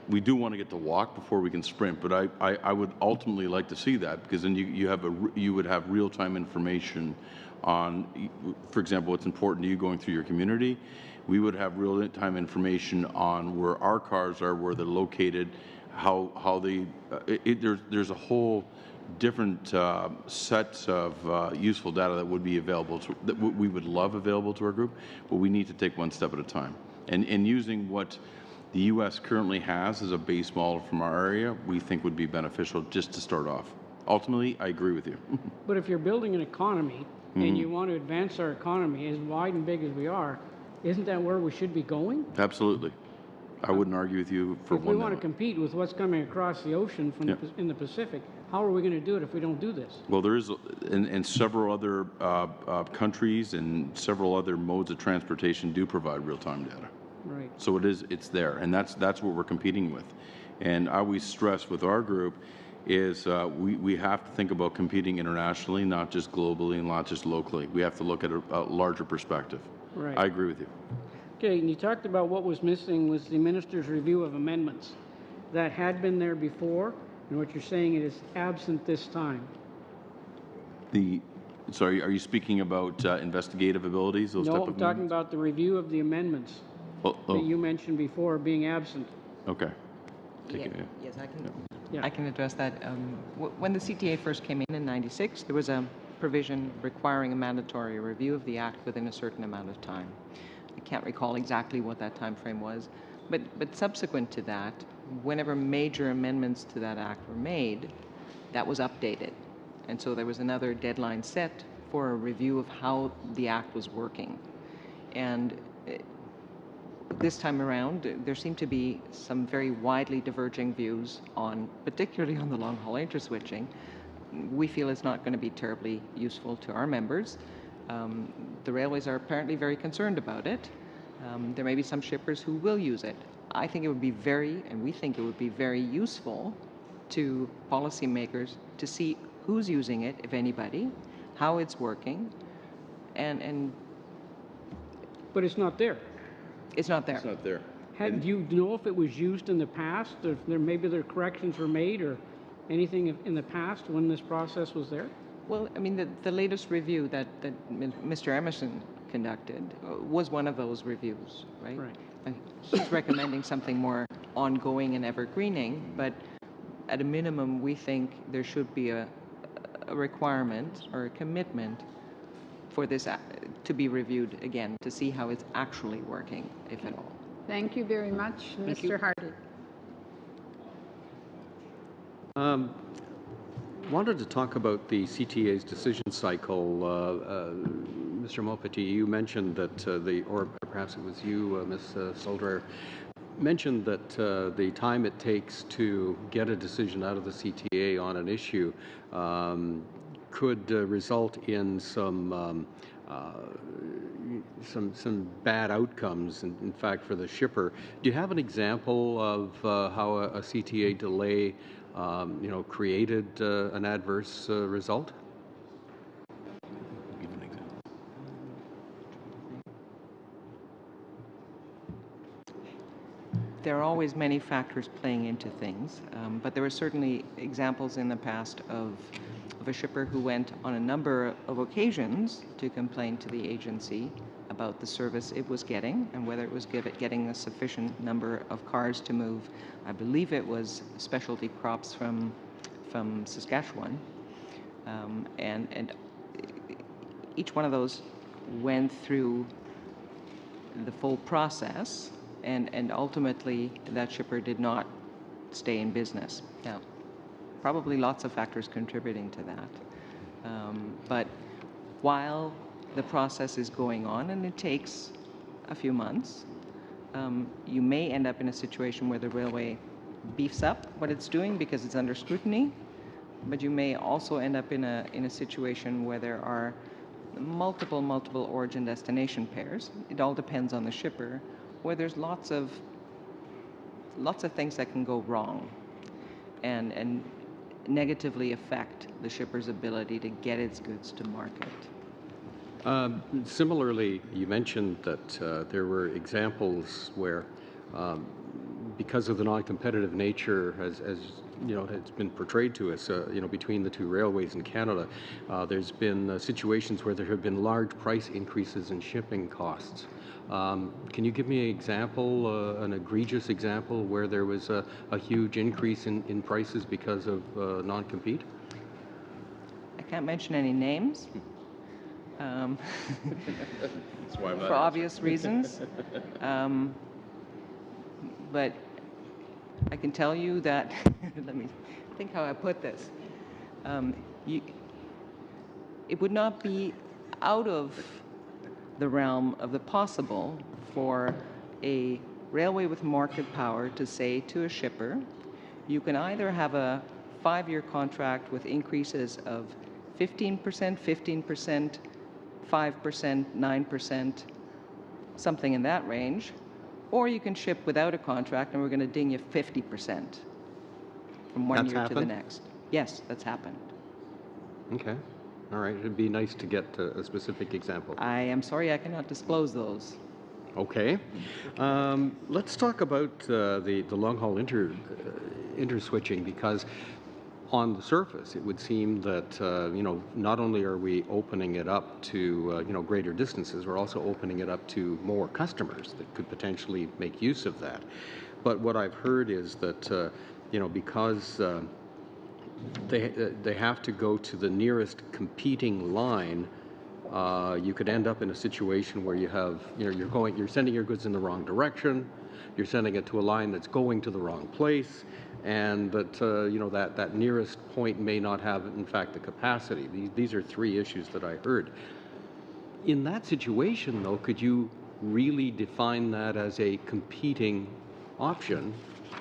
we do want to get to walk before we can sprint. But I would ultimately like to see that, because then you would have real-time information on, for example, what's important to you going through your community. We would have real-time information on where our cars are, where they're located, how they. There's a whole different sets of useful data that would be available that we would love available to our group, but we need to take one step at a time. And using what the U.S. currently has as a base model from our area, we think would be beneficial just to start off. Ultimately, I agree with you. But if you're building an economy and you want to advance our economy as wide and big as we are, isn't that where we should be going? Absolutely. I wouldn't argue with you for one minute. If we want to compete with what's coming across the ocean from in the Pacific, how are we going to do it if we don't do this? Well, there is, and several other countries and several other modes of transportation do provide real-time data. Right. So it's there, and that's what we're competing with. And I always stress with our group is we have to think about competing internationally, not just globally and not just locally. We have to look at a larger perspective. Right. I agree with you. Okay, and you talked about what was missing was the minister's review of amendments. That had been there before, and what you're saying it is absent this time. Sorry, are you speaking about investigative abilities? Those no, type I'm of talking about the review of the amendments that you mentioned before being absent. Okay. Yes, I can address that. When the CTA first came in '96, there was a provision requiring a mandatory review of the Act within a certain amount of time. I can't recall exactly what that time frame was, but subsequent to that, whenever major amendments to that Act were made, that was updated. And so there was another deadline set for a review of how the Act was working. And this time around, there seem to be some very widely diverging views on, particularly on the long-haul interswitching. We feel it's not going to be terribly useful to our members. The railways are apparently very concerned about it. There may be some shippers who will use it. I think it would be we think it would be very useful to policymakers to see who's using it, if anybody, how it's working, and but it's not there. It's not there. It's not there. Do you know if it was used in the past, or if maybe corrections were made, or anything in the past when this process was there? Well, I mean, the latest review that Mr. Emerson conducted was one of those reviews, right? Right. He's recommending something more ongoing and evergreening, but at a minimum, we think there should be a requirement or a commitment for this to be reviewed again to see how it's actually working, if at all. Thank you very much. Mr. Hardy. Wanted to talk about the CTA's decision cycle. Mr. Maupetit, you mentioned that or perhaps it was you, Ms. Soldrer, mentioned that the time it takes to get a decision out of the CTA on an issue could result in some bad outcomes. In fact, for the shipper, do you have an example of how a CTA delay, created an adverse result? Give an example. There are always many factors playing into things, but there were certainly examples in the past of a shipper who went on a number of occasions to complain to the agency about the service it was getting and whether it was getting a sufficient number of cars to move. I believe it was specialty crops from Saskatchewan, and each one of those went through the full process, and ultimately that shipper did not stay in business. Now, probably lots of factors contributing to that. But while the process is going on, and it takes a few months, you may end up in a situation where the railway beefs up what it's doing because it's under scrutiny, but you may also end up in a situation where there are multiple origin destination pairs. It all depends on the shipper, where there's lots of things that can go wrong and negatively affect the shipper's ability to get its goods to market. Similarly, you mentioned that there were examples where, because of the non-competitive nature, as it's been portrayed to us, between the two railways in Canada, there's been situations where there have been large price increases in shipping costs. Can you give me an example, an egregious example, where there was a huge increase in prices because of non-compete? I can't mention any names. That's why I'm not for obvious reasons. But I can tell you that, let me think how I put this. It would not be out of the realm of the possible for a railway with market power to say to a shipper, you can either have a 5-year contract with increases of 15%, 15%, 5%, 9%, something in that range, or you can ship without a contract and we're going to ding you 50% from one year to the next. Yes, that's happened. Okay. All right. It'd be nice to get a specific example. I am sorry I cannot disclose those. Okay. Let's talk about the long-haul interswitching, because on the surface, it would seem that, not only are we opening it up to, greater distances, we're also opening it up to more customers that could potentially make use of that. But what I've heard is that, because they have to go to the nearest competing line, you could end up in a situation where you have, you're sending your goods in the wrong direction, you're sending it to a line that's going to the wrong place, and that that nearest point may not have, in fact, the capacity. These are three issues that I heard. In that situation, though, could you really define that as a competing option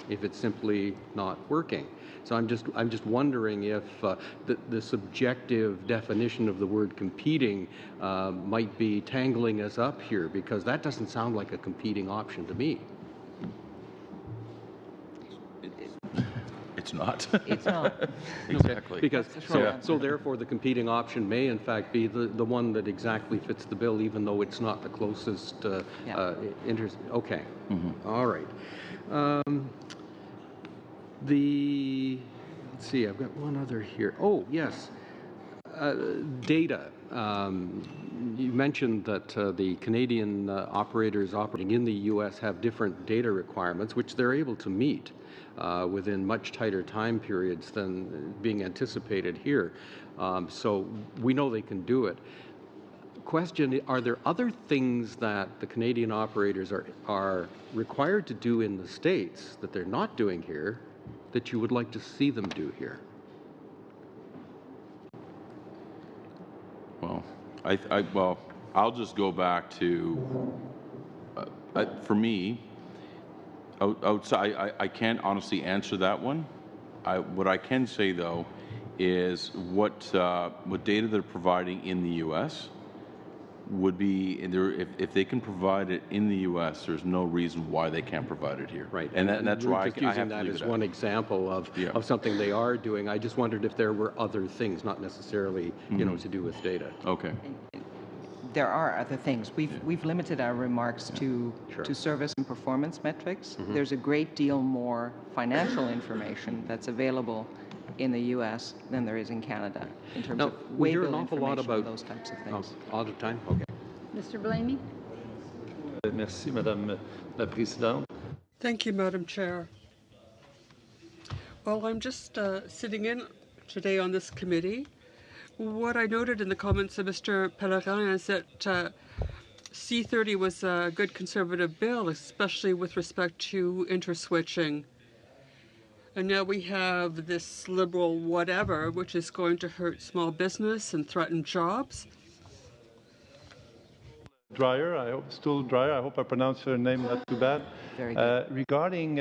if it's simply not working? So I'm just wondering if the subjective definition of the word competing might be tangling us up here, because that doesn't sound like a competing option to me. It's not. It's not. Exactly. Because so therefore the competing option may in fact be the one that exactly fits the bill, even though it's not the closest Okay. Mm-hmm. All right. Let's see, I've got one other here. Oh, yes. Data. You mentioned that the Canadian operators operating in the U.S. have different data requirements, which they're able to meet within much tighter time periods than being anticipated here. So we know they can do it. Question, are there other things that the Canadian operators are required to do in the States that they're not doing here that you would like to see them do here? Well, well, I'll just go back to, for me, outside, I can't honestly answer that one. What I can say, though, is what data they're providing in the U.S. would be, if they can provide it in the U.S., there's no reason why they can't provide it here. Right, and that's we're why just I using have to that leave as it one at. example of something they are doing. I just wondered if there were other things, not necessarily, you know, to do with data. Okay. There are other things. We've limited our remarks to service and performance metrics. There's a great deal more financial information that's available in the U.S. than there is in Canada in terms of we hear waybill an awful lot information about and those types of things. All the time. Okay. Mr. Blaney? Merci, Madame la Présidente. Thank you, Madam Chair. Well, I'm just sitting in today on this committee. What I noted in the comments of Mr. Pellerin is that C30 was a good conservative bill, especially with respect to interswitching. And now we have this liberal whatever, which is going to hurt small business and threaten jobs. Dreyer, I hope, Stool Dreyer, I hope I pronounced her name not too bad. Very good. Regarding,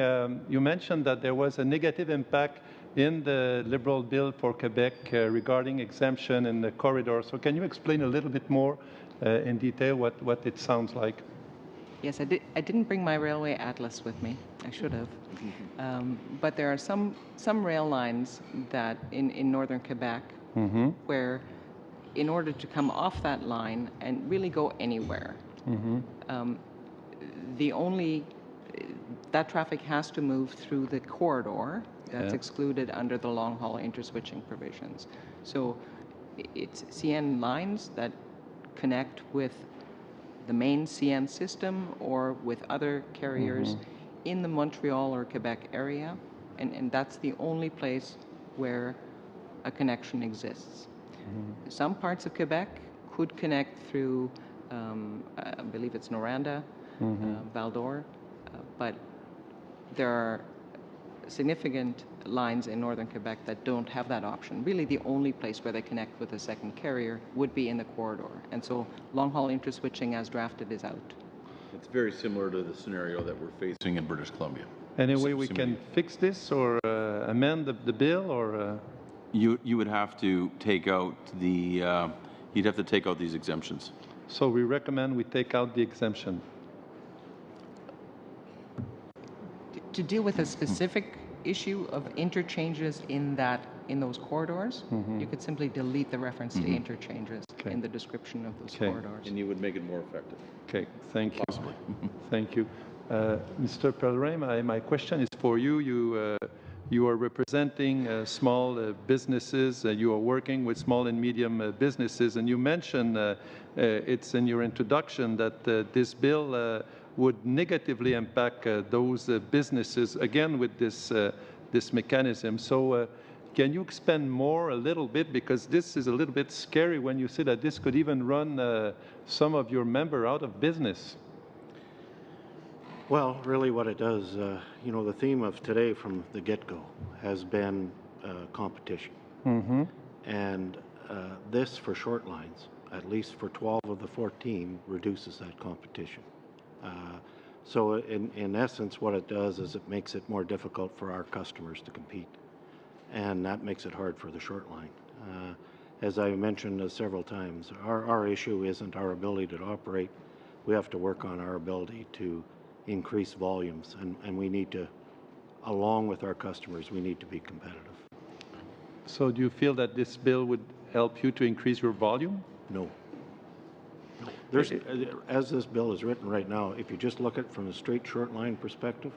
you mentioned that there was a negative impact in the Liberal bill for Quebec regarding exemption in the corridor. So can you explain a little bit more in detail what it sounds like? Yes, I didn't bring my railway atlas with me. I should have. But there are some rail lines that in northern Quebec where in order to come off that line and really go anywhere, that traffic has to move through the corridor that's excluded under the long-haul interswitching provisions. So it's CN lines that connect with the main CN system or with other carriers in the Montreal or Quebec area, and that's the only place where a connection exists. Some parts of Quebec could connect through, I believe it's Noranda, Val d'Or, but there are significant lines in northern Quebec that don't have that option. Really, the only place where they connect with a second carrier would be in the corridor, and so long-haul interswitching as drafted is out. It's very similar to the scenario that we're facing in British Columbia. Any way we can fix this or amend the bill or? You would have to take out you'd have to take out these exemptions. So we recommend we take out the exemption. To deal with a specific issue of interchanges in those corridors, you could simply delete the reference to interchanges in the description of those corridors. And you would make it more effective. Okay, thank you. Possibly. Thank you. Mr. Pellerin, my question is for you. You are representing small businesses. You are working with small and medium businesses, and you mentioned it's in your introduction that this bill would negatively impact those businesses again with this mechanism. So can you expand more a little bit, because this is a little bit scary when you say that this could even run some of your members out of business? Well, really what it does, you know, the theme of today from the get-go has been competition. And this, for short lines, at least for 12 of the 14, reduces that competition. So in essence, what it does is it makes it more difficult for our customers to compete. And that makes it hard for the short line. As I mentioned several times, our issue isn't our ability to operate. We have to work on our ability to increase volumes, and we need to, along with our customers, we need to be competitive. So do you feel that this bill would help you to increase your volume? No. There's, as this bill is written right now, if you just look at it from a straight short line perspective,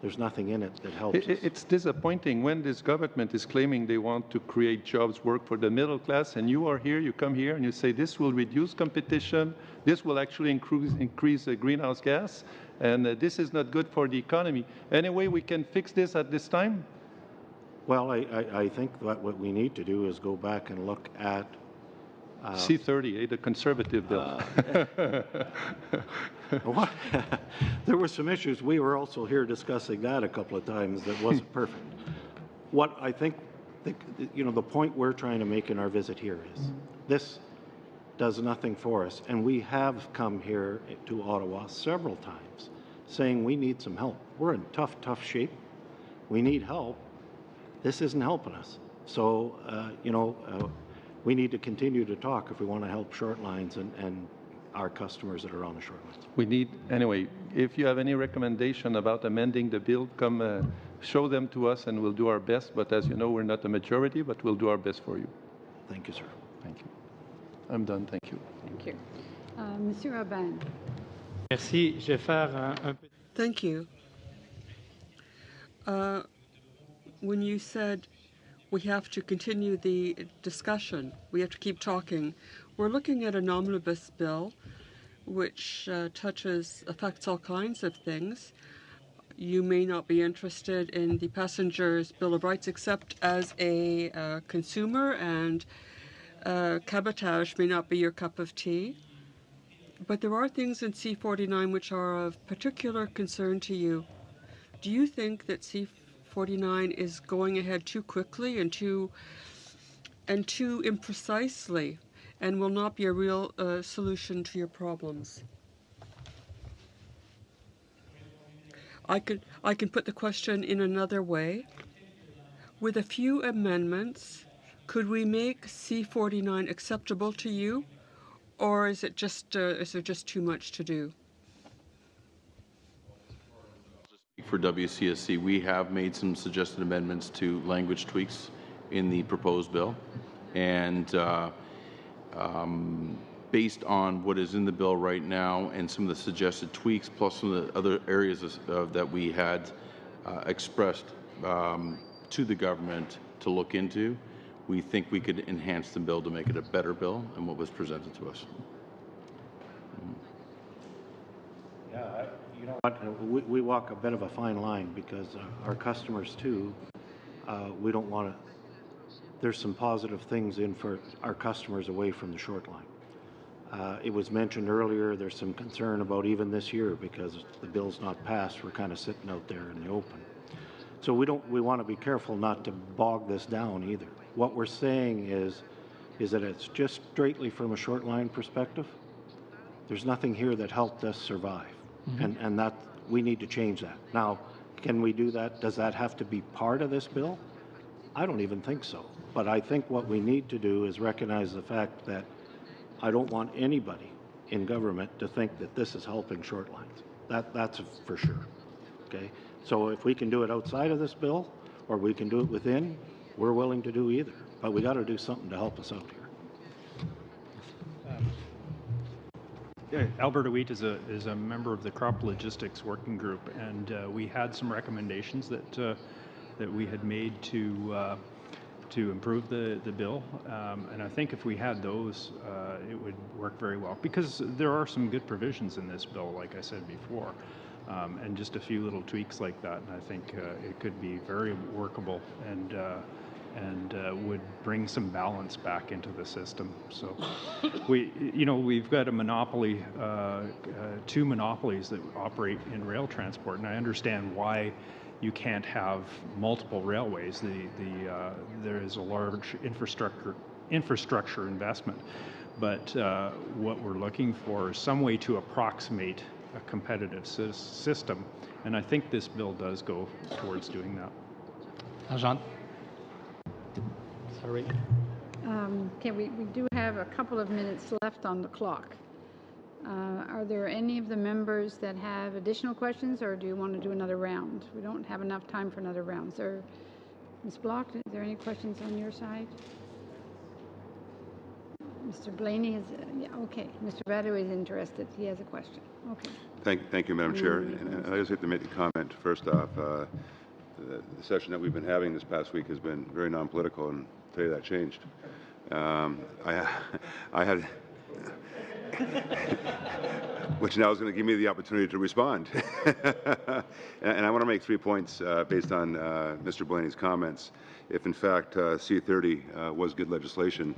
There's nothing in it that helps us. It's disappointing when this government is claiming they want to create jobs, work for the middle class, and you are here, you come here, and you say this will reduce competition, this will actually increase the greenhouse gas, and this is not good for the economy. Any way we can fix this at this time? Well, I think that what we need to do is go back and look at C-30, the conservative bill. There were some issues. We were also here discussing that a couple of times that wasn't perfect. What I think, the point we're trying to make in our visit here is this does nothing for us. And we have come here to Ottawa several times saying we need some help. We're in tough shape. We need help. This isn't helping us. So, we need to continue to talk if we want to help short lines and our customers that are on the short lines. We need, anyway, if you have any recommendation about amending the bill, come show them to us and we'll do our best. But as you know, we're not a majority, but we'll do our best for you. Thank you, sir. Thank you. I'm done. Thank you. Thank you. Monsieur Aubin. Merci. Je vais faire un peu. Thank you. When you said we have to continue the discussion, we have to keep talking, we're looking at an omnibus bill which affects all kinds of things. You may not be interested in the Passengers' Bill of Rights except as a consumer, and cabotage may not be your cup of tea. But there are things in C-49 which are of particular concern to you. Do you think that C-49 is going ahead too quickly and too imprecisely, and will not be a real solution to your problems? I can put the question in another way. With a few amendments, could we make C-49 acceptable to you, or is there just too much to do? For WCSC, we have made some suggested amendments to language tweaks in the proposed bill, and based on what is in the bill right now and some of the suggested tweaks, plus some of the other areas that we had expressed to the government to look into, we think we could enhance the bill to make it a better bill than what was presented to us. Yeah, you know what? We walk a bit of a fine line because our customers too. We don't want to. There's some positive things in for our customers away from the short line. It was mentioned earlier. There's some concern about even this year because the bill's not passed. We're kind of sitting out there in the open. So we want to be careful not to bog this down either. What we're saying is that it's just straightly from a short line perspective. There's nothing here that helped us survive. And that we need to change that. Now, can we do that? Does that have to be part of this bill? I don't even think so. But I think what we need to do is recognize the fact that I don't want anybody in government to think that this is helping short lines. That's for sure. Okay? So if we can do it outside of this bill or we can do it within, we're willing to do either. But we got to do something to help us out here. Alberta Wheat is a member of the Crop Logistics Working Group, and we had some recommendations that we had made to improve the bill, and I think if we had those, it would work very well, because there are some good provisions in this bill, like I said before, and just a few little tweaks like that, and I think it could be very workable and would bring some balance back into the system. So we've got a monopoly, two monopolies that operate in rail transport, and I understand why you can't have multiple railways. There is a large infrastructure investment, but what we're looking for is some way to approximate a competitive system, and I think this bill does go towards doing that. Jean? Sorry. Okay, we do have a couple of minutes left on the clock. Are there any of the members that have additional questions, or do you want to do another round? We don't have enough time for another round. So, Ms. Block, is there any questions on your side? Mr. Blaney is, yeah, okay. Mr. Badaway is interested. He has a question. Okay. Thank you, Madam Chair. And I just have to make a comment first off. The session that we've been having this past week has been very non-political, and I'll tell you that changed. I had, which now is going to give me the opportunity to respond. And I want to make 3 points based on Mr. Blaney's comments. If in fact C30 was good legislation,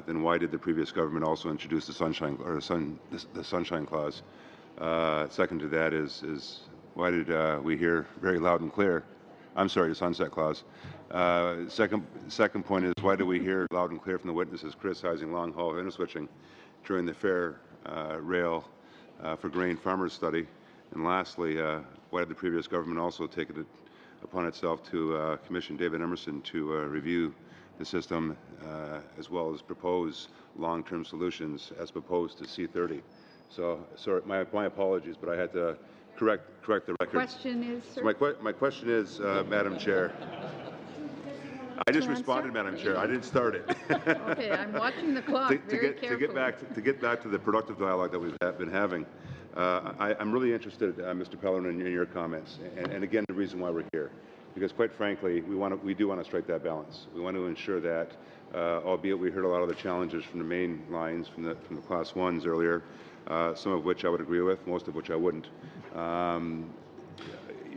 then why did the previous government also introduce the Sunshine Clause? Second to that is why did we hear very loud and clear? I'm sorry, the Sunset Clause. Second point is why do we hear loud and clear from the witnesses criticizing long-haul interswitching during the Fair Rail for Grain Farmers study? And lastly, why did the previous government also take it upon itself to commission David Emerson to review the system as well as propose long-term solutions as proposed to C30? So, sorry, my apologies, but I had to correct the record. Question is, sir? So my question is, Madam Chair. I just responded, Madam Chair. I didn't start it. Okay, I'm watching the clock very carefully. To get back to the productive dialogue that we've been having, I'm really interested, Mr. Pellerin, in your comments, and again, the reason why we're here, because quite frankly, we do want to strike that balance. We want to ensure that, albeit we heard a lot of the challenges from the main lines, from the Class 1s earlier, some of which I would agree with, most of which I wouldn't.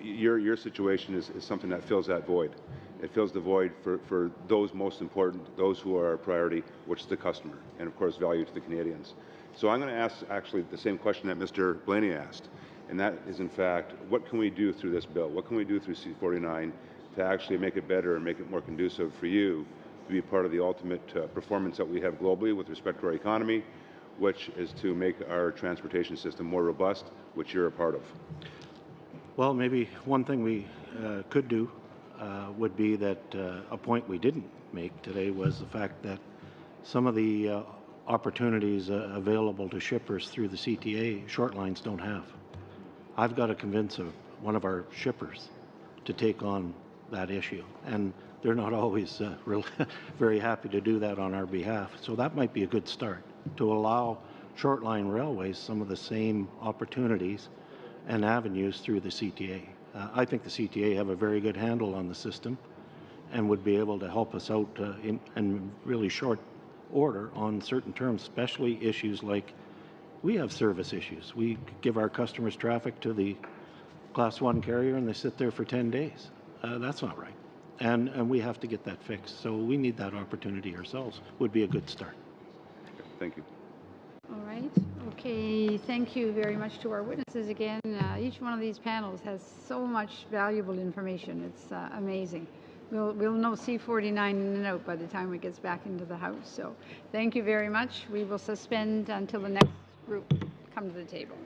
Your situation is something that fills that void. It fills the void for those most important, those who are our priority, which is the customer, and of course value to the Canadians. So I'm going to ask actually the same question that Mr. Blaney asked, and that is in fact, what can we do through this bill? What can we do through C49 to actually make it better and make it more conducive for you to be part of the ultimate performance that we have globally with respect to our economy, which is to make our transportation system more robust, which you're a part of? Well, maybe one thing we could do would be that a point we didn't make today was the fact that some of the opportunities available to shippers through the CTA short lines don't have. I've got to convince one of our shippers to take on that issue, and they're not always very happy to do that on our behalf. So that might be a good start, to allow short line railways some of the same opportunities and avenues through the CTA. I think the CTA have a very good handle on the system and would be able to help us out in really short order on certain terms, especially issues like we have service issues. We give our customers traffic to the Class 1 carrier and they sit there for 10 days. That's not right. And we have to get that fixed. So we need that opportunity ourselves. Would be a good start. Thank you. All right. Okay. Thank you very much to our witnesses again. Each one of these panels has so much valuable information. It's amazing. We'll know C49 in and out by the time it gets back into the House. So thank you very much. We will suspend until the next group come to the table.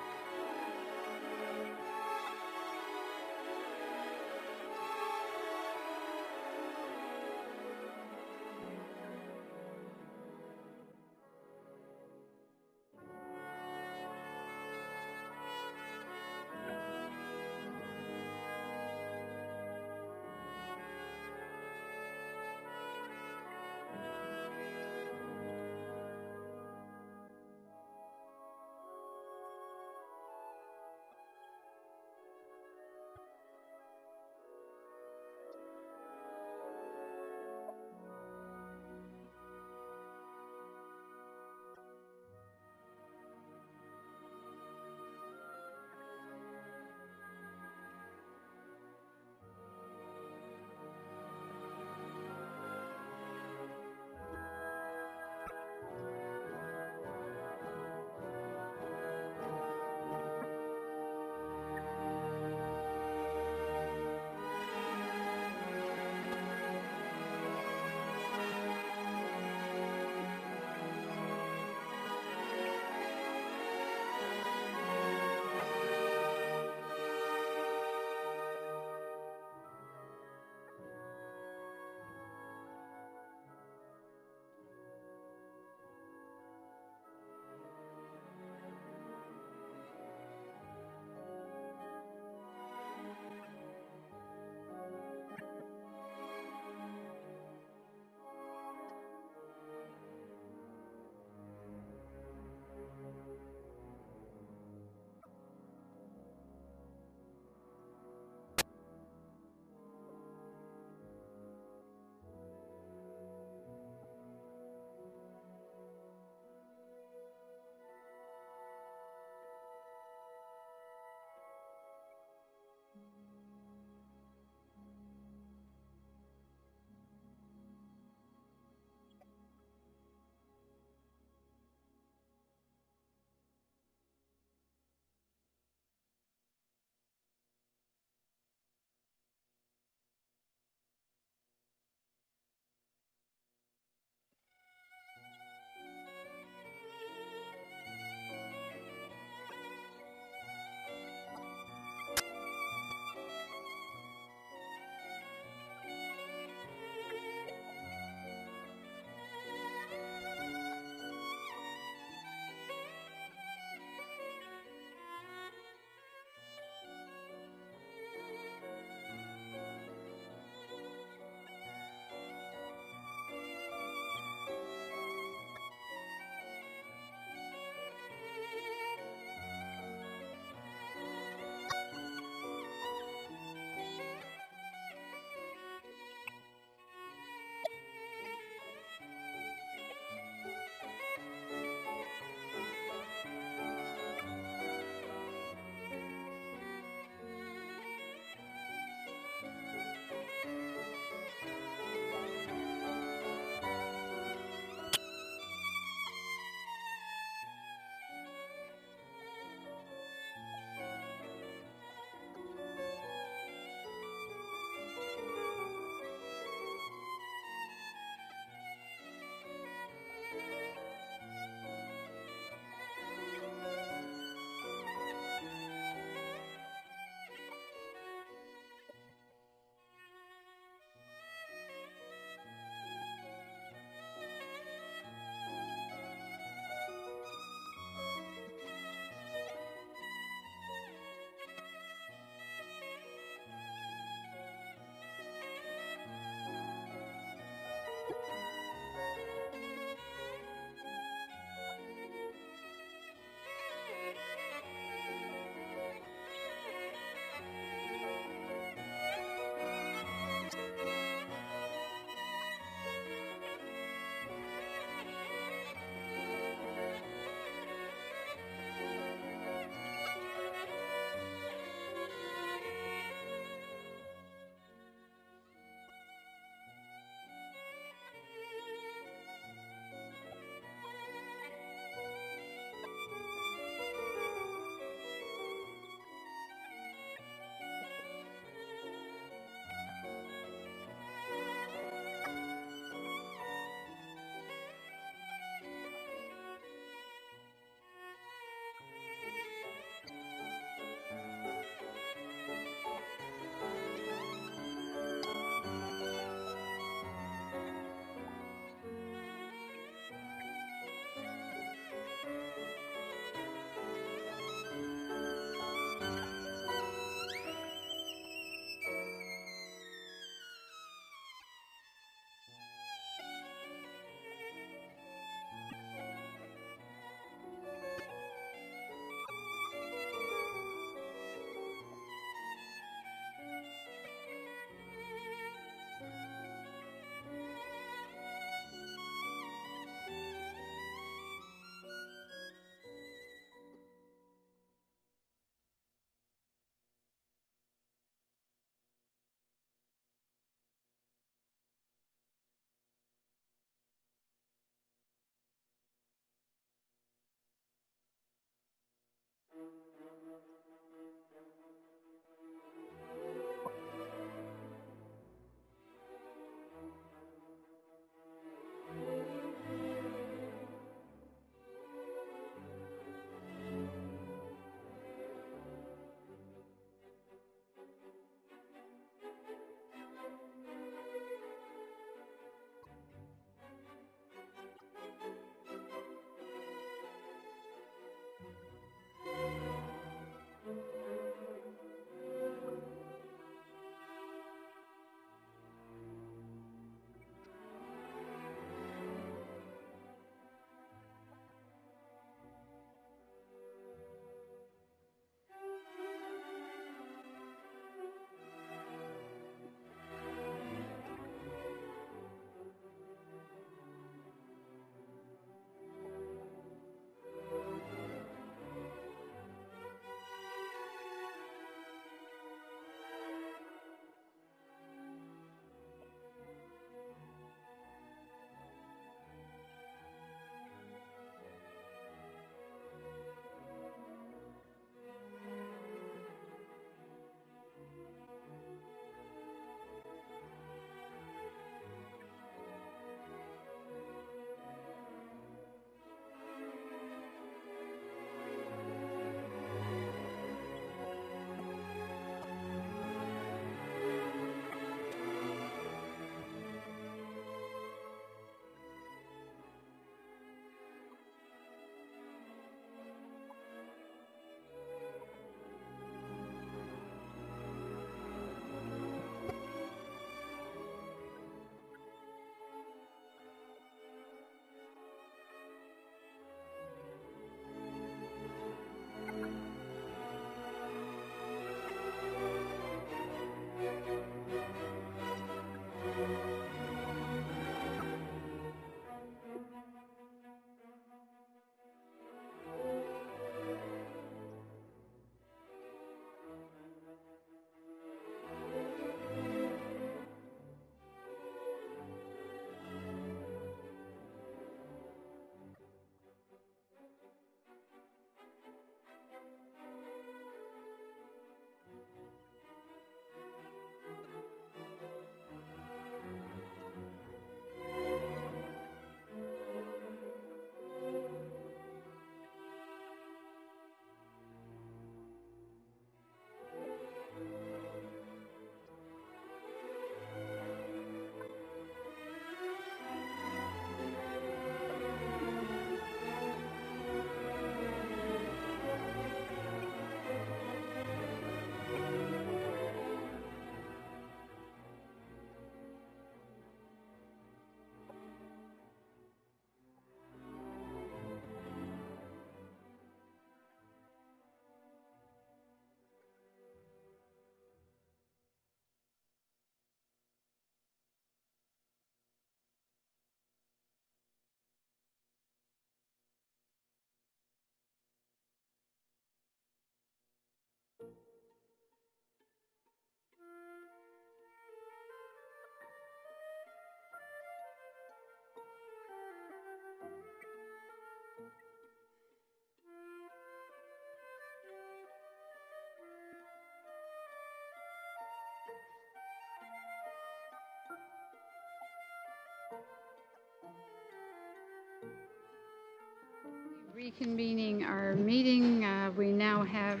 Reconvening our meeting, we now have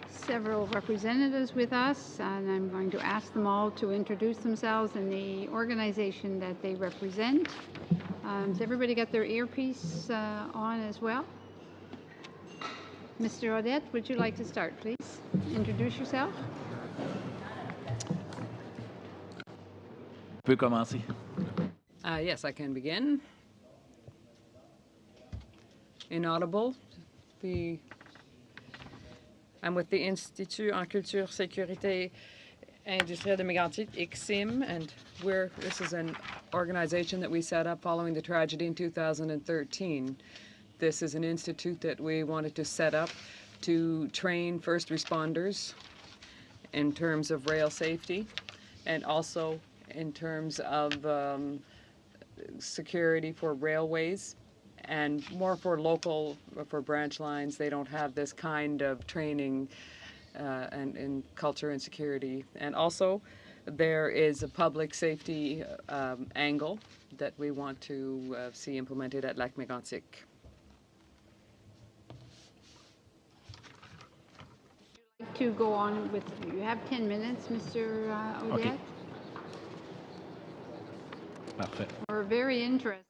several representatives with us, and I'm going to ask them all to introduce themselves and the organization that they represent. Has everybody got their earpiece on as well? Mr. Odette, would you like to start, please? Introduce yourself. Peut commencer. Yes, I can begin. Inaudible. I'm with the Institut en Culture, Sécurité Industrielle de Mégantic, ICSIM, and this is an organization that we set up following the tragedy in 2013. This is an institute that we wanted to set up to train first responders in terms of rail safety and also in terms of security for railways and more for local, for branch lines. They don't have this kind of training and in culture and security. And also, there is a public safety angle that we want to see implemented at Lac Mégantic. To go on with, you have 10 minutes, Mr. Odette. Okay. Parfait. We're very interested.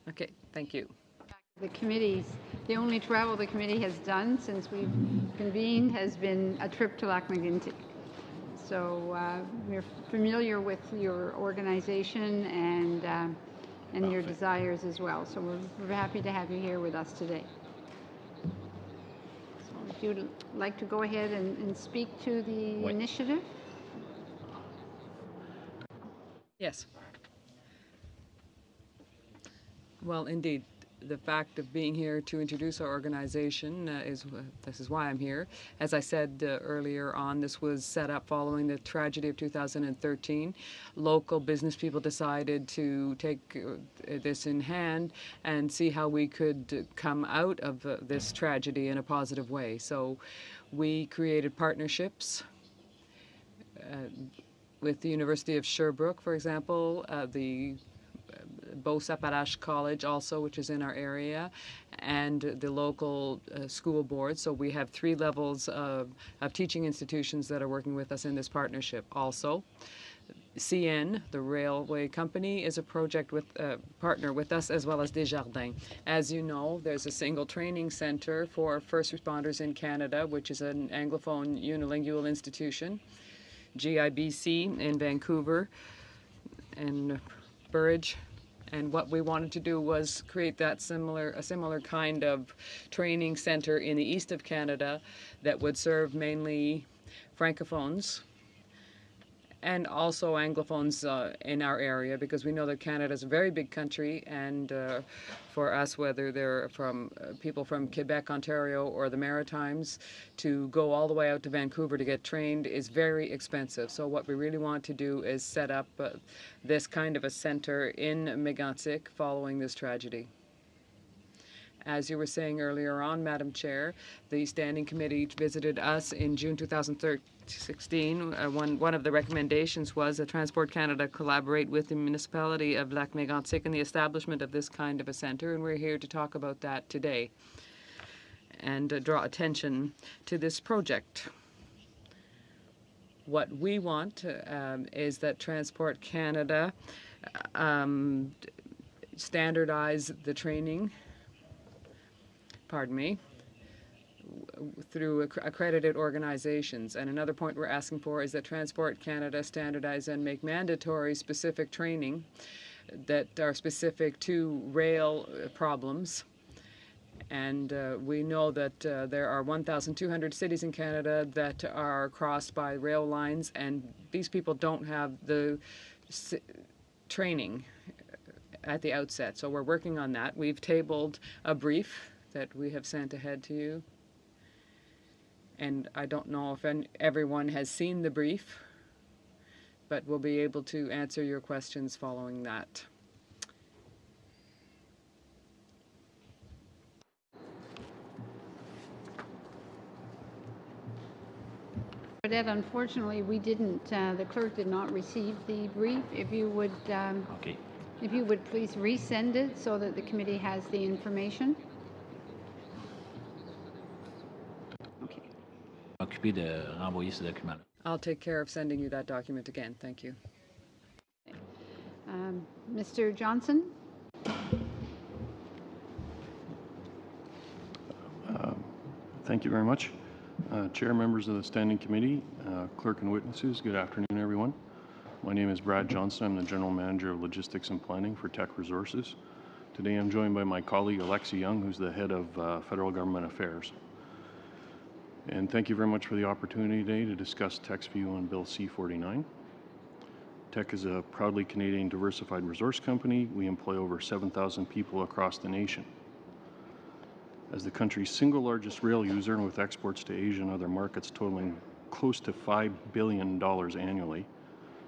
Okay, thank you. The committees, the only travel the committee has done since we've convened has been a trip to Lac Mégantic. So we're familiar with your organization and your desires as well. So we're happy to have you here with us today. So if you'd like to go ahead and speak to the initiative. Yes. Well, indeed, the fact of being here to introduce our organization this is why I'm here. As I said earlier on, this was set up following the tragedy of 2013. Local business people decided to take this in hand and see how we could come out of this tragedy in a positive way. So we created partnerships with the University of Sherbrooke, for example, the Beauce-Appalaches College also, which is in our area, and the local school board. So we have 3 levels of teaching institutions that are working with us in this partnership. Also, CN, the railway company, is a project with partner with us, as well as Desjardins. As you know, there's a single training center for first responders in Canada, which is an Anglophone unilingual institution, GIBC in Vancouver and Burridge. And what we wanted to do was create that a similar kind of training center in the east of Canada that would serve mainly Francophones and also Anglophones in our area, because we know that Canada is a very big country, and for us, whether they're from people from Quebec, Ontario, or the Maritimes, to go all the way out to Vancouver to get trained is very expensive. So what we really want to do is set up this kind of a center in Mégantic following this tragedy. As you were saying earlier on, Madam Chair, the Standing Committee visited us in June 2016. One of the recommendations was that Transport Canada collaborate with the municipality of Lac Mégantic in the establishment of this kind of a centre, and we're here to talk about that today and draw attention to this project. What we want is that Transport Canada standardize the training through accredited organizations. And another point we're asking for is that Transport Canada standardize and make mandatory specific training that are specific to rail problems. And we know that there are 1,200 cities in Canada that are crossed by rail lines, and these people don't have the training at the outset. So we're working on that. We've tabled a brief that we have sent ahead to you. And I don't know if everyone has seen the brief, but we'll be able to answer your questions following that. Odette, unfortunately, we didn't, the clerk did not receive the brief. If you would, if you would please resend it so that the committee has the information. I'll take care of sending you that document again. Thank you. Mr. Johnson? Thank you very much. Chair, members of the Standing Committee, clerk and witnesses, good afternoon, everyone. My name is Brad Johnson. I'm the General Manager of Logistics and Planning for Teck Resources. Today I'm joined by my colleague Alexi Young, who's the Head of Federal Government Affairs. And thank you very much for the opportunity today to discuss Teck's view on Bill C-49. Teck is a proudly Canadian diversified resource company. We employ over 7,000 people across the nation. As the country's single largest rail user, and with exports to Asia and other markets totaling close to $5 billion annually,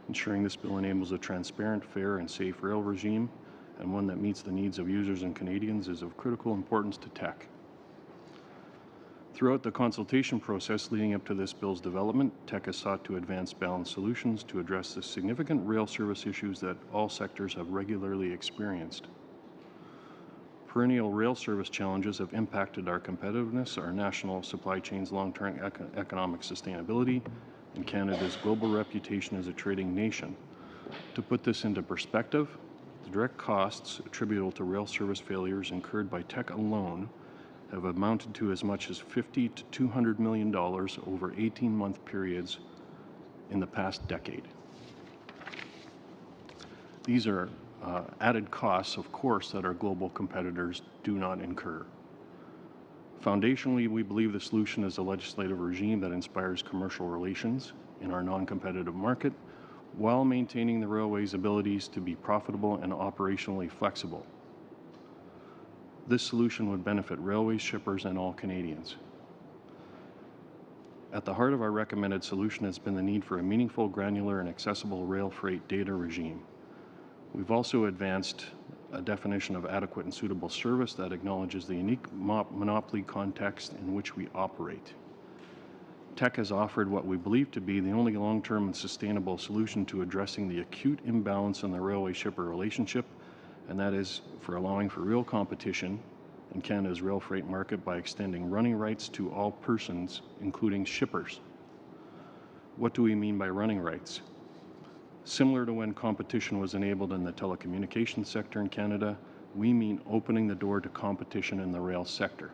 ensuring this bill enables a transparent, fair, and safe rail regime and one that meets the needs of users and Canadians, is of critical importance to TEC. Throughout the consultation process leading up to this bill's development, TEC has sought to advance balanced solutions to address the significant rail service issues that all sectors have regularly experienced. Perennial rail service challenges have impacted our competitiveness, our national supply chain's long-term economic sustainability, and Canada's global reputation as a trading nation. To put this into perspective, the direct costs attributable to rail service failures incurred by TEC alone have amounted to as much as $50 to $200 million over 18-month periods in the past decade. These are added costs, of course, that our global competitors do not incur. Foundationally, we believe the solution is a legislative regime that inspires commercial relations in our non-competitive market while maintaining the railway's abilities to be profitable and operationally flexible. This solution would benefit railways, shippers, and all Canadians. At the heart of our recommended solution has been the need for a meaningful, granular, and accessible rail freight data regime. We've also advanced a definition of adequate and suitable service that acknowledges the unique monopoly context in which we operate. TEC has offered what we believe to be the only long-term and sustainable solution to addressing the acute imbalance in the railway-shipper relationship, and that is for allowing for real competition in Canada's rail freight market by extending running rights to all persons, including shippers. What do we mean by running rights? Similar to when competition was enabled in the telecommunications sector in Canada, we mean opening the door to competition in the rail sector.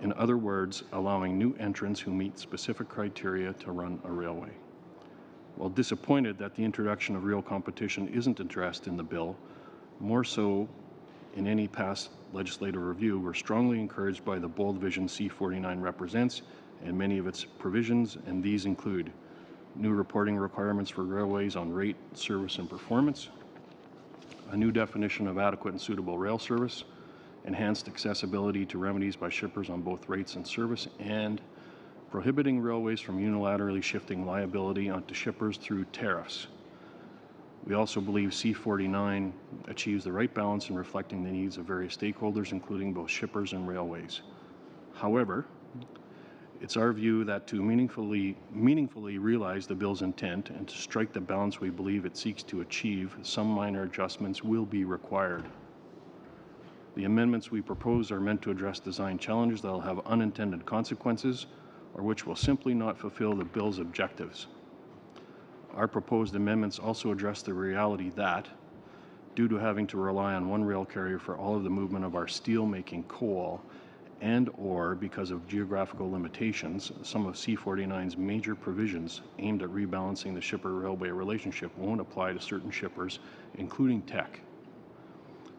In other words, allowing new entrants who meet specific criteria to run a railway. While disappointed that the introduction of real competition isn't addressed in the bill, more so in any past legislative review, we're strongly encouraged by the bold vision C49 represents and many of its provisions, and these include new reporting requirements for railways on rate, service, and performance, a new definition of adequate and suitable rail service, enhanced accessibility to remedies by shippers on both rates and service, and prohibiting railways from unilaterally shifting liability onto shippers through tariffs. We also believe C49 achieves the right balance in reflecting the needs of various stakeholders, including both shippers and railways. However, it's our view that to meaningfully realize the bill's intent and to strike the balance we believe it seeks to achieve, some minor adjustments will be required. The amendments we propose are meant to address design challenges that will have unintended consequences or which will simply not fulfill the bill's objectives. Our proposed amendments also address the reality that, due to having to rely on one rail carrier for all of the movement of our steel-making coal, and or because of geographical limitations, some of C49's major provisions aimed at rebalancing the shipper-railway relationship won't apply to certain shippers, including TEC.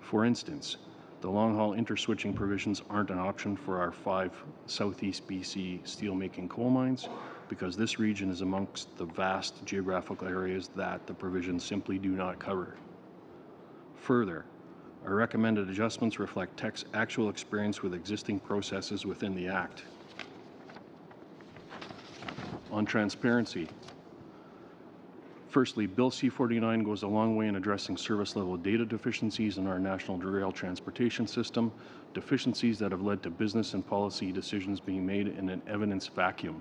For instance, the long-haul interswitching provisions aren't an option for our 5 Southeast BC steelmaking coal mines because this region is amongst the vast geographical areas that the provisions simply do not cover. Further, our recommended adjustments reflect TEC's actual experience with existing processes within the Act. On transparency, firstly, Bill C49 goes a long way in addressing service-level data deficiencies in our national rail transportation system, deficiencies that have led to business and policy decisions being made in an evidence vacuum.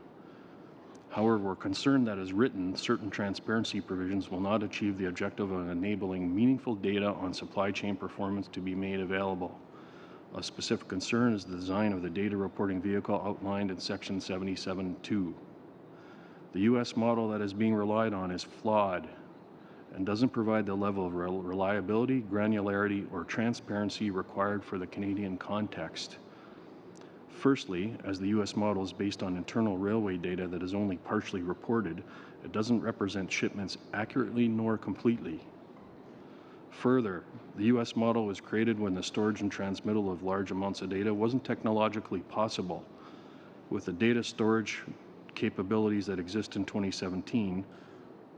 However, we're concerned that as written, certain transparency provisions will not achieve the objective of enabling meaningful data on supply chain performance to be made available. A specific concern is the design of the data reporting vehicle outlined in Section 77.2. The U.S. model that is being relied on is flawed and doesn't provide the level of reliability, granularity, or transparency required for the Canadian context. Firstly, as the U.S. model is based on internal railway data that is only partially reported, it doesn't represent shipments accurately nor completely. Further, the U.S. model was created when the storage and transmittal of large amounts of data wasn't technologically possible. With the data storage capabilities that exist in 2017,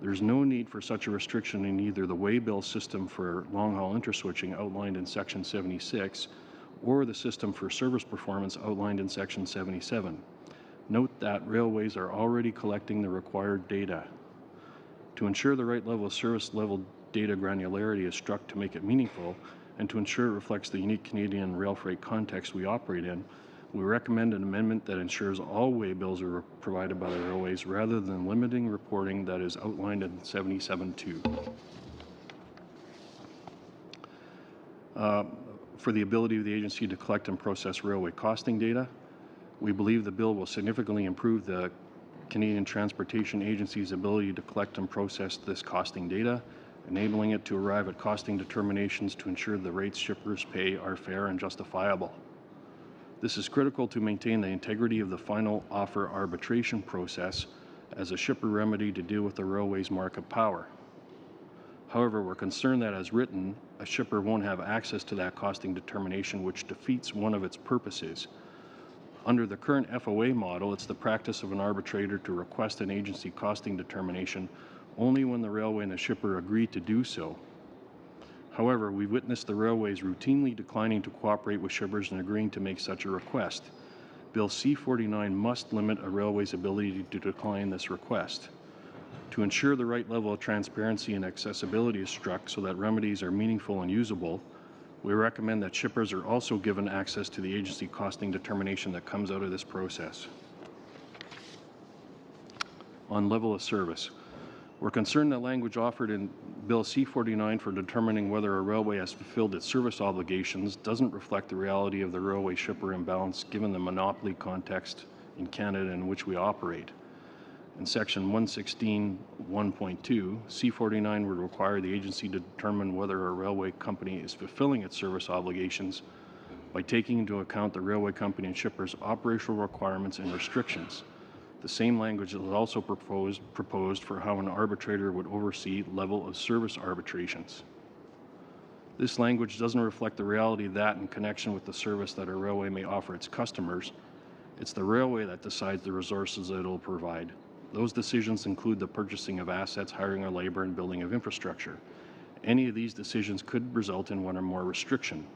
there's no need for such a restriction in either the waybill system for long-haul interswitching outlined in Section 76 or the system for service performance outlined in Section 77. Note that railways are already collecting the required data. To ensure the right level of service level data granularity is struck to make it meaningful and to ensure it reflects the unique Canadian rail freight context we operate in, we recommend an amendment that ensures all way bills are provided by the railways rather than limiting reporting that is outlined in 77.2. For the ability of the agency to collect and process railway costing data, we believe the bill will significantly improve the Canadian Transportation Agency's ability to collect and process this costing data, enabling it to arrive at costing determinations to ensure the rates shippers pay are fair and justifiable. This is critical to maintain the integrity of the final offer arbitration process as a shipper remedy to deal with the railway's market power. However, we're concerned that as written, a shipper won't have access to that costing determination, which defeats one of its purposes. Under the current FOA model, it's the practice of an arbitrator to request an agency costing determination only when the railway and the shipper agree to do so. However, we've witnessed the railways routinely declining to cooperate with shippers and agreeing to make such a request. Bill C-49 must limit a railway's ability to decline this request. To ensure the right level of transparency and accessibility is struck so that remedies are meaningful and usable, we recommend that shippers are also given access to the agency costing determination that comes out of this process. On level of service, we're concerned that language offered in Bill C-49 for determining whether a railway has fulfilled its service obligations doesn't reflect the reality of the railway shipper imbalance given the monopoly context in Canada in which we operate. In Section 116.1.2, C-49 would require the agency to determine whether a railway company is fulfilling its service obligations by taking into account the railway company and shipper's operational requirements and restrictions. The same language is also proposed for how an arbitrator would oversee level of service arbitrations. This language doesn't reflect the reality that, in connection with the service that a railway may offer its customers, it's the railway that decides the resources that it will provide. Those decisions include the purchasing of assets, hiring of labor, and building of infrastructure. Any of these decisions could result in one or more restriction.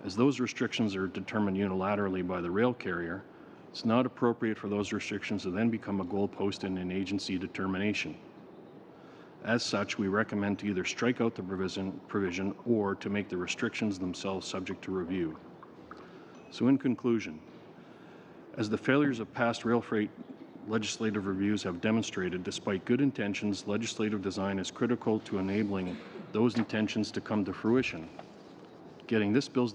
As those restrictions are determined unilaterally by the rail carrier, it's not appropriate for those restrictions to then become a goalpost in an agency determination. As such, we recommend to either strike out the provision or to make the restrictions themselves subject to review. So in conclusion, as the failures of past rail freight legislative reviews have demonstrated, despite good intentions, legislative design is critical to enabling those intentions to come to fruition. Getting this bill's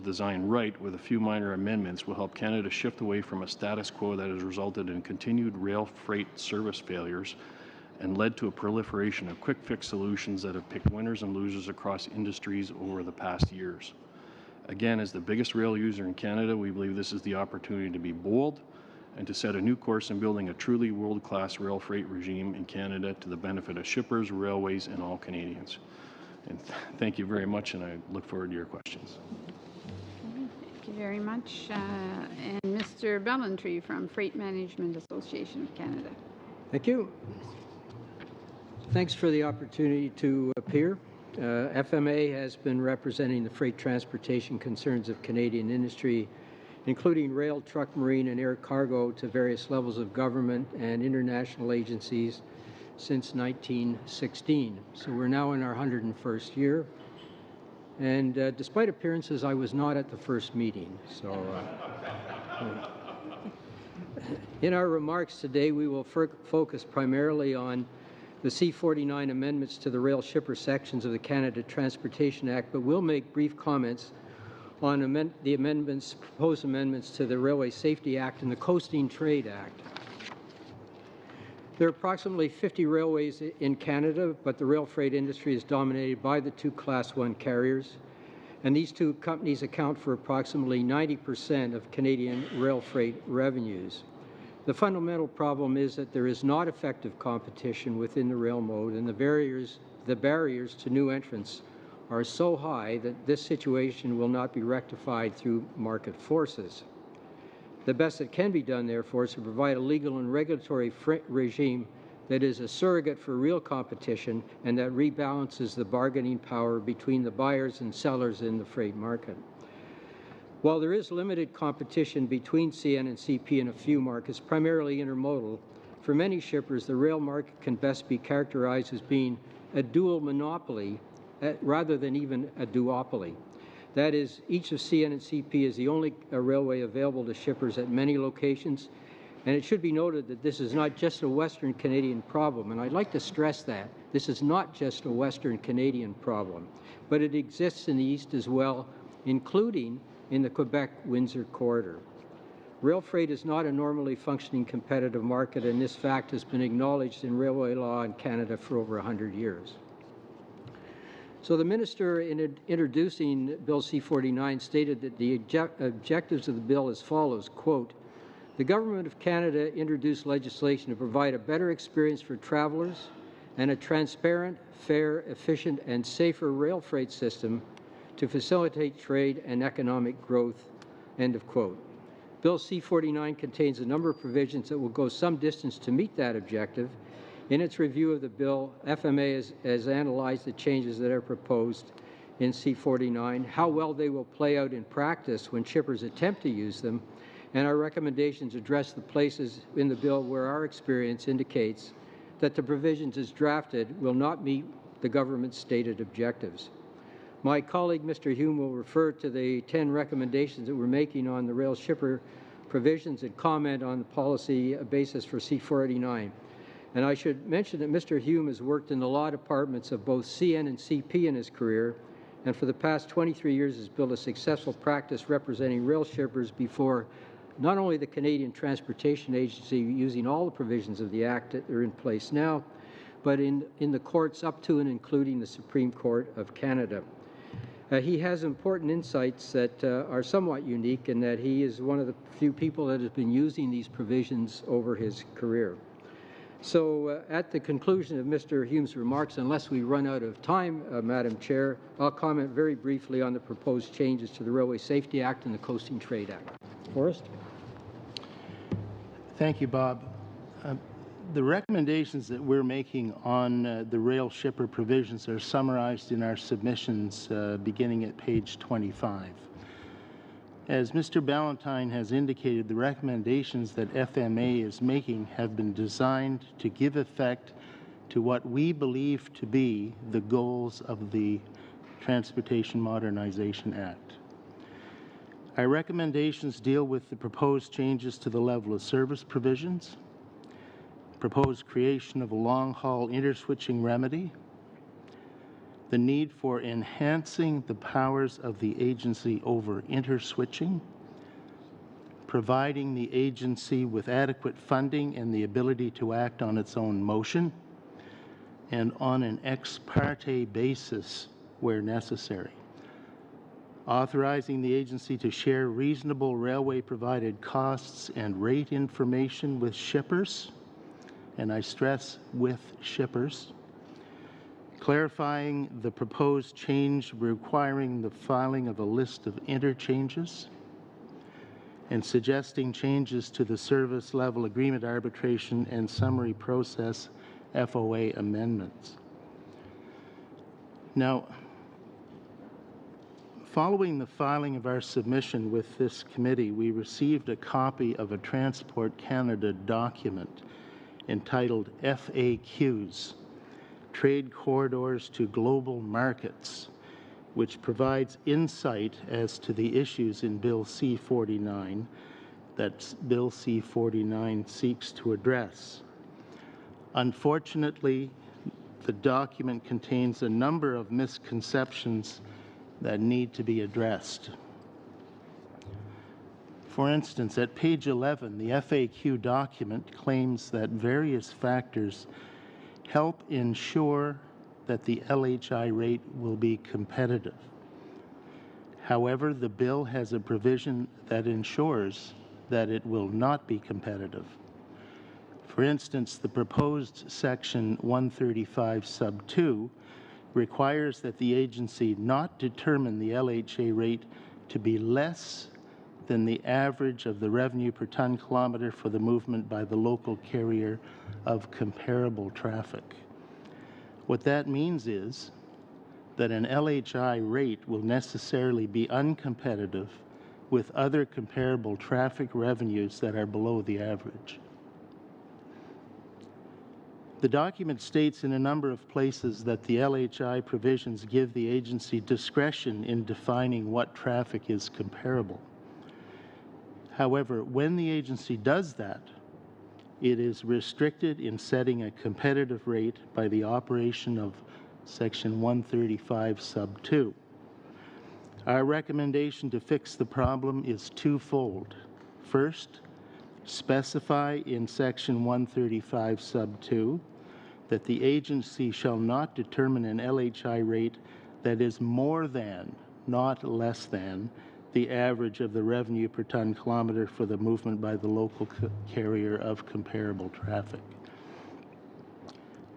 design right with a few minor amendments will help Canada shift away from a status quo that has resulted in continued rail freight service failures and led to a proliferation of quick-fix solutions that have picked winners and losers across industries over the past years. Again, as the biggest rail user in Canada, we believe this is the opportunity to be bold and to set a new course in building a truly world-class rail freight regime in Canada to the benefit of shippers, railways, and all Canadians. And thank you very much, and I look forward to your questions. Thank you very much. And Mr. Bellantry from Freight Management Association of Canada. Thank you. Thanks for the opportunity to appear. FMA has been representing the freight transportation concerns of Canadian industry, including rail, truck, marine, and air cargo to various levels of government and international agencies since 1916. So we're now in our 101st year. And despite appearances, I was not at the first meeting. So in our remarks today, we will focus primarily on the C-49 amendments to the rail shipper sections of the Canada Transportation Act, but we'll make brief comments on the proposed amendments to the Railway Safety Act and the Coasting Trade Act. There are approximately 50 railways in Canada, but the rail freight industry is dominated by the two Class 1 carriers, and these two companies account for approximately 90% of Canadian rail freight revenues. The fundamental problem is that there is not effective competition within the rail mode, and the barriers to new entrants are so high that this situation will not be rectified through market forces. The best that can be done, therefore, is to provide a legal and regulatory regime that is a surrogate for real competition and that rebalances the bargaining power between the buyers and sellers in the freight market. While there is limited competition between CN and CP in a few markets, primarily intermodal, For many shippers, the rail market can best be characterized as being a dual monopoly rather than even a duopoly. That is, each of CN and CP is the only railway available to shippers at many locations, and it should be noted that this is not just a Western Canadian problem, and I'd like to stress that. This is not just a Western Canadian problem, but it exists in the East as well, including in the Quebec-Windsor corridor. Rail freight is not a normally functioning competitive market, and this fact has been acknowledged in railway law in Canada for over 100 years. So the minister, in introducing Bill C-49, stated that the objectives of the bill as follows, quote, "The Government of Canada introduced legislation to provide a better experience for travelers and a transparent, fair, efficient, and safer rail freight system to facilitate trade and economic growth," end of quote. Bill C-49 contains a number of provisions that will go some distance to meet that objective. In its review of the bill, FMA has analyzed the changes that are proposed in C-49, how well they will play out in practice when shippers attempt to use them, and our recommendations address the places in the bill where our experience indicates that the provisions as drafted will not meet the government's stated objectives. My colleague, Mr. Hume, will refer to the 10 recommendations that we're making on the rail shipper provisions and comment on the policy basis for C-49. And I should mention that Mr. Hume has worked in the law departments of both CN and CP in his career, and for the past 23 years has built a successful practice representing rail shippers before not only the Canadian Transportation Agency, using all the provisions of the Act that are in place now, but in the courts up to and including the Supreme Court of Canada. He has important insights that are somewhat unique in that he is one of the few people that has been using these provisions over his career. So at the conclusion of Mr. Hume's remarks, unless we run out of time, Madam Chair, I'll comment very briefly on the proposed changes to the Railway Safety Act and the Coasting Trade Act. Forrest? Thank you, Bob. The recommendations that we're making on the rail shipper provisions are summarized in our submissions beginning at page 25. As Mr. Ballantyne has indicated, the recommendations that FMA is making have been designed to give effect to what we believe to be the goals of the Transportation Modernization Act. Our recommendations deal with the proposed changes to the level of service provisions, proposed creation of a long-haul interswitching remedy, the need for enhancing the powers of the agency over interswitching, providing the agency with adequate funding and the ability to act on its own motion, and on an ex parte basis where necessary, authorizing the agency to share reasonable railway-provided costs and rate information with shippers, and I stress with shippers, clarifying the proposed change requiring the filing of a list of interchanges, and suggesting changes to the service level agreement arbitration and summary process FOA amendments. Now, following the filing of our submission with this committee, we received a copy of a Transport Canada document entitled FAQs, Trade Corridors to Global Markets, which provides insight as to the issues in Bill C-49 that Bill C-49 seeks to address. Unfortunately, the document contains a number of misconceptions that need to be addressed. For instance, at page 11, the FAQ document claims that various factors help ensure that the LHI rate will be competitive. However, the bill has a provision that ensures that it will not be competitive. For instance, the proposed section 135 sub 2 requires that the agency not determine the LHA rate to be less than the average of the revenue per ton kilometer for the movement by the local carrier of comparable traffic. What that means is that an LHI rate will necessarily be uncompetitive with other comparable traffic revenues that are below the average. The document states in a number of places that the LHI provisions give the agency discretion in defining what traffic is comparable. However, when the agency does that, it is restricted in setting a competitive rate by the operation of Section 135, Sub 2. Our recommendation to fix the problem is twofold. First, specify in Section 135, Sub 2, that the agency shall not determine an LHI rate that is more than, not less than, the average of the revenue per ton kilometer for the movement by the local carrier of comparable traffic.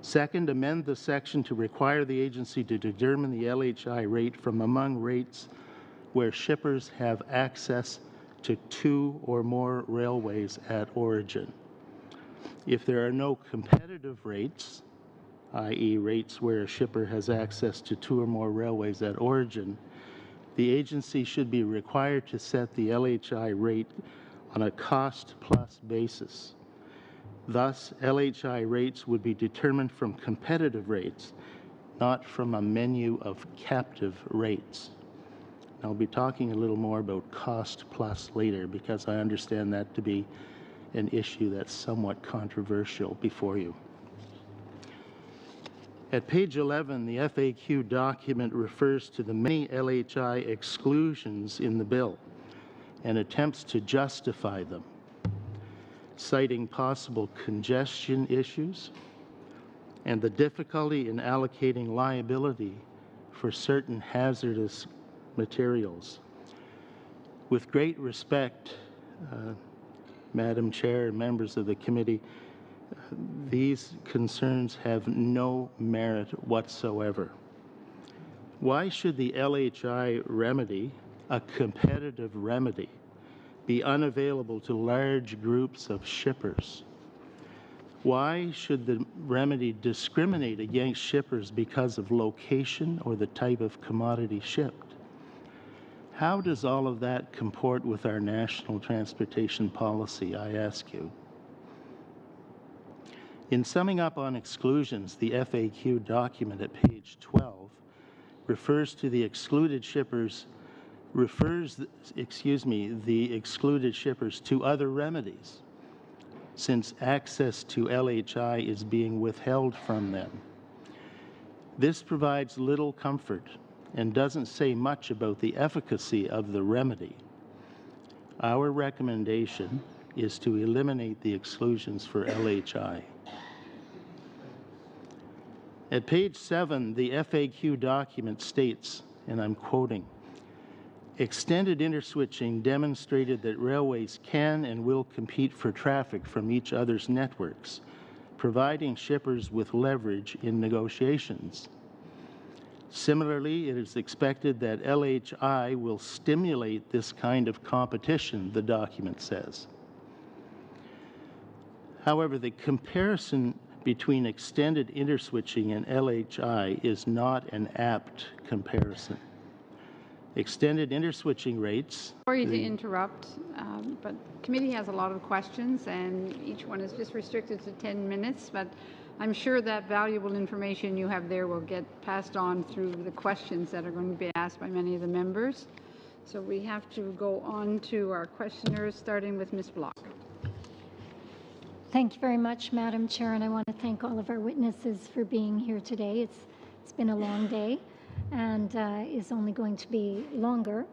Second, amend the section to require the agency to determine the LHI rate from among rates where shippers have access to 2 or more railways at origin. If there are no competitive rates, i.e. rates where a shipper has access to 2 or more railways at origin, the agency should be required to set the LHI rate on a cost-plus basis. Thus, LHI rates would be determined from competitive rates, not from a menu of captive rates. I'll be talking a little more about cost-plus later because I understand that to be an issue that's somewhat controversial before you. At page 11, the FAQ document refers to the many LHI exclusions in the bill and attempts to justify them, citing possible congestion issues and the difficulty in allocating liability for certain hazardous materials. With great respect, Madam Chair and members of the committee, these concerns have no merit whatsoever. Why should the LHI remedy, a competitive remedy, be unavailable to large groups of shippers? Why should the remedy discriminate against shippers because of location or the type of commodity shipped? How does all of that comport with our national transportation policy, I ask you? In summing up on exclusions, the FAQ document at page 12 refers to the excluded shippers, the excluded shippers to other remedies, since access to LHI is being withheld from them. This provides little comfort and doesn't say much about the efficacy of the remedy. Our recommendation is to eliminate the exclusions for LHI. At page 7, the FAQ document states, and I'm quoting, "Extended interswitching demonstrated that railways can and will compete for traffic from each other's networks, providing shippers with leverage in negotiations. Similarly, it is expected that LHI will stimulate this kind of competition," the document says. However, the comparison between extended interswitching and LHI is not an apt comparison. Extended interswitching rates... Sorry to interrupt, but committee has a lot of questions and each one is just restricted to 10 minutes, but I'm sure that valuable information you have there will get passed on through the questions that are going to be asked by many of the members. So we have to go on to our questioners, starting with Ms. Block. Thank you very much, Madam Chair, and I want to thank all of our witnesses for being here today. It's been a long day and is only going to be longer,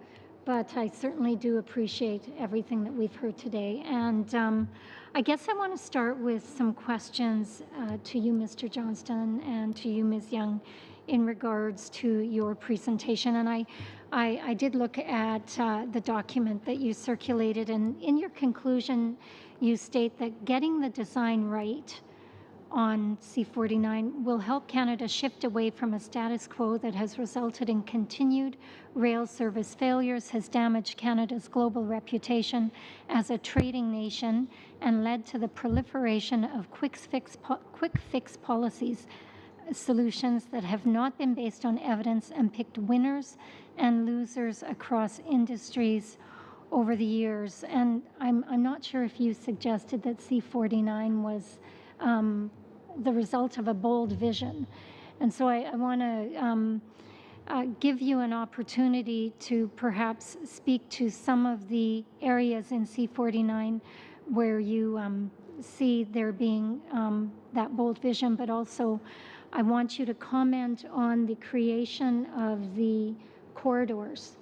but I certainly do appreciate everything that we've heard today. And I guess I want to start with some questions to you, Mr. Johnston, and to you, Ms. Young, in regards to your presentation. And I did look at the document that you circulated, and in your conclusion, you state that getting the design right on C49 will help Canada shift away from a status quo that has resulted in continued rail service failures, has damaged Canada's global reputation as a trading nation, and led to the proliferation of quick fix policies, solutions that have not been based on evidence and picked winners and losers across industries over the years. And I'm not sure if you suggested that C49 was the result of a bold vision. And so I want to give you an opportunity to perhaps speak to some of the areas in C49 where you see there being that bold vision, but also I want you to comment on the creation of the corridors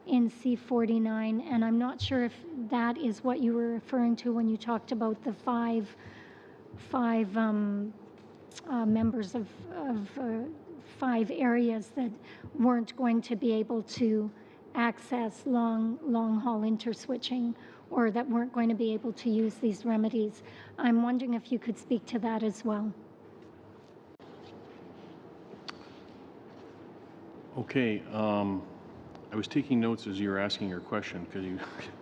in C49, and I'm not sure if that is what you were referring to when you talked about the five members of 5 areas that weren't going to be able to access long-haul interswitching, or that weren't going to be able to use these remedies. I'm wondering if you could speak to that as well. Okay. I was taking notes as you were asking your question because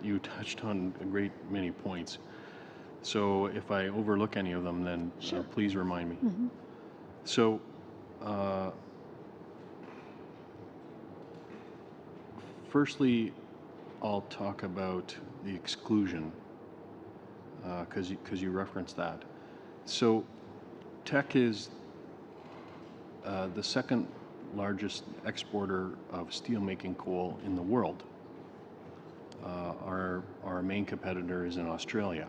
you touched on a great many points. So if I overlook any of them, then Sure. Please remind me. Mm-hmm. So firstly, I'll talk about the exclusion because you referenced that. So Teck is the second largest exporter of steelmaking coal in the world. Our main competitor is in Australia.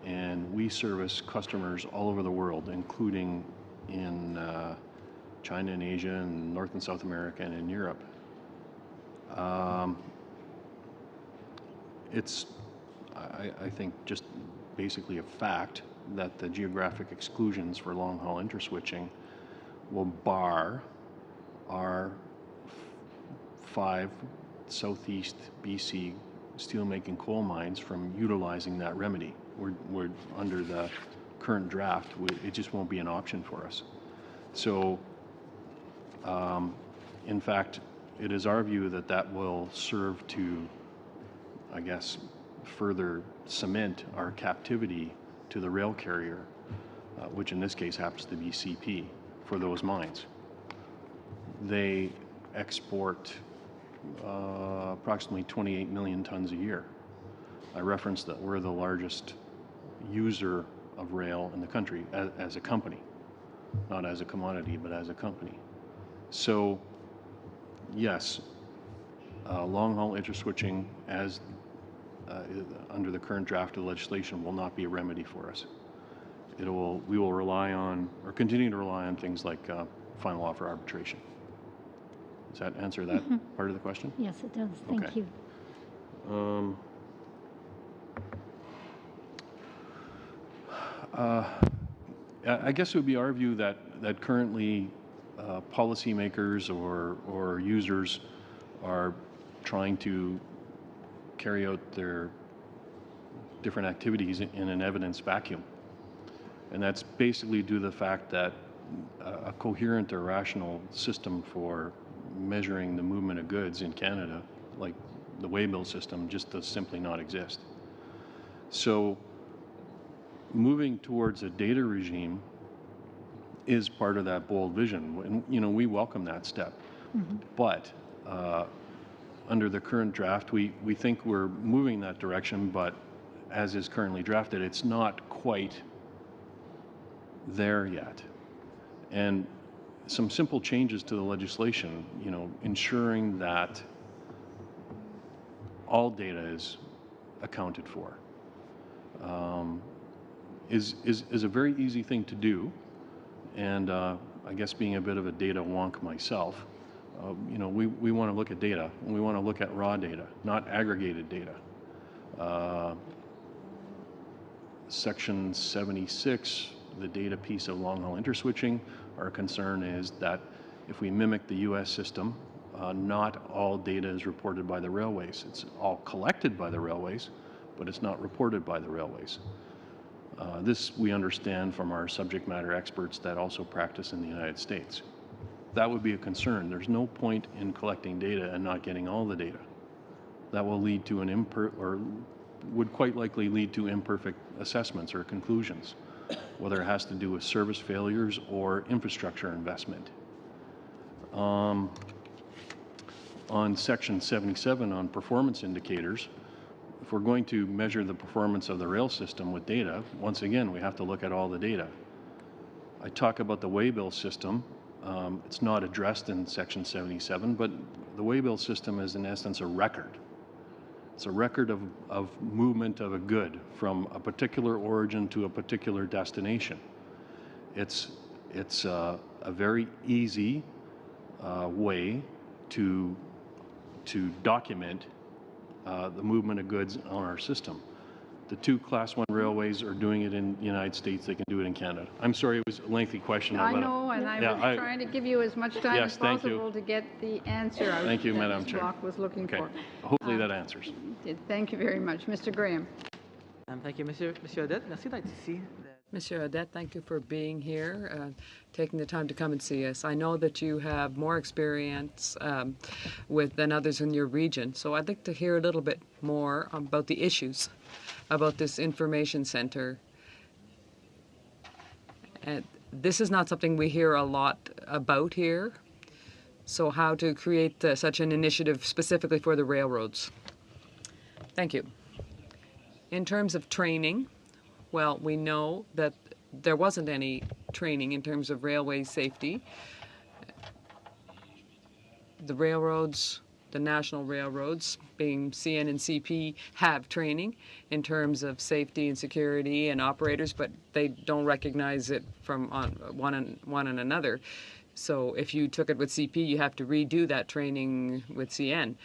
And we service customers all over the world, including in China and Asia and North and South America and in Europe. It's, I think, just basically a fact that the geographic exclusions for long-haul interswitching will bar our 5 Southeast BC steelmaking coal mines from utilizing that remedy. We're under the current draft. It just won't be an option for us. So, in fact, it is our view that that will serve to, I guess, further cement our captivity to the rail carrier, which in this case happens to be CP, for those mines. They export approximately 28 million tons a year. I referenced that we're the largest user of rail in the country as a company, not as a commodity, but as a company. So, yes, long-haul interswitching as under the current draft of legislation will not be a remedy for us. We will rely on, or continue to rely on, things like final offer arbitration. Does that answer that part of the question? Yes, it does. Thank you. I guess it would be our view that currently policymakers or users are trying to carry out their different activities in an evidence vacuum. And that's basically due to the fact that a coherent or rational system for measuring the movement of goods in Canada, like the waybill system, just does simply not exist. So moving towards a data regime is part of that bold vision. And, we welcome that step. Mm-hmm. But under the current draft, we think we're moving that direction, but as is currently drafted, it's not quite there yet. And some simple changes to the legislation, ensuring that all data is accounted for, is a very easy thing to do. And I guess being a bit of a data wonk myself, we want to look at data, and we want to look at raw data, not aggregated data. Section 76, the data piece of long-haul interswitching, our concern is that if we mimic the U.S. system, not all data is reported by the railways. It's all collected by the railways, but it's not reported by the railways. This we understand from our subject matter experts that also practice in the United States. That would be a concern. There's no point in collecting data and not getting all the data. That will lead to would quite likely lead to imperfect assessments or conclusions, whether it has to do with service failures or infrastructure investment. On Section 77 on performance indicators, if we're going to measure the performance of the rail system with data, once again, we have to look at all the data. I talk about the waybill system. It's not addressed in Section 77, but the waybill system is in essence a record. It's a record of movement of a good from a particular origin to a particular destination. It's a very easy way to document the movement of goods on our system. The two Class 1 railways are doing it in the United States. They can do it in Canada. I'm sorry, it was a lengthy question. I know, and I was trying to give you as much time as possible to get the answer out thank you, that Madam Mr. Chair. Block was looking for. Hopefully that answers. Thank you very much. Mr. Graham. Thank you, Monsieur Odette. Merci d'être ici. Monsieur Odette, thank you for being here, taking the time to come and see us. I know that you have more experience than others in your region, so I'd like to hear a little bit more about the issues about this information center. This is not something we hear a lot about here, so how to create such an initiative specifically for the railroads. Thank you. In terms of training, well, we know that there wasn't any training in terms of railway safety. The railroads, the national railroads, being CN and CP, have training in terms of safety and security and operators, but they don't recognize it from one and another. So if you took it with CP, you have to redo that training with CN.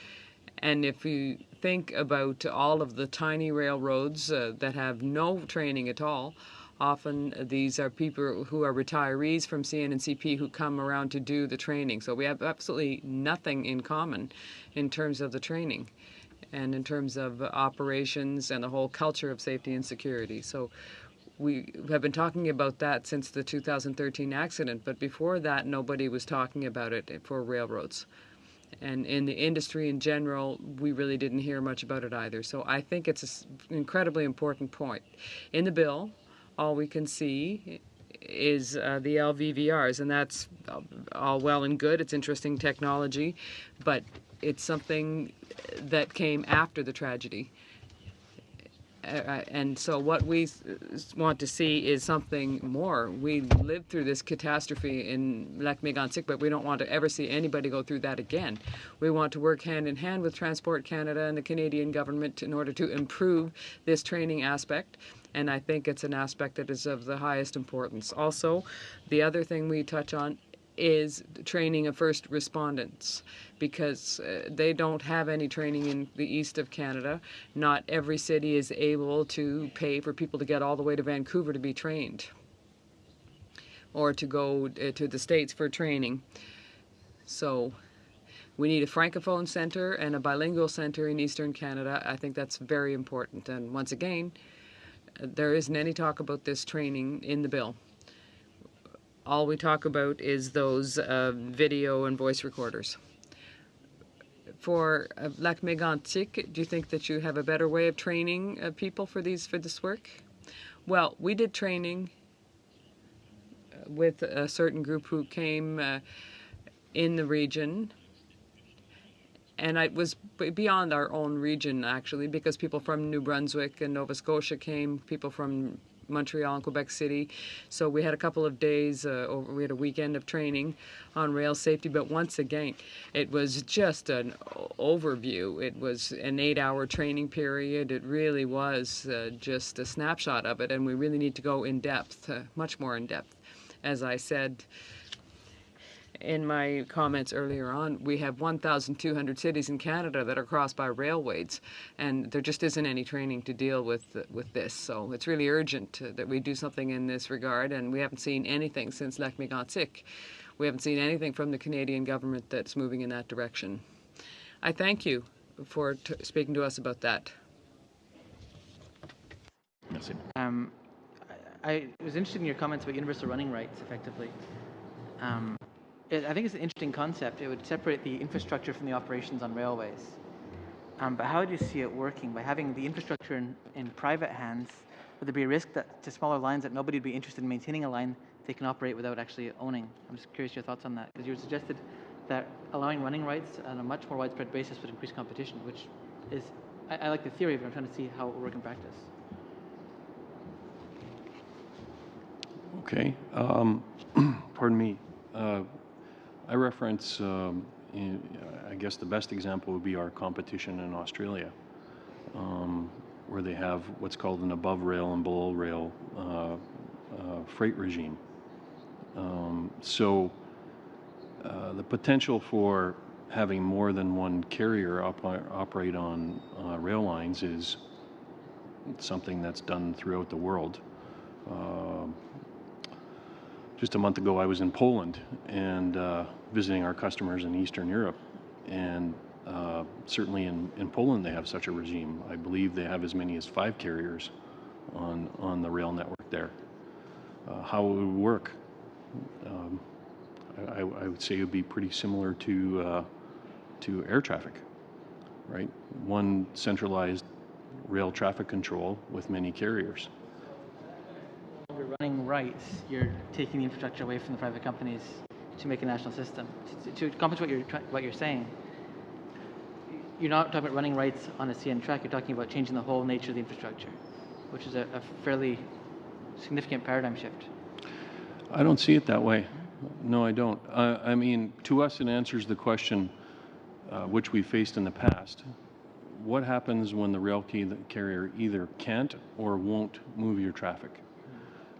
And if you think about all of the tiny railroads that have no training at all, often these are people who are retirees from CN and CP who come around to do the training. So we have absolutely nothing in common in terms of the training and in terms of operations and the whole culture of safety and security. So we have been talking about that since the 2013 accident, but before that nobody was talking about it for railroads. And in the industry in general, we really didn't hear much about it either. So I think it's an incredibly important point. In the bill, all we can see is the LVVRs, and that's all well and good. It's interesting technology, but it's something that came after the tragedy. And so what we want to see is something more. We lived through this catastrophe in Lac-Mégantic, but we don't want to ever see anybody go through that again. We want to work hand in hand with Transport Canada and the Canadian government in order to improve this training aspect. And I think it's an aspect that is of the highest importance. Also, the other thing we touch on is training of first respondents, because they don't have any training in the east of Canada. Not every city is able to pay for people to get all the way to Vancouver to be trained or to go to the States for training. So we need a francophone center and a bilingual center in eastern Canada. I think that's very important. And once again, there isn't any talk about this training in the bill. All we talk about is those video and voice recorders. For Lac-Mégantic, do you think that you have a better way of training people for this work? Well, we did training with a certain group who came in the region, and it was beyond our own region, actually, because people from New Brunswick and Nova Scotia came, people from Montreal and Quebec City. So we had a couple of days, we had a weekend of training on rail safety, but once again, it was just an overview. It was an 8-hour training period. It really was just a snapshot of it, and we really need to go in depth, much more in depth. As I said in my comments earlier on, we have 1,200 cities in Canada that are crossed by railways, and there just isn't any training to deal with this. So it's really urgent that we do something in this regard, and we haven't seen anything since Lac-Mégantic. We haven't seen anything from the Canadian government that's moving in that direction. I thank you for speaking to us about that. Merci. I was interested in your comments about universal running rights, effectively. I think it's an interesting concept. It would separate the infrastructure from the operations on railways. But how do you see it working? By having the infrastructure in private hands, would there be a risk that to smaller lines that nobody would be interested in maintaining a line they can operate without actually owning? I'm just curious your thoughts on that, because you suggested that allowing running rights on a much more widespread basis would increase competition, which is, I like the theory, but I'm trying to see how it will work in practice. Okay. pardon me, I reference, I guess the best example would be our competition in Australia, where they have what's called an above rail and below rail freight regime. So the potential for having more than one carrier operate on rail lines is something that's done throughout the world. Just a month ago, I was in Poland and visiting our customers in Eastern Europe, and certainly in Poland they have such a regime. I believe they have as many as 5 carriers on the rail network there. How it would work, I would say it would be pretty similar to air traffic, right? One centralized rail traffic control with many carriers. You're running rights. You're taking the infrastructure away from the private companies to make a national system. To accomplish what you're saying, you're not talking about running rights on a CN track. You're talking about changing the whole nature of the infrastructure, which is a fairly significant paradigm shift. I don't see it that way. No, I don't. I mean, to us, it answers the question which we faced in the past. What happens when the rail carrier either can't or won't move your traffic?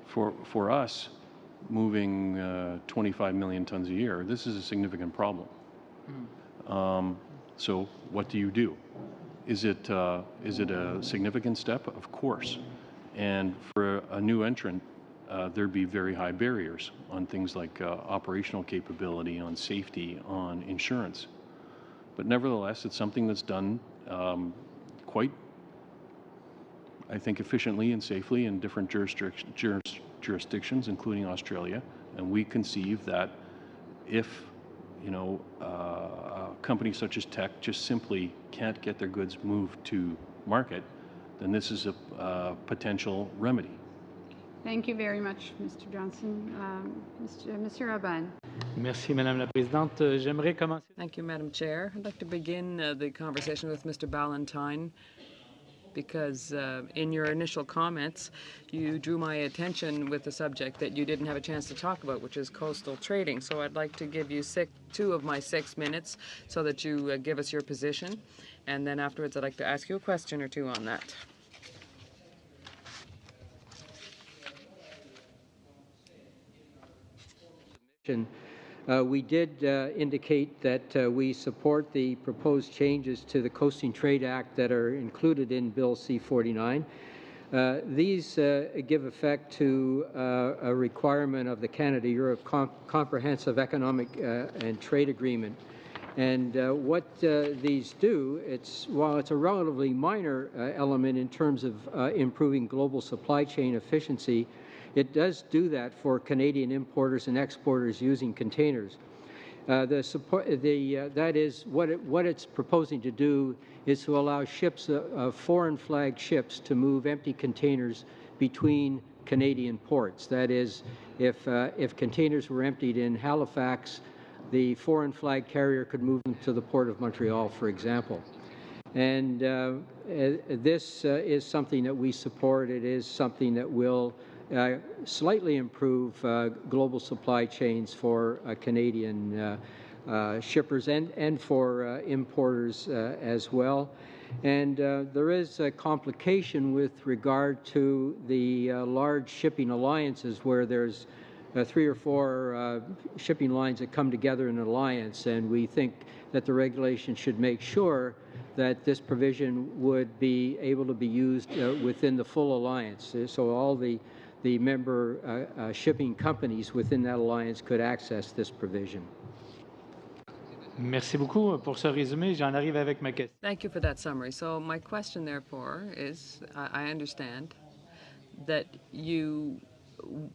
For us, moving 25 million tons a year, this is a significant problem. So what do? Is it a significant step? Of course. And for a new entrant, there'd be very high barriers on things like operational capability, on safety, on insurance. But nevertheless, it's something that's done quite, I think, efficiently and safely in different jurisdictions, including Australia. And we conceive that if, a company such as Teck just simply can't get their goods moved to market, then this is a potential remedy. Thank you very much, Mr. Johnson. Monsieur Abban. Merci, Madame la Présidente. J'aimerais commencer. Thank you, Madam Chair. I'd like to begin the conversation with Mr. Ballantyne because in your initial comments, you drew my attention with the subject that you didn't have a chance to talk about, which is coastal trading. So I'd like to give you 2 of my 6 minutes so that you give us your position. And then afterwards, I'd like to ask you a question or 2 on that. We did indicate that we support the proposed changes to the Coasting Trade Act that are included in Bill C-49. These give effect to a requirement of the Canada-Europe Comprehensive Economic and Trade Agreement. And what these do, while it's a relatively minor element in terms of improving global supply chain efficiency, it does do that for Canadian importers and exporters using containers. That is what it's proposing to do is to allow ships, foreign flag ships, to move empty containers between Canadian ports. That is, if containers were emptied in Halifax, the foreign flag carrier could move them to the port of Montreal, for example. And this is something that we support. It is something that will slightly improve global supply chains for Canadian shippers and for importers as well. And there is a complication with regard to the large shipping alliances where there's 3 or 4 shipping lines that come together in an alliance, and we think that the regulation should make sure that this provision would be able to be used within the full alliance. So all the member shipping companies within that alliance could access this provision. Merci beaucoup pour ce résumé. J'en arrive avec ma question. Thank you for that summary. So my question, therefore, is I understand that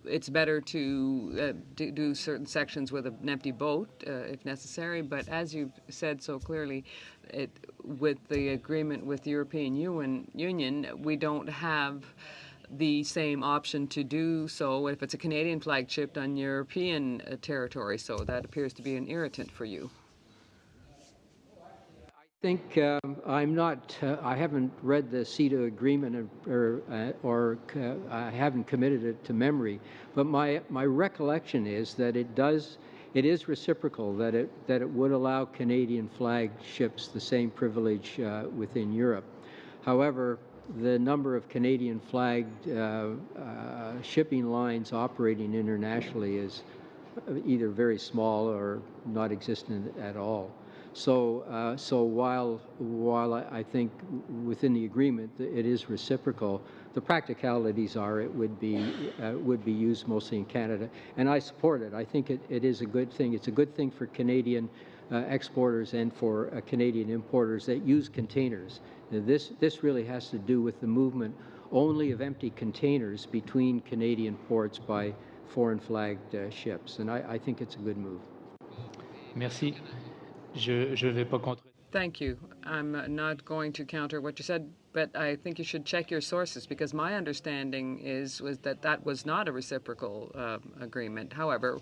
it's better to do certain sections with an empty boat if necessary, but as you've said so clearly, with the agreement with the European Union, we don't have the same option to do so if it's a Canadian flag ship on European territory, so that appears to be an irritant for you. I think I'm not. I haven't read the CETA agreement, or I haven't committed it to memory. But my recollection is that it is reciprocal. That it would allow Canadian flagged ships the same privilege within Europe. However, the number of Canadian flagged shipping lines operating internationally is either very small or not existent at all. So while I think within the agreement it is reciprocal, the practicalities are it would be used mostly in Canada, and I support it. I think it is a good thing. It's a good thing for Canadian exporters and for Canadian importers that use containers. This really has to do with the movement only of empty containers between Canadian ports by foreign flagged ships, and I think it's a good move. Merci. Je vais pas contre. Thank you. I'm not going to counter what you said, but I think you should check your sources, because my understanding was that was not a reciprocal agreement. However,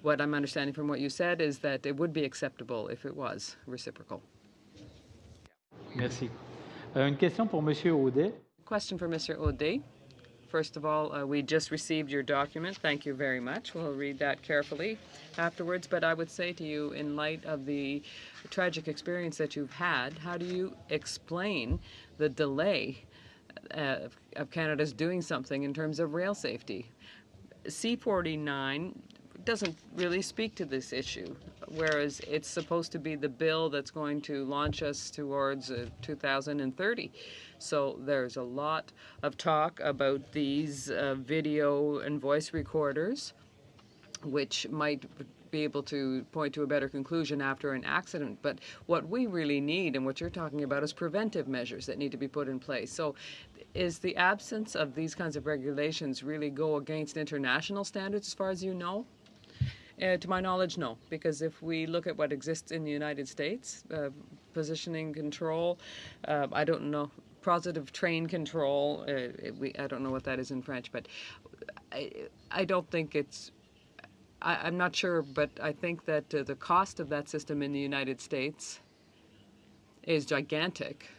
what I'm understanding from what you said is that it would be acceptable if it was reciprocal. Merci. Une question pour Monsieur Audet. Question for Mr. Audet. First of all, we just received your document. Thank you very much. We'll read that carefully afterwards. But I would say to you, in light of the tragic experience that you've had, how do you explain the delay of Canada's doing something in terms of rail safety? C-49 doesn't really speak to this issue, whereas it's supposed to be the bill that's going to launch us towards 2030. So there's a lot of talk about these video and voice recorders, which might be able to point to a better conclusion after an accident. But what we really need, and what you're talking about, is preventive measures that need to be put in place. So is the absence of these kinds of regulations really go against international standards as far as you know? To my knowledge, no, because if we look at what exists in the United States, positioning control, I don't know, positive train control, I don't know what that is in French, but I don't think it's, I'm not sure, but I think that the cost of that system in the United States is gigantic.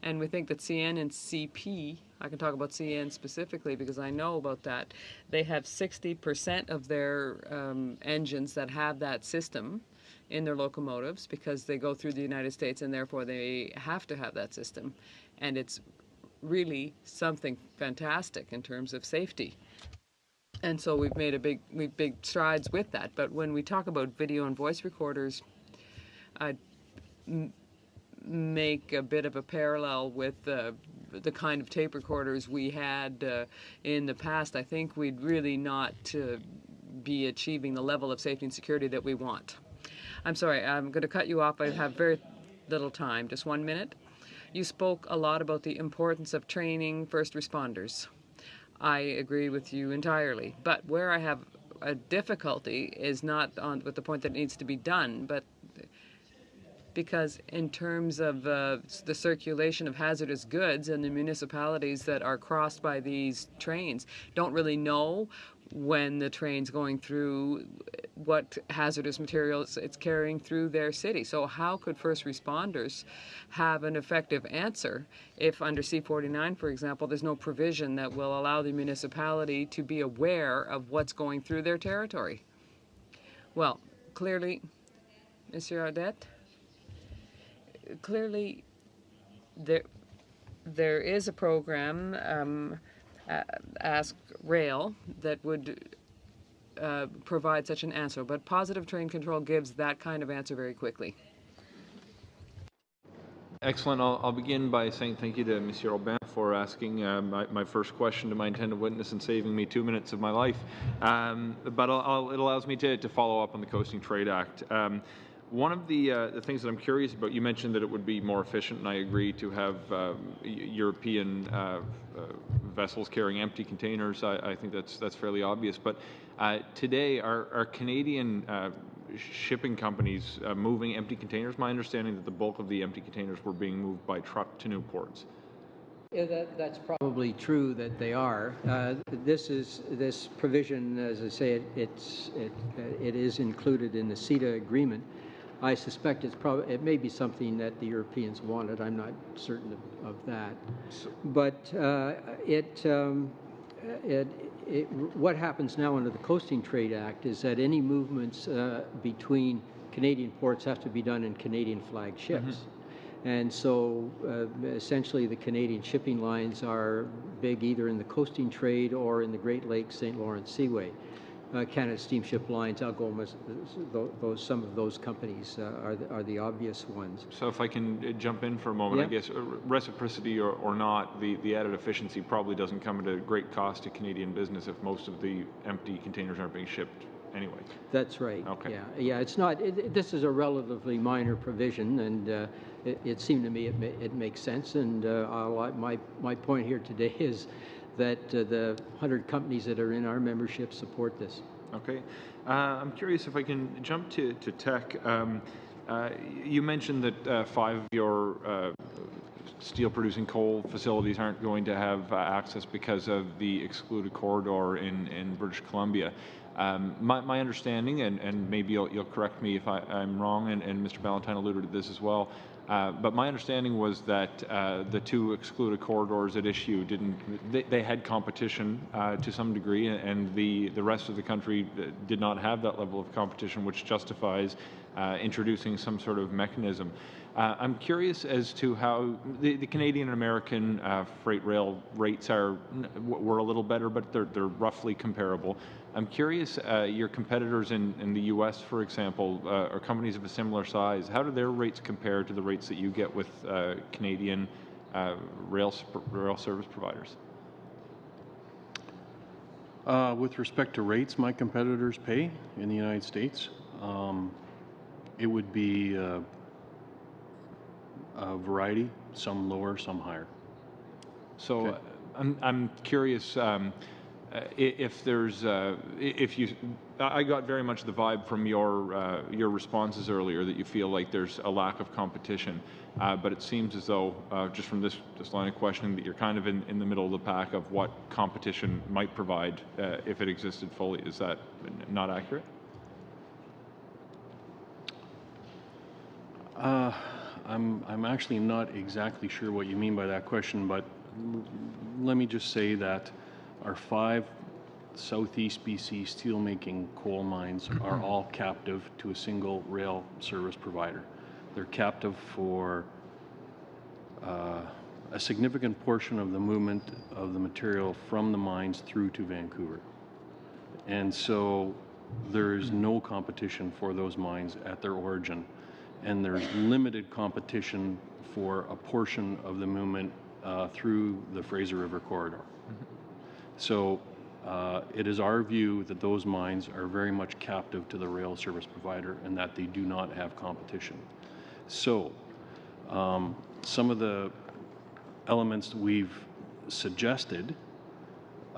And we think that CN and CP, I can talk about CN specifically because I know about that, they have 60% of their engines that have that system in their locomotives because they go through the United States and therefore they have to have that system. And it's really something fantastic in terms of safety. And so we've made big strides with that. But when we talk about video and voice recorders, I'd make a bit of a parallel with the kind of tape recorders we had in the past. I think we'd really not be achieving the level of safety and security that we want. I'm sorry, I'm going to cut you off. I have very little time, just 1 minute. You spoke a lot about the importance of training first responders. I agree with you entirely, but where I have a difficulty is not with the point that it needs to be done, but because in terms of the circulation of hazardous goods and the municipalities that are crossed by these trains don't really know when the train's going through what hazardous materials it's carrying through their city. So how could first responders have an effective answer if under C-49, for example, there's no provision that will allow the municipality to be aware of what's going through their territory? Well, clearly, Monsieur Audet, clearly there is a program, Ask Rail, that would provide such an answer, but positive train control gives that kind of answer very quickly. Excellent. I'll begin by saying thank you to Monsieur Aubin for asking my first question to my intended witness and saving me 2 minutes of my life. But it allows me to follow up on the Coasting Trade Act. One of the things that I'm curious about, you mentioned that it would be more efficient, and I agree, to have European vessels carrying empty containers. I think that's fairly obvious. But today, are Canadian shipping companies moving empty containers? My understanding that the bulk of the empty containers were being moved by truck to new ports. Yeah, that's probably true that they are. This provision, as I say, it is included in the CETA agreement. I suspect it may be something that the Europeans wanted. I'm not certain of that. But what happens now under the Coasting Trade Act is that any movements between Canadian ports have to be done in Canadian flagged ships. And so essentially the Canadian shipping lines are big either in the coasting trade or in the Great Lakes St. Lawrence Seaway. Canada Steamship Lines, Algoma, some of those companies are the obvious ones. So if I can jump in for a moment, I guess reciprocity or not, the added efficiency probably doesn't come at a great cost to Canadian business if most of the empty containers aren't being shipped anyway. That's right. Okay. Yeah. It's not. This is a relatively minor provision, and it seemed to me it makes sense. And my point here today is that the 100 companies that are in our membership support this. Okay. I'm curious if I can jump to tech. You mentioned that 5 of your steel-producing coal facilities aren't going to have access because of the excluded corridor in British Columbia. My understanding, and maybe you'll correct me if I'm wrong, and Mr. Ballantyne alluded to this as well, but my understanding was that the 2 excluded corridors at issue they had competition to some degree, and the rest of the country did not have that level of competition, which justifies introducing some sort of mechanism. I'm curious as to how the Canadian and American freight rail rates were a little better, but they're roughly comparable. I'm curious, your competitors in the U.S., for example, or companies of a similar size, how do their rates compare to the rates that you get with Canadian rail service providers? With respect to rates my competitors pay in the United States, it would be a variety, some lower, some higher. So okay. I'm curious if there's I got very much the vibe from your responses earlier that you feel like there's a lack of competition, but it seems as though just from this line of questioning that you're kind of in the middle of the pack of what competition might provide if it existed fully. Is that not accurate? I'm actually not exactly sure what you mean by that question, but let me just say that our 5 Southeast BC steelmaking coal mines are all captive to a single rail service provider. They're captive for a significant portion of the movement of the material from the mines through to Vancouver. And so there is no competition for those mines at their origin. And there's limited competition for a portion of the movement through the Fraser River corridor. So it is our view that those mines are very much captive to the rail service provider and that they do not have competition. So some of the elements we've suggested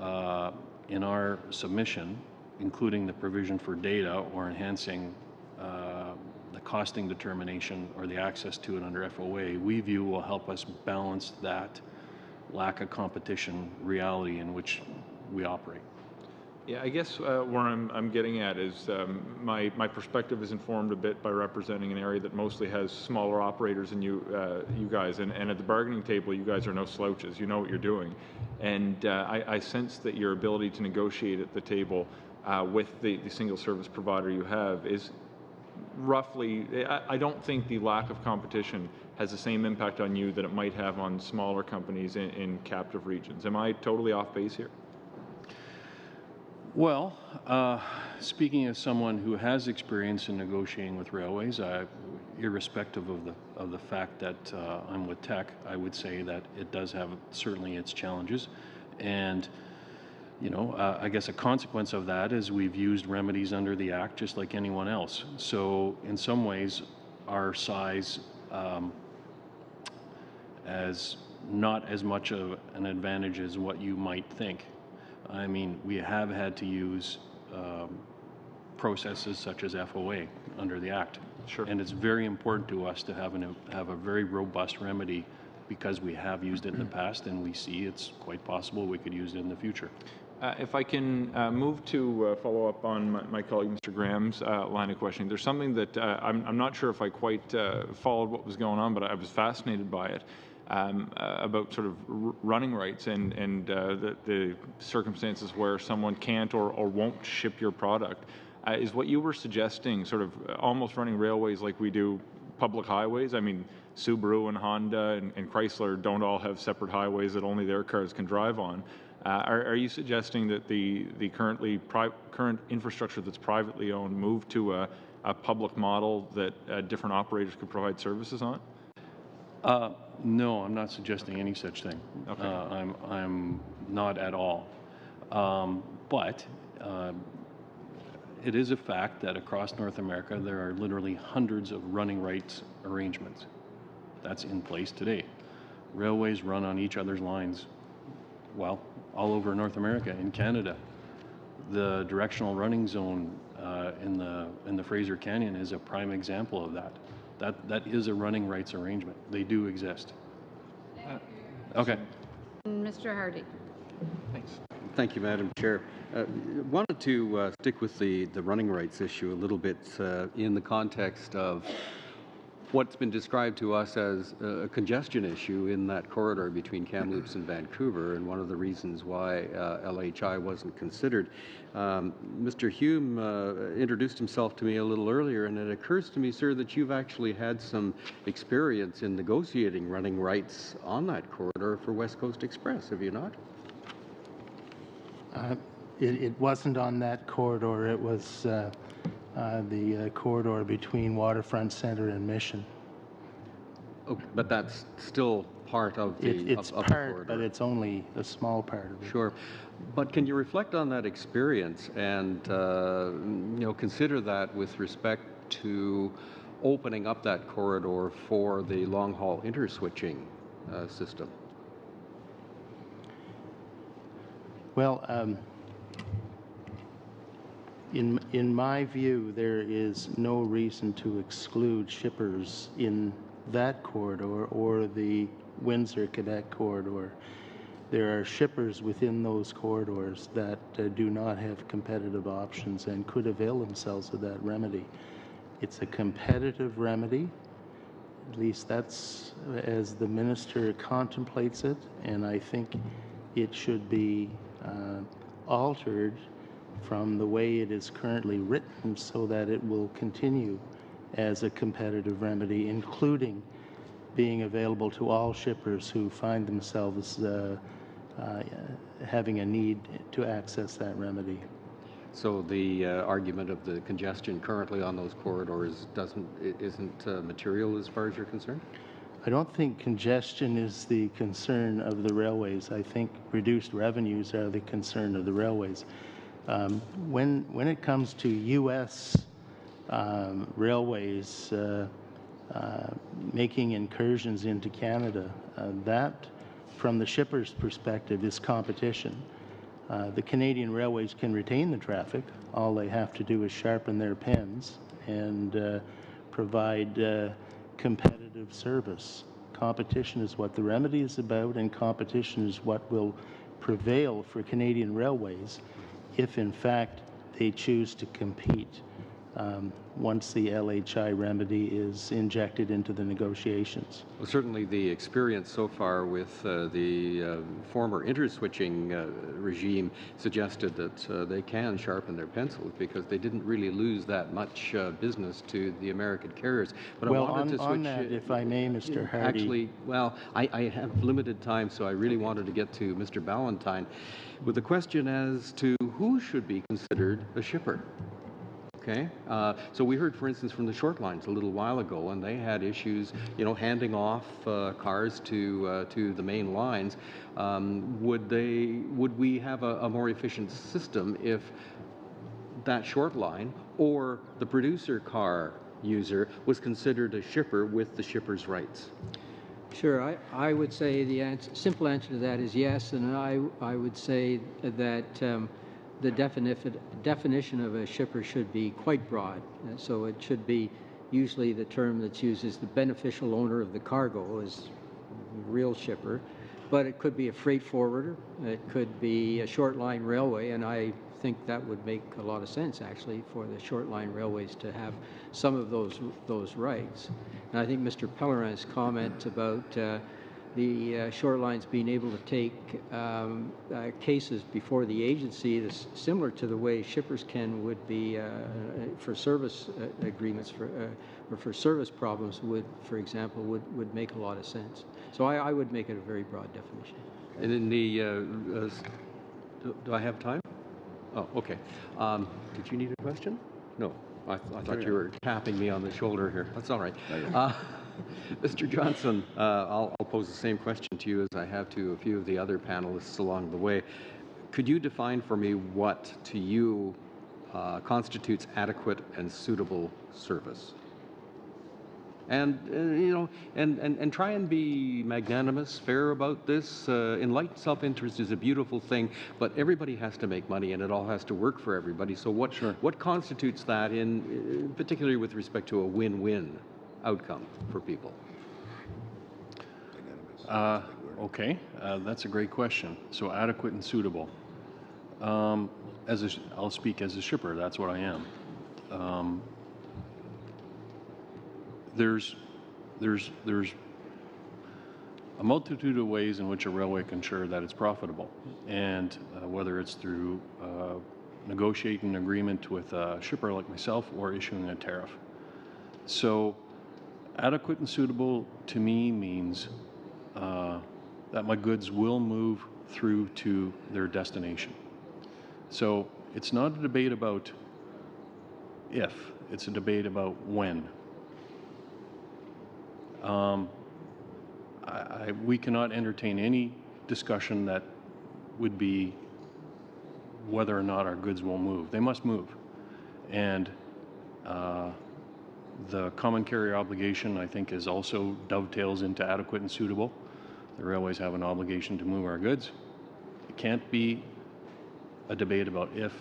in our submission, including the provision for data or enhancing the costing determination or the access to it under FOA, we view will help us balance that lack of competition reality in which we operate. Yeah, I guess where I'm getting at is my perspective is informed a bit by representing an area that mostly has smaller operators than you guys, and at the bargaining table, you guys are no slouches. You know what you're doing, and I sense that your ability to negotiate at the table with the single service provider you have is roughly. I don't think the lack of competition has the same impact on you that it might have on smaller companies in captive regions. Am I totally off base here? Well, speaking as someone who has experience in negotiating with railways, irrespective of the fact that I'm with Tech, I would say that it does have certainly its challenges. And, you know, I guess a consequence of that is we've used remedies under the Act just like anyone else. So in some ways, our size as not as much of an advantage as what you might think. I mean, we have had to use processes such as FOA under the Act. Sure. And it's very important to us to have a very robust remedy because we have used it in the past and we see it's quite possible we could use it in the future. If I can move to follow up on my colleague Mr. Graham's line of questioning, there's something that I'm not sure if I quite followed what was going on, but I was fascinated by it, about sort of running rights and the circumstances where someone can't or won't ship your product. Is what you were suggesting sort of almost running railways like we do public highways? I mean, Subaru and Honda and Chrysler don't all have separate highways that only their cars can drive on. Are you suggesting that the current infrastructure that's privately owned move to a public model that different operators could provide services on? No, I'm not suggesting any such thing. Okay. I'm not at all. But it is a fact that across North America there are literally hundreds of running rights arrangements. That's in place today. Railways run on each other's lines, well, all over North America. In Canada, the directional running zone in the Fraser Canyon is a prime example of that. That is a running rights arrangement. They do exist. Okay. Mr. Hardy. Thanks. Thank you, Madam Chair. Wanted to stick with the running rights issue a little bit in the context of what's been described to us as a congestion issue in that corridor between Kamloops and Vancouver, and one of the reasons why LHI wasn't considered. Mr. Hume introduced himself to me a little earlier, and it occurs to me, sir, that you've actually had some experience in negotiating running rights on that corridor for West Coast Express, have you not? It wasn't on that corridor. It was the corridor between Waterfront Centre and Mission. Oh, but that's still part of the It's of part, the corridor. but it's only a small part of it. Sure. But can you reflect on that experience and consider that with respect to opening up that corridor for the long-haul interswitching system? Well, in my view, there is no reason to exclude shippers in that corridor or the Windsor-Quebec corridor. There are shippers within those corridors that do not have competitive options and could avail themselves of that remedy. It's a competitive remedy. At least that's as the minister contemplates it, and I think it should be altered from the way it is currently written so that it will continue as a competitive remedy, including being available to all shippers who find themselves having a need to access that remedy. So the argument of the congestion currently on those corridors isn't material as far as you're concerned? I don't think congestion is the concern of the railways. I think reduced revenues are the concern of the railways. When it comes to U.S. Railways making incursions into Canada, that, from the shipper's perspective, is competition. The Canadian railways can retain the traffic. All they have to do is sharpen their pens and provide competitive service. Competition is what the remedy is about, and competition is what will prevail for Canadian railways if, in fact, they choose to compete once the LHI remedy is injected into the negotiations. Well, certainly the experience so far with the former interswitching regime suggested that they can sharpen their pencils because they didn't really lose that much business to the American carriers. But well, I wanted to switch, on that, if I may, Mr. Hardy. Actually, well, I have limited time, so I really wanted to get to Mr. Ballantyne with a question as to who should be considered a shipper. Okay, so we heard, for instance, from the short lines a little while ago, and they had issues, handing off cars to the main lines. Would we have a more efficient system if that short line or the producer car user was considered a shipper with the shipper's rights? Sure, I would say the simple answer to that is yes, and I would say that the definition of a shipper should be quite broad. So it should be usually the term that's used is the beneficial owner of the cargo is real shipper, but it could be a freight forwarder, it could be a short line railway, and I think that would make a lot of sense actually for the short line railways to have some of those rights. And I think Mr. Pellerin's comment about the short lines being able to take cases before the agency is similar to the way shippers would be for service agreements or for service problems for example, would make a lot of sense. So I would make it a very broad definition. And in the, do I have time? Oh, okay. Did you need a question? No, I thought you were tapping me on the shoulder here. That's all right. Mr. Johnson, I'll pose the same question to you as I have to a few of the other panelists along the way. Could you define for me what, to you, constitutes adequate and suitable service? And and try and be magnanimous, fair about this. Enlightened self-interest is a beautiful thing, but everybody has to make money, and it all has to work for everybody. So what constitutes that, in particularly with respect to a win-win outcome for people? Okay, that's a great question. So adequate and suitable. I'll speak as a shipper. That's what I am. There's a multitude of ways in which a railway can ensure that it's profitable, and whether it's through negotiating an agreement with a shipper like myself or issuing a tariff. So adequate and suitable to me means that my goods will move through to their destination. So it's not a debate about if, it's a debate about when. We cannot entertain any discussion that would be whether or not our goods will move. They must move. And the common carrier obligation, I think, is also dovetails into adequate and suitable. The railways have an obligation to move our goods. It can't be a debate about if,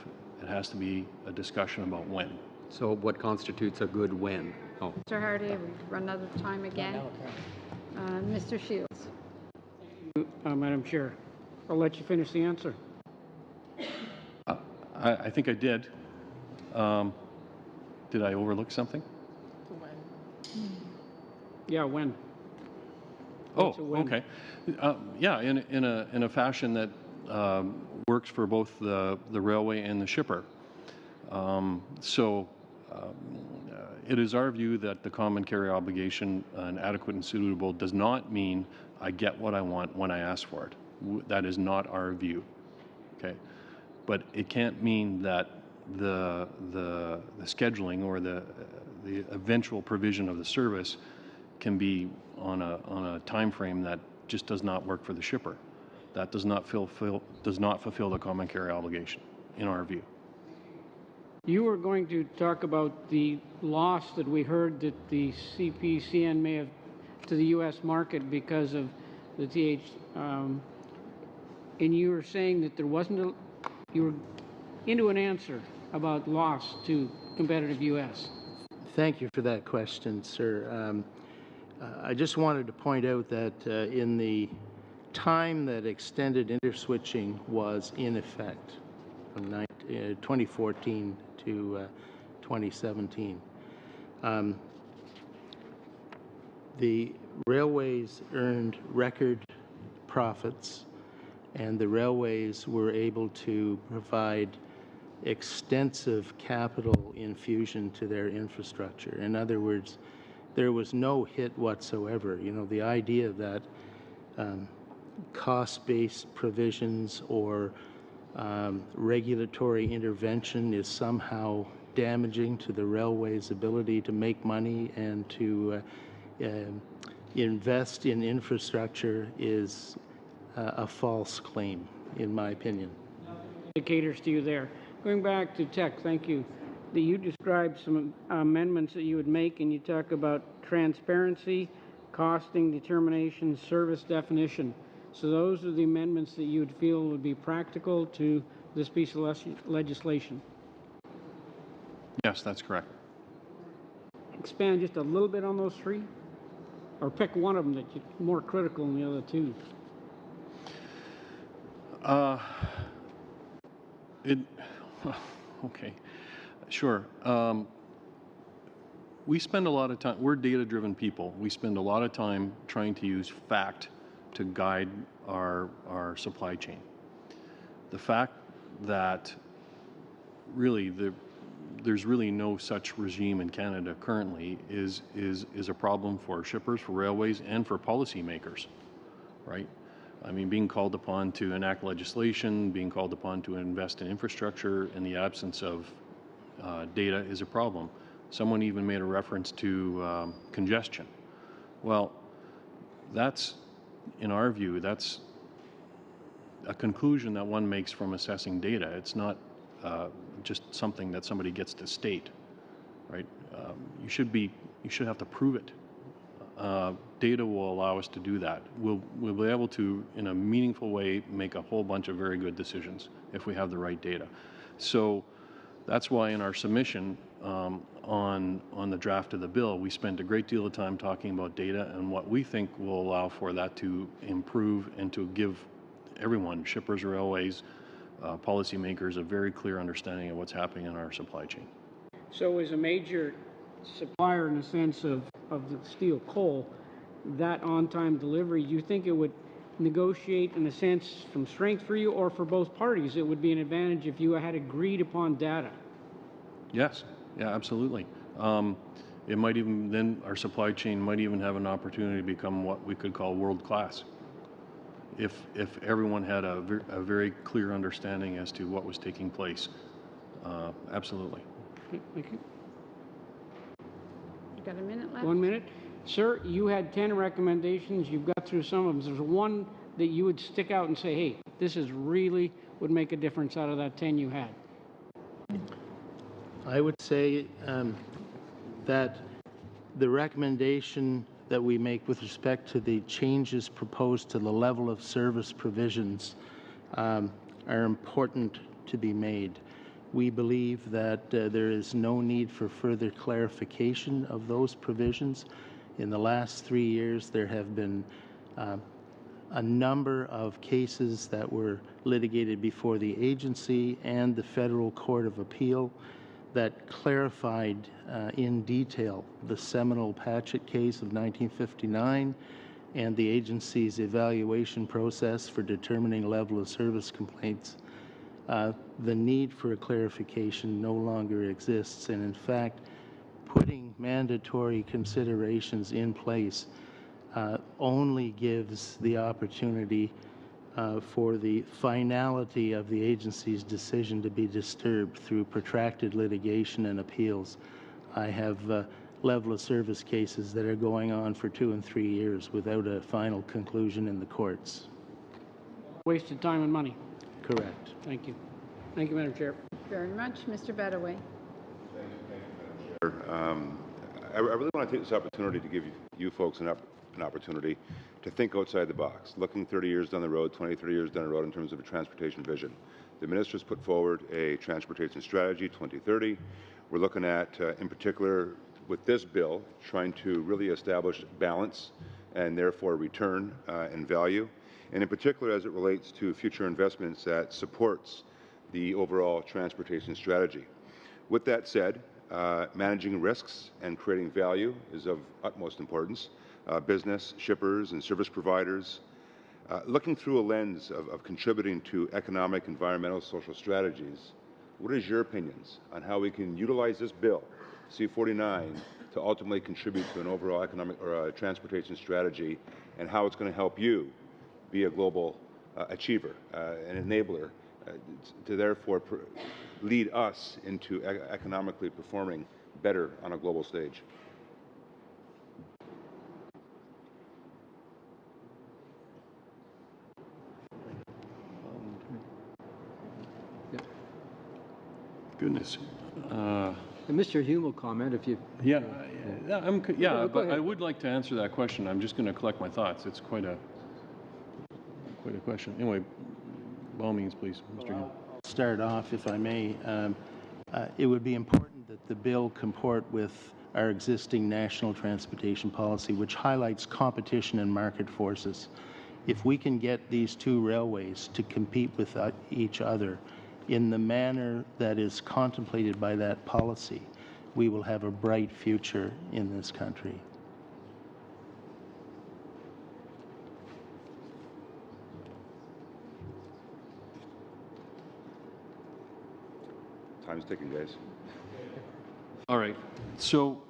it has to be a discussion about when. So what constitutes a good when? Oh. Mr. Hardy, we've run out of time again. Mr. Shields. Madam Chair, I'll let you finish the answer. I think I did. Did I overlook something? Yeah, when. Oh, okay. Yeah, in a fashion that works for both the railway and the shipper. It is our view that the common carrier obligation, adequate and suitable, does not mean I get what I want when I ask for it. That is not our view. Okay, but it can't mean that the scheduling or the eventual provision of the service can be on a time frame that just does not work for the shipper. That does not fulfill the common carrier obligation, in our view. You were going to talk about the loss that we heard that the CPCN may have to the U.S. market because of the TH, and you were saying that there wasn't you were into an answer about loss to competitive U.S. Thank you for that question, sir. I just wanted to point out that in the time that extended interswitching was in effect, from 2014 to 2017, the railways earned record profits, and the railways were able to provide extensive capital infusion to their infrastructure. In other words, there was no hit whatsoever. You know, the idea that cost-based provisions or regulatory intervention is somehow damaging to the railway's ability to make money and to invest in infrastructure is a false claim, in my opinion. Indicators to you there. Going back to tech, thank you. You described some amendments that you would make, and you talk about transparency, costing determination, service definition. So those are the amendments that you would feel would be practical to this piece of legislation. Yes, that's correct. Expand just a little bit on those three. or pick one of them that you're more critical than the other two. Okay, sure. We spend a lot of time, we're data-driven people. We spend a lot of time trying to use fact to guide our supply chain. The fact that really there's really no such regime in Canada currently is a problem for shippers, for railways, and for policymakers, right? I mean, being called upon to enact legislation, being called upon to invest in infrastructure in the absence of data is a problem. Someone even made a reference to congestion. Well, that's, in our view, that's a conclusion that one makes from assessing data. It's not just something that somebody gets to state, right? You should have to prove it. Data will allow us to do that. We'll be able to, in a meaningful way, make a whole bunch of very good decisions if we have the right data. So that's why in our submission on the draft of the bill, we spent a great deal of time talking about data and what we think will allow for that to improve and to give everyone, shippers, railways, policymakers, a very clear understanding of what's happening in our supply chain. So as a major supplier in the sense of the steel coal, that on-time delivery, do you think it would negotiate in a sense from strength for you, or for both parties it would be an advantage if you had agreed upon data? Yes, yeah, absolutely. It might even, then our supply chain might even have an opportunity to become what we could call world-class. If everyone had a very clear understanding as to what was taking place. Absolutely. Thank you. You got a minute left? 1 minute. Sir, you had 10 recommendations. You've got through some of them. There's one that you would stick out and say, hey, this is really would make a difference out of that 10 you had. I would say that the recommendation that we make with respect to the changes proposed to the level of service provisions are important to be made. We believe that there is no need for further clarification of those provisions. In the last 3 years, there have been a number of cases that were litigated before the agency and the Federal Court of Appeal that clarified in detail the seminal Patchett case of 1959 and the agency's evaluation process for determining level of service complaints. The need for a clarification no longer exists, and in fact, putting mandatory considerations in place only gives the opportunity for the finality of the agency's decision to be disturbed through protracted litigation and appeals. I have level of service cases that are going on for 2 and 3 years without a final conclusion in the courts. Wasted time and money. Correct. Thank you. Thank you, Madam Chair. Very much. Mr. Badaway. I really want to take this opportunity to give you folks an opportunity to think outside the box, looking 30 years down the road, 20, 30 years down the road in terms of a transportation vision. The minister's put forward a transportation strategy 2030. We're looking at, in particular, with this bill, trying to really establish balance and therefore return and value, and in particular as it relates to future investments that supports the overall transportation strategy. With that said, managing risks and creating value is of utmost importance. Business, shippers, and service providers, looking through a lens of contributing to economic, environmental, social strategies, what is your opinions on how we can utilize this bill, C-49, to ultimately contribute to an overall economic or transportation strategy, and how it's going to help you be a global achiever, an enabler, to therefore lead us into economically performing better on a global stage? Goodness. And Mr. Hume will comment if you... Yeah, but I would like to answer that question. I'm just going to collect my thoughts. It's quite a question. Anyway, by all means, please, Mr. Hume. I'll start off, if I may. It would be important that the bill comport with our existing national transportation policy, which highlights competition and market forces. If we can get these two railways to compete with each other in the manner that is contemplated by that policy, we will have a bright future in this country. Time's ticking, guys. All right. So,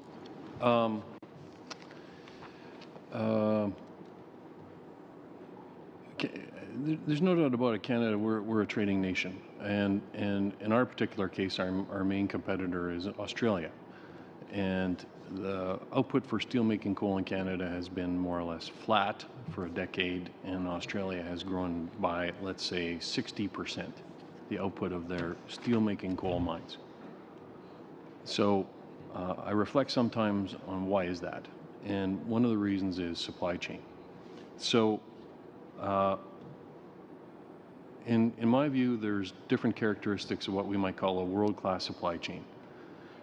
there's no doubt about it, Canada, we're a trading nation. And in our particular case, our main competitor is Australia. And the output for steelmaking coal in Canada has been more or less flat for a decade, and Australia has grown by, let's say, 60%, the output of their steelmaking coal mines. So I reflect sometimes on why is that. And one of the reasons is supply chain. So in my view, there's different characteristics of what we might call a world-class supply chain.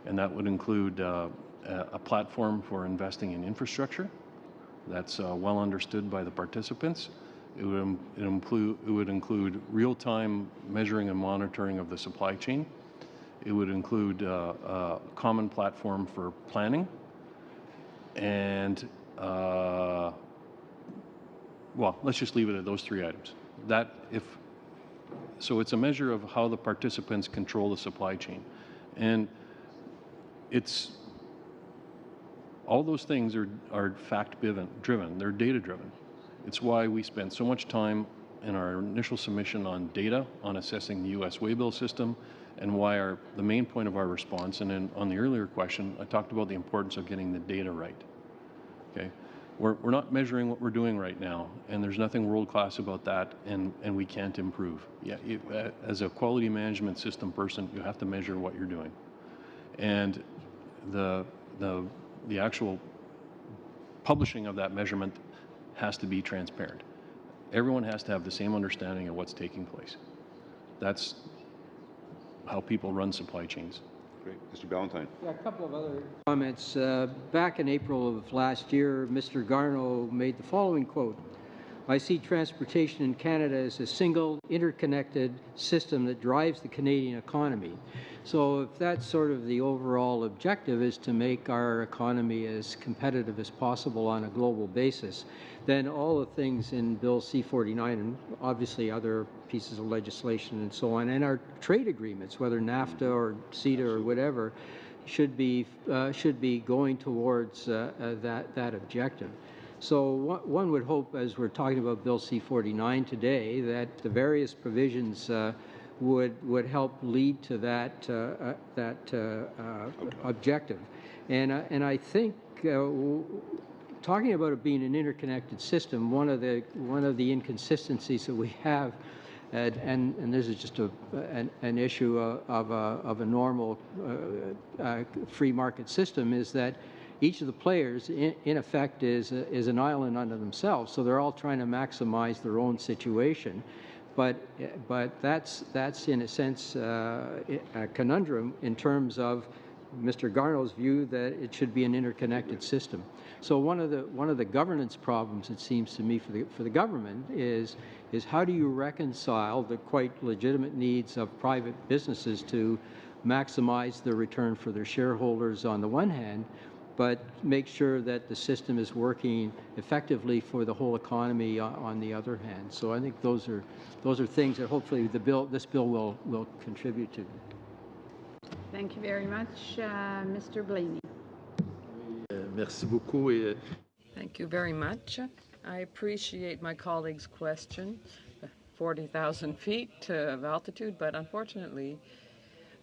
And that would include a platform for investing in infrastructure that's well understood by the participants. It would include real-time measuring and monitoring of the supply chain. It would include a common platform for planning. And, well, let's just leave it at those three items. So it's a measure of how the participants control the supply chain. And all those things are fact-driven, they're data-driven. It's why we spent so much time in our initial submission on data, on assessing the U.S. waybill system, and why the main point of our response, and then on the earlier question, I talked about the importance of getting the data right. Okay, we're not measuring what we're doing right now, and there's nothing world-class about that, and we can't improve. Yeah, as a quality management system person, you have to measure what you're doing, and the actual publishing of that measurement has to be transparent. Everyone has to have the same understanding of what's taking place. That's how people run supply chains. Great. Mr. Ballantyne. Yeah, a couple of other comments. Back in April of last year, Mr. Garneau made the following quote: "I see transportation in Canada as a single, interconnected system that drives the Canadian economy." So if that's sort of the overall objective, is to make our economy as competitive as possible on a global basis, then all the things in Bill C-49 and obviously other pieces of legislation and so on, and our trade agreements, whether NAFTA or CETA or whatever, should be going towards that objective. So one would hope, as we're talking about Bill C-49 today, that the various provisions would help lead to that objective. And I think talking about it being an interconnected system, one of the inconsistencies that we have, and this is just an issue of a normal free market system, is that each of the players, in effect, is an island unto themselves. So they're all trying to maximize their own situation. But that's in a sense a conundrum in terms of Mr. Garneau's view that it should be an interconnected system. So one of the governance problems, it seems to me, for the government is how do you reconcile the quite legitimate needs of private businesses to maximize the return for their shareholders on the one hand, but make sure that the system is working effectively for the whole economy on the other hand. So I think those are things that hopefully this bill will contribute to. Thank you very much, Mr. Blaney. Merci beaucoup. Thank you very much. I appreciate my colleague's question. 40,000 feet of altitude, but unfortunately,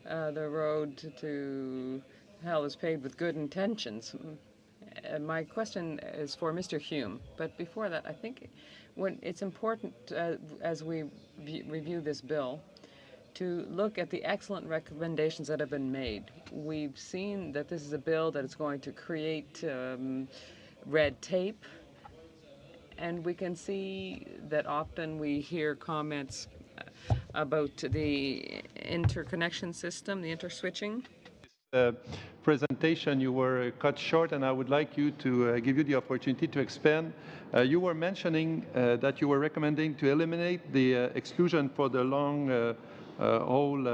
the road to hell is paved with good intentions. My question is for Mr. Hume, but before that, I think it's important as we review this bill to look at the excellent recommendations that have been made. We've seen that this is a bill that is going to create red tape, and we can see that often we hear comments about the interconnection system, the interswitching. presentation, you were cut short, and I would like you to give you the opportunity to expand. You were mentioning that you were recommending to eliminate the exclusion for the long haul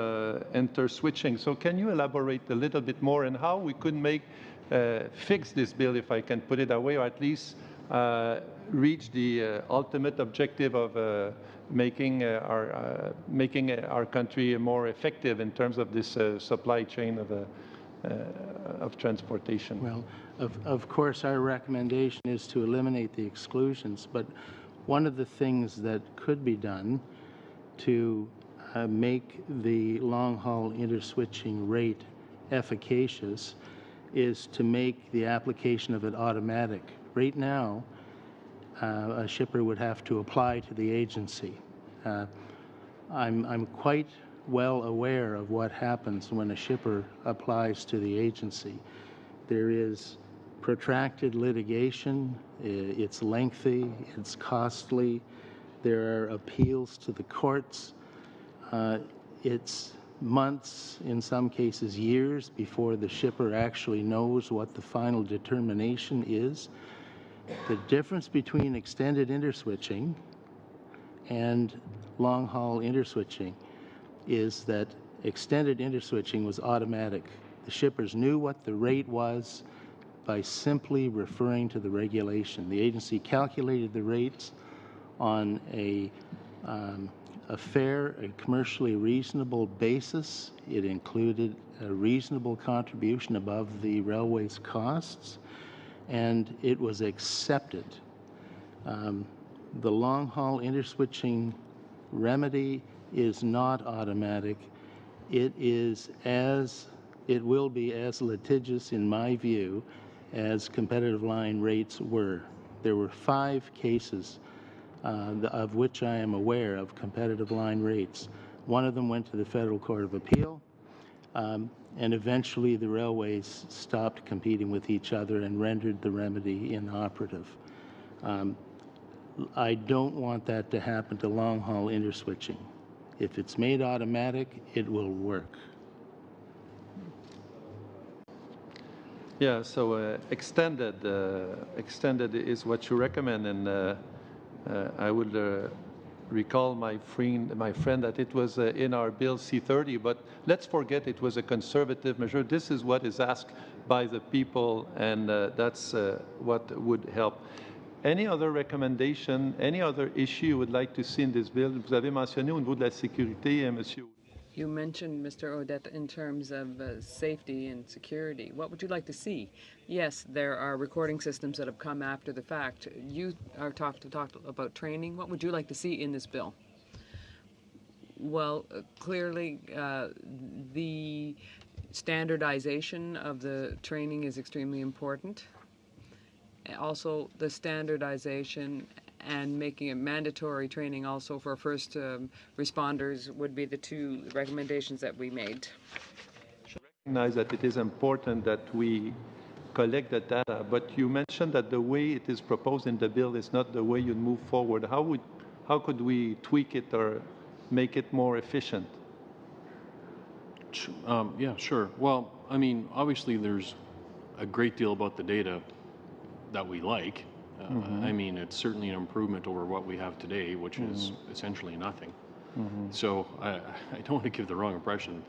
inter-switching. So can you elaborate a little bit more on how we could fix this bill, if I can put it that way, or at least reach the ultimate objective of making our country more effective in terms of this supply chain of transportation? Well, of course, our recommendation is to eliminate the exclusions, but one of the things that could be done to make the long-haul interswitching rate efficacious is to make the application of it automatic. Right now, a shipper would have to apply to the agency. I'm quite well aware of what happens when a shipper applies to the agency. There is protracted litigation, it's lengthy, it's costly, there are appeals to the courts, it's months, in some cases years, before the shipper actually knows what the final determination is. The difference between extended interswitching and long-haul interswitching is that extended interswitching was automatic. The shippers knew what the rate was by simply referring to the regulation. The agency calculated the rates on a fair and commercially reasonable basis. It included a reasonable contribution above the railway's costs, and it was accepted. The long-haul interswitching remedy is not automatic. It will be as litigious, in my view, as competitive line rates were. There were 5 cases of which I am aware of competitive line rates. One of them went to the Federal Court of Appeal, and eventually the railways stopped competing with each other and rendered the remedy inoperative. I don't want that to happen to long-haul interswitching. If it's made automatic, it will work. Yeah, so extended is what you recommend, and I would recall my friend that it was in our Bill C-30, but let's forget it was a conservative measure. This is what is asked by the people, and that's what would help. Any other recommendation, any other issue you would like to see in this bill? Vous avez mentionné au niveau de la sécurité, Monsieur. You mentioned, Mr. Odette, in terms of safety and security. What would you like to see? Yes, there are recording systems that have come after the fact. You are talked about training. What would you like to see in this bill? Well, clearly, the standardization of the training is extremely important. Also, the standardization and making it mandatory training also for first responders would be the 2 recommendations that we made. I recognize that it is important that we collect the data, but you mentioned that the way it is proposed in the bill is not the way you move forward. How could we tweak it or make it more efficient? Yeah, sure. Well, I mean, obviously there's a great deal about the data that we like. I mean, it's certainly an improvement over what we have today, which is essentially nothing. So I don't want to give the wrong impression.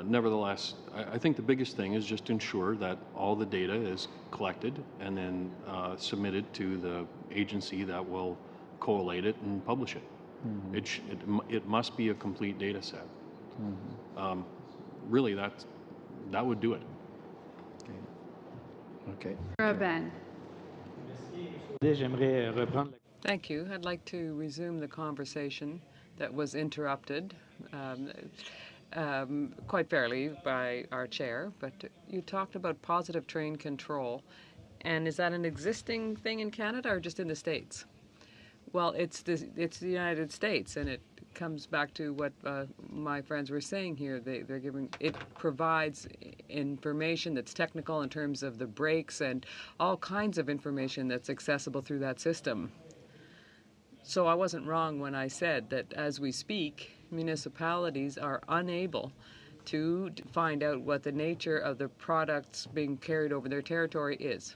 Nevertheless, I think the biggest thing is just to ensure that all the data is collected and then submitted to the agency that will collate it and publish it. It must be a complete data set. Really, that would do it. Okay. Ben. Thank you. I'd like to resume the conversation that was interrupted quite fairly by our chair, but you talked about positive train control. And is that an existing thing in Canada or just in the States? Well, it's the United States, and it comes back to what my friends were saying here. They're giving, it provides information that's technical in terms of the brakes and all kinds of information that's accessible through that system. So I wasn't wrong when I said that as we speak, municipalities are unable to find out what the nature of the products being carried over their territory is.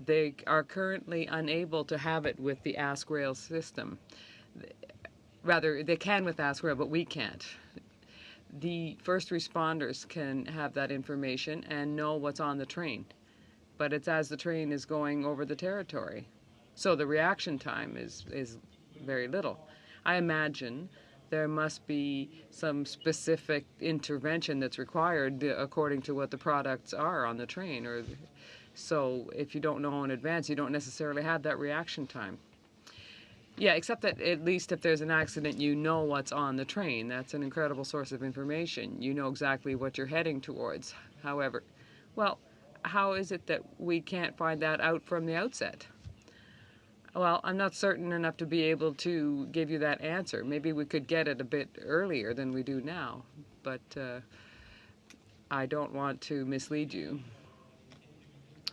They are currently unable to have it with the Ask Rail system. Rather, they can with Ask Rail, but we can't. The first responders can have that information and know what's on the train, but it's as the train is going over the territory. So the reaction time is very little. I imagine there must be some specific intervention that's required according to what the products are on the train. So if you don't know in advance, you don't necessarily have that reaction time. Yeah, except that at least if there's an accident, you know what's on the train. That's an incredible source of information. You know exactly what you're heading towards. However, well, how is it that we can't find that out from the outset? Well, I'm not certain enough to be able to give you that answer. Maybe we could get it a bit earlier than we do now, but I don't want to mislead you.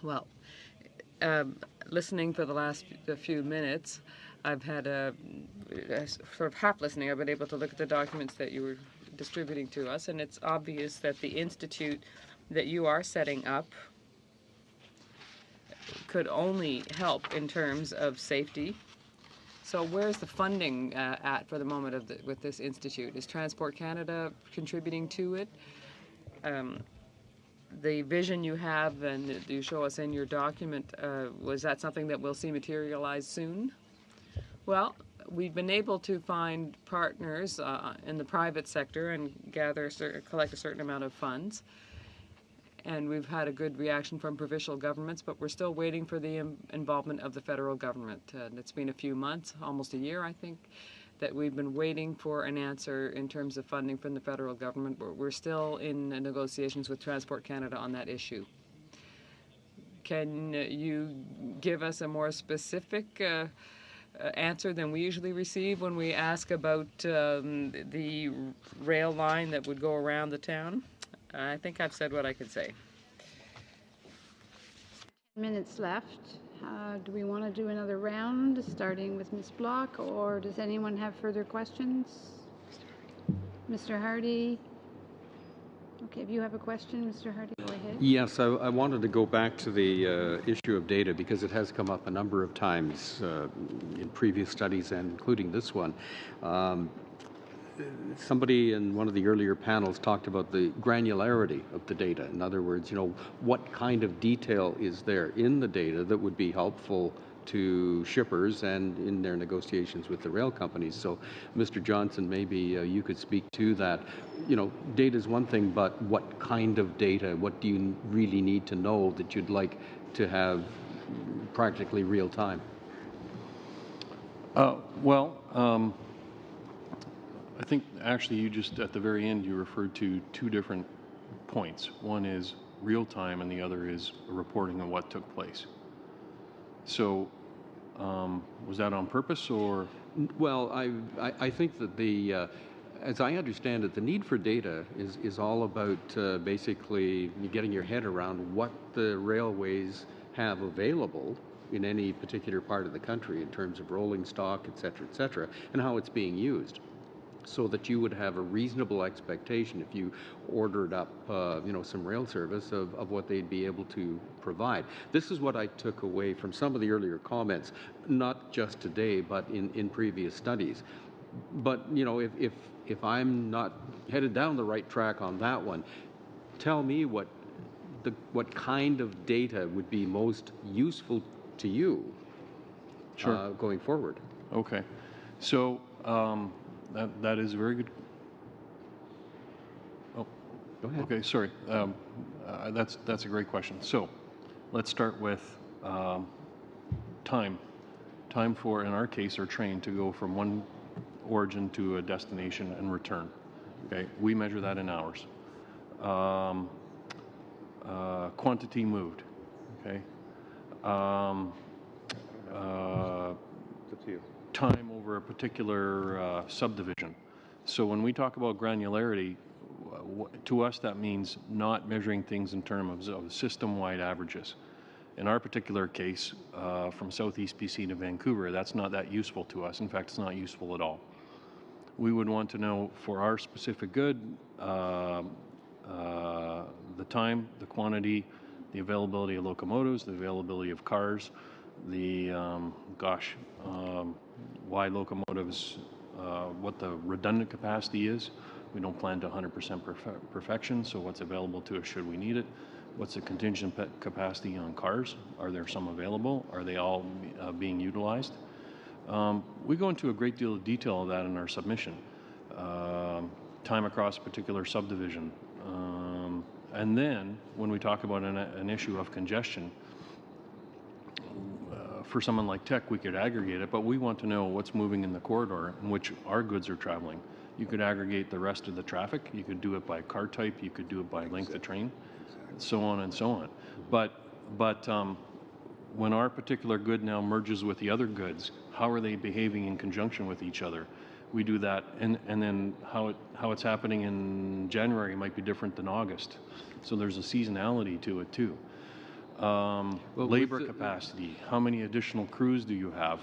Well, listening for the last few minutes, I've had a sort of half listening. I've been able to look at the documents that you were distributing to us, and it's obvious that the institute that you are setting up could only help in terms of safety. So where's the funding at for the moment with this institute? Is Transport Canada contributing to it? The vision you have and that you show us in your document, was that something that we'll see materialize soon? Well, we've been able to find partners in the private sector and collect a certain amount of funds. And we've had a good reaction from provincial governments, but we're still waiting for the involvement of the federal government. It's been a few months, almost a year, I think, that we've been waiting for an answer in terms of funding from the federal government. We're still in negotiations with Transport Canada on that issue. Can you give us a more specific answer than we usually receive when we ask about the rail line that would go around the town? I think I've said what I could say. 10 minutes left. Do we want to do another round, starting with Ms. Block, or does anyone have further questions? Mr. Hardy? Okay, if you have a question, Mr. Hardy, go ahead. Yes, I wanted to go back to the issue of data because it has come up a number of times in previous studies and including this one. Somebody in one of the earlier panels talked about the granularity of the data. In other words, what kind of detail is there in the data that would be helpful to shippers and in their negotiations with the rail companies. So, Mr. Johnson, maybe you could speak to that. Data is one thing, but what kind of data, what do you really need to know that you'd like to have practically real time? I think actually you just at the very end you referred to two different points. One is real time and the other is reporting on what took place. So was that on purpose or? Well, I think that as I understand it, the need for data is all about basically getting your head around what the railways have available in any particular part of the country in terms of rolling stock, et cetera, and how it's being used, so that you would have a reasonable expectation if you ordered up, some rail service of what they'd be able to provide. This is what I took away from some of the earlier comments, not just today, but in previous studies. But, if I'm not headed down the right track on that one, tell me what kind of data would be most useful to you going forward. Okay. So, that is very good. Oh, go ahead. Okay, sorry. That's a great question. So, let's start with time. Time for, in our case, our train to go from one origin to a destination and return. Okay, we measure that in hours. Quantity moved. Okay. Time over a particular subdivision. So when we talk about granularity, to us that means not measuring things in terms of system-wide averages. In our particular case, from Southeast BC to Vancouver, that's not that useful to us. In fact, it's not useful at all. We would want to know for our specific good, the time, the quantity, the availability of locomotives, the availability of cars, the, why locomotives, what the redundant capacity is. We don't plan to 100% perfection, so what's available to us should we need it? What's the contingent capacity on cars? Are there some available? Are they all being utilized? We go into a great deal of detail of that in our submission. Time across a particular subdivision. And then when we talk about an issue of congestion, for someone like Tech, we could aggregate it, but we want to know what's moving in the corridor in which our goods are traveling. You could aggregate the rest of the traffic. You could do it by car type. You could do it by length of train, so on and so on. But when our particular good now merges with the other goods, how are they behaving in conjunction with each other? We do that, and then how it's happening in January might be different than August. So there's a seasonality to it too. Labor capacity, how many additional crews do you have?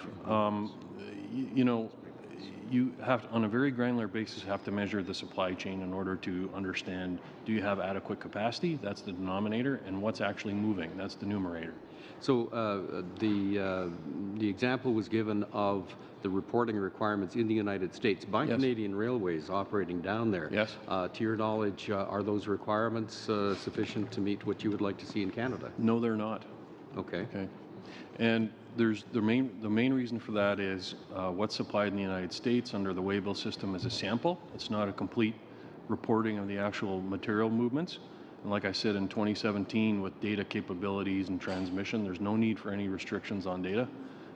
You have to, on a very granular basis, have to measure the supply chain in order to understand, do you have adequate capacity? That's the denominator, and what's actually moving? That's the numerator. So the example was given of the reporting requirements in the United States by Canadian Railways operating down there. Yes. To your knowledge, are those requirements sufficient to meet what you would like to see in Canada? No, they're not. Okay. Okay. And there's the main reason for that is what's supplied in the United States under the waybill system is a sample. It's not a complete reporting of the actual material movements. And like I said, in 2017, with data capabilities and transmission, there's no need for any restrictions on data.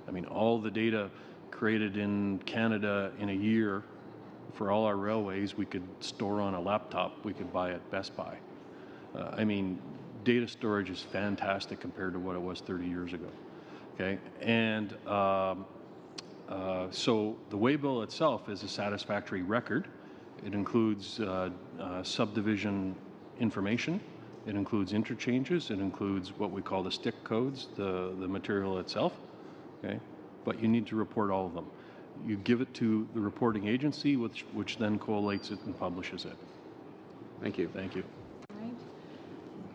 I mean, all the data created in Canada in a year for all our railways, we could store on a laptop, we could buy at Best Buy. I mean, data storage is fantastic compared to what it was 30 years ago. Okay, and so the waybill itself is a satisfactory record. It includes subdivision information. It includes interchanges. It includes what we call the stick codes, the material itself. Okay, but you need to report all of them. You give it to the reporting agency, which then collates it and publishes it. Thank you. Thank you. All right.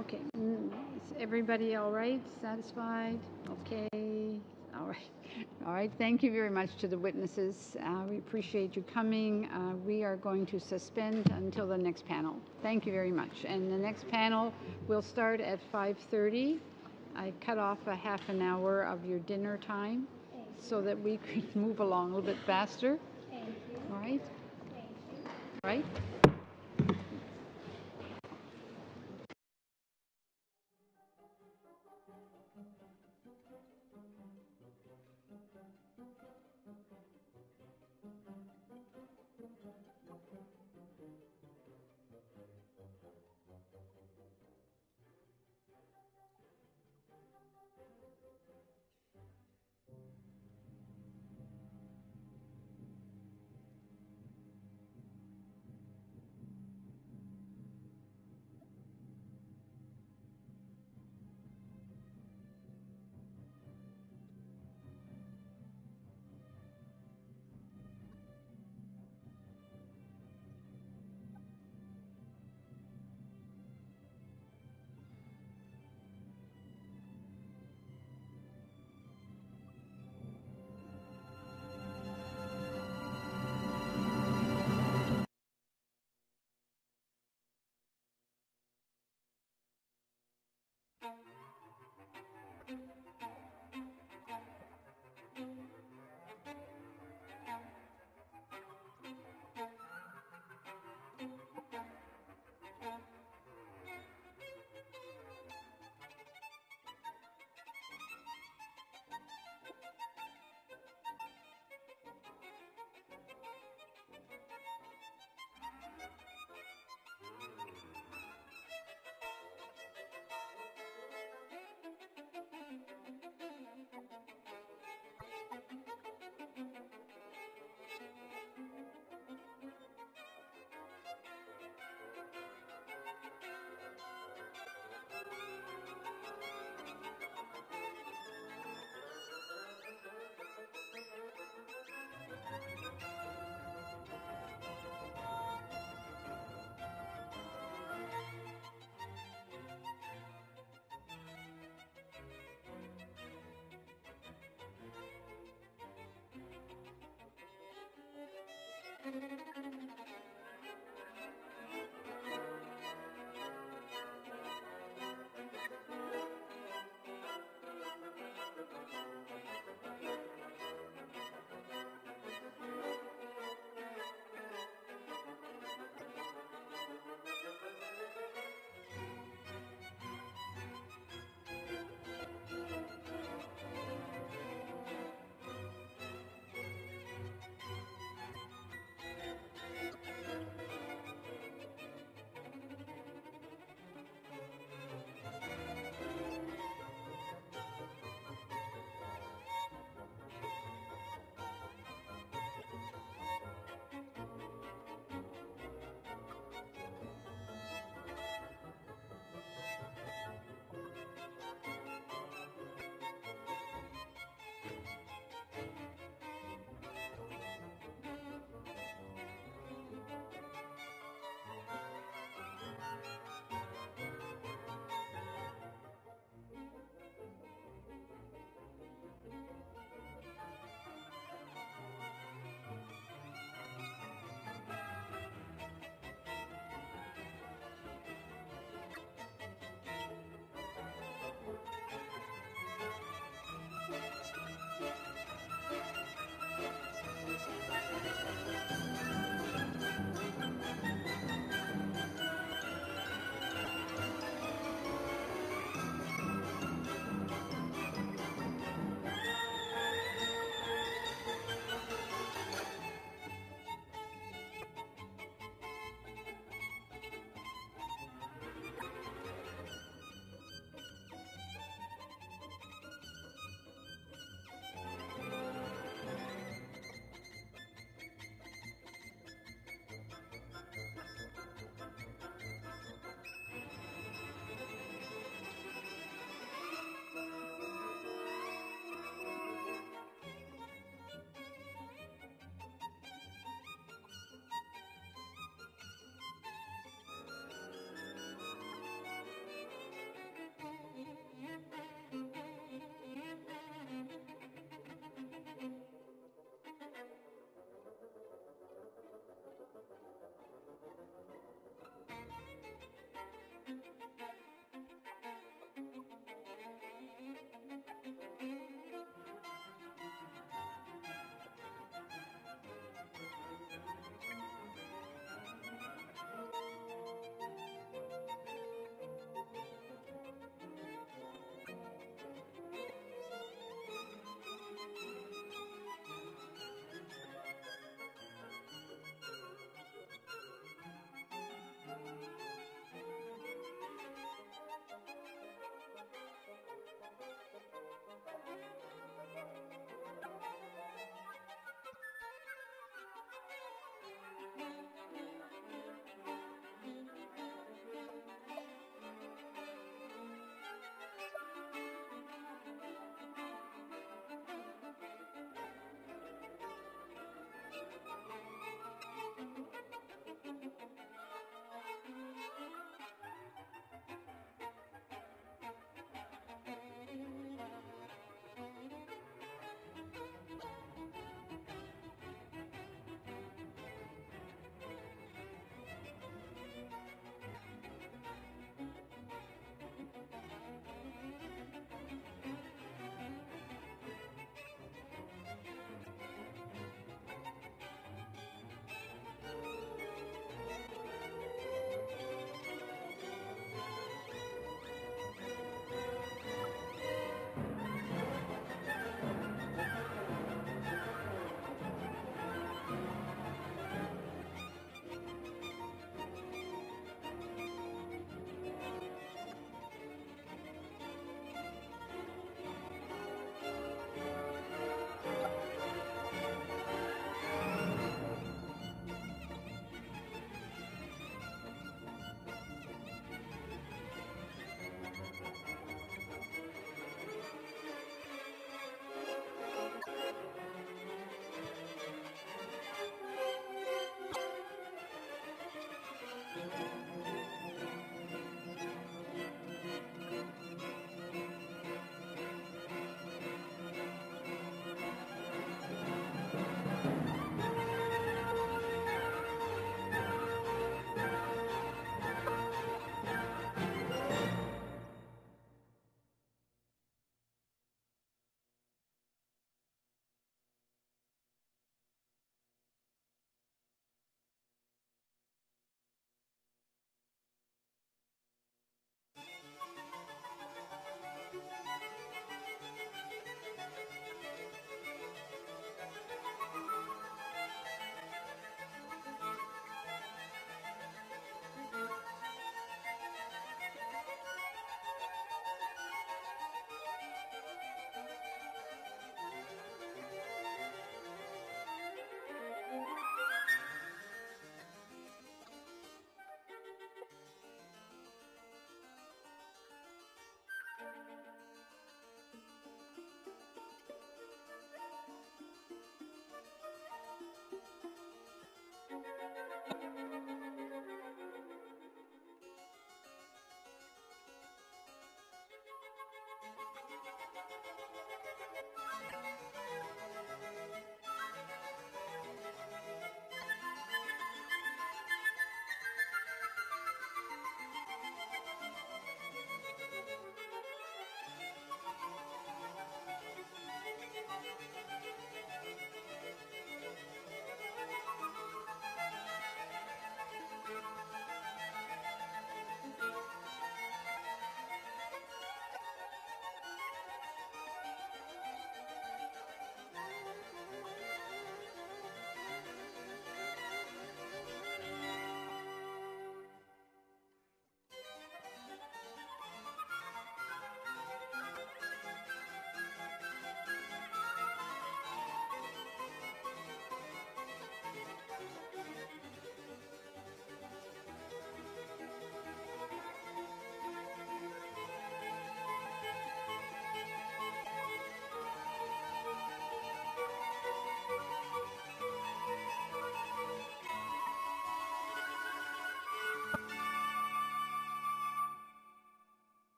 Okay. Is everybody all right? Satisfied? Okay. All right. All right. Thank you very much to the witnesses. We appreciate you coming. We are going to suspend until the next panel. Thank you very much. And the next panel will start at 5:30. I cut off a half an hour of your dinner time so that we could move along a little bit faster. All right. All right.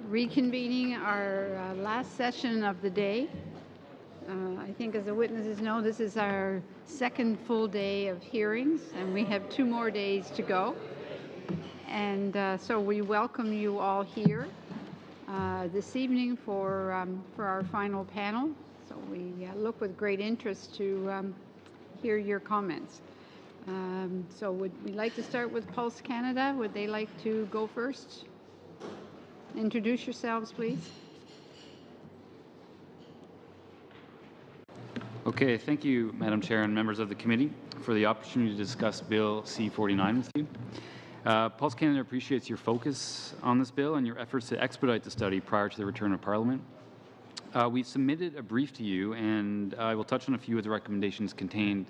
reconvening our last session of the day. I think as the witnesses know, this is our second full day of hearings, and we have 2 more days to go. And so we welcome you all here this evening for our final panel. So we look with great interest to hear your comments. So would we like to start with Pulse Canada? Would they like to go first? Introduce yourselves, please. Okay, thank you, Madam Chair and members of the committee, for the opportunity to discuss Bill C-49 with you. Pulse Canada appreciates your focus on this bill and your efforts to expedite the study prior to the return of Parliament. We've submitted a brief to you, and I will touch on a few of the recommendations contained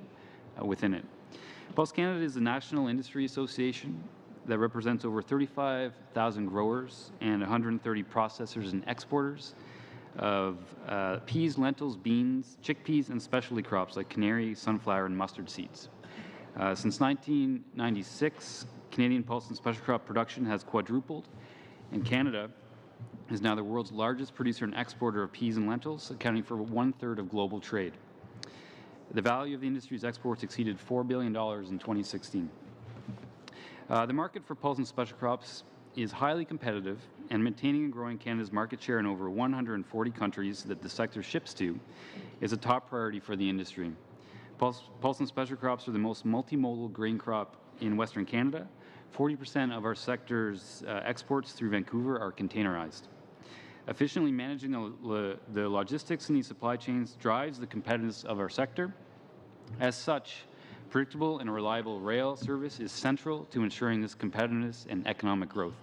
within it. Pulse Canada is a national industry association that represents over 35,000 growers and 130 processors and exporters of peas, lentils, beans, chickpeas, and specialty crops like canary, sunflower, and mustard seeds. Since 1996, Canadian pulse and special crop production has quadrupled, and Canada is now the world's largest producer and exporter of peas and lentils, accounting for 1/3 of global trade. The value of the industry's exports exceeded $4 billion in 2016. The market for pulse and special crops is highly competitive, and maintaining and growing Canada's market share in over 140 countries that the sector ships to is a top priority for the industry. Pulse and special crops are the most multimodal grain crop in Western Canada. 40% of our sector's exports through Vancouver are containerized. Efficiently managing the logistics in these supply chains drives the competitiveness of our sector. As such, predictable and reliable rail service is central to ensuring this competitiveness and economic growth.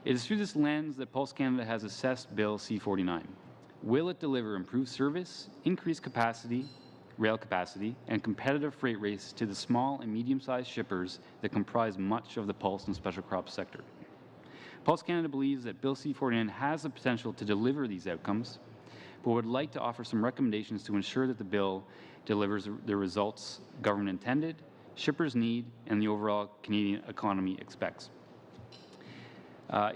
It is through this lens that Pulse Canada has assessed Bill C-49. Will it deliver improved service, increased capacity, rail capacity, and competitive freight rates to the small and medium-sized shippers that comprise much of the pulse and special crops sector? Pulse Canada believes that Bill C-49 has the potential to deliver these outcomes, but would like to offer some recommendations to ensure that the bill delivers the results government intended, shippers need, and the overall Canadian economy expects.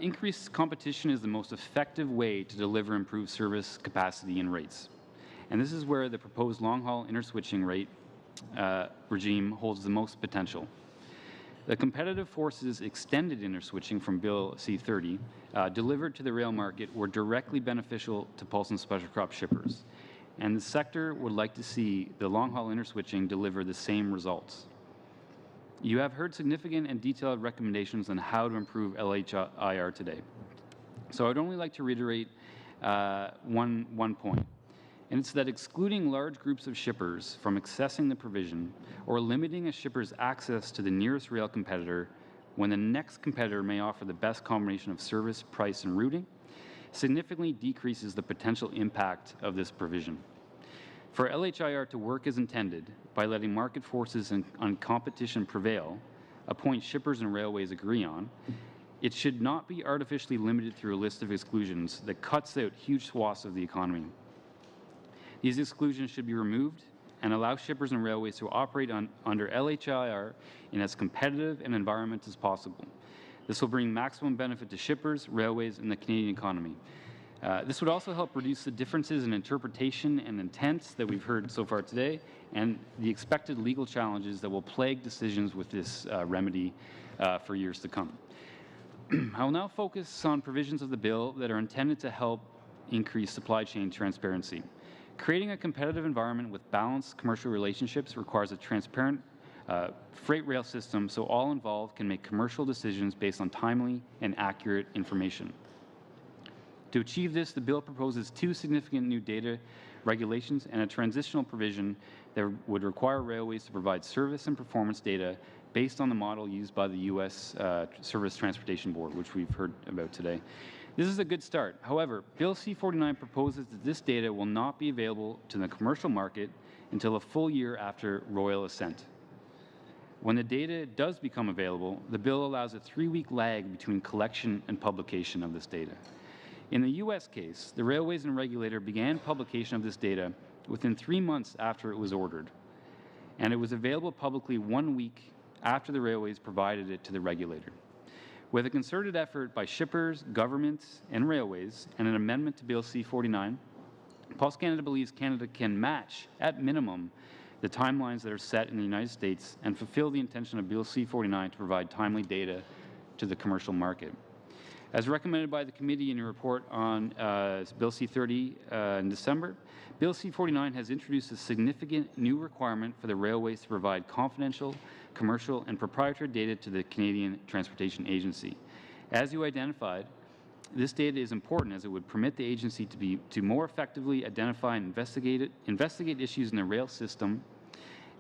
Increased competition is the most effective way to deliver improved service capacity and rates. And this is where the proposed long-haul interswitching rate regime holds the most potential. The competitive forces extended interswitching from Bill C-30 delivered to the rail market were directly beneficial to pulse and special crop shippers, and the sector would like to see the long-haul interswitching deliver the same results. You have heard significant and detailed recommendations on how to improve LHIR today. So I'd only like to reiterate one point, and it's that excluding large groups of shippers from accessing the provision or limiting a shipper's access to the nearest rail competitor when the next competitor may offer the best combination of service, price, and routing significantly decreases the potential impact of this provision. For LHIR to work as intended by letting market forces and competition prevail, a point shippers and railways agree on, it should not be artificially limited through a list of exclusions that cuts out huge swaths of the economy. These exclusions should be removed and allow shippers and railways to operate under LHIR in as competitive an environment as possible. This will bring maximum benefit to shippers, railways, and the Canadian economy. This would also help reduce the differences in interpretation and intent that we've heard so far today, and the expected legal challenges that will plague decisions with this remedy for years to come. I will now focus on provisions of the bill that are intended to help increase supply chain transparency. Creating a competitive environment with balanced commercial relationships requires a transparent freight rail system so all involved can make commercial decisions based on timely and accurate information. To achieve this, the bill proposes 2 significant new data regulations and a transitional provision that would require railways to provide service and performance data based on the model used by the U.S. Surface Transportation Board, which we've heard about today. This is a good start. However, Bill C-49 proposes that this data will not be available to the commercial market until a full year after royal assent. When the data does become available, the bill allows a 3-week lag between collection and publication of this data. In the U.S. case, the railways and regulator began publication of this data within 3 months after it was ordered, and it was available publicly 1 week after the railways provided it to the regulator. With a concerted effort by shippers, governments, and railways, and an amendment to Bill C-49, Pulse Canada believes Canada can match, at minimum, the timelines that are set in the United States and fulfill the intention of Bill C-49 to provide timely data to the commercial market. As recommended by the committee in a report on Bill C-30 in December, Bill C-49 has introduced a significant new requirement for the railways to provide confidential, commercial, and proprietary data to the Canadian Transportation Agency. As you identified, this data is important as it would permit the agency to more effectively identify and investigate issues in the rail system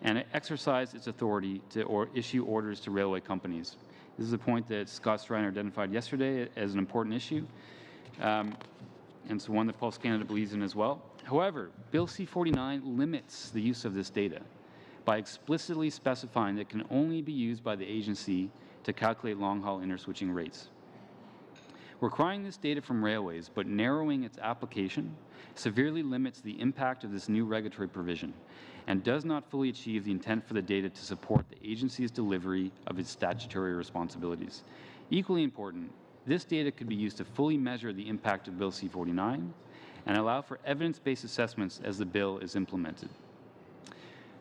and exercise its authority to issue orders to railway companies. This is a point that Scott Striner identified yesterday as an important issue, and it's one that Pulse Canada believes in as well. However, Bill C-49 limits the use of this data by explicitly specifying that it can only be used by the agency to calculate long-haul interswitching rates. Requiring this data from railways but narrowing its application severely limits the impact of this new regulatory provision and does not fully achieve the intent for the data to support the agency's delivery of its statutory responsibilities. Equally important, this data could be used to fully measure the impact of Bill C-49 and allow for evidence-based assessments as the bill is implemented.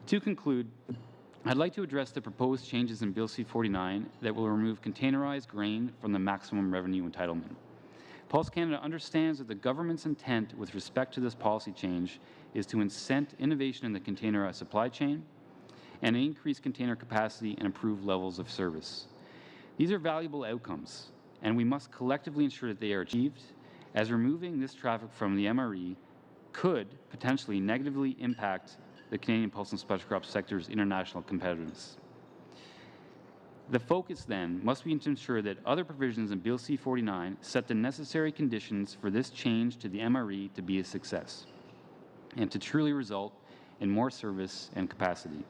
To conclude, I'd like to address the proposed changes in Bill C-49 that will remove containerized grain from the maximum revenue entitlement. Pulse Canada understands that the government's intent with respect to this policy change is to incent innovation in the containerized supply chain and increase container capacity and improve levels of service. These are valuable outcomes, and we must collectively ensure that they are achieved, as removing this traffic from the MRE could potentially negatively impact the Canadian pulse and special crop sector's international competitiveness. The focus then must be to ensure that other provisions in Bill C-49 set the necessary conditions for this change to the MRE to be a success and to truly result in more service and capacity.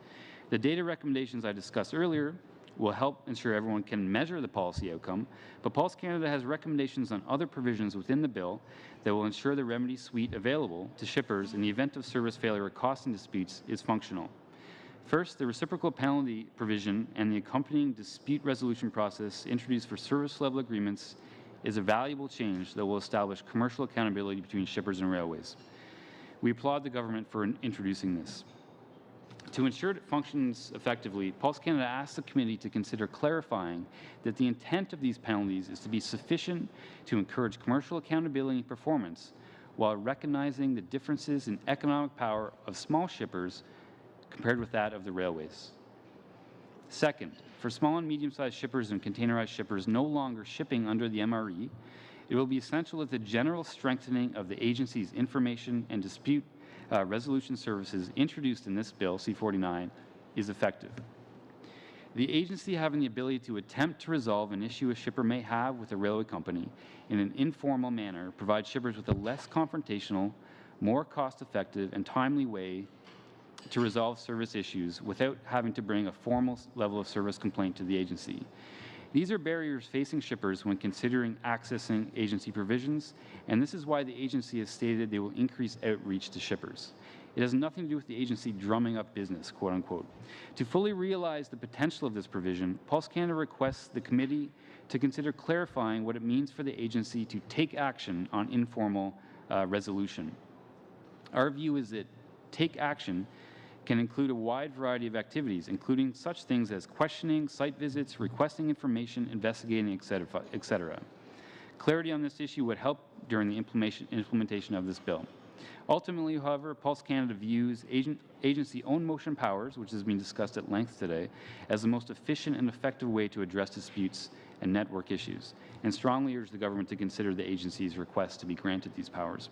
The data recommendations I discussed earlier will help ensure everyone can measure the policy outcome, but Pulse Canada has recommendations on other provisions within the bill that will ensure the remedy suite available to shippers in the event of service failure or costing disputes is functional. First, the reciprocal penalty provision and the accompanying dispute resolution process introduced for service level agreements is a valuable change that will establish commercial accountability between shippers and railways. We applaud the government for introducing this. To ensure it functions effectively, Pulse Canada asks the committee to consider clarifying that the intent of these penalties is to be sufficient to encourage commercial accountability and performance while recognizing the differences in economic power of small shippers compared with that of the railways. Second, for small and medium-sized shippers and containerized shippers no longer shipping under the MRE, it will be essential that the general strengthening of the agency's information and dispute resolution services introduced in this bill, C-49, is effective. The agency having the ability to attempt to resolve an issue a shipper may have with a railway company in an informal manner provides shippers with a less confrontational, more cost-effective, and timely way to resolve service issues without having to bring a formal level of service complaint to the agency. These are barriers facing shippers when considering accessing agency provisions, and this is why the agency has stated they will increase outreach to shippers. It has nothing to do with the agency drumming up business, quote unquote. To fully realize the potential of this provision, Pulse Canada requests the committee to consider clarifying what it means for the agency to take action on informal resolution. Our view is that take action can include a wide variety of activities, including such things as questioning, site visits, requesting information, investigating, etc. Clarity on this issue would help during the implementation of this bill. Ultimately, however, Pulse Canada views agency own motion powers, which has been discussed at length today, as the most efficient and effective way to address disputes and network issues, and strongly urge the government to consider the agency's request to be granted these powers.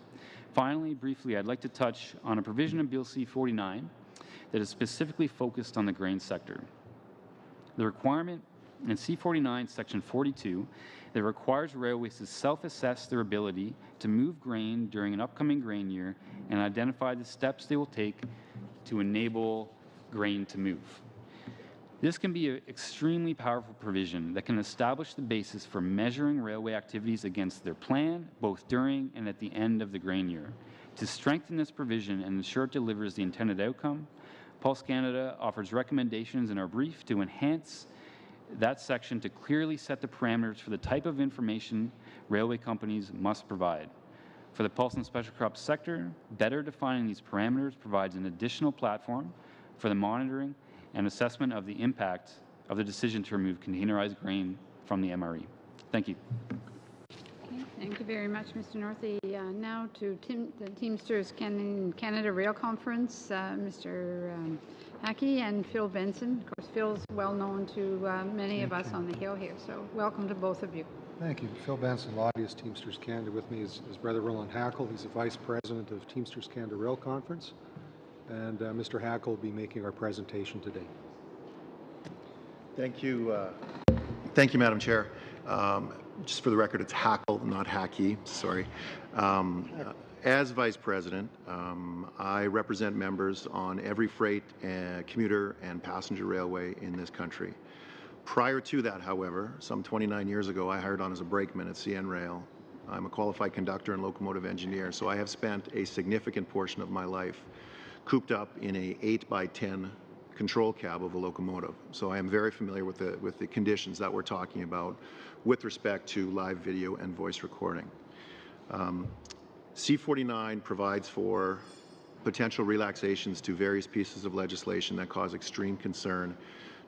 Finally, briefly, I'd like to touch on a provision in Bill C-49 that is specifically focused on the grain sector. The requirement in C-49, Section 42, that requires railways to self-assess their ability to move grain during an upcoming grain year and identify the steps they will take to enable grain to move. This can be an extremely powerful provision that can establish the basis for measuring railway activities against their plan, both during and at the end of the grain year. To strengthen this provision and ensure it delivers the intended outcome, Pulse Canada offers recommendations in our brief to enhance that section to clearly set the parameters for the type of information railway companies must provide. For the pulse and special crops sector, better defining these parameters provides an additional platform for the monitoring and assessment of the impact of the decision to remove containerized grain from the MRE. Thank you. Okay, thank you very much, Mr. Northey. Now to the Teamsters Canada Rail Conference, Mr. Hackey and Phil Benson. Of course, Phil's well known to many of us on the Hill here, so welcome to both of you. Thank you. Phil Benson, lobbyist, Teamsters Canada. With me is Brother Roland Hackle. He's the Vice President of Teamsters Canada Rail Conference. And Mr. Hackle will be making our presentation today. Thank you. Thank you, Madam Chair. Just for the record, it's Hackle, not Hackey. Sorry. As Vice President, I represent members on every freight, commuter, and passenger railway in this country. Prior to that, however, some 29 years ago, I hired on as a brakeman at CN Rail. I'm a qualified conductor and locomotive engineer, so I have spent a significant portion of my life cooped up in a 8x10 control cab of a locomotive. So I am very familiar with the conditions that we're talking about with respect to live video and voice recording. C-49 provides for potential relaxations to various pieces of legislation that cause extreme concern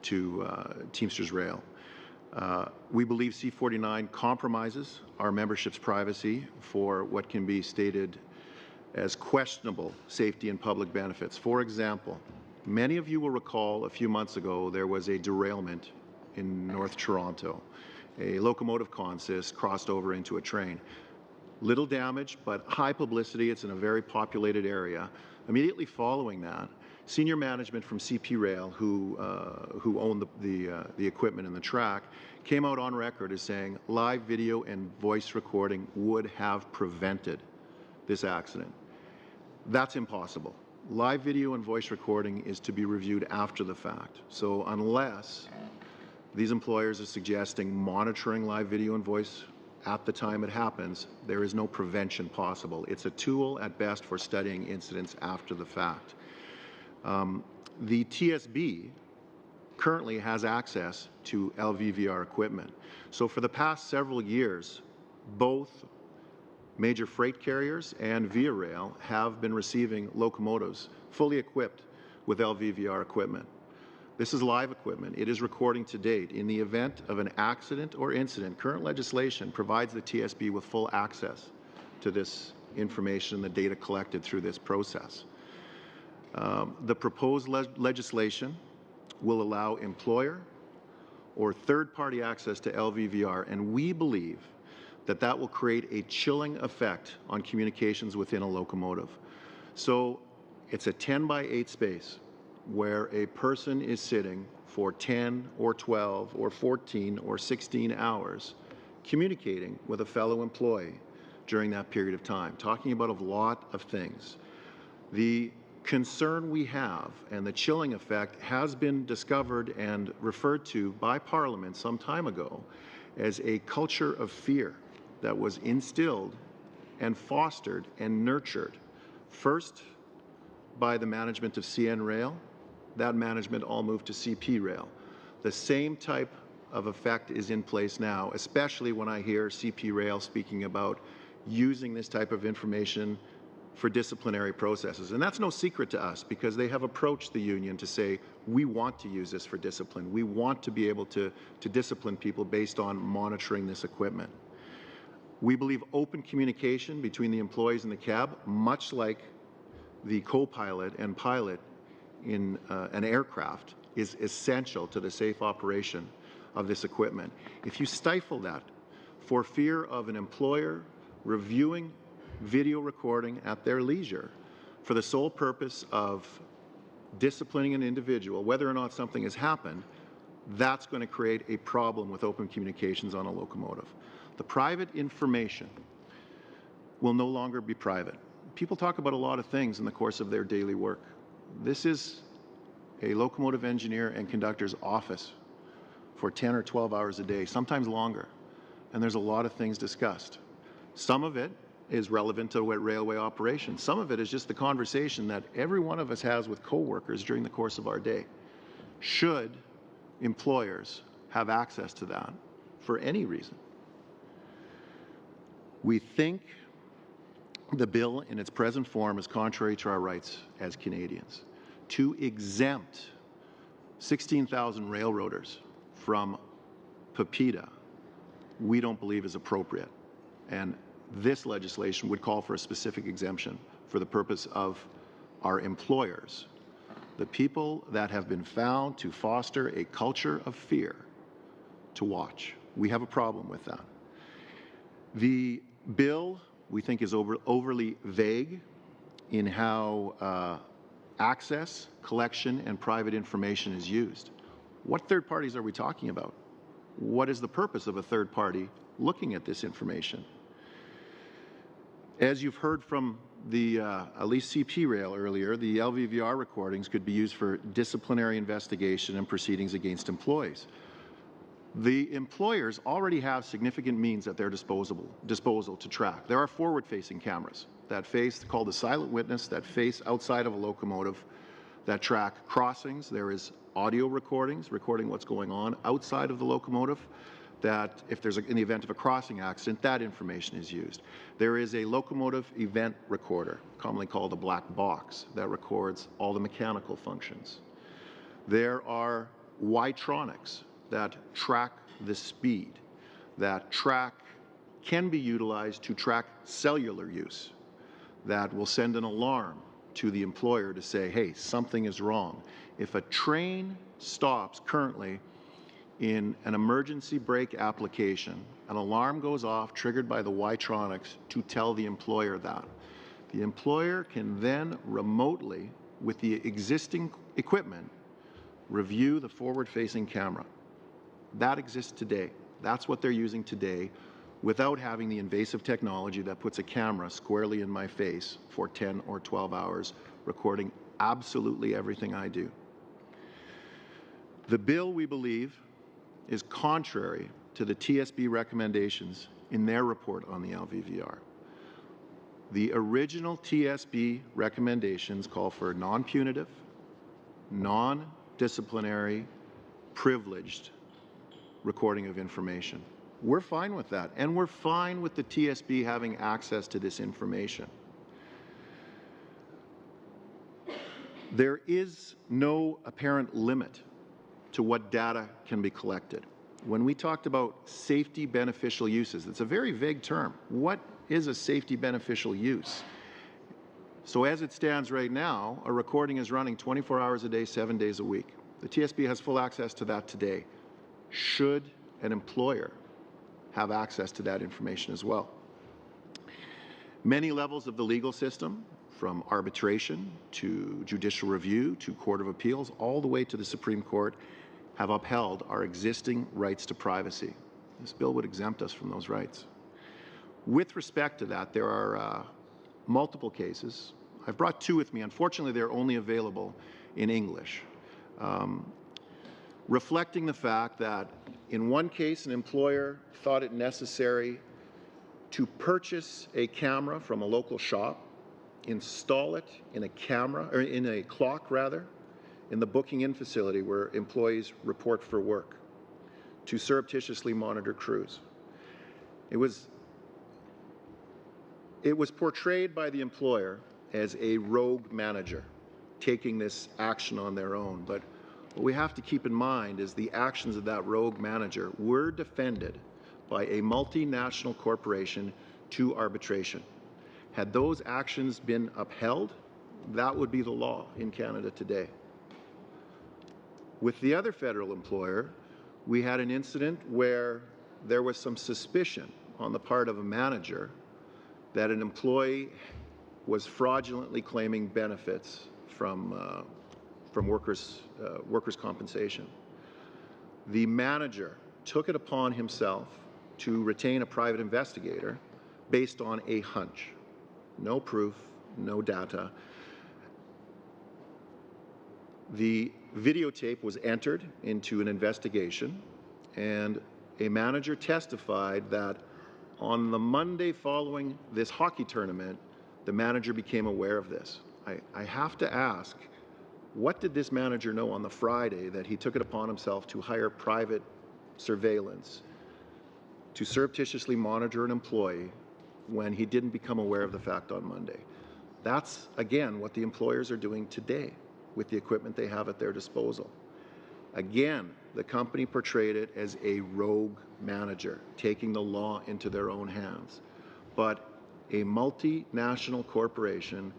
to Teamsters Rail. We believe C-49 compromises our membership's privacy for what can be stated as questionable safety and public benefits. For example, many of you will recall a few months ago there was a derailment in North Toronto. A locomotive consist crossed over into a train. Little damage, but high publicity. It's in a very populated area. Immediately following that, senior management from CP Rail, who owned the equipment and the track, came out on record as saying live video and voice recording would have prevented this accident. That's impossible. Live video and voice recording is to be reviewed after the fact. So unless these employers are suggesting monitoring live video and voice at the time it happens, there is no prevention possible. It's a tool at best for studying incidents after the fact. The TSB currently has access to LVVR equipment. So for the past several years, both major freight carriers and Via Rail have been receiving locomotives fully equipped with LVVR equipment. This is live equipment. It is recording to date. In the event of an accident or incident, current legislation provides the TSB with full access to this information, the data collected through this process. The proposed legislation will allow employer or third-party access to LVVR, and we believe that that will create a chilling effect on communications within a locomotive. So it's a 10x8 space where a person is sitting for 10 or 12 or 14 or 16 hours communicating with a fellow employee during that period of time, talking about a lot of things. The concern we have and the chilling effect has been discovered and referred to by Parliament some time ago as a culture of fear that was instilled and fostered and nurtured first by the management of CN Rail. That management all moved to CP Rail. The same type of effect is in place now, especially when I hear CP Rail speaking about using this type of information for disciplinary processes. And that's no secret to us because they have approached the union to say, we want to use this for discipline. We want to be able to discipline people based on monitoring this equipment. We believe open communication between the employees in the cab, much like the co-pilot and pilot in an aircraft, is essential to the safe operation of this equipment. If you stifle that for fear of an employer reviewing video recording at their leisure for the sole purpose of disciplining an individual, whether or not something has happened, that's going to create a problem with open communications on a locomotive. The private information will no longer be private. People talk about a lot of things in the course of their daily work. This is a locomotive engineer and conductor's office for 10 or 12 hours a day, sometimes longer, and there's a lot of things discussed. Some of it is relevant to railway operations. Some of it is just the conversation that every one of us has with coworkers during the course of our day. Should employers have access to that for any reason. We think the bill in its present form is contrary to our rights as Canadians. To exempt 16,000 railroaders from PPIDA, we don't believe is appropriate. And this legislation would call for a specific exemption for the purpose of our employers, the people that have been found to foster a culture of fear, to watch. We have a problem with that. The bill, we think, is overly vague in how access, collection, and private information is used. What third parties are we talking about? What is the purpose of a third party looking at this information? As you've heard from the at least CP Rail earlier, the LVVR recordings could be used for disciplinary investigation and proceedings against employees. The employers already have significant means at their disposal to track. There are forward-facing cameras that face, called the silent witness, that face outside of a locomotive, that track crossings. There is audio recordings, recording what's going on outside of the locomotive, that if there's in the event of a crossing accident, that information is used. There is a locomotive event recorder, commonly called a black box, that records all the mechanical functions. There are Y-tronics that track the speed, that can be utilized to track cellular use, that will send an alarm to the employer to say, hey, something is wrong. If a train stops currently in an emergency brake application, an alarm goes off triggered by the Y-tronics to tell the employer that. The employer can then remotely, with the existing equipment, review the forward-facing camera. That exists today. That's what they're using today without having the invasive technology that puts a camera squarely in my face for 10 or 12 hours, recording absolutely everything I do. The bill, we believe, is contrary to the TSB recommendations in their report on the LVVR. The original TSB recommendations call for non-punitive, non-disciplinary, privileged recording of information. We're fine with that, and we're fine with the TSB having access to this information. There is no apparent limit to what data can be collected. When we talked about safety beneficial uses, it's a very vague term. What is a safety beneficial use? So as it stands right now, a recording is running 24 hours a day, 7 days a week. The TSB has full access to that today. Should an employer have access to that information as well? Many levels of the legal system, from arbitration to judicial review to Court of Appeals, all the way to the Supreme Court, have upheld our existing rights to privacy. This bill would exempt us from those rights. With respect to that, there are multiple cases. I've brought two with me. Unfortunately, they're only available in English. Reflecting the fact that in one case, an employer thought it necessary to purchase a camera from a local shop, install it in a clock in the booking-in facility where employees report for work, to surreptitiously monitor crews. It was portrayed by the employer as a rogue manager taking this action on their own. But what we have to keep in mind is the actions of that rogue manager were defended by a multinational corporation to arbitration. Had those actions been upheld, that would be the law in Canada today. With the other federal employer, we had an incident where there was some suspicion on the part of a manager that an employee was fraudulently claiming benefits from workers' compensation. The manager took it upon himself to retain a private investigator based on a hunch. No proof, no data. The videotape was entered into an investigation, and a manager testified that on the Monday following this hockey tournament, the manager became aware of this. I have to ask, what did this manager know on the Friday that he took it upon himself to hire private surveillance to surreptitiously monitor an employee when he didn't become aware of the fact on Monday. That's, again, what the employers are doing today with the equipment they have at their disposal. Again, the company portrayed it as a rogue manager, taking the law into their own hands. But a multinational corporation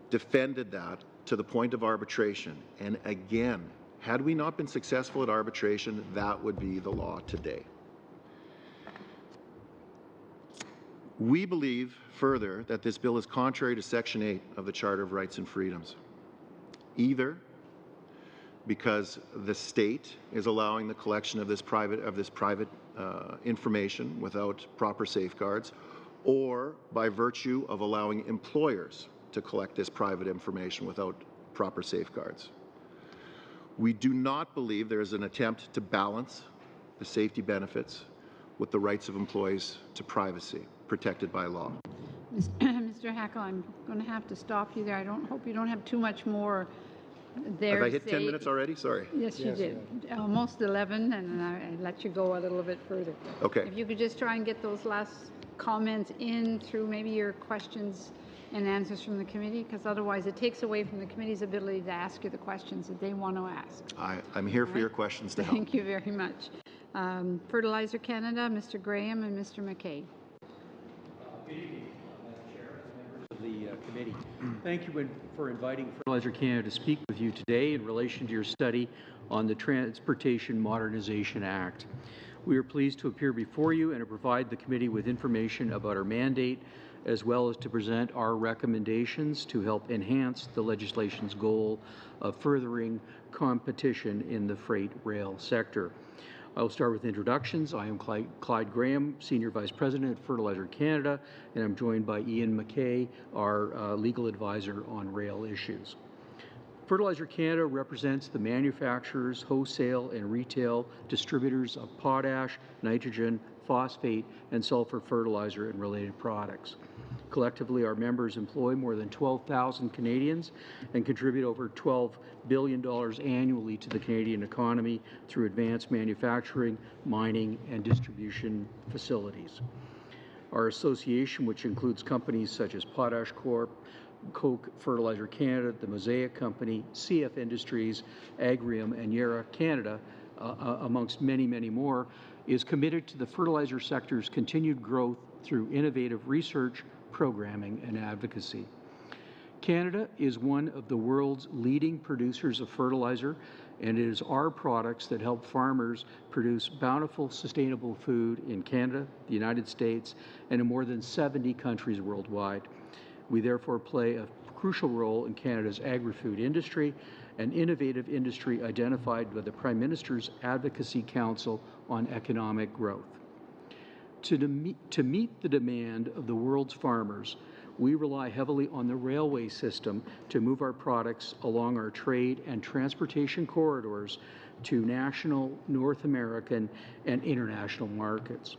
defended that to the point of arbitration. And again, had we not been successful at arbitration, that would be the law today. We believe further that this bill is contrary to Section 8 of the Charter of Rights and Freedoms, either because the state is allowing the collection of this private information without proper safeguards, or by virtue of allowing employers to collect this private information without proper safeguards. We do not believe there is an attempt to balance the safety benefits with the rights of employees to privacy protected by law. Mr. Hackle, I'm going to have to stop you there. I hope you don't have too much more there. Have I hit 10 minutes already? Sorry. Yes, you did. Almost 11, and I let you go a little bit further. Okay. If you could just try and get those last comments in through maybe your questions and answers from the committee, because otherwise it takes away from the committee's ability to ask you the questions that they want to ask. I'm here for your questions to help. Thank you very much. Fertilizer Canada, Mr. Graham and Mr. McKay. Good evening, Madam Chair and members of the committee. Thank you for inviting Fertilizer Canada to speak with you today in relation to your study on the Transportation Modernization Act. We are pleased to appear before you and to provide the committee with information about our mandate, as well as to present our recommendations to help enhance the legislation's goal of furthering competition in the freight rail sector. I will start with introductions. I am Clyde Graham, Senior Vice President at Fertilizer Canada, and I'm joined by Ian McKay, our legal advisor on rail issues. Fertilizer Canada represents the manufacturers, wholesale, and retail distributors of potash, nitrogen, phosphate, and sulfur fertilizer and related products. Collectively, our members employ more than 12,000 Canadians and contribute over $12 billion annually to the Canadian economy through advanced manufacturing, mining, and distribution facilities. Our association, which includes companies such as Potash Corp, Koch Fertilizer Canada, the Mosaic Company, CF Industries, Agrium, and Yara Canada, amongst many, many more, is committed to the fertilizer sector's continued growth through innovative research, programming, and advocacy. Canada is one of the world's leading producers of fertilizer, and it is our products that help farmers produce bountiful, sustainable food in Canada, the United States, and in more than 70 countries worldwide. We therefore play a crucial role in Canada's agri-food industry, an innovative industry identified by the Prime Minister's Advocacy Council on Economic Growth. To meet the demand of the world's farmers, we rely heavily on the railway system to move our products along our trade and transportation corridors to national, North American, and international markets.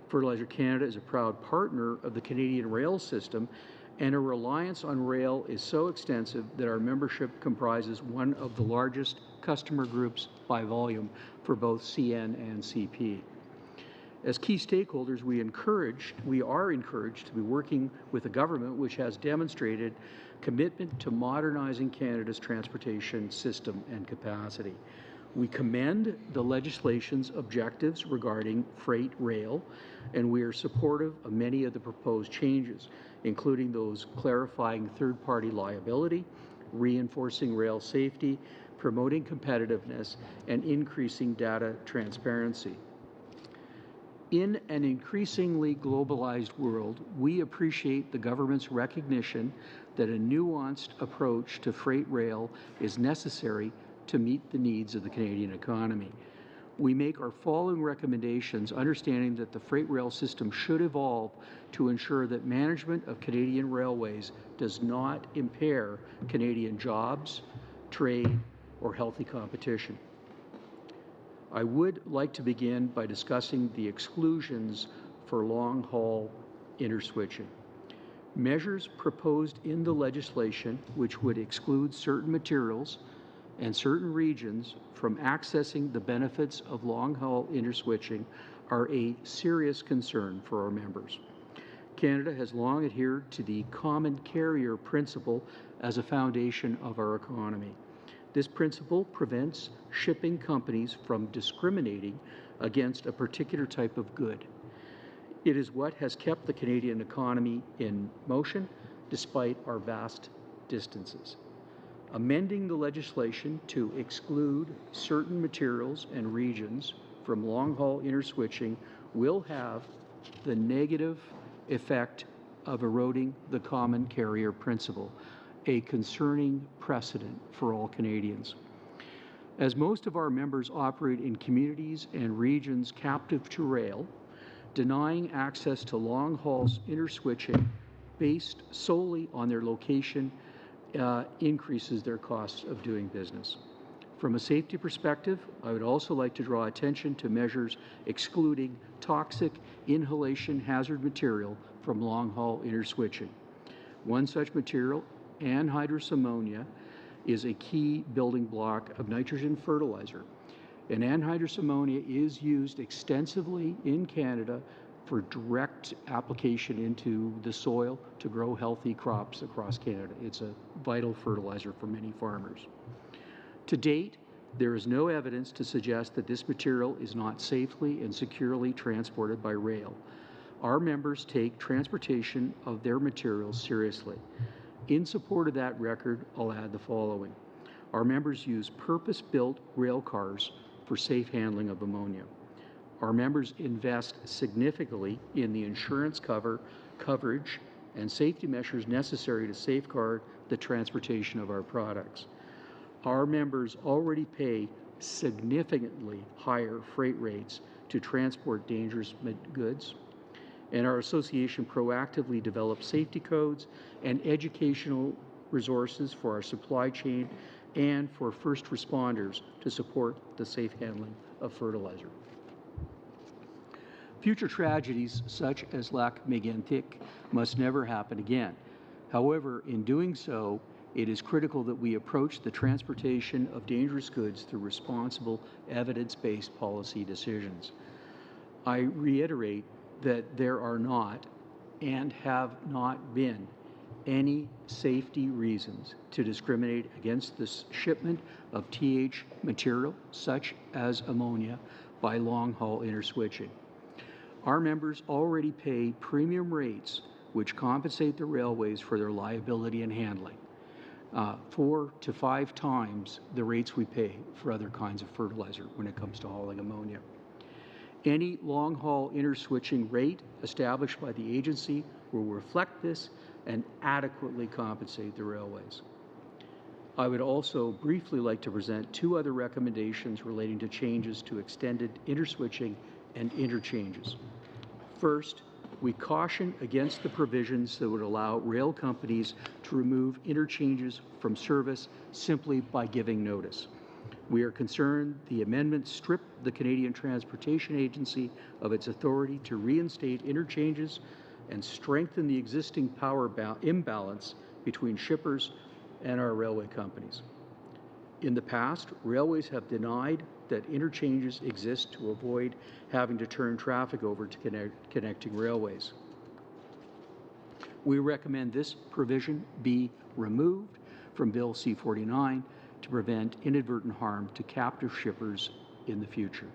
Fertilizer Canada is a proud partner of the Canadian rail system, and our reliance on rail is so extensive that our membership comprises one of the largest customer groups by volume for both CN and CP. As key stakeholders, we are encouraged to be working with a government which has demonstrated commitment to modernizing Canada's transportation system and capacity. We commend the legislation's objectives regarding freight rail, and we are supportive of many of the proposed changes, including those clarifying third-party liability, reinforcing rail safety, promoting competitiveness, and increasing data transparency. In an increasingly globalized world, we appreciate the government's recognition that a nuanced approach to freight rail is necessary to meet the needs of the Canadian economy. We make our following recommendations, understanding that the freight rail system should evolve to ensure that management of Canadian railways does not impair Canadian jobs, trade, or healthy competition. I would like to begin by discussing the exclusions for long-haul interswitching. Measures proposed in the legislation, which would exclude certain materials, and certain regions from accessing the benefits of long-haul interswitching are a serious concern for our members. Canada has long adhered to the common carrier principle as a foundation of our economy. This principle prevents shipping companies from discriminating against a particular type of good. It is what has kept the Canadian economy in motion despite our vast distances. Amending the legislation to exclude certain materials and regions from long-haul interswitching will have the negative effect of eroding the common carrier principle, a concerning precedent for all Canadians. As most of our members operate in communities and regions captive to rail, denying access to long-haul interswitching based solely on their location increases their costs of doing business. From a safety perspective, I would also like to draw attention to measures excluding toxic inhalation hazard material from long-haul interswitching. One such material, anhydrous ammonia, is a key building block of nitrogen fertilizer. And anhydrous ammonia is used extensively in Canada for direct application into the soil to grow healthy crops across Canada. It's a vital fertilizer for many farmers. To date, there is no evidence to suggest that this material is not safely and securely transported by rail. Our members take transportation of their materials seriously. In support of that record, I'll add the following. Our members use purpose-built rail cars for safe handling of ammonia. Our members invest significantly in the insurance coverage and safety measures necessary to safeguard the transportation of our products. Our members already pay significantly higher freight rates to transport dangerous goods, and our association proactively develops safety codes and educational resources for our supply chain and for first responders to support the safe handling of fertilizer. Future tragedies such as Lac Mégantic must never happen again. However, in doing so, it is critical that we approach the transportation of dangerous goods through responsible, evidence-based policy decisions. I reiterate that there are not and have not been any safety reasons to discriminate against the shipment of TH material, such as ammonia, by long-haul interswitching. Our members already pay premium rates which compensate the railways for their liability and handling, 4 to 5 times the rates we pay for other kinds of fertilizer when it comes to hauling ammonia. Any long-haul interswitching rate established by the agency will reflect this and adequately compensate the railways. I would also briefly like to present 2 other recommendations relating to changes to extended interswitching and interchanges. First, we caution against the provisions that would allow rail companies to remove interchanges from service simply by giving notice. We are concerned the amendments strip the Canadian Transportation Agency of its authority to reinstate interchanges and strengthen the existing power imbalance between shippers and our railway companies. In the past, railways have denied that interchanges exist to avoid having to turn traffic over to connecting railways. We recommend this provision be removed from Bill C-49 to prevent inadvertent harm to captive shippers in the future.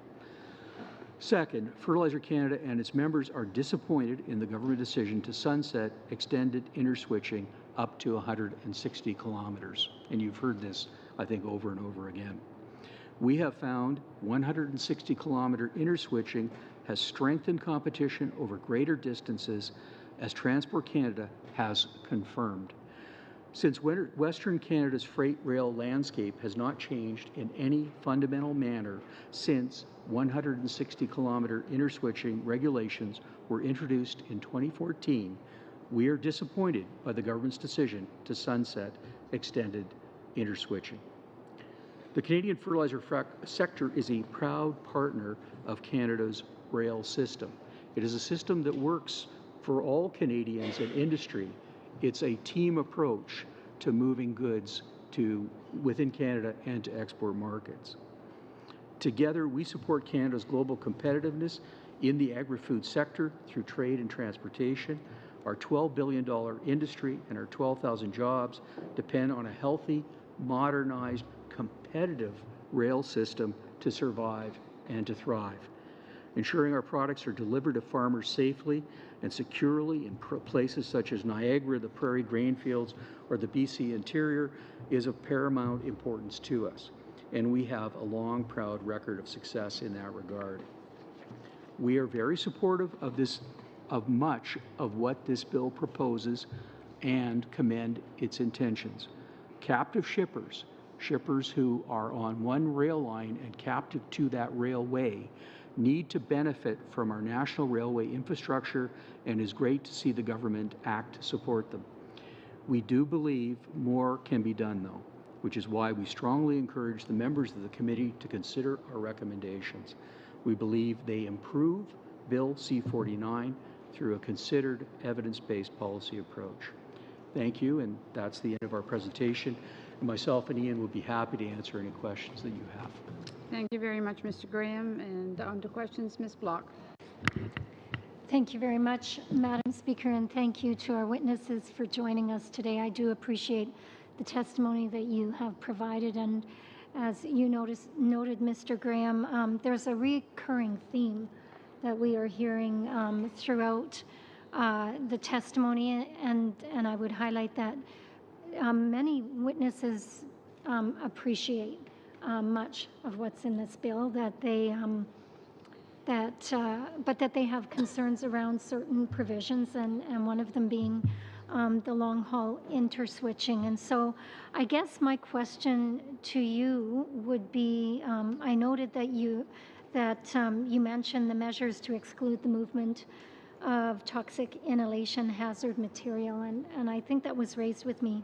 Second, Fertilizer Canada and its members are disappointed in the government decision to sunset extended interswitching up to 160 kilometers. And you've heard this, I think, over and over again. We have found 160-kilometer interswitching has strengthened competition over greater distances, as Transport Canada has confirmed. Since Western Canada's freight rail landscape has not changed in any fundamental manner since 160-kilometer interswitching regulations were introduced in 2014, we are disappointed by the government's decision to sunset extended interswitching. The Canadian fertilizer sector is a proud partner of Canada's rail system. It is a system that works for all Canadians and industry. It's a team approach to moving goods within Canada and to export markets. Together, we support Canada's global competitiveness in the agri-food sector through trade and transportation. Our $12 billion industry and our 12,000 jobs depend on a healthy, modernized, competitive rail system to survive and to thrive. Ensuring our products are delivered to farmers safely and securely in places such as Niagara, the Prairie grain fields, or the BC interior is of paramount importance to us, and we have a long, proud record of success in that regard. We are very supportive of much of what this bill proposes and commend its intentions. Captive shippers who are on one rail line and captive to that railway, need to benefit from our national railway infrastructure, and is great to see the government act to support them. We do believe more can be done, though, which is why we strongly encourage the members of the committee to consider our recommendations. We believe they improve Bill C-49 through a considered, evidence-based policy approach. Thank you, and that's the end of our presentation. And myself and Ian will be happy to answer any questions that you have. Thank you very much, Mr. Graham. And on to questions, Ms. Block. Thank you very much, Madam Speaker, and thank you to our witnesses for joining us today. I do appreciate the testimony that you have provided, and as you noted, Mr. Graham, there's a recurring theme that we are hearing throughout the testimony, and I would highlight that many witnesses appreciate much of what's in this bill, that they but that they have concerns around certain provisions, and one of them being the long-haul interswitching. And so I guess my question to you would be, I noted that you mentioned the measures to exclude the movement of toxic inhalation hazard material, and I think that was raised with me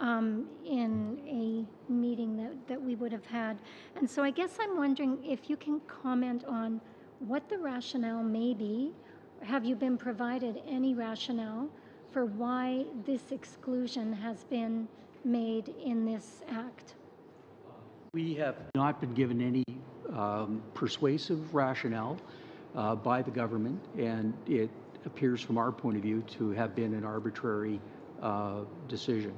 in a meeting that we would have had. And so I guess I'm wondering if you can comment on what the rationale may be. Have you been provided any rationale for why this exclusion has been made in this act? We have not been given any persuasive rationale by the government, and it appears from our point of view to have been an arbitrary decision.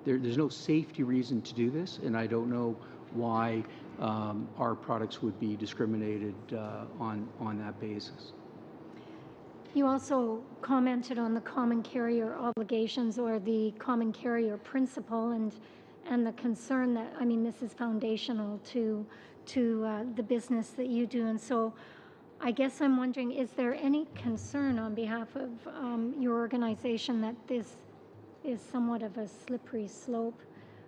There's no safety reason to do this, and I don't know why our products would be discriminated on that basis. You also commented on the common carrier obligations, or the common carrier principle, and the concern that, I mean, this is foundational to the business that you do. And so I guess I'm wondering, is there any concern on behalf of your organization that this is somewhat of a slippery slope?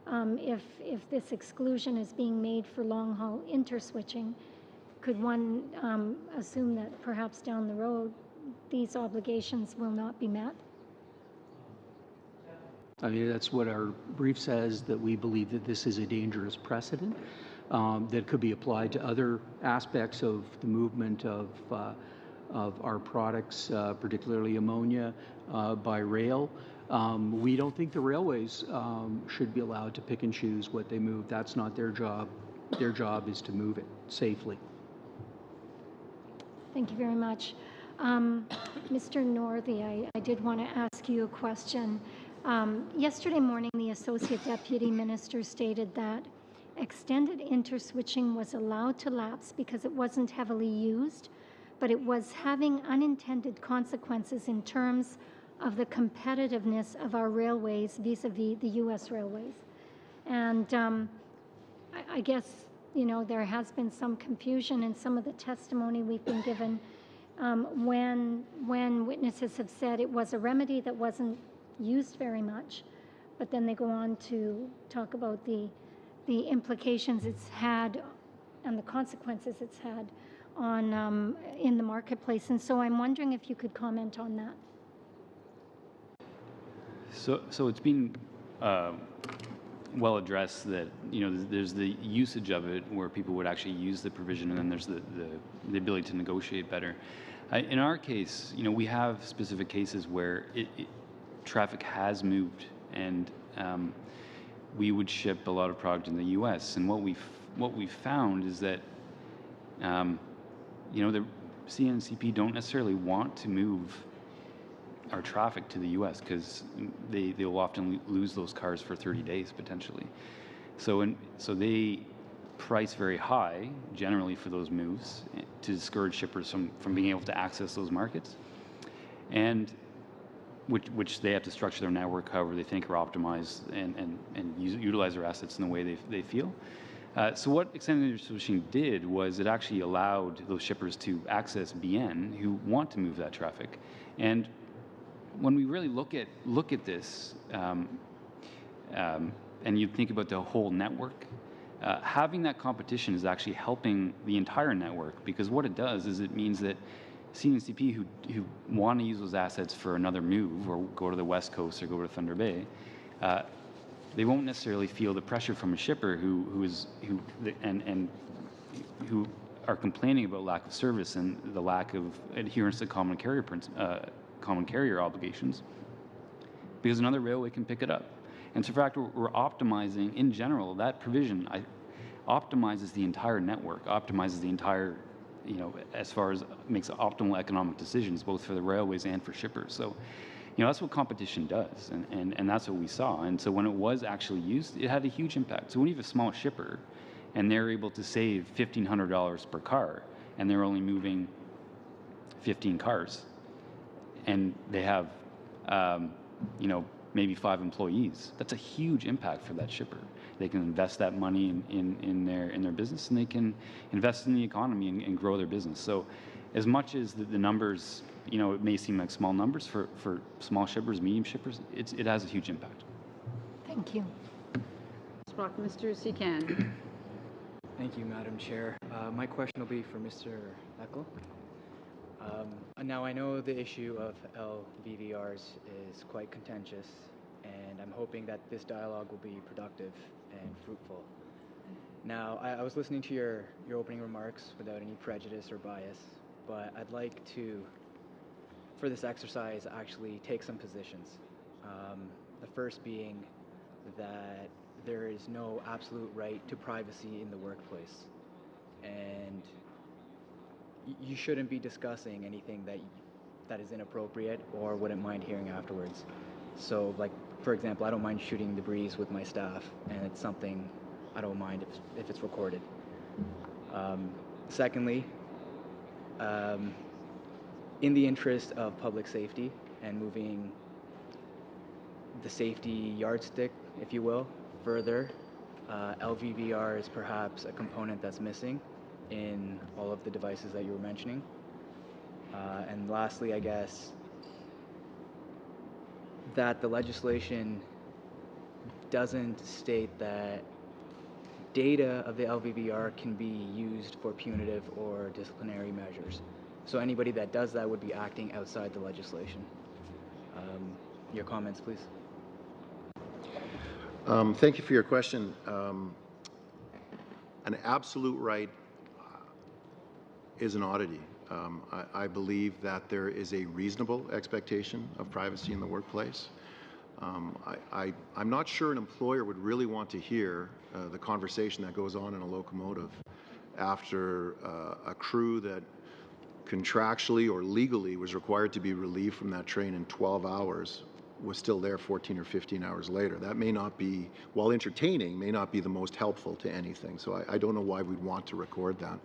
If this exclusion is being made for long-haul interswitching, could one assume that perhaps down the road these obligations will not be met? I mean, that's what our brief says, that we believe that this is a dangerous precedent that could be applied to other aspects of the movement of our products, particularly ammonia, by rail. We don't think the railways should be allowed to pick and choose what they move. That's not their job. Their job is to move it safely. Thank you very much. Mr. Northey, I did want to ask you a question. Yesterday morning, the Associate Deputy Minister stated that extended interswitching was allowed to lapse because it wasn't heavily used, but it was having unintended consequences in terms of the competitiveness of our railways vis-a-vis the U.S. railways. And I guess, you know, there has been some confusion in some of the testimony we've been given when witnesses have said it was a remedy that wasn't used very much, but then they go on to talk about the implications it's had and the consequences it's had on in the marketplace. And so I'm wondering if you could comment on that. So it's been well addressed that, you know, there's the usage of it where people would actually use the provision, and then there's the ability to negotiate better. In our case, you know, we have specific cases where traffic has moved, and we would ship a lot of product in the U.S. And what we found is that, the CNCP don't necessarily want to move our traffic to the U.S. because they will often lose those cars for 30 days potentially. So they price very high generally for those moves to discourage shippers from being able to access those markets, and which they have to structure their network however they think are optimized and utilize their assets in the way they feel. So what extended switching did was it actually allowed those shippers to access BN who want to move that traffic. And when we really look at this, and you think about the whole network, having that competition is actually helping the entire network, because what it does is it means that CNCP who want to use those assets for another move or go to the West Coast or go to Thunder Bay, they won't necessarily feel the pressure from a shipper who are complaining about lack of service and the lack of adherence to common carrier obligations, because another railway can pick it up. And so in fact, we're optimizing, in general, that provision optimizes the entire network, optimizes the entire, as far as makes optimal economic decisions, both for the railways and for shippers. So, that's what competition does, and that's what we saw. And so when it was actually used, it had a huge impact. So when you have a small shipper and they're able to save $1,500 per car, and they're only moving 15 cars, and they have, maybe 5 employees, that's a huge impact for that shipper. They can invest that money in their business, and they can invest in the economy and grow their business. So as much as the numbers, it may seem like small numbers for small shippers, medium shippers, it has a huge impact. Thank you. Mr. Secan. Thank you, Madam Chair. My question will be for Mr. Eckel. Now, I know the issue of LVVRs is quite contentious, and I'm hoping that this dialogue will be productive and fruitful. Now, I was listening to your opening remarks without any prejudice or bias, but I'd like to, for this exercise, actually take some positions. The first being that there is no absolute right to privacy in the workplace, and you shouldn't be discussing anything that is inappropriate or wouldn't mind hearing afterwards. So, like, for example, I don't mind shooting the breeze with my staff, and it's something I don't mind if it's recorded. Secondly, in the interest of public safety and moving the safety yardstick, if you will, further, LVVR is perhaps a component that's missing in all of the devices that you were mentioning. And lastly, I guess, that the legislation doesn't state that data of the LVVR can be used for punitive or disciplinary measures. So anybody that does that would be acting outside the legislation. Your comments, please. Thank you for your question. An absolute right is an oddity. I believe that there is a reasonable expectation of privacy in the workplace. I'm not sure an employer would really want to hear the conversation that goes on in a locomotive after a crew that contractually or legally was required to be relieved from that train in 12 hours was still there 14 or 15 hours later. That may not be, while entertaining, may not be the most helpful to anything. So I don't know why we'd want to record that.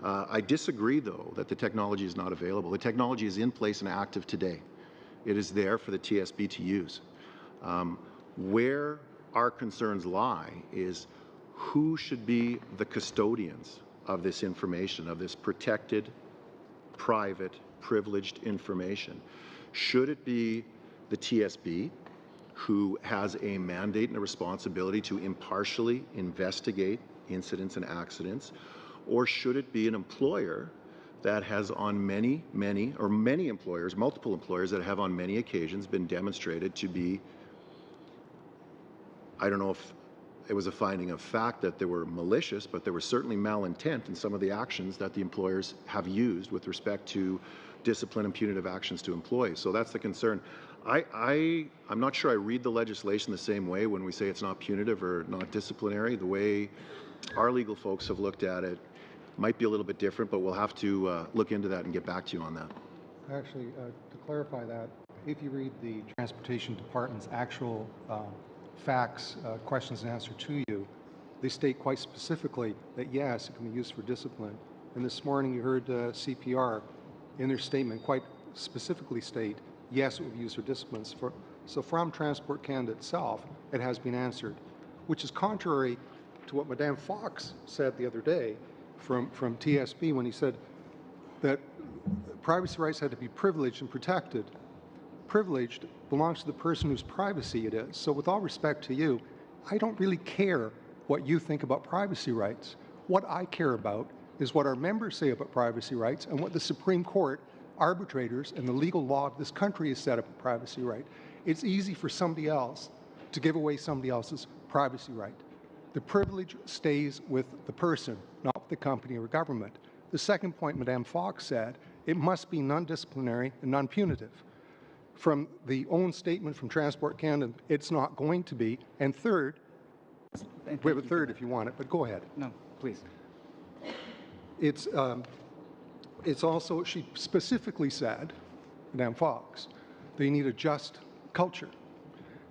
I disagree, though, that the technology is not available. The technology is in place and active today. It is there for the TSB to use. Where our concerns lie is who should be the custodians of this information, of this protected, private, privileged information. Should it be the TSB, who has a mandate and a responsibility to impartially investigate incidents and accidents, or should it be an employer that has on many employers, multiple employers that have on many occasions been demonstrated to be, I don't know if it was a finding of fact that they were malicious, but there was certainly malintent in some of the actions that the employers have used with respect to discipline and punitive actions to employees. So that's the concern. I'm not sure I read the legislation the same way when we say it's not punitive or not disciplinary. The way our legal folks have looked at it might be a little bit different, but we'll have to look into that and get back to you on that. Actually, to clarify that, if you read the Transportation Department's actual facts, questions and answer to you, they state quite specifically that yes, it can be used for discipline. And this morning you heard CPR in their statement quite specifically state, yes, it will be used for discipline. So from Transport Canada itself, it has been answered, which is contrary to what Madame Fox said the other day from TSB when he said that privacy rights had to be privileged and protected. Privileged belongs to the person whose privacy it is. So with all respect to you, I don't really care what you think about privacy rights. What I care about is what our members say about privacy rights and what the Supreme Court, arbitrators, and the legal law of this country has set up a privacy right. It's easy for somebody else to give away somebody else's privacy right. The privilege stays with the person, not with the company or government. The second point Madame Fox said, it must be non-disciplinary and non-punitive. From the own statement from Transport Canada, it's not going to be. And third, we have a third if you want it, but go ahead. No, please. It's also, she specifically said, Madame Fox, they need a just culture.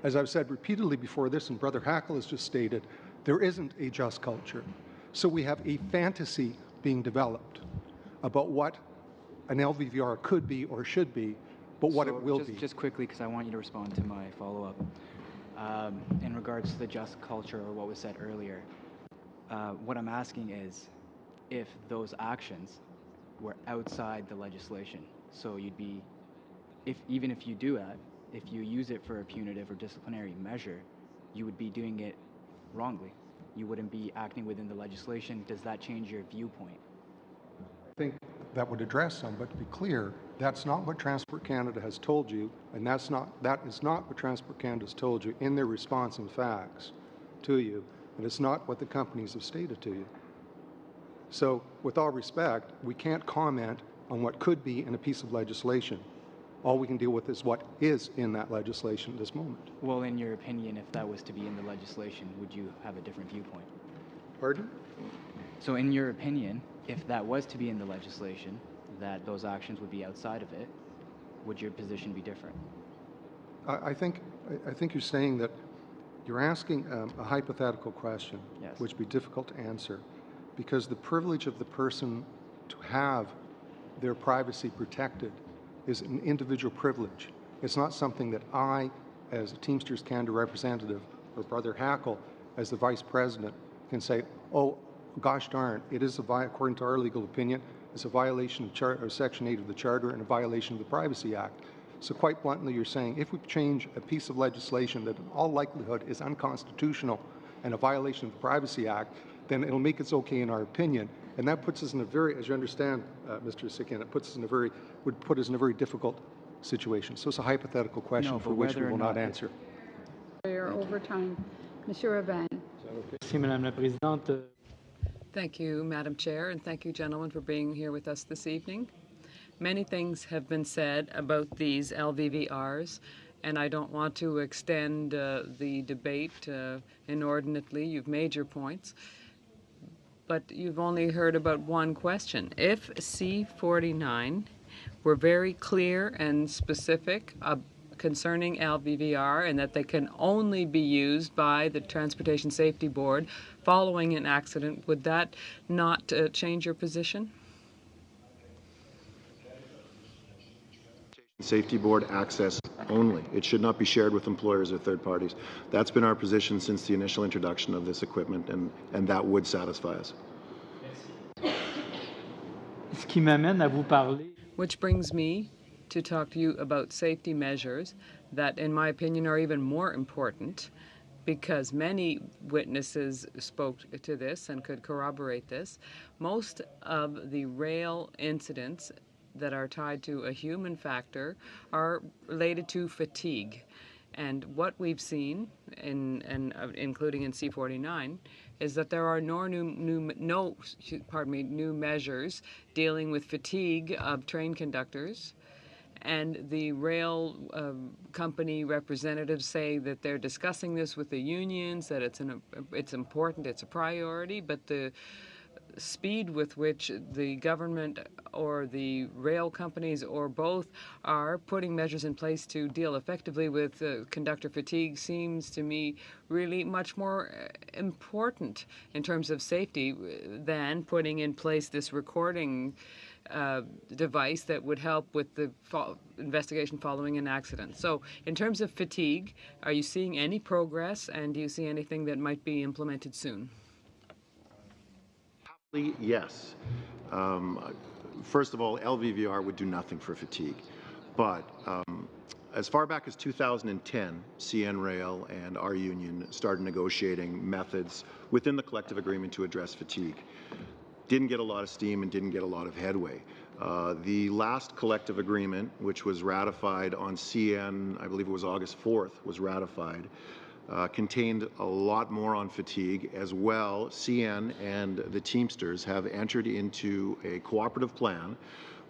As I've said repeatedly before this, and Brother Hackle has just stated, there isn't a just culture. So we have a fantasy being developed about what an LVVR could be or should be, but what it will be. Just quickly, because I want you to respond to my follow-up. In regards to the just culture or what was said earlier, what I'm asking is if those actions were outside the legislation. So you'd be, even if you do that, if you use it for a punitive or disciplinary measure, you would be doing it wrongly. You wouldn't be acting within the legislation. Does that change your viewpoint? I think that would address some, but to be clear, that's not what Transport Canada has told you, and that is not what Transport Canada has told you in their response and facts to you, and it's not what the companies have stated to you. So, with all respect, we can't comment on what could be in a piece of legislation. All we can deal with is what is in that legislation at this moment. Well, in your opinion, if that was to be in the legislation, would you have a different viewpoint? Pardon? So in your opinion, if that was to be in the legislation, that those actions would be outside of it, would your position be different? I think you're saying that you're asking a hypothetical question, yes, which would be difficult to answer, because the privilege of the person to have their privacy protected is an individual privilege. It's not something that I, as a Teamsters Canada representative, or Brother Hackle, as the Vice President, can say, oh, gosh darn, it is, according to our legal opinion, it's a violation of Section 8 of the Charter and a violation of the Privacy Act. So quite bluntly, you're saying if we change a piece of legislation that in all likelihood is unconstitutional and a violation of the Privacy Act, then it'll make it okay in our opinion. And that puts us in a very, as you understand, Mr. Sikin, it puts us in a very, would put us in a very difficult situation. So it's a hypothetical question for which we will not answer. Over time. Monsieur Urban. Merci, Madame la Présidente. Thank you, Madam Chair, and thank you, gentlemen, for being here with us this evening. Many things have been said about these LVVRs, and I don't want to extend the debate inordinately. You've made your points, but you've only heard about one question. If C-49 were very clear and specific concerning LVVR and that they can only be used by the Transportation Safety Board following an accident, would that not change your position? Safety Board access only. It should not be shared with employers or third parties. That's been our position since the initial introduction of this equipment, and that would satisfy us. Ce qui m'amène à vous parler. Which brings me to talk to you about safety measures that, in my opinion, are even more important, because many witnesses spoke to this and could corroborate this. Most of the rail incidents that are tied to a human factor are related to fatigue. And what we've seen, including in C-49, is that there are no new measures dealing with fatigue of train conductors and the rail company representatives say that they're discussing this with the unions, that it's important, it's a priority, but the speed with which the government or the rail companies or both are putting measures in place to deal effectively with conductor fatigue seems to me really much more important in terms of safety than putting in place this recording device that would help with the investigation following an accident. So in terms of fatigue, are you seeing any progress, and do you see anything that might be implemented soon? Yes. First of all, LVVR would do nothing for fatigue. But as far back as 2010, CN Rail and our union started negotiating methods within the collective agreement to address fatigue. Didn't get a lot of steam and didn't get a lot of headway. The last collective agreement, which was ratified on CN, I believe it was August 4th, was ratified, contained a lot more on fatigue. As well, CN and the Teamsters have entered into a cooperative plan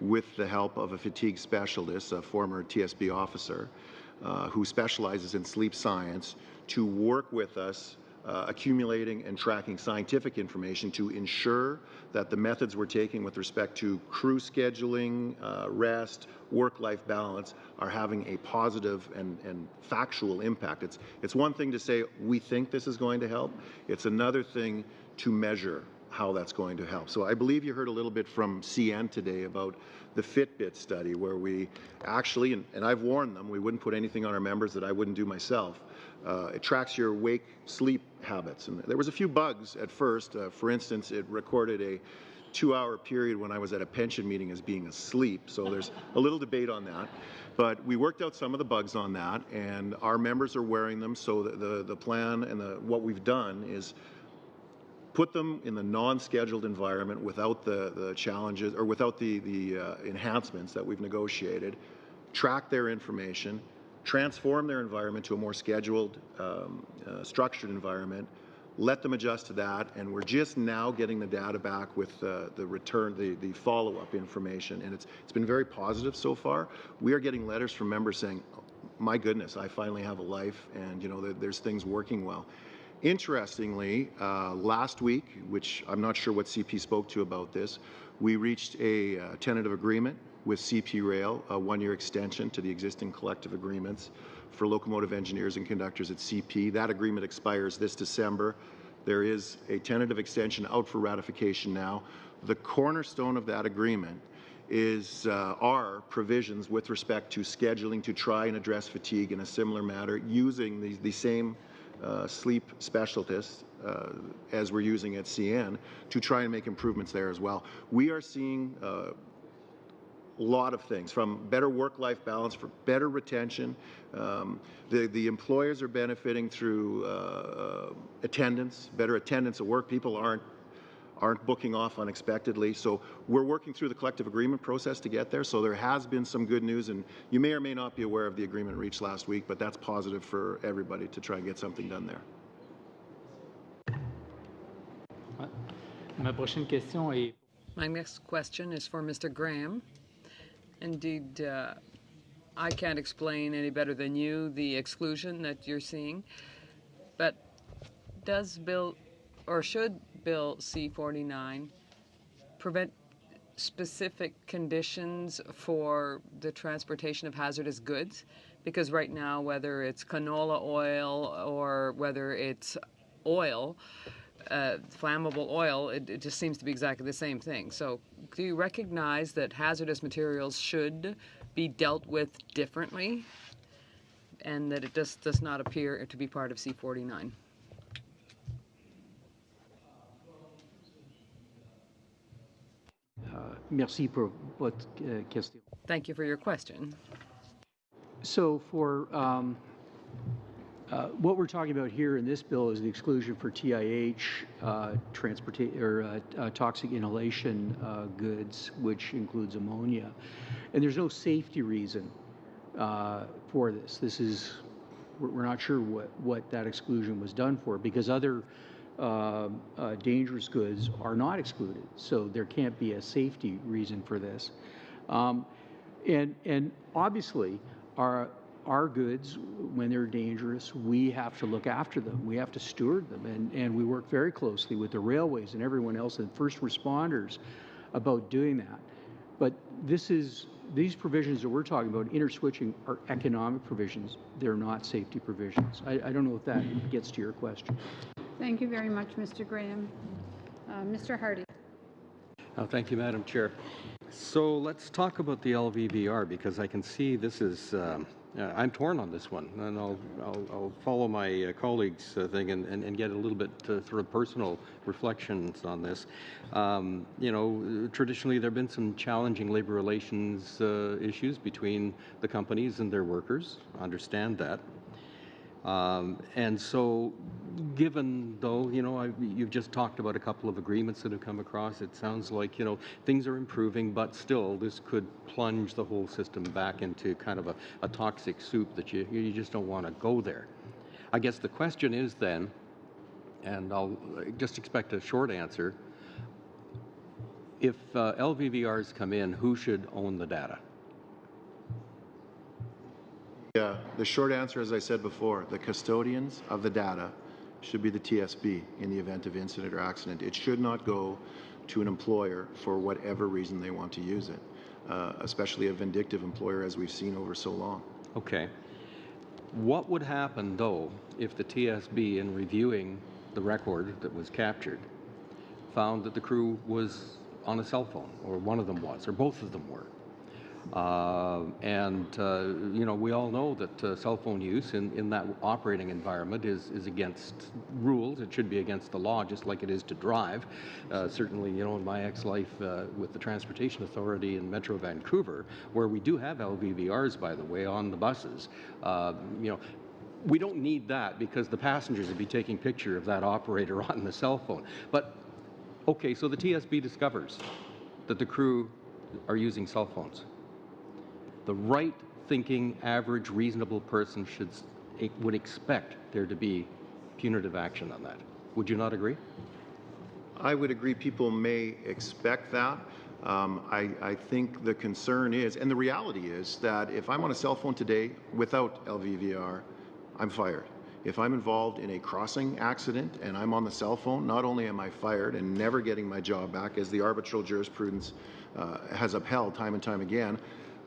with the help of a fatigue specialist, a former TSB officer, who specializes in sleep science, to work with us accumulating and tracking scientific information to ensure that the methods we're taking with respect to crew scheduling, rest, work-life balance are having a positive and factual impact. It's one thing to say, we think this is going to help. It's another thing to measure how that's going to help. So I believe you heard a little bit from CN today about the Fitbit study, where we actually, and I've warned them, we wouldn't put anything on our members that I wouldn't do myself. It tracks your wake-sleep habits. And there was a few bugs at first. For instance, it recorded a 2-hour period when I was at a pension meeting as being asleep. So there's a little debate on that. But we worked out some of the bugs on that, and our members are wearing them. So the plan and what we've done is put them in the non-scheduled environment without the challenges or without the enhancements that we've negotiated, track their information, transform their environment to a more scheduled, structured environment, let them adjust to that, and we're just now getting the data back with the return, the follow-up information, and it's been very positive so far. We are getting letters from members saying, my goodness, I finally have a life, and there's things working well. Interestingly, last week, which I'm not sure what CP spoke to about this, we reached a tentative agreement with CP Rail, a 1-year extension to the existing collective agreements for locomotive engineers and conductors at CP. That agreement expires this December. There is a tentative extension out for ratification now. The cornerstone of that agreement is our provisions with respect to scheduling to try and address fatigue in a similar manner using the same sleep specialists as we're using at CN to try and make improvements there as well. We are seeing a lot of things, from better work-life balance, for better retention. The employers are benefiting through attendance, better attendance at work. People aren't booking off unexpectedly. So we're working through the collective agreement process to get there. So there has been some good news, and you may or may not be aware of the agreement reached last week, but that's positive for everybody to try and get something done there. My next question is for Mr. Graham. Indeed, I can't explain any better than you the exclusion that you're seeing, but does Bill, or should Bill C-49 prevent specific conditions for the transportation of hazardous goods? Because right now, whether it's canola oil or whether it's oil, flammable oil, it just seems to be exactly the same thing. So do you recognize that hazardous materials should be dealt with differently and that it just does not appear to be part of C-49? Merci pour votre question. Thank you for your question. So for what we're talking about here in this bill is the exclusion for TIH, toxic inhalation goods, which includes ammonia. And there's no safety reason for this. We're not sure what that exclusion was done for, because other dangerous goods are not excluded. So there can't be a safety reason for this. And obviously, our goods, when they're dangerous, we have to look after them. We have to steward them, and we work very closely with the railways and everyone else and first responders about doing that. But these provisions that we're talking about, interswitching, are economic provisions. They're not safety provisions. I don't know if that gets to your question. Thank you very much, Mr. Graham. Mr. Hardy. Thank you, Madam Chair. So let's talk about the LVVR, because I can see this is, I'm torn on this one, and I'll follow my colleagues' thing and get a little bit sort of personal reflections on this. You know, traditionally there have been some challenging labor relations issues between the companies and their workers. I understand that. And so, given though, you know, you've just talked about a couple of agreements that have come across, it sounds like, you know, things are improving, but still this could plunge the whole system back into kind of a toxic soup that you just don't want to go there. I guess the question is then, and I'll just expect a short answer, if LVVRs come in, who should own the data? Yeah, the short answer, as I said before, the custodians of the data should be the TSB in the event of incident or accident. It should not go to an employer for whatever reason they want to use it, especially a vindictive employer as we've seen over so long. Okay. What would happen, though, if the TSB, in reviewing the record that was captured, found that the crew was on a cell phone, or one of them was, or both of them were? You know, we all know that cell phone use in that operating environment is against rules. It should be against the law, just like it is to drive. Certainly, you know, in my ex-life with the Transportation Authority in Metro Vancouver, where we do have LVVRs, by the way, on the buses, you know, we don't need that because the passengers would be taking picture of that operator on the cell phone. But, okay, so the TSB discovers that the crew are using cell phones. The right-thinking, average, reasonable person would expect there to be punitive action on that. Would you not agree? I would agree people may expect that. I think the concern is, and the reality is, that if I'm on a cell phone today without LVVR, I'm fired. If I'm involved in a crossing accident and I'm on the cell phone, not only am I fired and never getting my job back, as the arbitral jurisprudence has upheld time and time again,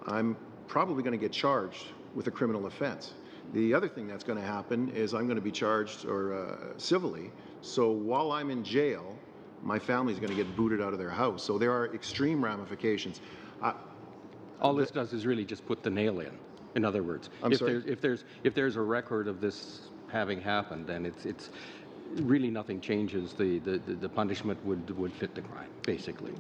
I'm probably going to get charged with a criminal offense. The other thing that's going to happen is I'm going to be charged civilly. So while I'm in jail, my family's going to get booted out of their house. So there are extreme ramifications. All this does is really just put the nail in. In other words, if there's a record of this having happened, then it's really nothing changes. The punishment would fit the crime, basically.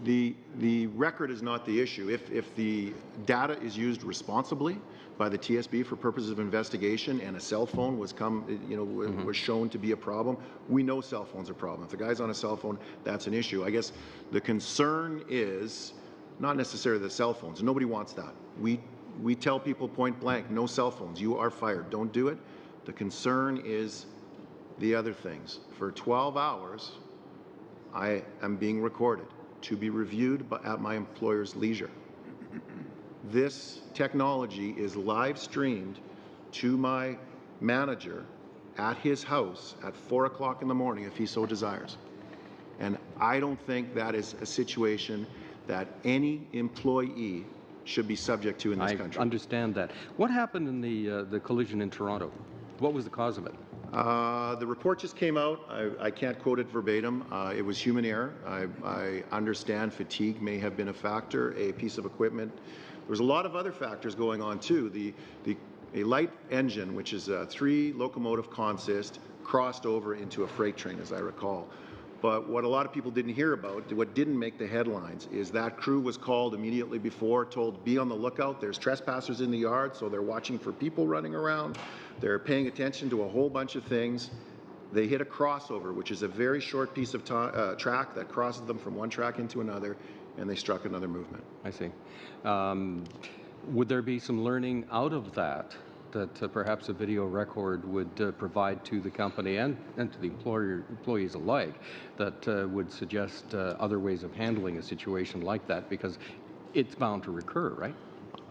The record is not the issue. If the data is used responsibly by the TSB for purposes of investigation and a cell phone was shown to be a problem, we know cell phones are a problem. If the guy's on a cell phone, that's an issue. I guess the concern is not necessarily the cell phones. Nobody wants that. We tell people point blank, no cell phones. You are fired. Don't do it. The concern is the other things. For 12 hours, I am being recorded to be reviewed at my employer's leisure. This technology is live streamed to my manager at his house at 4 o'clock in the morning if he so desires. And I don't think that is a situation that any employee should be subject to in this country. I understand that. What happened in the collision in Toronto? What was the cause of it? The report just came out. I can't quote it verbatim. It was human error. I understand fatigue may have been a factor, a piece of equipment. There was a lot of other factors going on too. A light engine, which is a 3 locomotive consist, crossed over into a freight train, as I recall. But what a lot of people didn't hear about, what didn't make the headlines, is that crew was called immediately before, told be on the lookout. There's trespassers in the yard, so they're watching for people running around. They're paying attention to a whole bunch of things. They hit a crossover, which is a very short piece of track that crosses them from one track into another, and they struck another movement. I see. Would there be some learning out of that perhaps a video record would provide to the company and to the employees alike that would suggest other ways of handling a situation like that, because it's bound to recur, right?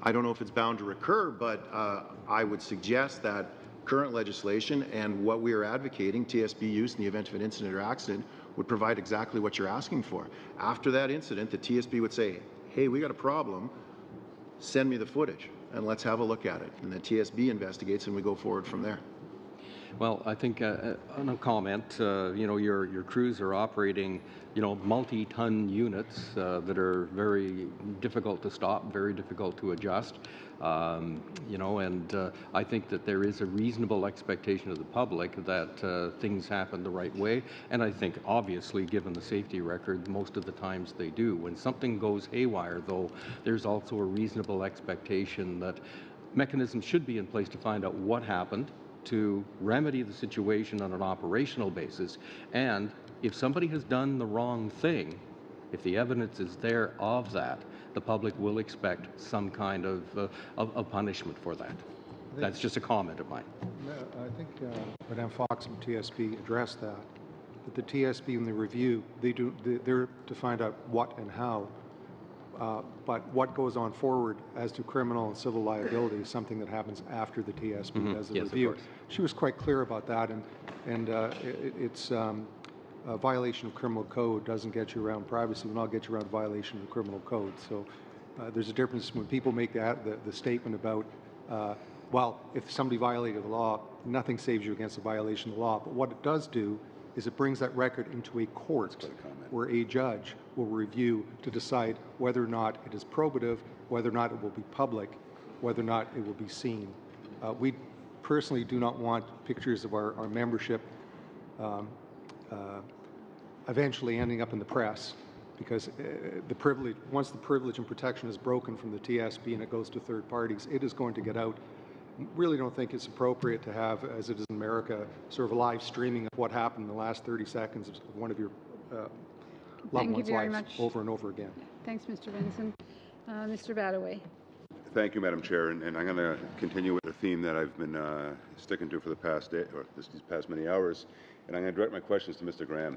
I don't know if it's bound to recur, but I would suggest that current legislation and what we are advocating, TSB use in the event of an incident or accident, would provide exactly what you're asking for. After that incident, the TSB would say, hey, we got a problem, send me the footage and let's have a look at it. And the TSB investigates and we go forward from there. Well, I think on a comment, your crews are operating, multi-ton units that are very difficult to stop, very difficult to adjust. And I think that there is a reasonable expectation of the public that things happen the right way. And I think, obviously, given the safety record, most of the times they do. When something goes haywire, though, there's also a reasonable expectation that mechanisms should be in place to find out what happened, to remedy the situation on an operational basis, and if somebody has done the wrong thing, if the evidence is there of that, the public will expect some kind of punishment for that. That's just a comment of mine. I think Madame Fox and TSB addressed that. But the TSB, when they review, they're to find out what and how. But what goes on forward as to criminal and civil liability is something that happens after the TSB does the review. She was quite clear about that, and it's a violation of criminal code doesn't get you around privacy, will not get you around violation of the criminal code. So there's a difference when people make the statement about, well, if somebody violated the law, nothing saves you against a violation of the law. But what it does do is it brings that record into a court where a judge will review to decide whether or not it is probative, whether or not it will be public, whether or not it will be seen. We personally do not want pictures of our membership eventually ending up in the press, because once the privilege and protection is broken from the TSB and it goes to third parties, it is going to get out. Really don't think it's appropriate to have, as it is in America, sort of a live streaming of what happened in the last 30 seconds of one of your loved one's lives over and over again. Thanks, Mr. Benson. Mr. Badaway. Thank you, Madam Chair, and I'm going to continue with a theme that I've been sticking to for the past day, or these past many hours, and I'm going to direct my questions to Mr. Graham.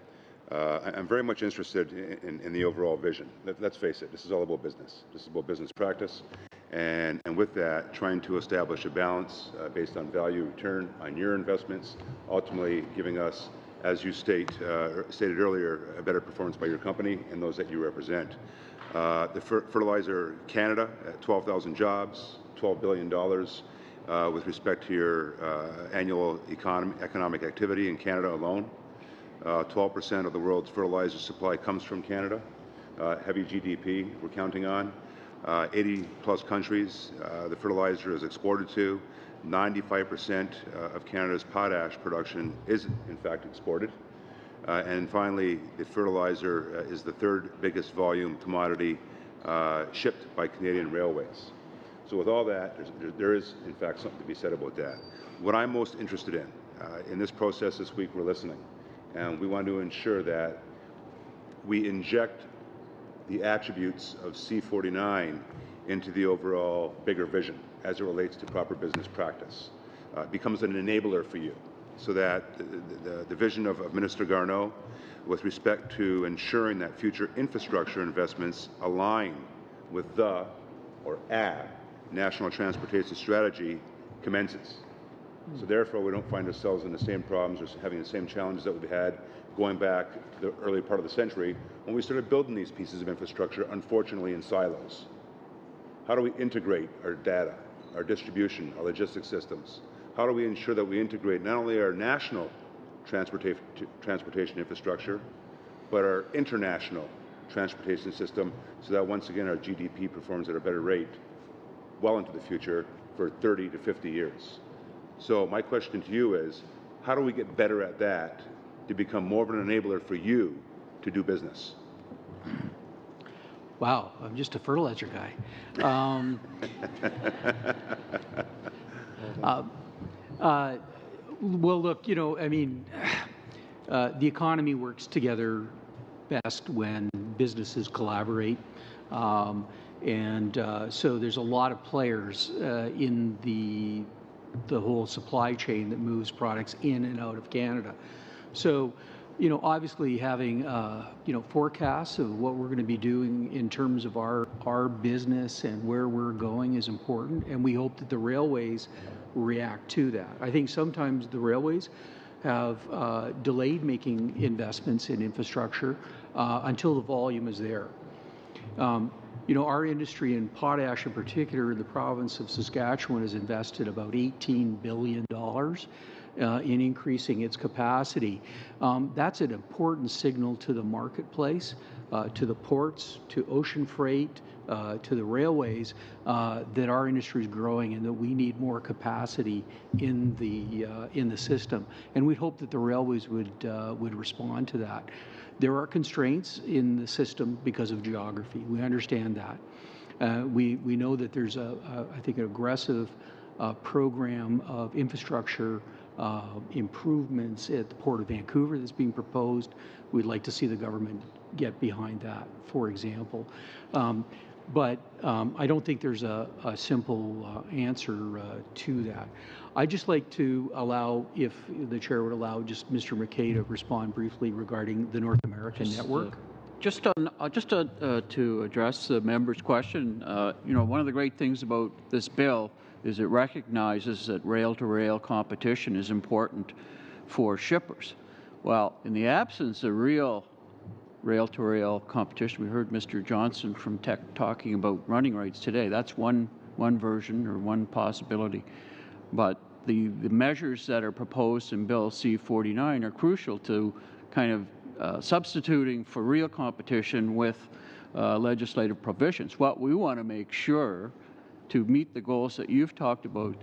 I'm very much interested in the overall vision. Let's face it, this is all about business. This is about business practice. And with that, trying to establish a balance based on value return on your investments, ultimately giving us, as you stated earlier, a better performance by your company and those that you represent. The Fertilizer Canada, 12,000 jobs, $12 billion with respect to your annual economic activity in Canada alone. 12% of the world's fertilizer supply comes from Canada. Heavy GDP we're counting on. 80 plus countries the fertilizer is exported to. 95% of Canada's potash production is in fact exported. And finally, the fertilizer is the third biggest volume commodity shipped by Canadian railways. So with all that, there is in fact something to be said about that. What I'm most interested in this process this week, we're listening. And we want to ensure that we inject the attributes of C49 into the overall bigger vision as it relates to proper business practice. Becomes an enabler for you, so that the vision of Minister Garneau with respect to ensuring that future infrastructure investments align with the or a national transportation strategy commences. So therefore, we don't find ourselves in the same problems or having the same challenges that we've had going back the early part of the century when we started building these pieces of infrastructure, unfortunately, in silos. How do we integrate our data, our distribution, our logistics systems? How do we ensure that we integrate not only our national transportation infrastructure, but our international transportation system, so that once again our GDP performs at a better rate well into the future for 30 to 50 years? So my question to you is, how do we get better at that to become more of an enabler for you to do business? Wow, I'm just a fertilizer guy. Well, look, the economy works together best when businesses collaborate. So there's a lot of players in the whole supply chain that moves products in and out of Canada. So obviously having, forecasts of what we're going to be doing in terms of our business and where we're going is important, and we hope that the railways react to that. I think sometimes the railways have delayed making investments in infrastructure until the volume is there. Our industry in potash in particular, the province of Saskatchewan has invested about $18 billion in increasing its capacity. That's an important signal to the marketplace, to the ports, to ocean freight, to the railways, that our industry is growing and that we need more capacity in the system. And we hope that the railways would respond to that. There are constraints in the system because of geography. We understand that. We know that there's I think, an aggressive program of infrastructure improvements at the Port of Vancouver that's being proposed. We'd like to see the government get behind that, for example. But I don't think there's a simple answer to that. I'd just like to allow, if the chair would allow, just Mr. McKay to respond briefly regarding the North American network. Just to address the member's question, one of the great things about this bill is it recognizes that rail-to-rail competition is important for shippers. Well, in the absence of real rail-to-rail competition, we heard Mr. Johnson from Tech talking about running rates today. That's one version or one possibility. But the measures that are proposed in Bill C-49 are crucial to kind of substituting for real competition with legislative provisions. What we want to make sure to meet the goals that you've talked about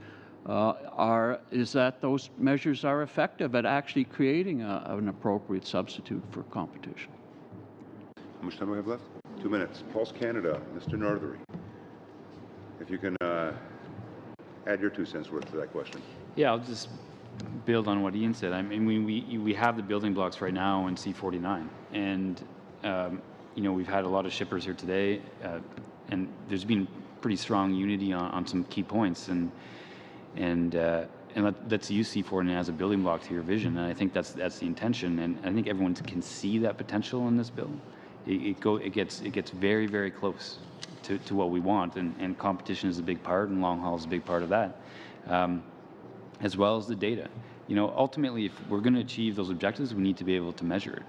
is that those measures are effective at actually creating an appropriate substitute for competition. How much time do we have left? 2 minutes. Pulse Canada, Mr. Northery. If you can add your 2 cents worth to that question. Yeah, I'll just build on what Ian said. I mean, we have the building blocks right now in C-49, and we've had a lot of shippers here today, and there's been pretty strong unity on some key points, and let's use C-49 as a building block to your vision, and I think that's the intention, and I think everyone can see that potential in this bill. It gets very, very close to what we want, and competition is a big part, and long haul is a big part of that, as well as the data. Ultimately, if we're going to achieve those objectives, we need to be able to measure it.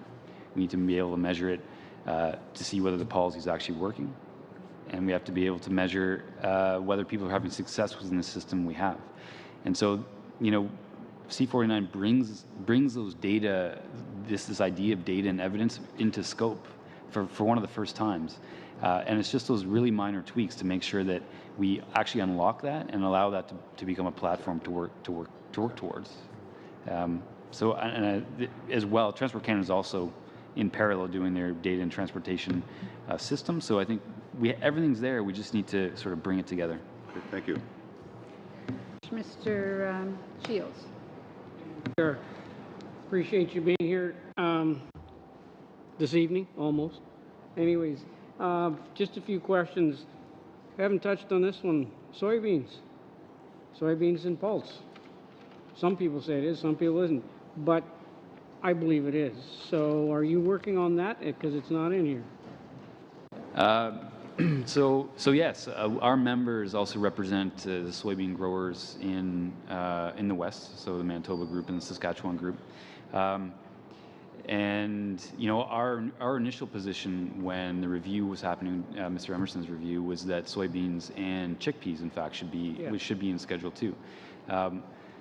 We need to be able to measure it to see whether the policy is actually working, and we have to be able to measure whether people are having success within the system we have. And so, C-49 brings those data, this idea of data and evidence into scope for one of the first times. And it's just those really minor tweaks to make sure that we actually unlock that and allow that to become a platform to work towards. As well, Transport Canada is also in parallel doing their data and transportation system. So I think everything's there. We just need to sort of bring it together. Good, thank you. Mr. Shields. Sure. Appreciate you being here this evening, almost. Anyways, just a few questions. Haven't touched on this one. Soybeans. Soybeans in Pulse. Some people say it is, some people isn't. But I believe it is. So are you working on that? Because it's not in here. So yes, our members also represent the soybean growers in the West, so the Manitoba group and the Saskatchewan group. Our initial position when the review was happening, Mr. Emerson's review, was that soybeans and chickpeas, in fact, should be in Schedule 2.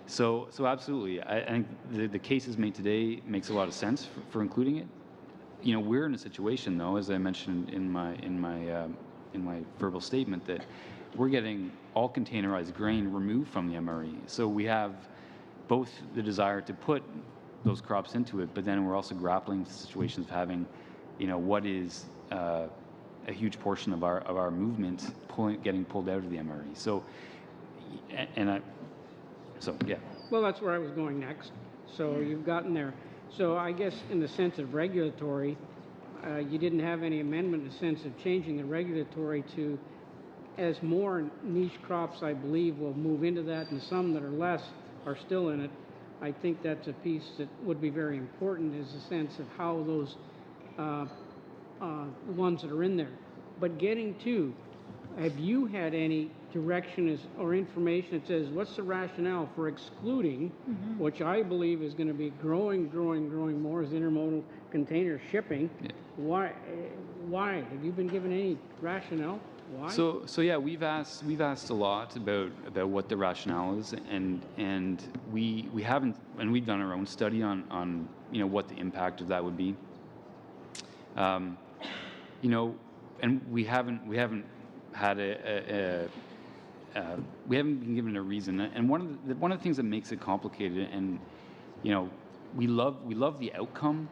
So absolutely, I think the cases made today makes a lot of sense for including it. We're in a situation, though, as I mentioned in my verbal statement, that we're getting all containerized grain removed from the MRE. So we have both the desire to put those crops into it, but then we're also grappling with situations of having, what is a huge portion of our movement getting pulled out of the MRE. So yeah. Well, that's where I was going next. So you've gotten there. So I guess in the sense of regulatory, you didn't have any amendment in the sense of changing the regulatory to, as more niche crops, I believe, will move into that, and some that are less are still in it. I think that's a piece that would be very important, is a sense of how those ones that are in there. But getting to, have you had any direction or information that says what's the rationale for excluding, which I believe is going to be growing more as intermodal container shipping? Yeah. Why? Have you been given any rationale? Why? So yeah, we've asked a lot about what the rationale is, and we haven't, and we've done our own study on what the impact of that would be. And we haven't had we haven't been given a reason. And one of the things that makes it complicated, and we love the outcome.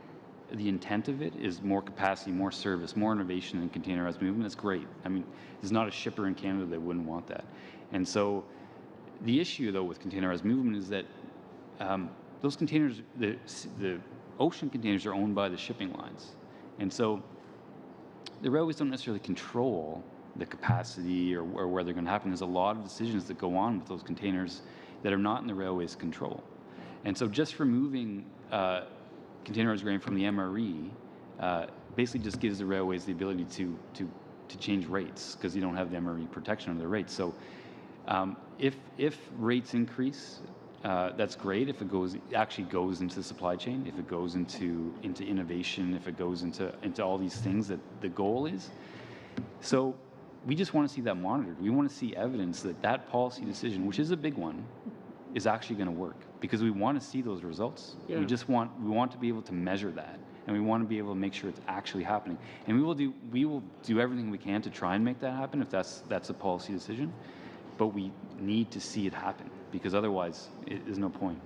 The intent of it is more capacity, more service, more innovation in containerized movement. That's great. I mean, there's not a shipper in Canada that wouldn't want that. And so the issue, though, with containerized movement is that those containers, the ocean containers, are owned by the shipping lines. And so the railways don't necessarily control the capacity or where they're going to happen. There's a lot of decisions that go on with those containers that are not in the railway's control. And so just removing containerized grain from the MRE basically just gives the railways the ability to change rates, because you don't have the MRE protection of the rates. So if rates increase, that's great. If it actually goes into the supply chain, if it goes into innovation, if it goes into all these things that the goal is. So we just want to see that monitored. We want to see evidence that policy decision, which is a big one, is actually going to work, because we want to see those results. Yeah. We want to be able to measure that, and we want to be able to make sure it's actually happening. And we will do everything we can to try and make that happen if that's a policy decision. But we need to see it happen, because otherwise there's no point.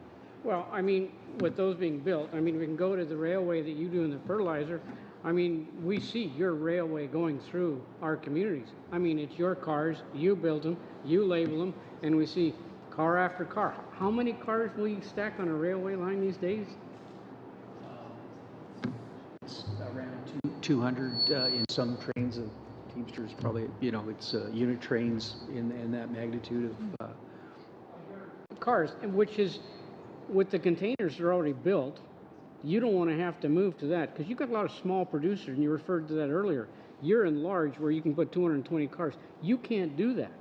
Well, I mean, with those being built, I mean, we can go to the railway that you do in the fertilizer. I mean, we see your railway going through our communities. I mean, it's your cars, you build them, you label them, and we see car after car. How many cars will you stack on a railway line these days? It's around 200 in some trains of Teamsters. Probably, it's unit trains in that magnitude of cars, which is, with the containers that are already built, you don't want to have to move to that, because you've got a lot of small producers, and you referred to that earlier. You're in large, where you can put 220 cars. You can't do that.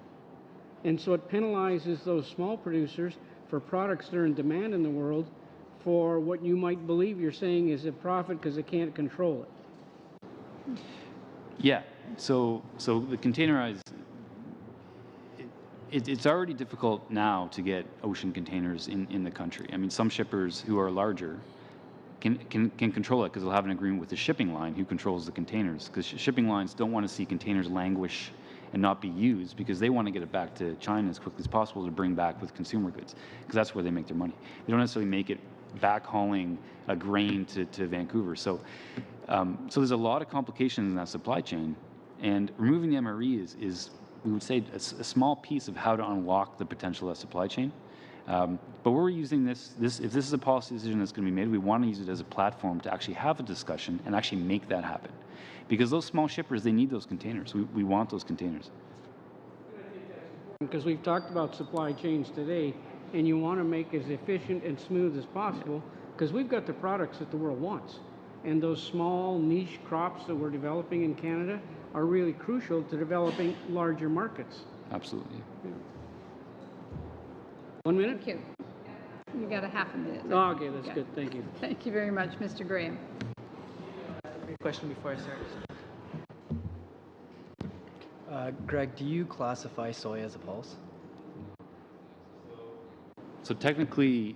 And so it penalizes those small producers for products that are in demand in the world for what you might believe you're saying is a profit, because they can't control it. Yeah. So the containerized, it's already difficult now to get ocean containers in the country. I mean, some shippers who are larger can control it, because they'll have an agreement with the shipping line who controls the containers, because shipping lines don't want to see containers languish and not be used, because they want to get it back to China as quickly as possible to bring back with consumer goods, because that's where they make their money. They don't necessarily make it backhauling a grain to Vancouver. So there's a lot of complications in that supply chain, and removing the MRE is we would say a small piece of how to unlock the potential of that supply chain. But we're using this, if this is a policy decision that's going to be made, we want to use it as a platform to actually have a discussion and actually make that happen. Because those small shippers, they need those containers. We want those containers. Because we've talked about supply chains today, and you want to make as efficient and smooth as possible, because we've got the products that the world wants. And those small niche crops that we're developing in Canada are really crucial to developing larger markets. Absolutely. Yeah. 1 minute? Thank you. You got a half a minute. Oh, okay, that's good. Thank you. Thank you very much, Mr. Graham. Question before I start. Greg, do you classify soy as a pulse? So technically,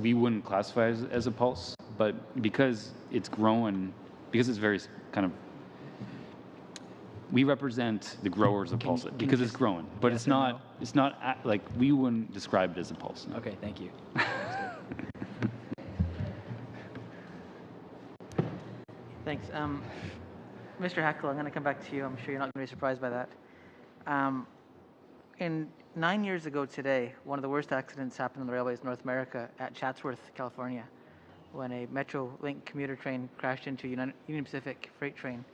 we wouldn't classify it as a pulse, but because it's growing, because it's very kind of, we represent the growers of pulse because it's growing, but yes it's not like we wouldn't describe it as a pulse. No. Okay, thank you. Thanks. Mr. Hackle, I'm going to come back to you. I'm sure you're not going to be surprised by that. 9 years ago today, one of the worst accidents happened on the railways in North America at Chatsworth, California, when a Metrolink commuter train crashed into a Union Pacific freight train.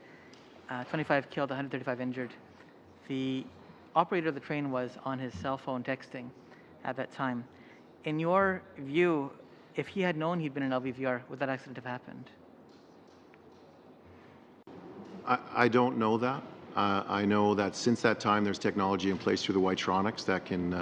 25 killed, 135 injured. The operator of the train was on his cell phone texting at that time. In your view, if he had known he'd been in LVVR, would that accident have happened? I don't know that. I know that since that time, there's technology in place through the Whitronics that can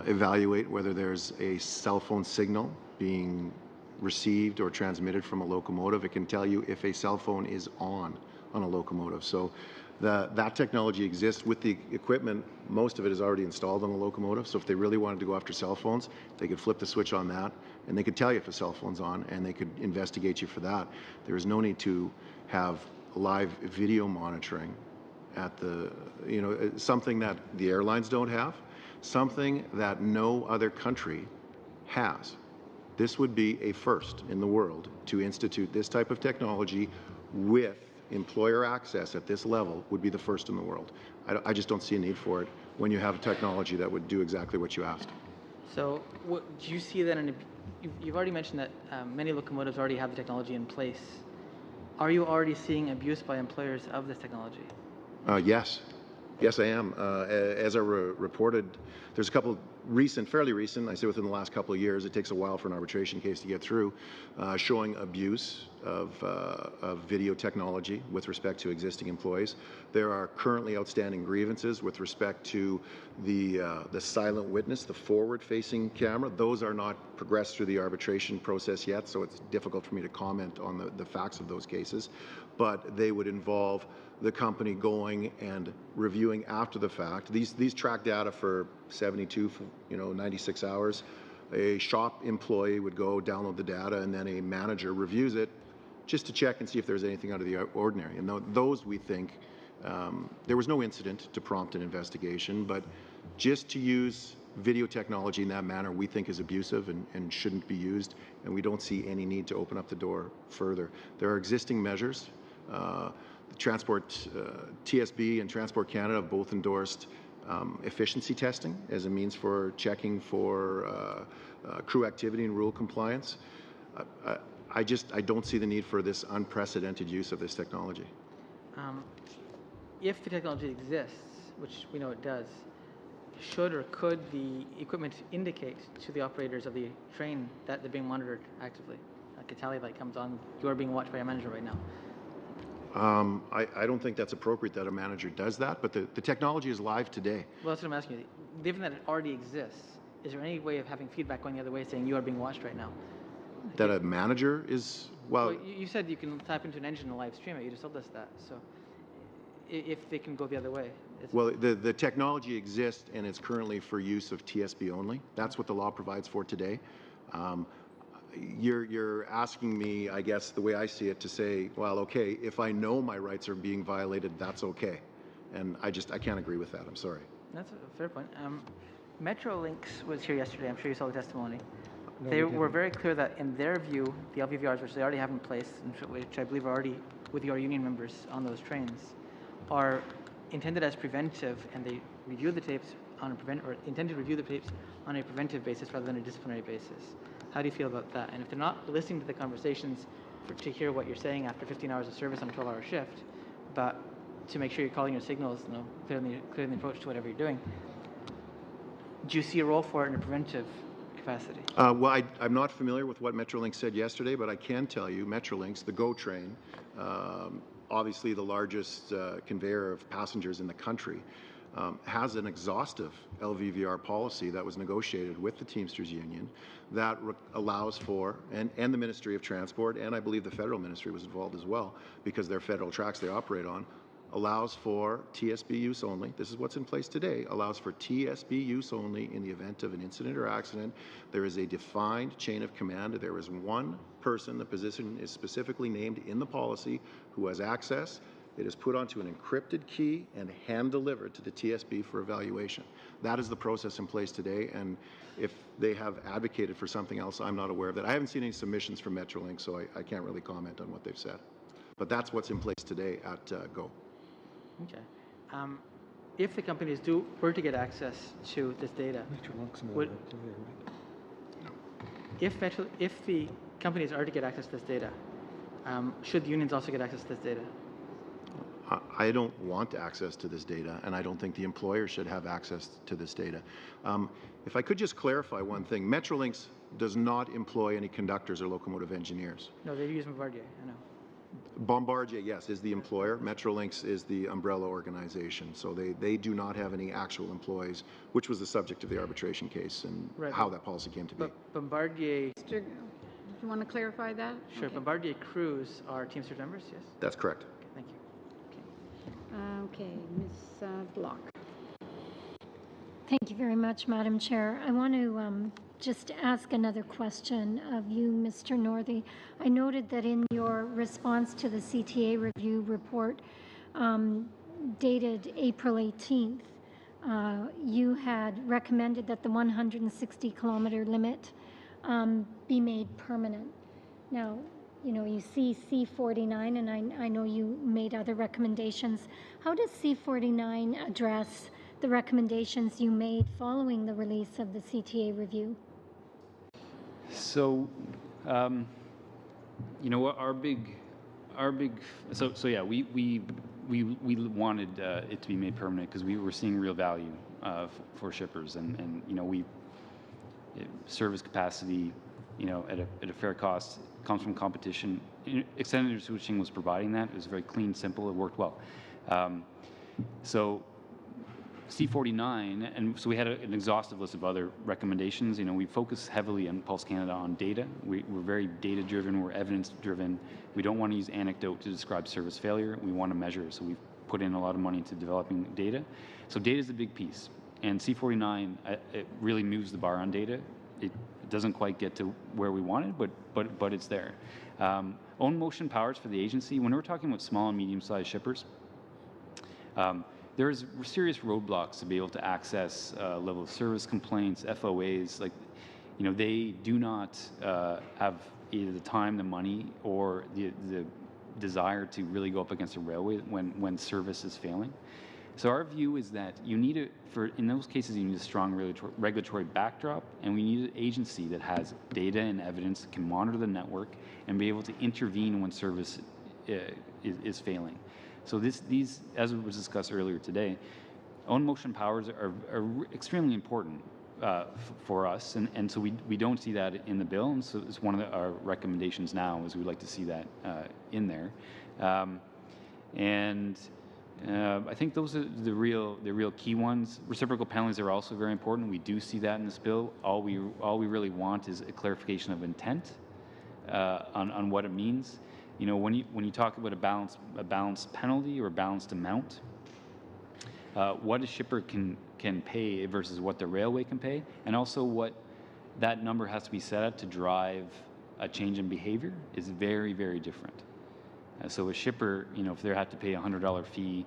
evaluate whether there's a cell phone signal being received or transmitted from a locomotive. It can tell you if a cell phone is on a locomotive. So that technology exists with the equipment. Most of it is already installed on the locomotive. So if they really wanted to go after cell phones, they could flip the switch on that, and they could tell you if a cell phone's on, and they could investigate you for that. There is no need to have live video monitoring at the, something that the airlines don't have, something that no other country has. This would be a first in the world to institute this type of technology with employer access at this level. Would be the first in the world. I just don't see a need for it when you have a technology that would do exactly what you asked. So do you see that you've already mentioned that many locomotives already have the technology in place. Are you already seeing abuse by employers of this technology? Yes. Yes, I am. As I reported, there's a couple fairly recent, I say within the last couple of years, it takes a while for an arbitration case to get through, showing abuse of video technology with respect to existing employees. There are currently outstanding grievances with respect to the silent witness, the forward-facing camera. Those are not progressed through the arbitration process yet, so it's difficult for me to comment on the facts of those cases. But they would involve the company going and reviewing after the fact. These track data for 72, 96 hours. A shop employee would go download the data, and then a manager reviews it just to check and see if there's anything out of the ordinary. And those, we think, there was no incident to prompt an investigation, but just to use video technology in that manner, we think is abusive and shouldn't be used, and we don't see any need to open up the door further. There are existing measures. The Transport, TSB and Transport Canada have both endorsed efficiency testing as a means for checking for crew activity and rule compliance. I don't see the need for this unprecedented use of this technology. If the technology exists, which we know it does, should or could the equipment indicate to the operators of the train that they're being monitored actively? Like a tally light comes on, you are being watched by a manager right now. I don't think that's appropriate that a manager does that, but the technology is live today. Well, that's what I'm asking you. Given that it already exists, is there any way of having feedback going the other way saying you are being watched right now? That a manager is, well you said you can tap into an engine and live stream it. You just told us that. So if they can go the other way. Well, the technology exists, and it's currently for use of TSB only. That's what the law provides for today. You're asking me, I guess, the way I see it, to say, well, okay, if I know my rights are being violated, that's okay. And I can't agree with that. I'm sorry. That's a fair point. Metrolinx was here yesterday. I'm sure you saw the testimony. They were very clear that in their view, the LVVRs, which they already have in place, which I believe are already with your union members on those trains, are intended as preventive, and they review the tapes on intend to review the tapes on a preventive basis rather than a disciplinary basis. How do you feel about that? And if they're not listening to the conversations to hear what you're saying after 15 hours of service on a 12-hour shift, but to make sure you're calling your signals, clearly the approach to whatever you're doing, do you see a role for it in a preventive capacity? Well, I'm not familiar with what Metrolinx said yesterday, but I can tell you Metrolinx, the GO train, obviously the largest conveyor of passengers in the country, has an exhaustive LVVR policy that was negotiated with the Teamsters Union that allows for, and the Ministry of Transport, and I believe the Federal Ministry was involved as well, because they're federal tracks they operate on, allows for TSB use only. This is what's in place today. Allows for TSB use only in the event of an incident or accident. There is a defined chain of command. There is one person, the position is specifically named in the policy, who has access. It is put onto an encrypted key and hand-delivered to the TSB for evaluation. That is the process in place today, and if they have advocated for something else, I'm not aware of that. I haven't seen any submissions from Metrolinx, so I can't really comment on what they've said. But that's what's in place today at GO. Okay. If the companies were to get access to this data, if the companies are to get access to this data, should the unions also get access to this data? I don't want access to this data, and I don't think the employer should have access to this data. If I could just clarify one thing, Metrolinx does not employ any conductors or locomotive engineers. No, they use Bombardier, I know. Bombardier, yes, is the employer. Metrolinx is the umbrella organization. So they do not have any actual employees, which was the subject of the arbitration case and how that policy came to be. But Bombardier... Do you want to clarify that? Sure. Okay. Bombardier crews are Teamsters members, yes? That's correct. Okay, thank you. Okay, Ms. Block. Thank you very much, Madam Chair. I want to just ask another question of you, Mr. Northey. I noted that in your response to the CTA review report dated April 18th, you had recommended that the 160-kilometer limit be made permanent. Now, you know, you see C49, and I know you made other recommendations. How does C49 address the recommendations you made following the release of the CTA review? So, you know what, so yeah, we wanted it to be made permanent because we were seeing real value for shippers, and you know, service capacity, you know, at a fair cost comes from competition. Extended switching was providing that. It was very clean, simple. It worked well. So C49, and so we had an exhaustive list of other recommendations. You know, we focus heavily in Pulse Canada on data. We're very data-driven. We're evidence-driven. We don't want to use anecdote to describe service failure. We want to measure. So we've put in a lot of money into developing data. So data is a big piece. And C49, it really moves the bar on data. It doesn't quite get to where we wanted, but it's there. Own motion powers for the agency. When we're talking about small and medium-sized shippers, there's serious roadblocks to be able to access level of service complaints, FOAs. Like, you know, they do not have either the time, the money, or the desire to really go up against a railway when service is failing. So our view is that you need in those cases, you need a strong regulatory backdrop, and we need an agency that has data and evidence, can monitor the network, and be able to intervene when service is failing. So these, as was discussed earlier today, own motion powers are extremely important for us, and so we don't see that in the bill, and so it's one of our recommendations now is we'd like to see that in there. I think those are the real key ones. Reciprocal penalties are also very important. We do see that in this bill. All we really want is a clarification of intent on what it means. You know, when you talk about a balanced penalty or a balanced amount, what a shipper can pay versus what the railway can pay, and also what that number has to be set at to drive a change in behavior is very, very different. So a shipper, you know, if they have to pay a $100 fee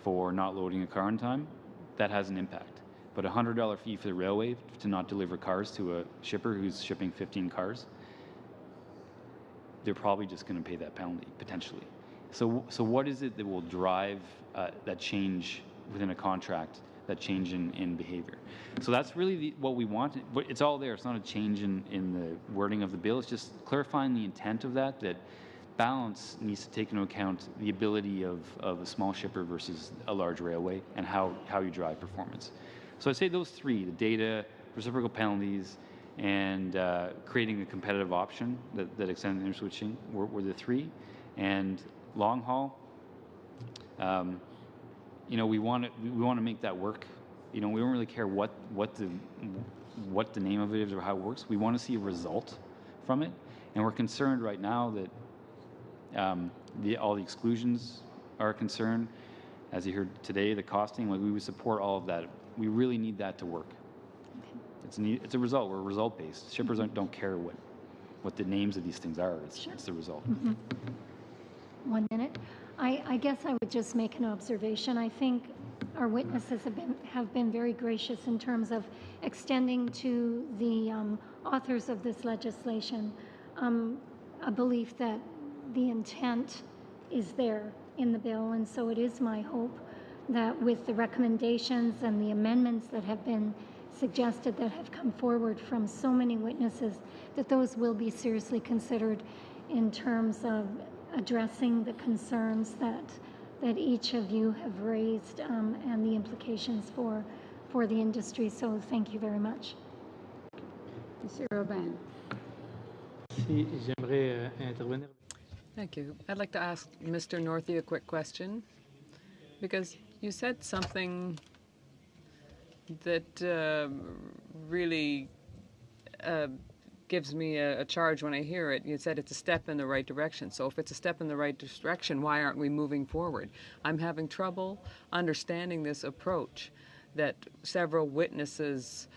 for not loading a car on time, that has an impact. But a $100 fee for the railway to not deliver cars to a shipper who's shipping 15 cars, they're probably just going to pay that penalty, potentially. So what is it that will drive that change within a contract, that change in behavior? So that's really what we want, but it's all there. It's not a change in the wording of the bill. It's just clarifying the intent of that balance needs to take into account the ability of a small shipper versus a large railway and how you drive performance. So I'd say those three, the data, reciprocal penalties, and creating a competitive option that extended interswitching were the three. And long haul, you know, we want to make that work. You know, we don't really care what the name of it is or how it works. We want to see a result from it, and we're concerned right now that all the exclusions are a concern. As you heard today, the costing, like we would support all of that. We really need that to work. It's a result. We're result-based. Shippers don't care what the names of these things are. It's the result. Mm-hmm. 1 minute. I guess I would just make an observation. I think our witnesses have been very gracious in terms of extending to the authors of this legislation a belief that the intent is there in the bill, and so it is my hope that with the recommendations and the amendments that have been suggested that have come forward from so many witnesses, that those will be seriously considered in terms of addressing the concerns that that each of you have raised and the implications for the industry. So thank you very much. Mr. Robin. Si j'aimerais intervenir. Thank you. I'd like to ask Mr. Northey a quick question, because you said something that really gives me a charge when I hear it. You said it's a step in the right direction. So if it's a step in the right direction, why aren't we moving forward? I'm having trouble understanding this approach that several witnesses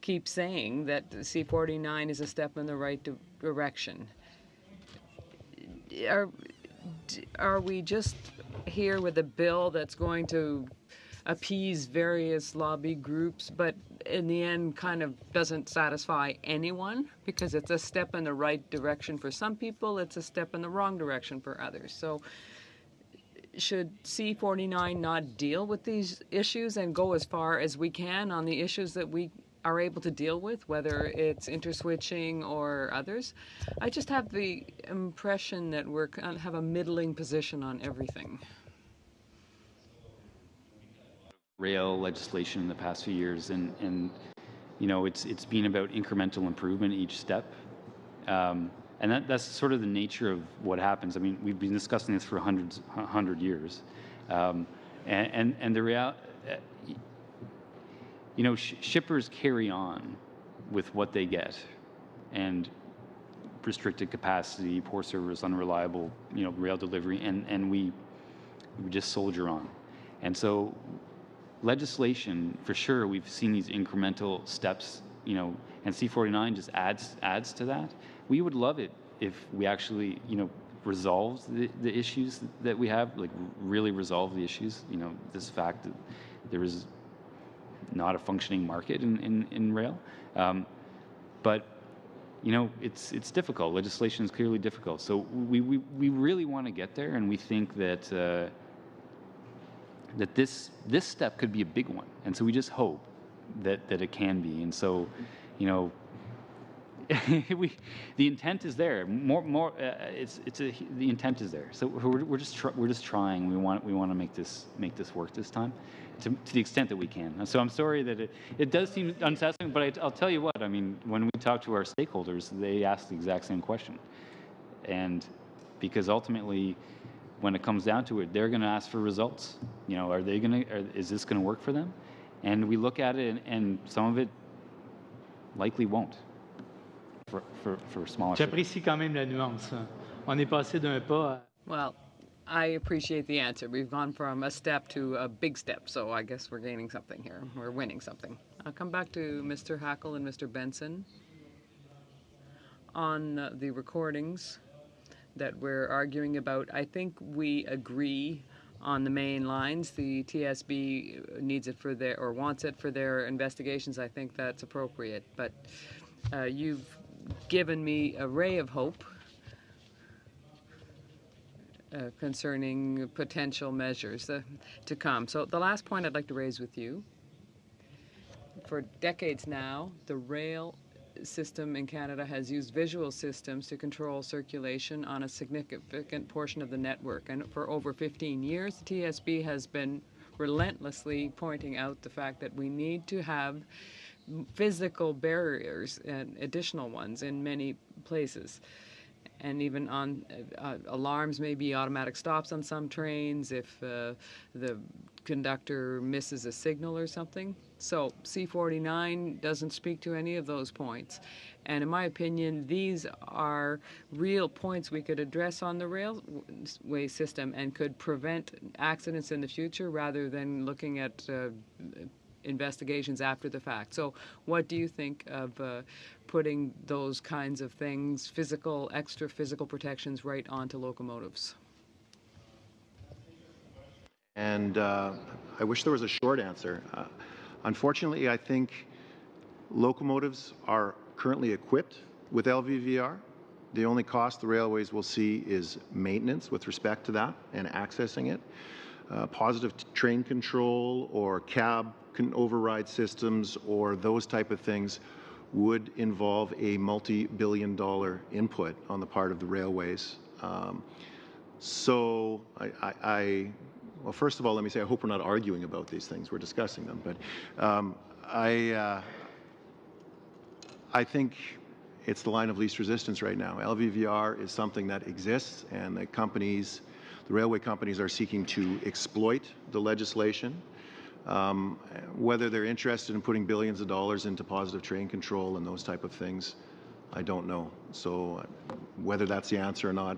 keep saying that C-49 is a step in the right direction. Are we just here with a bill that's going to appease various lobby groups, but in the end kind of doesn't satisfy anyone because it's a step in the right direction for some people, it's a step in the wrong direction for others? So should C-49 not deal with these issues and go as far as we can on the issues that we are able to deal with, whether it's interswitching or others? I just have the impression that we have a middling position on everything. Rail legislation in the past few years, and you know, it's been about incremental improvement each step, and that's sort of the nature of what happens. I mean, we've been discussing this for 100 years, and the reality. You know, shippers carry on with what they get, and restricted capacity, poor service, unreliable, you know, rail delivery, and we just soldier on. And so legislation, for sure, we've seen these incremental steps, you know, and C-49 just adds to that. We would love it if we actually, you know, resolved the issues that we have, like really resolve the issues, you know, this fact that there is not a functioning market in rail. But, you know, it's difficult. Legislation is clearly difficult. So we really want to get there, and we think that that this step could be a big one. And so we just hope that it can be. And so, you know, the intent is there. The intent is there. So we're just trying. We want to make this work this time, to the extent that we can. And so I'm sorry that it does seem unsatisfying, but I'll tell you what. I mean, when we talk to our stakeholders, they ask the exact same question, and because ultimately, when it comes down to it, they're going to ask for results. You know, is this going to work for them? And we look at it, and some of it likely won't. For smaller. J'apprécie quand même la nuance. On est passé d'un pas. Well, I appreciate the answer. We've gone from a step to a big step, so I guess we're gaining something here. We're winning something. I'll come back to Mr. Hackle and Mr. Benson on the recordings that we're arguing about. I think we agree on the main lines. The TSB needs it for their, or wants it for their investigations. I think that's appropriate. But you've given me a ray of hope concerning potential measures to come. So the last point I'd like to raise with you, for decades now, the rail system in Canada has used visual systems to control circulation on a significant portion of the network. And for over 15 years, the TSB has been relentlessly pointing out the fact that we need to have physical barriers and additional ones in many places. And even on alarms, maybe automatic stops on some trains if the conductor misses a signal or something. So C-49 doesn't speak to any of those points. And in my opinion, these are real points we could address on the railway system and could prevent accidents in the future rather than looking at investigations after the fact. So what do you think of putting those kinds of things, extra physical protections, right onto locomotives? And I wish there was a short answer. Unfortunately, I think locomotives are currently equipped with LVVR. The only cost the railways will see is maintenance with respect to that and accessing it. Positive train control or cab override systems or those type of things would involve a multi-billion-dollar input on the part of the railways. So well, first of all, let me say I hope we're not arguing about these things. We're discussing them. But I think it's the line of least resistance right now. LVVR is something that exists, and the companies, the railway companies, are seeking to exploit the legislation. Whether they're interested in putting billions of dollars into positive train control and those type of things, I don't know. So whether that's the answer or not,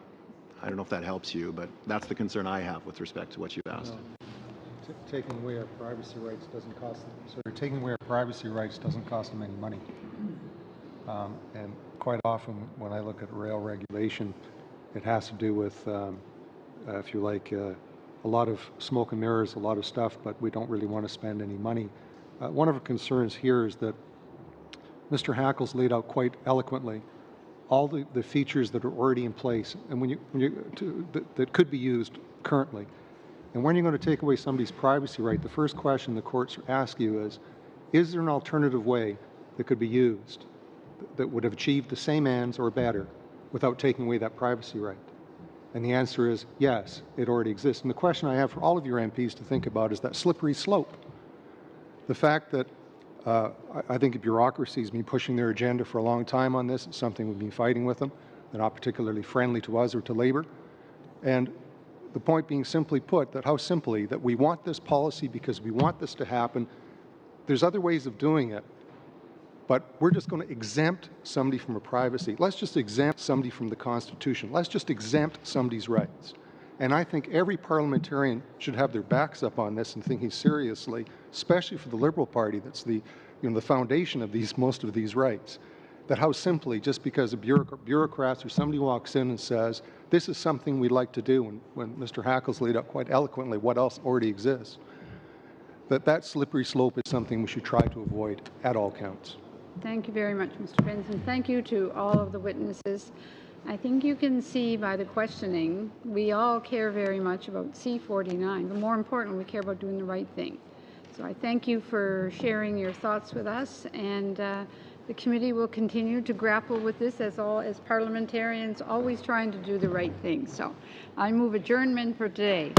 I don't know if that helps you, but that's the concern I have with respect to what you've asked. Taking away our privacy rights doesn't cost them. Sorry, taking away our privacy rights doesn't cost them any money. And quite often, when I look at rail regulation, it has to do with, if you like, a lot of smoke and mirrors, a lot of stuff, but we don't really want to spend any money. One of our concerns here is that Mr. Hackles laid out quite eloquently all the features that are already in place and that could be used currently. And when you're going to take away somebody's privacy right, the first question the courts ask you is there an alternative way that could be used that would have achieved the same ends or better without taking away that privacy right? And the answer is yes, it already exists. And the question I have for all of your MPs to think about is that slippery slope. The fact that I think bureaucracy's been pushing their agenda for a long time on this. It's something we've been fighting with them. They're not particularly friendly to us or to Labour. And the point being simply put, that how simply, that we want this policy because we want this to happen. There's other ways of doing it, but we're just going to exempt somebody from a privacy. Let's just exempt somebody from the Constitution. Let's just exempt somebody's rights. And I think every parliamentarian should have their backs up on this and thinking seriously, especially for the Liberal Party, that's the foundation of most of these rights. That how simply, just because a bureaucrat or somebody walks in and says, this is something we'd like to do, when Mr. Hackles laid out quite eloquently what else already exists, that slippery slope is something we should try to avoid at all counts. Thank you very much, Mr. Benson. Thank you to all of the witnesses. I think you can see by the questioning, we all care very much about C49, but more important, we care about doing the right thing. So I thank you for sharing your thoughts with us, and the committee will continue to grapple with this as parliamentarians, always trying to do the right thing. So I move adjournment for today.